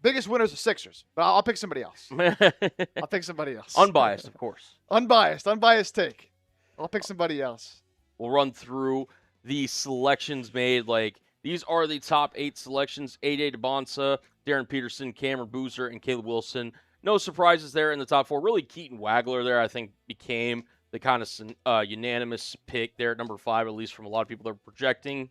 Biggest winners are Sixers, but I'll pick somebody else. I'll pick somebody else. Unbiased, of course. Unbiased take. I'll pick somebody else. We'll run through the selections made. Like, these are the top 8 selections. A.J. DeBonsa, Darren Peterson, Cameron Boozer, and Caleb Wilson. No surprises there in the top 4. Really, Keaton Wagler there, I think, became the kind of unanimous pick there at number 5, at least from a lot of people that are projecting.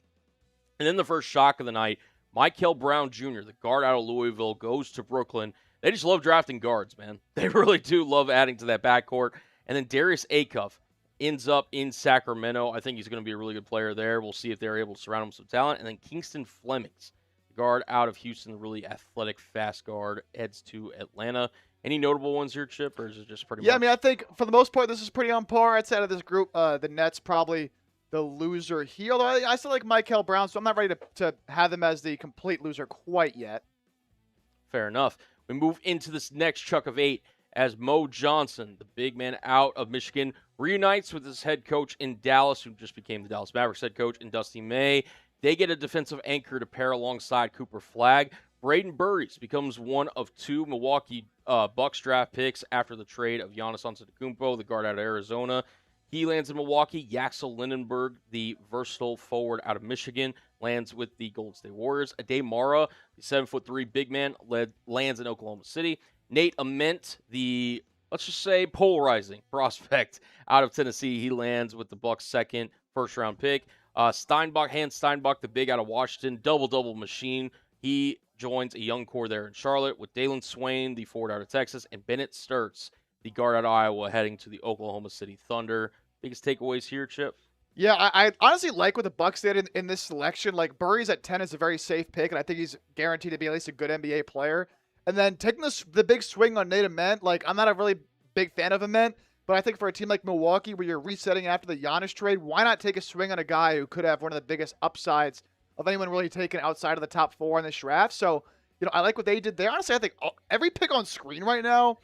And then the first shock of the night, Michael Brown Jr., the guard out of Louisville, goes to Brooklyn. They just love drafting guards, man. They really do love adding to that backcourt. And then Darius Acuff ends up in Sacramento. I think he's going to be a really good player there. We'll see if they're able to surround him with some talent. And then Kingston Flemings, the guard out of Houston, the really athletic, fast guard, heads to Atlanta. Any notable ones here, Chip, or is it just pretty much? Yeah, I mean, I think for the most part, this is pretty on par. I'd say out of this group, the Nets probably the loser here. Although I still like Michael Brown, so I'm not ready to have them as the complete loser quite yet. Fair enough. We move into this next chuck of 8 as Mo Johnson, the big man out of Michigan, reunites with his head coach in Dallas, who just became the Dallas Mavericks head coach, in Dusty May. They get a defensive anchor to pair alongside Cooper Flagg. Braden Burries becomes one of 2 Milwaukee Bucks draft picks after the trade of Giannis Antetokounmpo, the guard out of Arizona. He lands in Milwaukee. Yaxel Lindenberg, the versatile forward out of Michigan, lands with the Golden State Warriors. Ade Mara, the 7'3" big man, lands in Oklahoma City. Nate Ament, the, let's just say, polarizing prospect out of Tennessee, he lands with the Bucks' second first-round pick. Hans Steinbach, the big out of Washington, double-double machine. He joins a young core there in Charlotte with Dalen Swain, the forward out of Texas, and Bennett Sturts, the guard out of Iowa, heading to the Oklahoma City Thunder. Biggest takeaways here, Chip? Yeah, I honestly like what the Bucks did in this selection. Like, Burries at 10 is a very safe pick, and I think he's guaranteed to be at least a good NBA player. And then taking the big swing on Nate Ament, like, I'm not a really big fan of Ament, but I think for a team like Milwaukee where you're resetting after the Giannis trade, why not take a swing on a guy who could have one of the biggest upsides of anyone really taken outside of the top 4 in this draft? So, I like what they did there. Honestly, I think every pick on screen right now,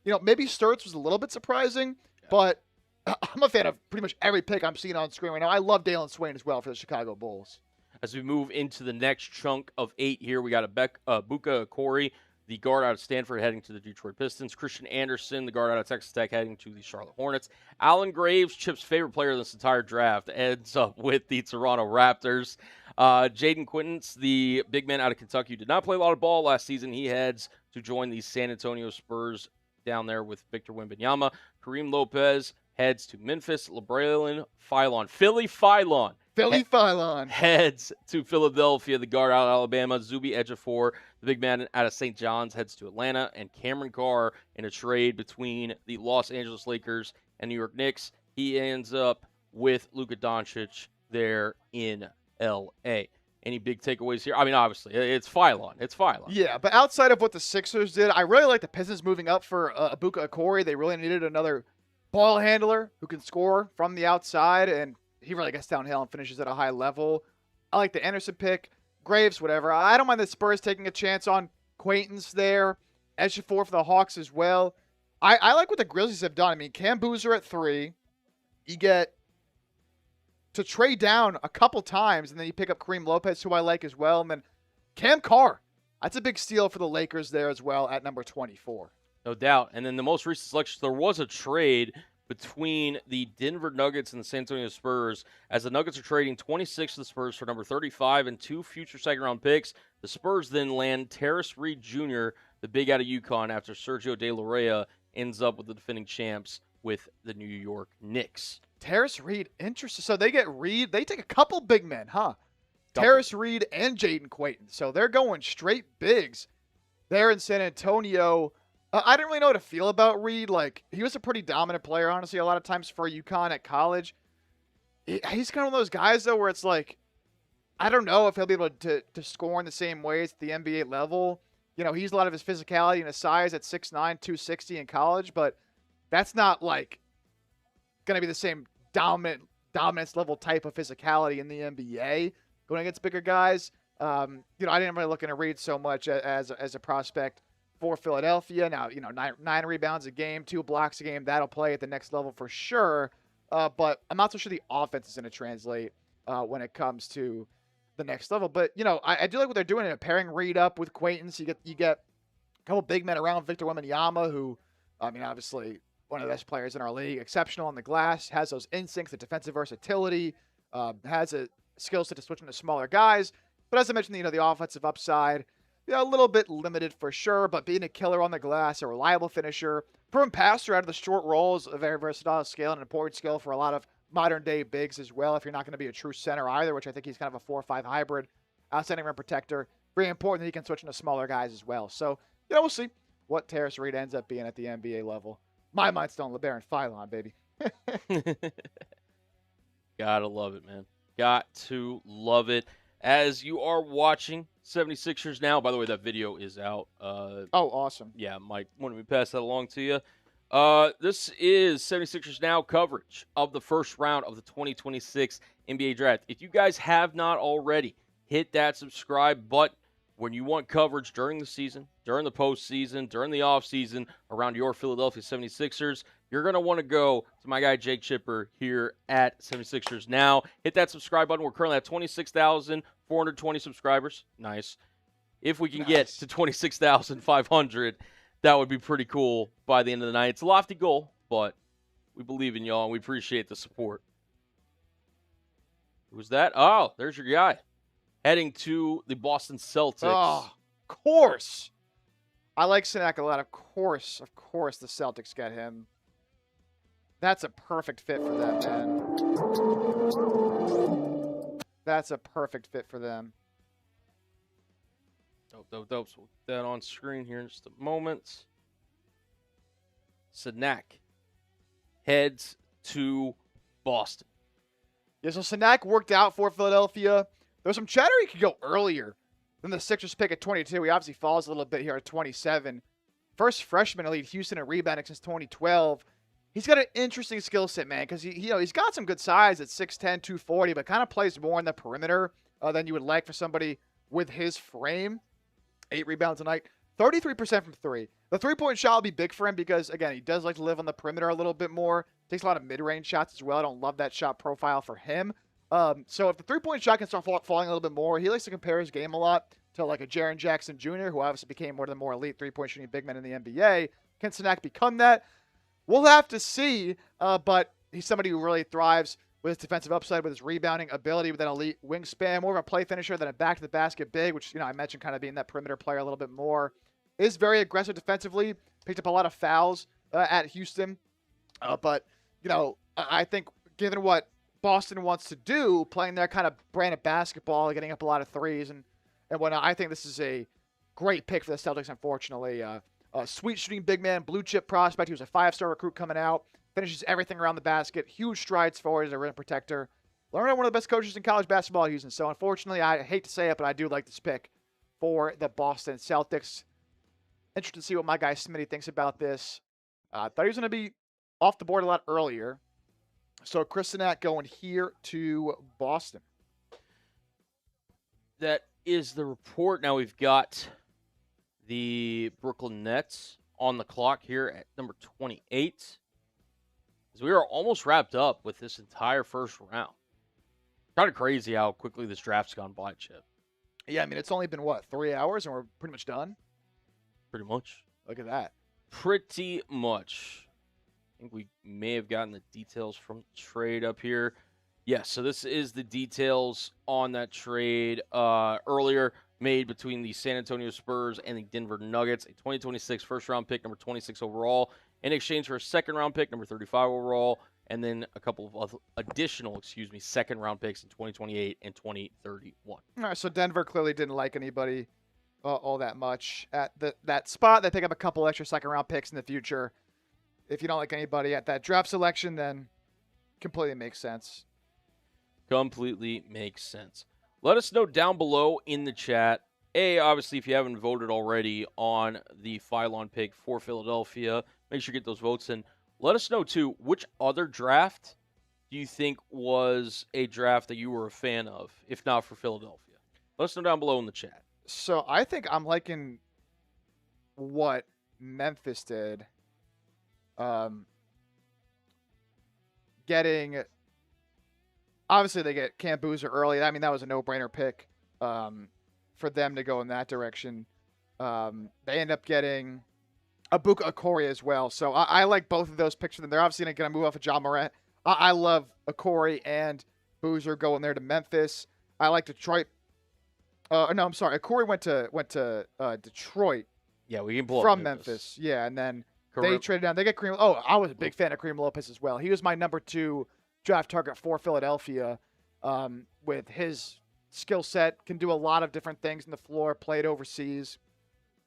maybe Sturts was a little bit surprising, but I'm a fan of pretty much every pick I'm seeing on screen right now. I love Dalen Swain as well for the Chicago Bulls. As we move into the next chunk of 8 here, we got Buka Corey, the guard out of Stanford, heading to the Detroit Pistons. Christian Anderson, the guard out of Texas Tech, heading to the Charlotte Hornets. Alan Graves, Chip's favorite player of this entire draft, ends up with the Toronto Raptors. Jaden Quintans, the big man out of Kentucky, who did not play a lot of ball last season. He heads to join the San Antonio Spurs down there with Victor Wembanyama. Kareem Lopez heads to Memphis. Philly Phylon heads to Philadelphia. The guard out of Alabama, Zuby Ejiofor, the big man out of St. John's, heads to Atlanta. And Cameron Carr, in a trade between the Los Angeles Lakers and New York Knicks, he ends up with Luka Doncic there in L.A. Any big takeaways here? I mean, obviously, it's Phylon. Yeah, but outside of what the Sixers did, I really like the Pistons moving up for Buka Corey. They really needed another ball handler who can score from the outside, and he really gets downhill and finishes at a high level. I like the Anderson pick. Graves, whatever. I don't mind the Spurs taking a chance on Quaintance there. Ejiofor for the Hawks as well. I like what the Grizzlies have done. I mean, Cam Boozer at 3. You get to trade down a couple times, and then you pick up Kareem Lopez, who I like as well. And then Cam Carr. That's a big steal for the Lakers there as well at number 24. No doubt. And then the most recent selection, there was a trade between the Denver Nuggets and the San Antonio Spurs, as the Nuggets are trading 26 to the Spurs for number 35 and 2 future second-round picks. The Spurs then land Terrace Reed Jr., the big out of UConn, after Sergio De La Reyna ends up with the defending champs with the New York Knicks. Terrace Reed, interesting. So they get Reed. They take a couple big men, huh? Terrace Reed and Jaden Quayton. So they're going straight bigs there in San Antonio. I didn't really know how to feel about Reed. Like, he was a pretty dominant player, honestly, a lot of times for UConn at college. He's kind of one of those guys, though, where it's like, I don't know if he'll be able to score in the same ways at the NBA level. He's a lot of his physicality and his size at 6'9", 260 in college, but that's not, like, going to be the same dominance level type of physicality in the NBA going against bigger guys. I didn't really look into Reed so much as a prospect for Philadelphia. Now, 9 rebounds a game, 2 blocks a game. That'll play at the next level for sure. But I'm not so sure the offense is going to translate when it comes to the next level. But, I do like what they're doing in pairing Reed up with Quaintance. You get A couple big men around Victor Wembanyama, who, obviously one of the best players in our league, exceptional on the glass, has those instincts, the defensive versatility, has a skill set to switch into smaller guys. But as I mentioned, the offensive upside, a little bit limited for sure, but being a killer on the glass, a reliable finisher, proven passer out of the short roll is a very versatile skill and an important skill for a lot of modern day bigs as well. If you're not going to be a true center either, which I think he's kind of a 4-5 hybrid, outstanding rim protector. Very important that he can switch into smaller guys as well. So, we'll see what Terrace Reed ends up being at the NBA level. My mind's still on LeBaron Philon, baby. Gotta love it, man. Got to love it. As you are watching 76ers now, by the way, that video is out. Oh, awesome. Yeah, Mike, wanted me to pass that along to you. This is 76ers Now coverage of the first round of the 2026 NBA Draft. If you guys have not already, hit that subscribe button. When you want coverage during the season, during the postseason, during the offseason around your Philadelphia 76ers, you're going to want to go to my guy Jake Chipper here at 76ers Now. Hit that subscribe button. We're currently at 26,420 subscribers. Nice. If we can get to 26,500, that would be pretty cool by the end of the night. It's a lofty goal, but we believe in y'all, and we appreciate the support. Who's that? Oh, there's your guy. Heading to the Boston Celtics. Oh, of course. I like Sinak a lot. Of course, the Celtics get him. That's a perfect fit for them, man. That's a perfect fit for them. Dope. So we'll put that on screen here in just a moment. Sinak heads to Boston. Yeah, so Sinak worked out for Philadelphia. There's some chatter he could go earlier than the Sixers pick at 22. He obviously falls a little bit here at 27. First freshman to lead Houston in rebounding since 2012. He's got an interesting skill set, man, because he's got some good size at 6'10", 240, but kind of plays more in the perimeter than you would like for somebody with his frame. 8 rebounds a night. 33% from 3. The three-point shot will be big for him because, again, he does like to live on the perimeter a little bit more. Takes a lot of mid-range shots as well. I don't love that shot profile for him. So if the three-point shot can start falling a little bit more, he likes to compare his game a lot to like a Jaren Jackson Jr., who obviously became one of the more elite three-point shooting big men in the NBA. Can Sinak become that? We'll have to see, but he's somebody who really thrives with his defensive upside, with his rebounding ability, with an elite wingspan, more of a play finisher than a back-to-the-basket big, which, I mentioned kind of being that perimeter player a little bit more. Is very aggressive defensively, picked up a lot of fouls at Houston. But, I think given what Boston wants to do, playing their kind of brand of basketball, getting up a lot of threes, and whatnot, I think this is a great pick for the Celtics, unfortunately. A sweet shooting big man, blue chip prospect. He was a 5-star recruit coming out. Finishes everything around the basket. Huge strides forward as a rim protector. Learned one of the best coaches in college basketball at Houston. So, unfortunately, I hate to say it, but I do like this pick for the Boston Celtics. Interested to see what my guy Smitty thinks about this. Thought he was going to be off the board a lot earlier. So, Chris Sinak going here to Boston. That is the report. Now we've got the Brooklyn Nets on the clock here at number 28. As we are almost wrapped up with this entire first round. Kind of crazy how quickly this draft's gone by, Chip. Yeah, it's only been, 3 hours, and we're pretty much done? Pretty much. Look at that. Pretty much. I think we may have gotten the details from the trade up here. Yes, so this is the details on that trade earlier made between the San Antonio Spurs and the Denver Nuggets. A 2026 first-round pick, number 26 overall, in exchange for a second-round pick, number 35 overall, and then a couple of additional, second-round picks in 2028 and 2031. All right, so Denver clearly didn't like anybody all that much at that spot. They pick up a couple extra second-round picks in the future. If you don't like anybody at that draft selection, then completely makes sense. Completely makes sense. Let us know down below in the chat. Obviously, if you haven't voted already on the Philon pick for Philadelphia, make sure you get those votes in. Let us know, too, which other draft do you think was a draft that you were a fan of, if not for Philadelphia? Let us know down below in the chat. So I think I'm liking what Memphis did. Obviously, they get Cam Boozer early. That was a no-brainer pick for them to go in that direction. They end up getting Ibuka Okori as well. So I like both of those picks. They're obviously going to move off of Ja Morant. I love Okori and Boozer going there to Memphis. I like Detroit. No, I'm sorry. Okori went to Detroit Yeah, we can pull from up Memphis. Yeah, and then they Kareem- traded down. They get Kareem. Oh, I was a big fan of Kareem Lopez as well. He was my number 2 draft target for Philadelphia. With his skill set, can do a lot of different things in the floor. Played overseas,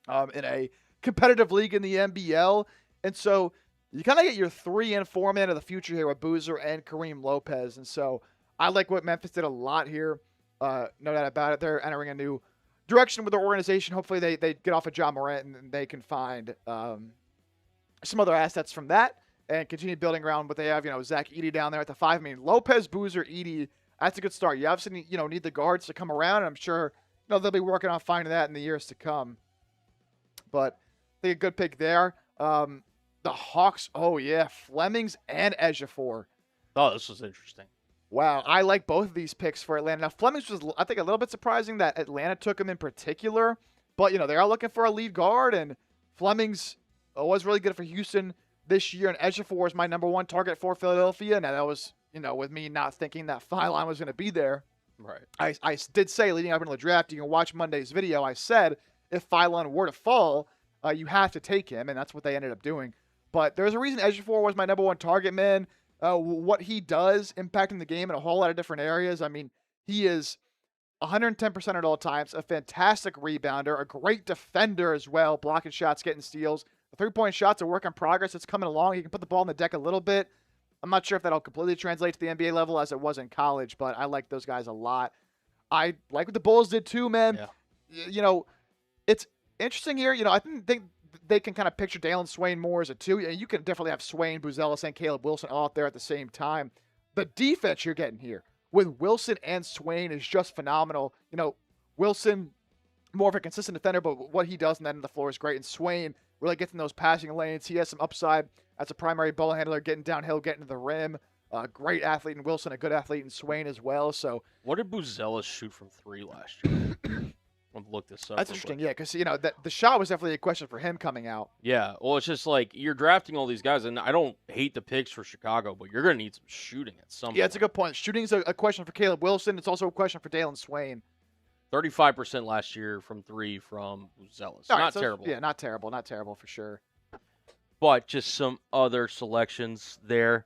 in a competitive league in the NBL, and so you kind of get your 3 and 4 man of the future here with Boozer and Kareem Lopez. And so I like what Memphis did a lot here. No doubt about it. They're entering a new direction with their organization. Hopefully they get off of Ja Morant and they can find some other assets from that and continue building around what they have. Zach Edey down there at the 5. I mean, Lopez, Boozer, Edey, that's a good start. You obviously need the guards to come around, and I'm sure they'll be working on finding that in the years to come. But I think a good pick there. The Hawks, oh yeah, Flemings and Ejiofor. Oh, this was interesting. Wow, I like both of these picks for Atlanta. Now, Flemings was, I think, a little bit surprising that Atlanta took him in particular. But, they are looking for a lead guard, and Flemings was really good for Houston this year, and Ejiofor is my number 1 target for Philadelphia. Now, that was, with me not thinking that Phylon was going to be there. Right. I did say leading up into the draft, you can watch Monday's video, I said if Phylon were to fall, you have to take him, and that's what they ended up doing. But there's a reason Ejiofor was my number 1 target, man. What he does impacting the game in a whole lot of different areas. I mean, he is 110% at all times, a fantastic rebounder, a great defender as well, blocking shots, getting steals. The 3-point shot's a work in progress. It's coming along. He can put the ball on the deck a little bit. I'm not sure if that'll completely translate to the NBA level as it was in college, but I like those guys a lot. I like what the Bulls did too, man. Yeah. It's interesting here. I think they can kind of picture Dalen Swain more as a 2. You can definitely have Swain, Buzelis, and Caleb Wilson all out there at the same time. The defense you're getting here with Wilson and Swain is just phenomenal. Wilson, more of a consistent defender, but what he does in that end of the floor is great. And Swain really gets in those passing lanes. He has some upside as a primary ball handler, getting downhill, getting to the rim. Great athlete in Wilson, a good athlete in Swain as well. So, what did Buzelis shoot from 3 last year? I'm look this up. That's interesting, yeah, because the shot was definitely a question for him coming out. Yeah, well, it's just like you're drafting all these guys, and I don't hate the picks for Chicago, but you're going to need some shooting at some point. Yeah, it's a good point. Shooting's a question for Caleb Wilson. It's also a question for Dalen Swain. 35% last year from 3 from Buzelis. All right, Not so, terrible. Yeah, not terrible. Not terrible for sure. But just some other selections there.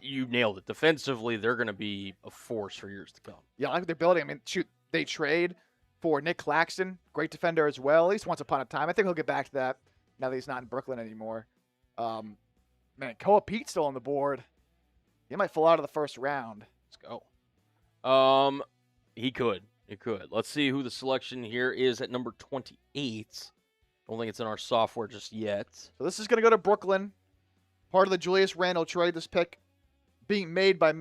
You nailed it. Defensively, they're going to be a force for years to come. Yeah, I like what they're building. I mean, shoot, they trade for Nick Claxton, great defender as well, at least once upon a time. I think he'll get back to that now that he's not in Brooklyn anymore. Man, Koa Pete's still on the board. He might fall out of the first round. Let's go. He could. It could. Let's see who the selection here is at number 28. Don't think it's in our software just yet. So this is going to go to Brooklyn. Part of the Julius Randle trade. This pick being made by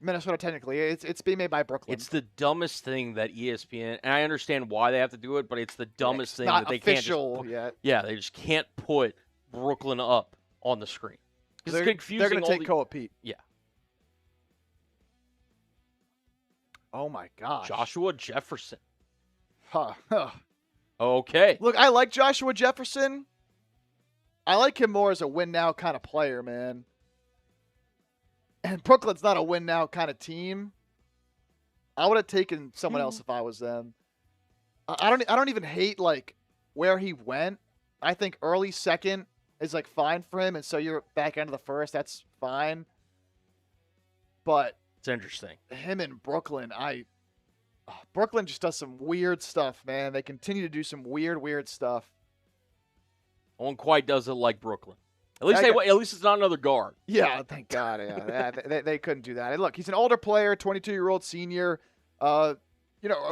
Minnesota technically. It's being made by Brooklyn. It's the dumbest thing that ESPN, and I understand why they have to do it, but it's the dumbest thing that they can't just yet. Yeah, they just can't put Brooklyn up on the screen. It's confusing. They're going to take Koa Pete. Yeah. Oh my gosh. Joshua Jefferson. Huh. Okay. Look, I like Joshua Jefferson. I like him more as a win-now kind of player, man. And Brooklyn's not a win-now kind of team. I would have taken someone else if I was them. I don't even hate, like, where he went. I think early second is, like, fine for him, and so you're back end of the first. That's fine. But it's interesting. Him in Brooklyn, Brooklyn just does some weird stuff, man. They continue to do some weird stuff. No one quite does it like Brooklyn. At least it's not another guard. Yeah, thank God. Yeah, they couldn't do that. And look, he's an older player, 22-year-old senior. A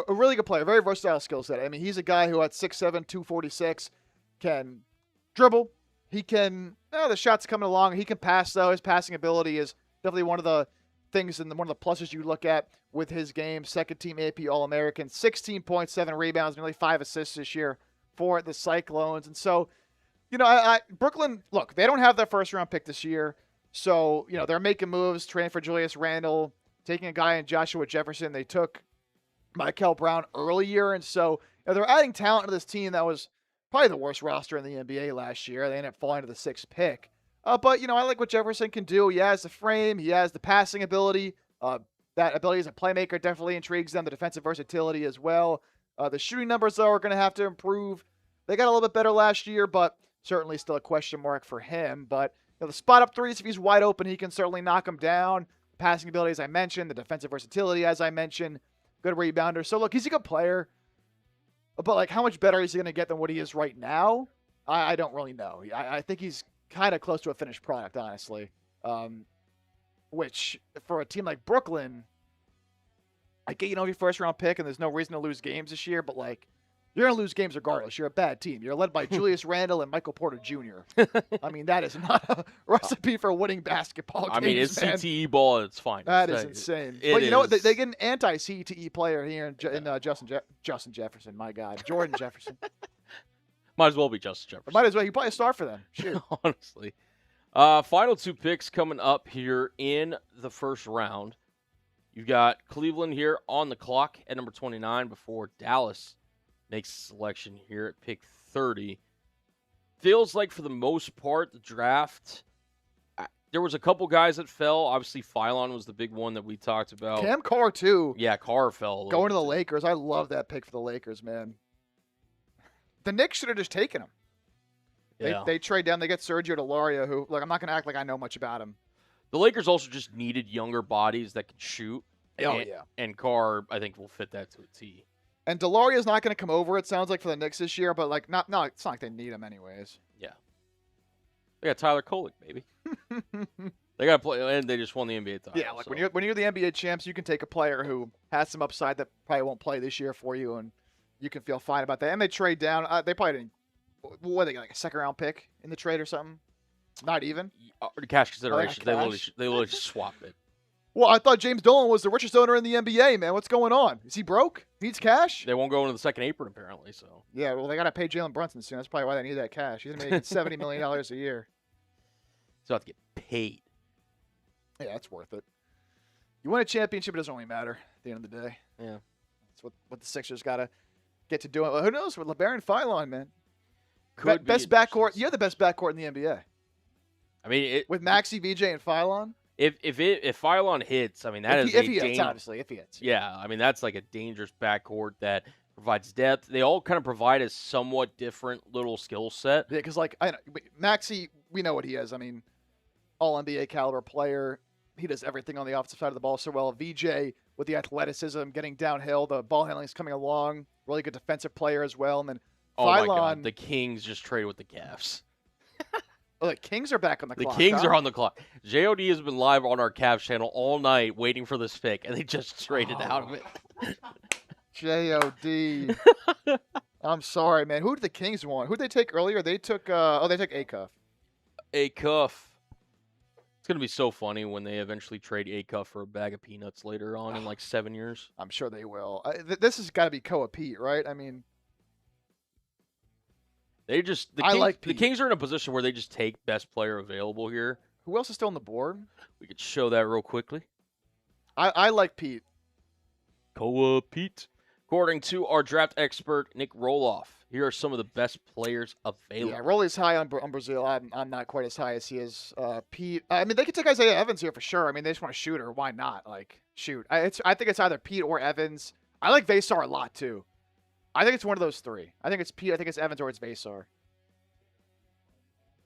really good player, very versatile skill set. I mean, he's a guy who at 6'7", 246, can dribble. He can. The shot's coming along. He can pass though. His passing ability is definitely one of the things and one of the pluses you look at with his game. Second-team AP All-American, 16.7 rebounds, nearly 5 assists this year for the Cyclones, and so. Brooklyn, look, they don't have their first-round pick this year. So, they're making moves, trading for Julius Randle, taking a guy in Joshua Jefferson. They took Michael Brown earlier. And so, they're adding talent to this team that was probably the worst roster in the NBA last year. They ended up falling to the 6th pick. But, I like what Jefferson can do. He has the frame. He has the passing ability. That ability as a playmaker definitely intrigues them. The defensive versatility as well. The shooting numbers, though, are going to have to improve. They got a little bit better last year, but certainly still a question mark for him. But the spot-up threes, if he's wide open, he can certainly knock them down. The passing ability, as I mentioned. The defensive versatility, as I mentioned. Good rebounder. So, look, he's a good player. But, how much better is he going to get than what he is right now? I don't really know. I think he's kind of close to a finished product, honestly. Which, for a team like Brooklyn, I get your first-round pick, and there's no reason to lose games this year, but, you're going to lose games regardless. You're a bad team. You're led by Julius Randle and Michael Porter Jr. I mean, that is not a recipe for winning basketball games, I mean, it's man. CTE ball at its finest. That is insane. It But you know what? is. They get an anti-CTE player here in Justin Jefferson. My God. Jordan Jefferson. Might as well be Justin Jefferson. Might as well. He probably start for them. Shoot. Honestly. Final 2 picks coming up here in the first round. You've got Cleveland here on the clock at number 29 before Dallas makes a selection here at pick 30. Feels like for the most part, the draft, there was a couple guys that fell. Obviously, Phylon was the big one that we talked about. Cam Carr, too. Yeah, Carr fell a little Going to the bit. Lakers. I love that pick for the Lakers, man. The Knicks should have just taken him. Yeah. They trade down. They get Sergio Delaria, who, I'm not going to act like I know much about him. The Lakers also just needed younger bodies that could shoot. Oh, and, yeah. And Carr, I think, will fit that to a T. And Delaria is not going to come over, it sounds like, for the Knicks this year, but, it's not like they need him anyways. Yeah. They got Tyler Kolek, baby. They got to play, and they just won the NBA title. Yeah, when you're the NBA champs, you can take a player who has some upside that probably won't play this year for you, and you can feel fine about that. And they trade down. They probably didn't. What they got, like a second-round pick in the trade or something? Not even. Cash consideration. Oh, They cash? literally just swapped it. Well, I thought James Dolan was the richest owner in the NBA, man. What's going on? Is he broke? Needs cash? They won't go into the second apron, apparently. So Yeah, well, they got to pay Jalen Brunson soon. That's probably why they need that cash. He's making $70 million a year. he'll have to get paid. Yeah, that's worth it. You win a championship, it doesn't really matter at the end of the day. Yeah. That's what the Sixers got to get to doing. Well, who knows with LeBaron and Phylon, man. Could be Best backcourt. additions. You're the best backcourt in the NBA. I mean, With Maxey, VJ, and Phylon. if Phylon hits, I mean that is if he hits, obviously, if he hits. Yeah, I mean that's like a dangerous backcourt that provides depth. They all kind of provide a somewhat different little skill set. Yeah, because I know Maxey, we know what he is. I mean, all NBA caliber player. He does everything on the offensive side of the ball so well. VJ with the athleticism, getting downhill, the ball handling is coming along. Really good defensive player as well. And then Oh my Phylon, God, the Kings just traded with the Cavs. the Kings are back on the The clock. Kings huh? are on the clock. JOD has been live on our Cavs channel all night waiting for this pick, and they just traded out of it. JOD. I'm sorry, man. Who did the Kings want? Who did they take earlier? They took they took Acuff. A-Cuff. It's going to be so funny when they eventually trade A-Cuff for a bag of peanuts later on in like 7 years. I'm sure they will. This has got to be Koa Pete, right? I mean, They just the I Kings, like the Pete. Kings are in a position where they just take best player available here. who else is still on the board? We could show that real quickly. I like Pete. Koa Pete. According to our draft expert Nick Roloff, here are some of the best players available. Yeah, Rolly's high on Brazil. I'm not quite as high as he is. Pete. I mean, they could take Isaiah Evans here for sure. I mean, they just want a shooter. Why not? Like, shoot. I think it's either Pete or Evans. I like Vasar a lot too. I think it's one of those three. I think it's Pete. I think it's Evans or it's Vasar.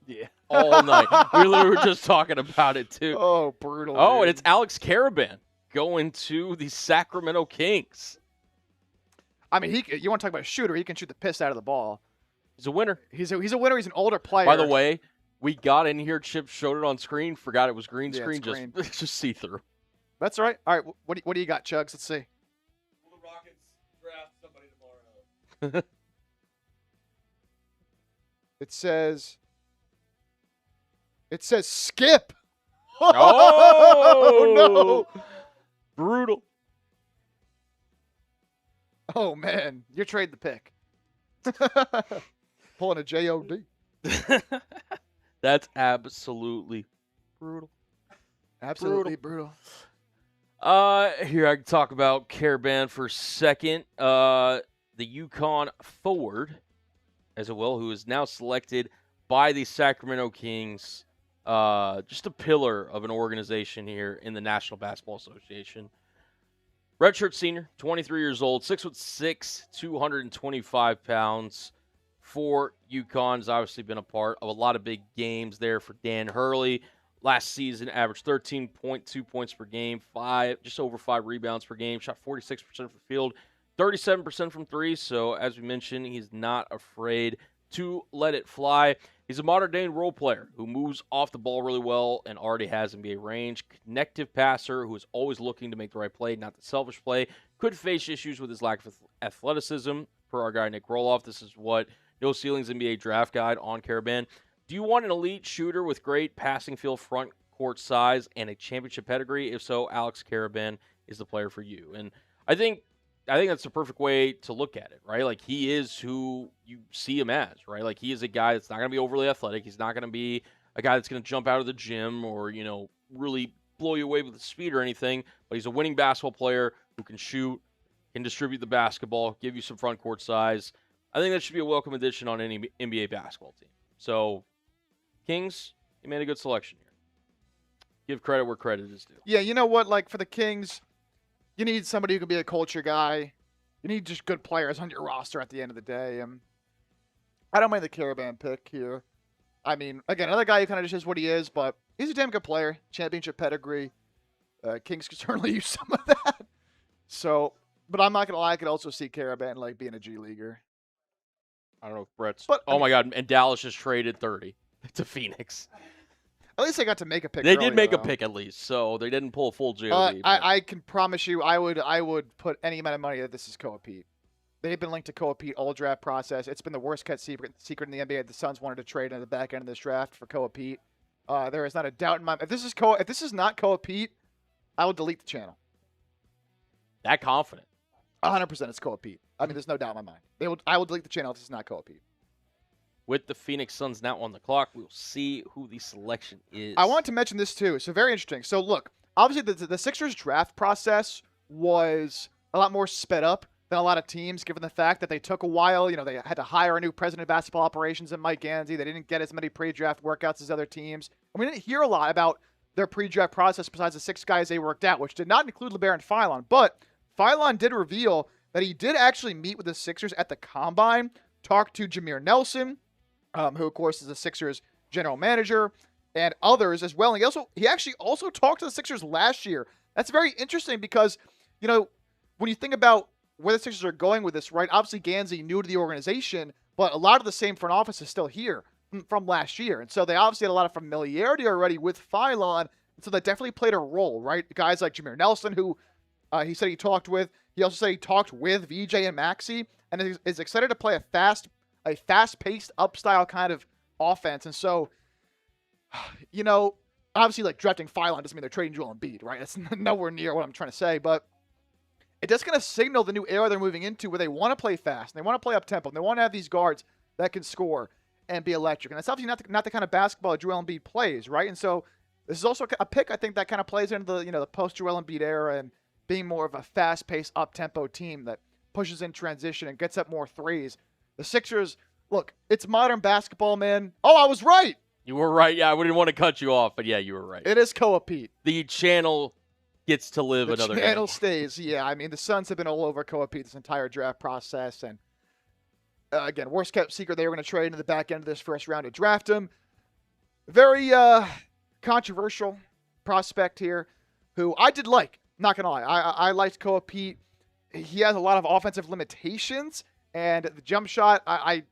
Yeah. All night. We literally were just talking about it too. Oh, brutal. Oh, dude. and it's Alex Caravan going to the Sacramento Kings. I mean, you want to talk about a shooter? He can shoot the piss out of the ball. He's a winner. He's a winner. He's an older player. By the way, we got in here, Chip showed it on screen, forgot it was green Yeah, screen, it's green. just see through. That's all right. All right. What do you got, Chugs? Let's see. Will the Rockets draft somebody tomorrow? It says skip. Oh, no. Brutal. Oh man, you're trading the pick. Pulling a JOD. That's absolutely brutal. Absolutely brutal. Here I can talk about Caravan for a second. The UConn forward as it will, who is now selected by the Sacramento Kings. Just a pillar of an organization here in the National Basketball Association. Redshirt senior, 23 years old, 6'6", 225 pounds. For UConn's obviously been a part of a lot of big games there for Dan Hurley. Last season, averaged 13.2 points per game, just over 5 rebounds per game, shot 46% from the field, 37% from three. So, as we mentioned, he's not afraid to let it fly. He's a modern-day role player who moves off the ball really well and already has NBA range. Connective passer who is always looking to make the right play, not the selfish play. Could face issues with his lack of athleticism, per our guy Nick Roloff. This is what No Ceilings NBA Draft Guide on Caravan. Do you want an elite shooter with great passing field front court size and a championship pedigree? If so, Alex Caravan is the player for you. And I think that's the perfect way to look at it, right? Like, he is who you see him as, right? Like, he is a guy that's not going to be overly athletic. He's not going to be a guy that's going to jump out of the gym or, really blow you away with the speed or anything. But he's a winning basketball player who can shoot, can distribute the basketball, give you some front court size. I think that should be a welcome addition on any NBA basketball team. So, Kings, you made a good selection here. Give credit where credit is due. Yeah, you know what? Like, for the Kings, you need somebody who can be a culture guy. You need just good players on your roster at the end of the day. I don't mind the Caravan pick here. I mean, again, another guy who kind of just is what he is, but he's a damn good player. Championship pedigree. Kings could certainly use some of that. So, but I'm not going to lie. I could also see Caravan, like, being a G Leaguer. I don't know if Brett's... But, my God, and Dallas just traded 30 to Phoenix. At least they got to make a pick. They early, did make though. a pick at least, so they didn't pull a full JOB. I can promise you, I would put any amount of money that this is Koa Pete. They've been linked to Koa Pete all draft process. It's been the worst kept secret in the NBA. The Suns wanted to trade in the back end of this draft for Koa Pete. There is not a doubt in my mind. If this is not Koa Pete, I will delete the channel. That confident? 100% it's Koa Pete. I mean, there's no doubt in my mind. I will delete the channel if this is not Koa Pete. With the Phoenix Suns now on the clock, we'll see who the selection is. I wanted to mention this too. So very interesting. So look, obviously the Sixers draft process was a lot more sped up than a lot of teams, given the fact that they took a while. They had to hire a new president of basketball operations in Mike Gansey. They didn't get as many pre-draft workouts as other teams. And we didn't hear a lot about their pre-draft process besides the 6 guys they worked out, which did not include LeBaron Philon. But Philon did reveal that he did actually meet with the Sixers at the Combine, talk to Jameer Nelson, who, of course, is the Sixers general manager, and others as well. And he actually also talked to the Sixers last year. That's very interesting because, when you think about where the Sixers are going with this, right? Obviously, Gansey new to the organization, but a lot of the same front office is still here from last year. And so they obviously had a lot of familiarity already with Philon, and so that definitely played a role, right? Guys like Jameer Nelson, who he said he talked with. He also said he talked with VJ and Maxey, and is excited to play a fast-paced, up-style kind of offense. And so, obviously, like, drafting Philon doesn't mean they're trading Joel Embiid, right? That's nowhere near what I'm trying to say. But it does kind of signal the new era they're moving into where they want to play fast, and they want to play up-tempo, and they want to have these guards that can score and be electric. And that's obviously not the kind of basketball that Joel Embiid plays, right? And so this is also a pick, I think, that kind of plays into the, the post-Joel Embiid era and being more of a fast-paced, up-tempo team that pushes in transition and gets up more threes. The Sixers, look, it's modern basketball, man. Oh, I was right. You were right. Yeah, I didn't want to cut you off, but yeah, you were right. It is Koa Pete. The channel gets to live another day. The channel stays. Yeah, I mean, the Suns have been all over Koa Pete this entire draft process. And, again, worst kept secret, they were going to trade into the back end of this first round to draft him. Very controversial prospect here, who I did like. Not going to lie. I liked Koa Pete. He has a lot of offensive limitations. And the jump shot, I'm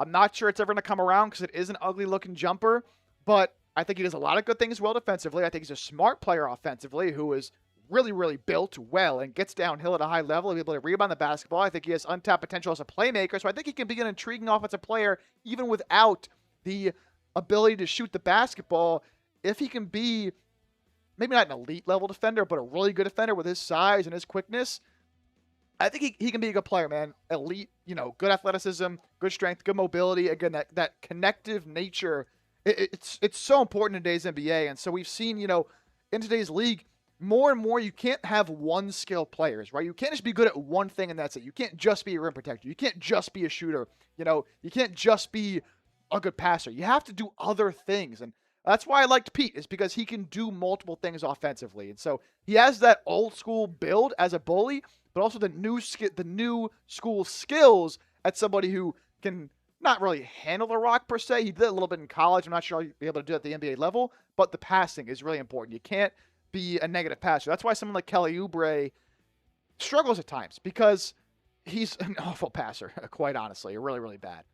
not sure it's ever going to come around because it is an ugly-looking jumper. But I think he does a lot of good things well defensively. I think he's a smart player offensively who is really, really built well and gets downhill at a high level. He'll be able to rebound the basketball. I think he has untapped potential as a playmaker. So I think he can be an intriguing offensive player even without the ability to shoot the basketball. If he can be maybe not an elite-level defender, but a really good defender with his size and his quickness, I think he can be a good player, man. Elite, good athleticism, good strength, good mobility. Again, that connective nature, it's so important in today's NBA. And so we've seen, in today's league, more and more, you can't have one skill players, right? You can't just be good at one thing and that's it. You can't just be a rim protector. You can't just be a shooter. You can't just be a good passer. You have to do other things. And that's why I liked Pete, is because he can do multiple things offensively. And so he has that old school build as a bully, but also the new school skills as somebody who can not really handle the rock per se. He did a little bit in college. I'm not sure he'll be able to do it at the NBA level, but the passing is really important. You can't be a negative passer. That's why someone like Kelly Oubre struggles at times, because he's an awful passer, quite honestly, really, really bad.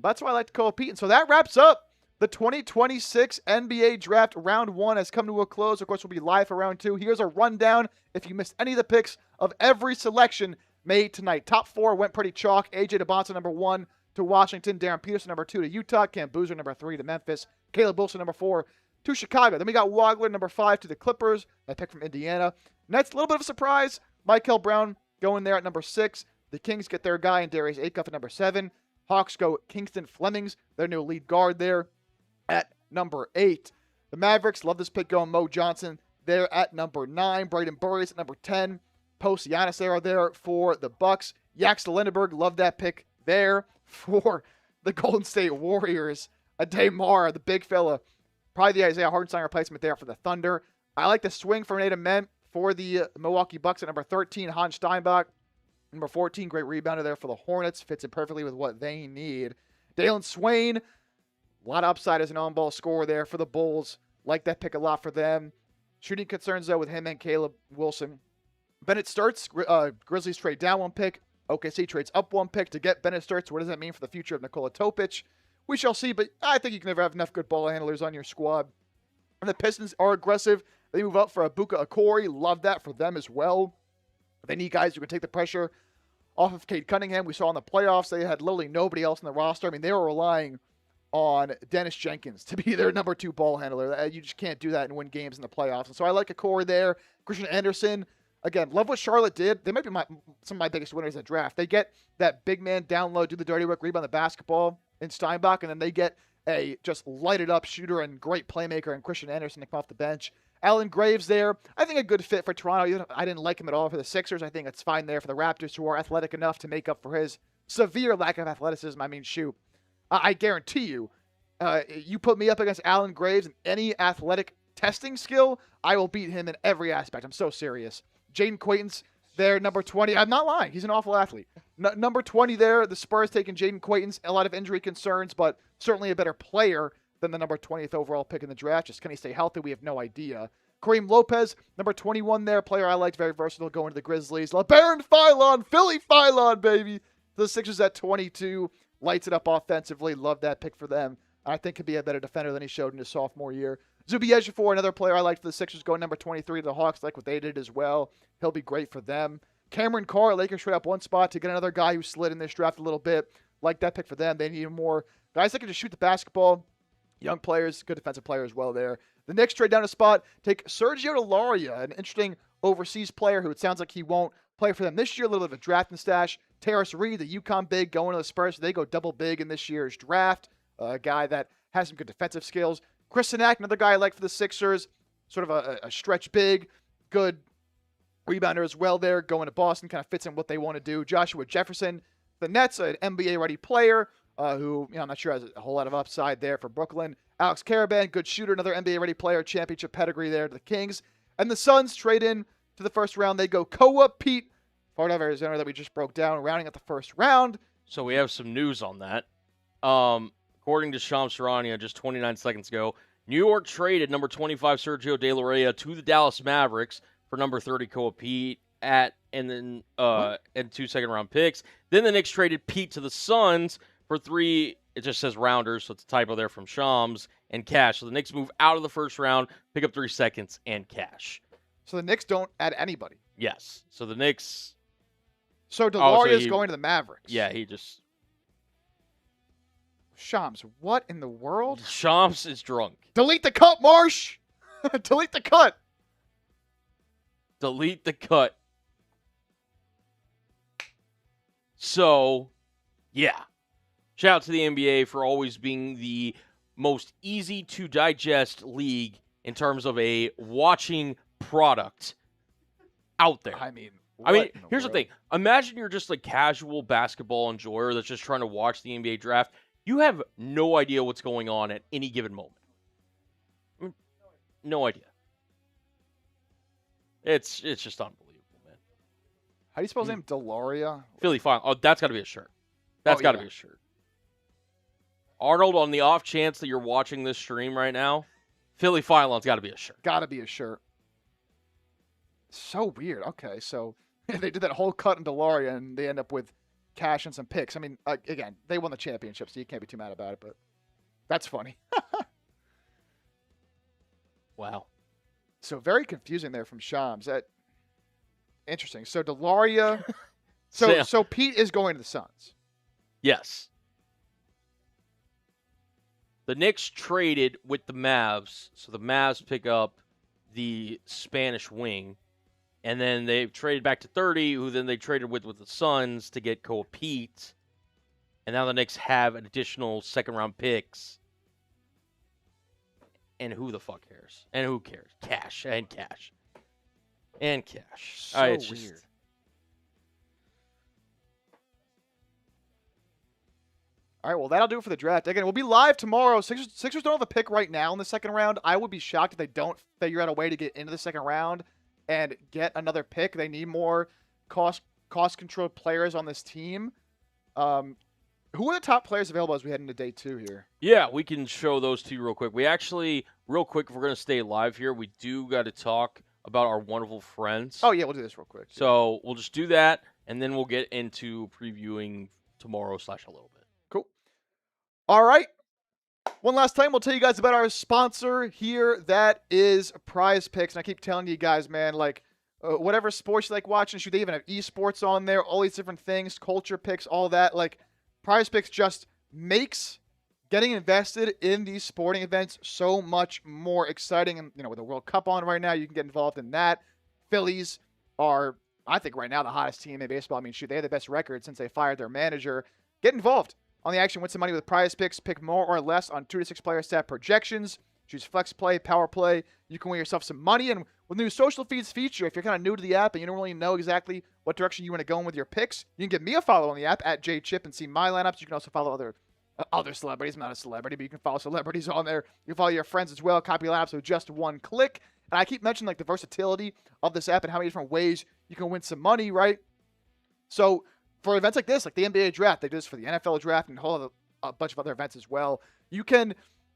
That's why I like to call Pete. And so that wraps up the 2026 NBA Draft. Round 1 has come to a close. Of course, we'll be live for Round 2. Here's a rundown, if you missed any of the picks, of every selection made tonight. Top 4 went pretty chalk. AJ DeBonta, number 1 to Washington. Darren Peterson, number 2 to Utah. Cam Boozer, number 3 to Memphis. Caleb Wilson, number 4 to Chicago. Then we got Wagler, number 5 to the Clippers. That pick from Indiana. Nets, a little bit of a surprise. Michael Brown going there at number 6. The Kings get their guy in Darius Acuff at number 7. Hawks go Kingston Flemings, their new lead guard there, at number 8. The Mavericks, love this pick going Mo Johnson there at number 9. Braden Burris at number 10. Post Giannis there for the Bucks. Yaxter Lindenberg, love that pick there for the Golden State Warriors. Ade Mara, the big fella, probably the Isaiah Hartenstein replacement there for the Thunder. I like the swing for Nate Ament for the Milwaukee Bucks at number 13. Hans Steinbach, number 14, great rebounder there for the Hornets. Fits in perfectly with what they need. Dalen Swain, a lot of upside as an on-ball scorer there for the Bulls. Like that pick a lot for them. Shooting concerns, though, with him and Caleb Wilson. Bennett Sturts, Grizzlies trade down 1 pick. OKC trades up 1 pick to get Bennett Sturts. What does that mean for the future of Nikola Topic? We shall see, but I think you can never have enough good ball handlers on your squad. And the Pistons are aggressive. They move up for Ibuka Okori. Love that for them as well. They need guys who can take the pressure off of Cade Cunningham. We saw in the playoffs they had literally nobody else in the roster. I mean, they were relying on Dennis Jenkins to be their number 2 ball handler. You just can't do that and win games in the playoffs. And so I like Okori there. Christian Anderson, again, love what Charlotte did. They might be some of my biggest winners at draft. They get that big man down low, do the dirty work, rebound the basketball in Steinbach, and then they get a just lighted up shooter and great playmaker in Christian Anderson to come off the bench. Alan Graves there, I think a good fit for Toronto. I didn't like him at all for the Sixers. I think it's fine there for the Raptors, who are athletic enough to make up for his severe lack of athleticism. I mean, shoot, I guarantee you, you put me up against Alan Graves in any athletic testing skill, I will beat him in every aspect. I'm so serious. Jaden Quaintance there, number 20. I'm not lying. He's an awful athlete. Number 20 there, the Spurs taking Jaden Quaintance. A lot of injury concerns, but certainly a better player than the number 20th overall pick in the draft. Just can he stay healthy? We have no idea. Kareem Lopez, number 21 there, player I liked, very versatile, going to the Grizzlies. LeBaron Philon, Philly Philon, baby. The Sixers at 22, lights it up offensively. Love that pick for them. I think could be a better defender than he showed in his sophomore year. Zubi Ejiofor, another player I liked for the Sixers, going number 23 to the Hawks, like what they did as well. He'll be great for them. Cameron Carr, Lakers trade up 1 spot to get another guy who slid in this draft a little bit. Like that pick for them. They need more guys that can just shoot the basketball. Young players, good defensive player as well there. The Knicks trade down a spot, take Sergio Delaria, an interesting overseas player who it sounds like he won't play for them this year. A little bit of a draft and stash. Terrace Reed, the UConn big, going to the Spurs. So they go double big in this year's draft. A guy that has some good defensive skills. Chris Sinak, another guy I like for the Sixers. Sort of a stretch big, good rebounder as well there. Going to Boston, kind of fits in what they want to do. Joshua Jefferson, the Nets, an NBA-ready player who, I'm not sure has a whole lot of upside there for Brooklyn. Alex Caravan, good shooter, another NBA-ready player, championship pedigree there to the Kings. And the Suns trade in to the first round. They go Koa Pete, Florida of Arizona, that we just broke down, rounding out the first round. So we have some news on that. According to Shams Charania just 29 seconds ago, New York traded number 25 Sergio De La Rey to the Dallas Mavericks for number 30 Koa Pete and 2 second-round picks. Then the Knicks traded Pete to the Suns for 3, it just says rounders, so it's a typo there from Shams, and cash. So the Knicks move out of the first round, pick up 3 seconds, and cash. So the Knicks don't add anybody. Yes. So the Knicks... So Delaria is going to the Mavericks. Yeah, he just... Shams, what in the world? Shams is drunk. Delete the cut, Marsh! Delete the cut! Delete the cut. So, yeah. Shout out to the NBA for always being the most easy to digest league in terms of a watching product out there. I mean, Here's the thing. Imagine you're just a casual basketball enjoyer that's just trying to watch the NBA draft. You have no idea what's going on at any given moment. No idea. It's just unbelievable, man. How do you spell his name? Delaria? Philly Final. Oh, that's got to be a shirt. That's got to be a shirt. Arnold, on the off chance that you're watching this stream right now, Philly Phylon's got to be a shirt. Got to be a shirt. So weird. Okay, so they did that whole cut in Delaria, and they end up with cash and some picks. I mean, again, they won the championship, so you can't be too mad about it, but that's funny. Wow. So very confusing there from Shams. That interesting. So Delaria. So Pete is going to the Suns. Yes. The Knicks traded with the Mavs, so the Mavs pick up the Spanish wing, and then they traded back to 30, who then they traded with the Suns to get Koa Pete, and now the Knicks have additional second-round picks. And who the fuck cares? And who cares? Cash. So weird. All right, well, that'll do it for the draft. Again, we'll be live tomorrow. Sixers don't have a pick right now in the second round. I would be shocked if they don't figure out a way to get into the second round and get another pick. They need more cost-controlled players on this team. Who are the top players available as we head into day 2 here? Yeah, we can show those to you real quick. We actually, real quick, if we're going to stay live here, we do got to talk about our wonderful friends. Oh, yeah, we'll do this real quick. So we'll just do that, and then we'll get into previewing tomorrow / a little bit. Cool. All right. One last time, we'll tell you guys about our sponsor here. That is Prize Picks. And I keep telling you guys, man, like, whatever sports you like watching, shoot, they even have esports on there, all these different things, culture picks, all that. Like, Prize Picks just makes getting invested in these sporting events so much more exciting. And, with the World Cup on right now, you can get involved in that. Phillies are, I think, right now the hottest team in baseball. I mean, shoot, they have the best record since they fired their manager. Get involved on the action. Win some money with Prize Picks. Pick more or less on 2 to 6 player stat projections. Choose flex play, power play. You can win yourself some money. And with the new social feeds feature, if you're kind of new to the app and you don't really know exactly what direction you want to go in with your picks, you can give me a follow on the app at JChip and see my lineups. You can also follow other celebrities. I'm not a celebrity, but you can follow celebrities on there. You can follow your friends as well. Copy lineups with just one click. And I keep mentioning the versatility of this app and how many different ways you can win some money, right? So for events like this, like the NBA draft, they do this for the NFL draft and a bunch of other events as well. You can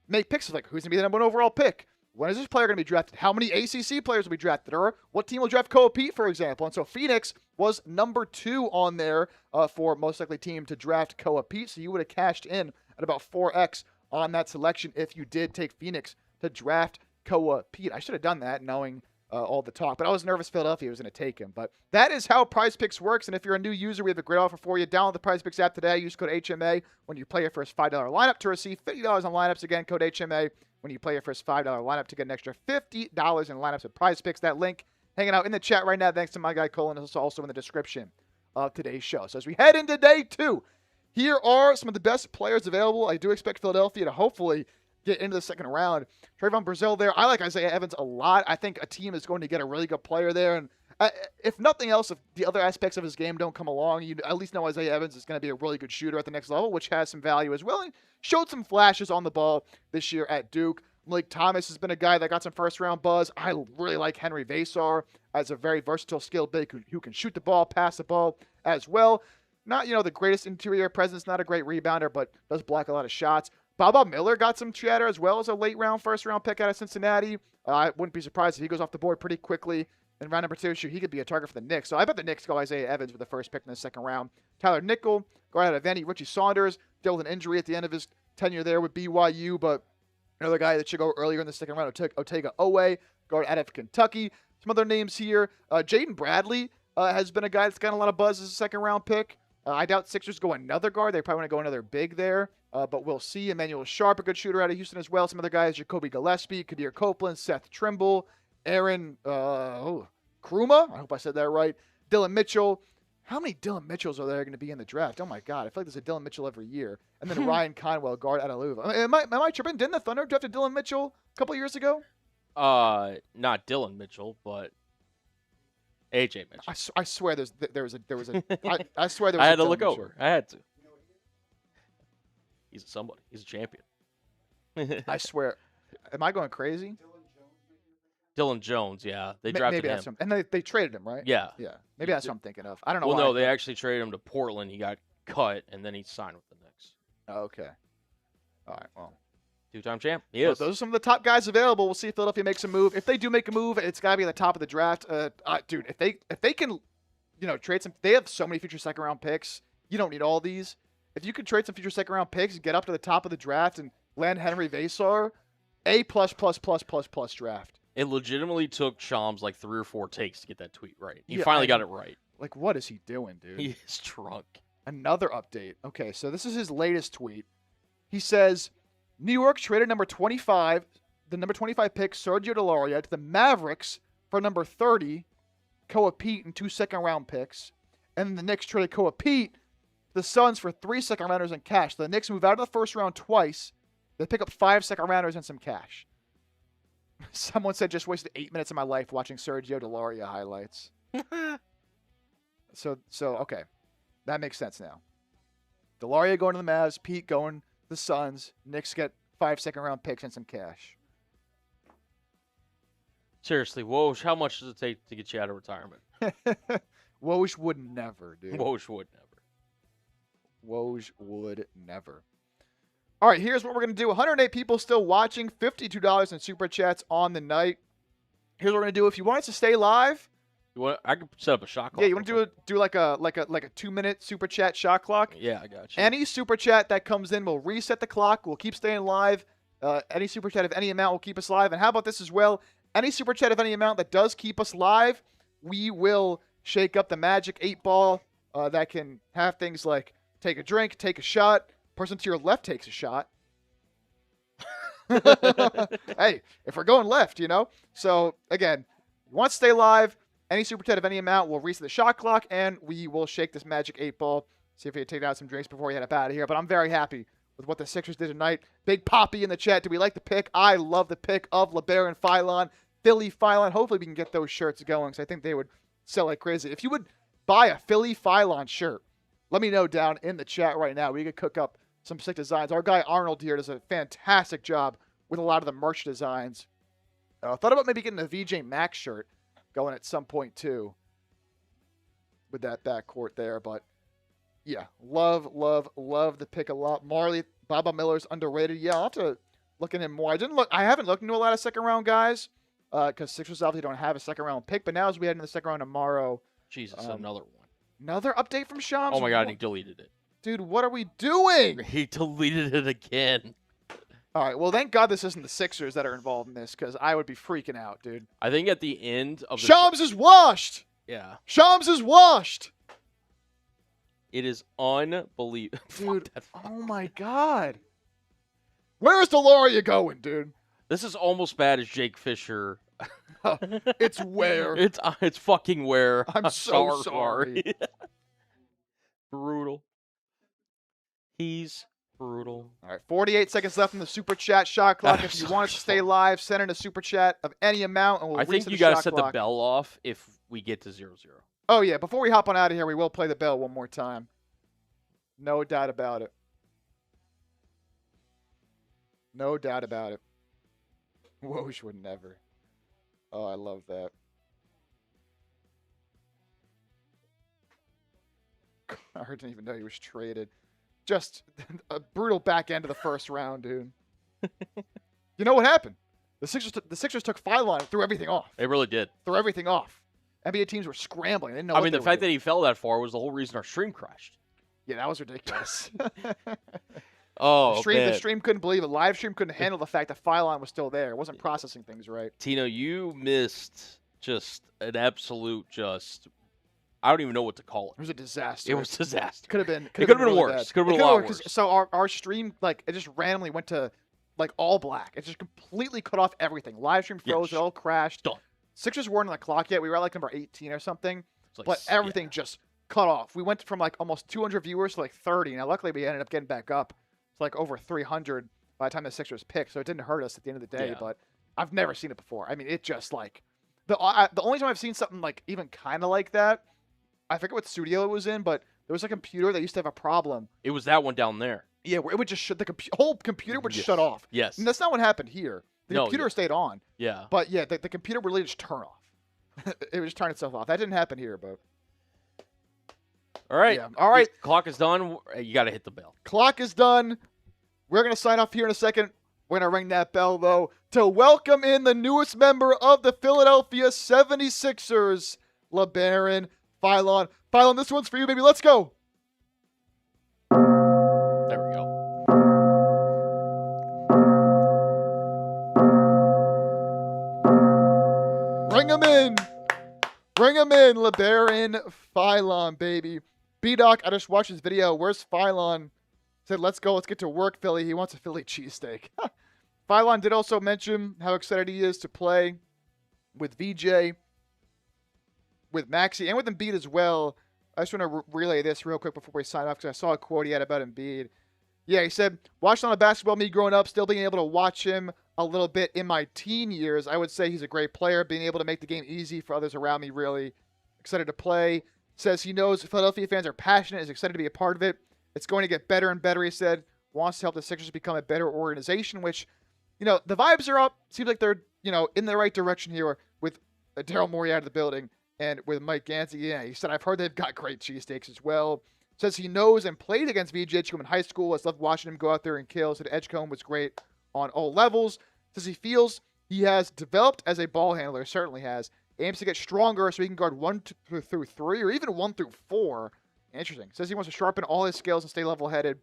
make picks of who's going to be the number 1 overall pick. When is this player going to be drafted? How many ACC players will be drafted? Or what team will draft Koa Pete, for example? And so Phoenix was number 2 on there for most likely team to draft Koa Pete. So you would have cashed in at about 4x on that selection if you did take Phoenix to draft Koa Pete. I should have done that knowing all the talk, but I was nervous Philadelphia was going to take him. But that is how Prize Picks works. And if you're a new user, we have a great offer for you. Download the Prize Picks app today. Use code HMA when you play your first $5 lineup to receive $50 on lineups. Again, code HMA when you play your first $5 lineup to get an extra $50 in lineups with Prize Picks. That link hanging out in the chat right now, thanks to my guy Colin, is also in the description of today's show. So as we head into day 2, here are some of the best players available. I do expect Philadelphia to hopefully get into the second round. Trayvon Brazil there. I like Isaiah Evans a lot. I think a team is going to get a really good player there. And if nothing else, if the other aspects of his game don't come along, you at least know Isaiah Evans is going to be a really good shooter at the next level, which has some value as well. And showed some flashes on the ball this year at Duke. Malik Thomas has been a guy that got some first-round buzz. I really like Henry Vasar as a very versatile, skilled big who can shoot the ball, pass the ball as well. Not, the greatest interior presence, not a great rebounder, but does block a lot of shots. Baba Miller got some chatter as well as a late-round, first-round pick out of Cincinnati. I wouldn't be surprised if he goes off the board pretty quickly. In round number 2, he could be a target for the Knicks. So I bet the Knicks go Isaiah Evans with the first pick in the second round. Tyler Nickel, guard out of Vandy. Richie Saunders dealt with an injury at the end of his tenure there with BYU, but another guy that should go earlier in the second round, Otega Owe, guard out of Kentucky. Some other names here. Jaden Bradley has been a guy that's gotten a lot of buzz as a second-round pick. I doubt Sixers go another guard. They probably want to go another big there, but we'll see. Emmanuel Sharp, a good shooter out of Houston as well. Some other guys, Jacoby Gillespie, Kadir Copeland, Seth Trimble, Aaron Kruma. I hope I said that right. Dylan Mitchell. How many Dylan Mitchells are there going to be in the draft? Oh, my God. I feel like there's a Dylan Mitchell every year. And then Ryan Conwell, guard out of Louisville. Am I tripping? Didn't the Thunder draft a Dylan Mitchell a couple years ago? Not Dylan Mitchell, but AJ Mitchell. I swear there was a I swear there was I had a to look Dylan over. I had to. He's somebody. He's a champion. I swear. Am I going crazy? Dylan Jones, yeah. They drafted maybe him. that's him. And they traded him, right? Yeah. Yeah. Maybe that's what I'm thinking of. I don't know Well, why. no, they actually traded him to Portland. He got cut, and then he signed with the Knicks. Oh, okay. All right. Well, Two-time champ. He well, is. those are some of the top guys available. We'll see if Philadelphia makes a move. If they do make a move, it's got to be at the top of the draft. Dude, if they can, trade some. They have so many future second-round picks. You don't need all these. If you could trade some future second-round picks, get up to the top of the draft, and land Henry Vasar, A+++++ draft. It legitimately took Shams like 3 or 4 takes to get that tweet right. He Yeah, finally got it right. Like, what is he doing, dude? He is drunk. Another update. Okay, so this is his latest tweet. He says, New York traded number 25, the number 25 pick, Sergio Delaria, to the Mavericks for number 30, Koa Pete, and 2 second-round picks. And the Knicks traded Koa Pete to the Suns for 3 second-rounders and cash. The Knicks move out of the first round twice. They pick up 5 second-rounders and some cash. Someone said, just wasted 8 minutes of my life watching Sergio Delaria highlights. So okay. That makes sense now. Delaria going to the Mavs, Pete going to the Suns, Knicks get 5 second-round picks and some cash. Seriously, Woj, how much does it take to get you out of retirement? Woj would never, dude. Woj would never. Woj would never. All right, here's what we're going to do. 108 people still watching, $52 in Super Chats on the night. Here's what we're going to do. If you want us to stay live, I could set up a shot clock. yeah, you want to do like a 2-minute Super Chat shot clock? Yeah, I got you. Any Super Chat that comes in, we'll reset the clock. We'll keep staying live. Any Super Chat of any amount will keep us live. And how about this as well? Any Super Chat of any amount that does keep us live, we will shake up the Magic 8-ball that can have things like take a drink, take a shot. Person to your left takes a shot. Hey, if we're going left, So, again, you want to stay live, any Super Chat of any amount, we'll reset the shot clock, and we will shake this Magic 8-ball, see if we can take out some drinks before we head up out of here. But I'm very happy with what the Sixers did tonight. Big Poppy in the chat. Do we like the pick? I love the pick of LeBaron Philon, Philly Philon. Hopefully we can get those shirts going, because I think they would sell like crazy. If you would buy a Philly Philon shirt, let me know down in the chat right now. We could cook up some sick designs. Our guy Arnold here does a fantastic job with a lot of the merch designs. Thought about maybe getting a VJ Max shirt going at some point too with that backcourt there. But yeah, love the pick a lot. Marley, Baba Miller's underrated. Yeah, I'll have to look at him more. I haven't looked into a lot of second round guys because Sixers obviously don't have a second round pick. But now as we head into the second round tomorrow. Jesus, another one. Another update from Shams? Oh my God, he deleted it. Dude, what are we doing? He deleted it again. All right, well, thank God this isn't the Sixers that are involved in this, because I would be freaking out, dude. I think at the end of the Shams is washed! Yeah. Shams is washed! It is unbelievable. Dude, oh my God. Where's Delaria going, dude? This is almost bad as Jake Fisher. It's where. It's fucking where. I'm so sorry. Brutal. He's brutal. All right, 48 seconds left in the Super Chat shot clock. If you want us to stay live, send in a Super Chat of any amount, and we'll I think reset you the got to shot set clock. the bell off if we get to 0-0. Oh, yeah, before we hop on out of here, we will play the bell one more time. No doubt about it. No doubt about it. Woj would never. Oh, I love that. I didn't even know he was traded. Just a brutal back end of the first round, dude. You know what happened? The Sixers took Philon and threw everything off. They really did. Threw everything off. NBA teams were scrambling. They didn't know I what mean, they the were fact doing. that he fell that far was the whole reason our stream crashed. Yeah, that was ridiculous. Oh, the man. stream couldn't believe it. Live stream couldn't handle the fact that Philon was still there. It wasn't processing things right. Tino, you missed just an absolute I don't even know what to call It was a disaster. it. It was a disaster. Could have been. It could have been really worse. bad. Could have been It a lot could've- worse. So our stream, like, it just randomly went to like all black. It just completely cut off everything. Live stream froze. Yes. It all crashed. Done. Sixers weren't on the clock yet. We were at like number 18 or something. It's like, But everything just cut off. We went from like almost 200 viewers to like 30. Now, luckily, we ended up getting back up to like over 300 by the time the Sixers picked. So it didn't hurt us at the end of the day. Yeah. But I've never seen it before. I mean, it just like the only time I've seen something like even kind of like that, I forget what studio it was in, but there was a computer that used to have a problem. It was that one down there. Yeah, where it would just shut the whole computer would shut off. Yes. And that's not what happened here. The computer stayed on. Yeah. But yeah, the computer would really just turn off. It would just turn itself off. That didn't happen here, but. All right. Yeah. All right. Clock is done. You got to hit the bell. Clock is done. We're going to sign off here in a second. We're going to ring that bell, though, to welcome in the newest member of the Philadelphia 76ers, LeBaron Philon. Philon, this one's for you, baby. Let's go. There we go. Bring him in. Bring him in, LeBaron Philon, baby. B-Doc, I just watched his video. Where's Philon? Said, let's go. Let's get to work, Philly. He wants a Philly cheesesteak. Philon did also mention how excited he is to play with VJ, with Maxey, and with Embiid as well. I just want to relay this real quick before we sign off because I saw a quote he had about Embiid. Yeah, he said, watching on a basketball me growing up, still being able to watch him a little bit in my teen years, I would say he's a great player, being able to make the game easy for others around me, really excited to play. Says he knows Philadelphia fans are passionate, is excited to be a part of it. It's going to get better and better, he said. Wants to help the Sixers become a better organization, which, you know, the vibes are up. Seems like they're, you know, in the right direction here with Daryl Morey out of the building and with Mike Gansey. Yeah, he said, I've heard they've got great cheesesteaks as well. Says he knows and played against VJ Edgecombe in high school. Has loved watching him go out there and kill. Said Edgecombe was great on all levels. Says he feels he has developed as a ball handler, certainly has. Aims to get stronger so he can guard 1 through 3 or even 1 through 4. Interesting. Says he wants to sharpen all his skills and stay level-headed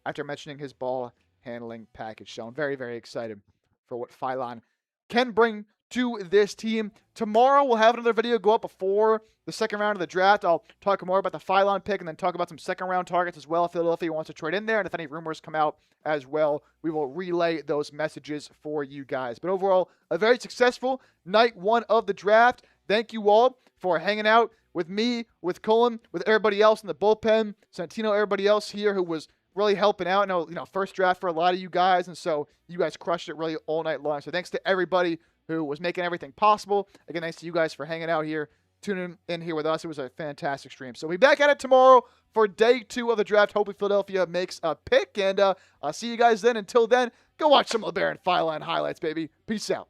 after mentioning his ball handling package. So I'm very, very excited for what Philon can bring to this team. Tomorrow we'll have another video go up before the second round of the draft. I'll talk more about the Philon pick and then talk about some second-round targets as well if Philadelphia wants to trade in there. And if any rumors come out as well, we will relay those messages for you guys. But overall, a very successful night 1 of the draft. Thank you all for hanging out with me, with Cullen, with everybody else in the bullpen, Santino, everybody else here who was really helping out. I know, first draft for a lot of you guys, and so you guys crushed it really all night long. So thanks to everybody who was making everything possible. Again, thanks to you guys for hanging out here, tuning in here with us. It was a fantastic stream. So we'll be back at it tomorrow for day 2 of the draft. Hopefully Philadelphia makes a pick, and I'll see you guys then. Until then, go watch some LeBaron Philon highlights, baby. Peace out.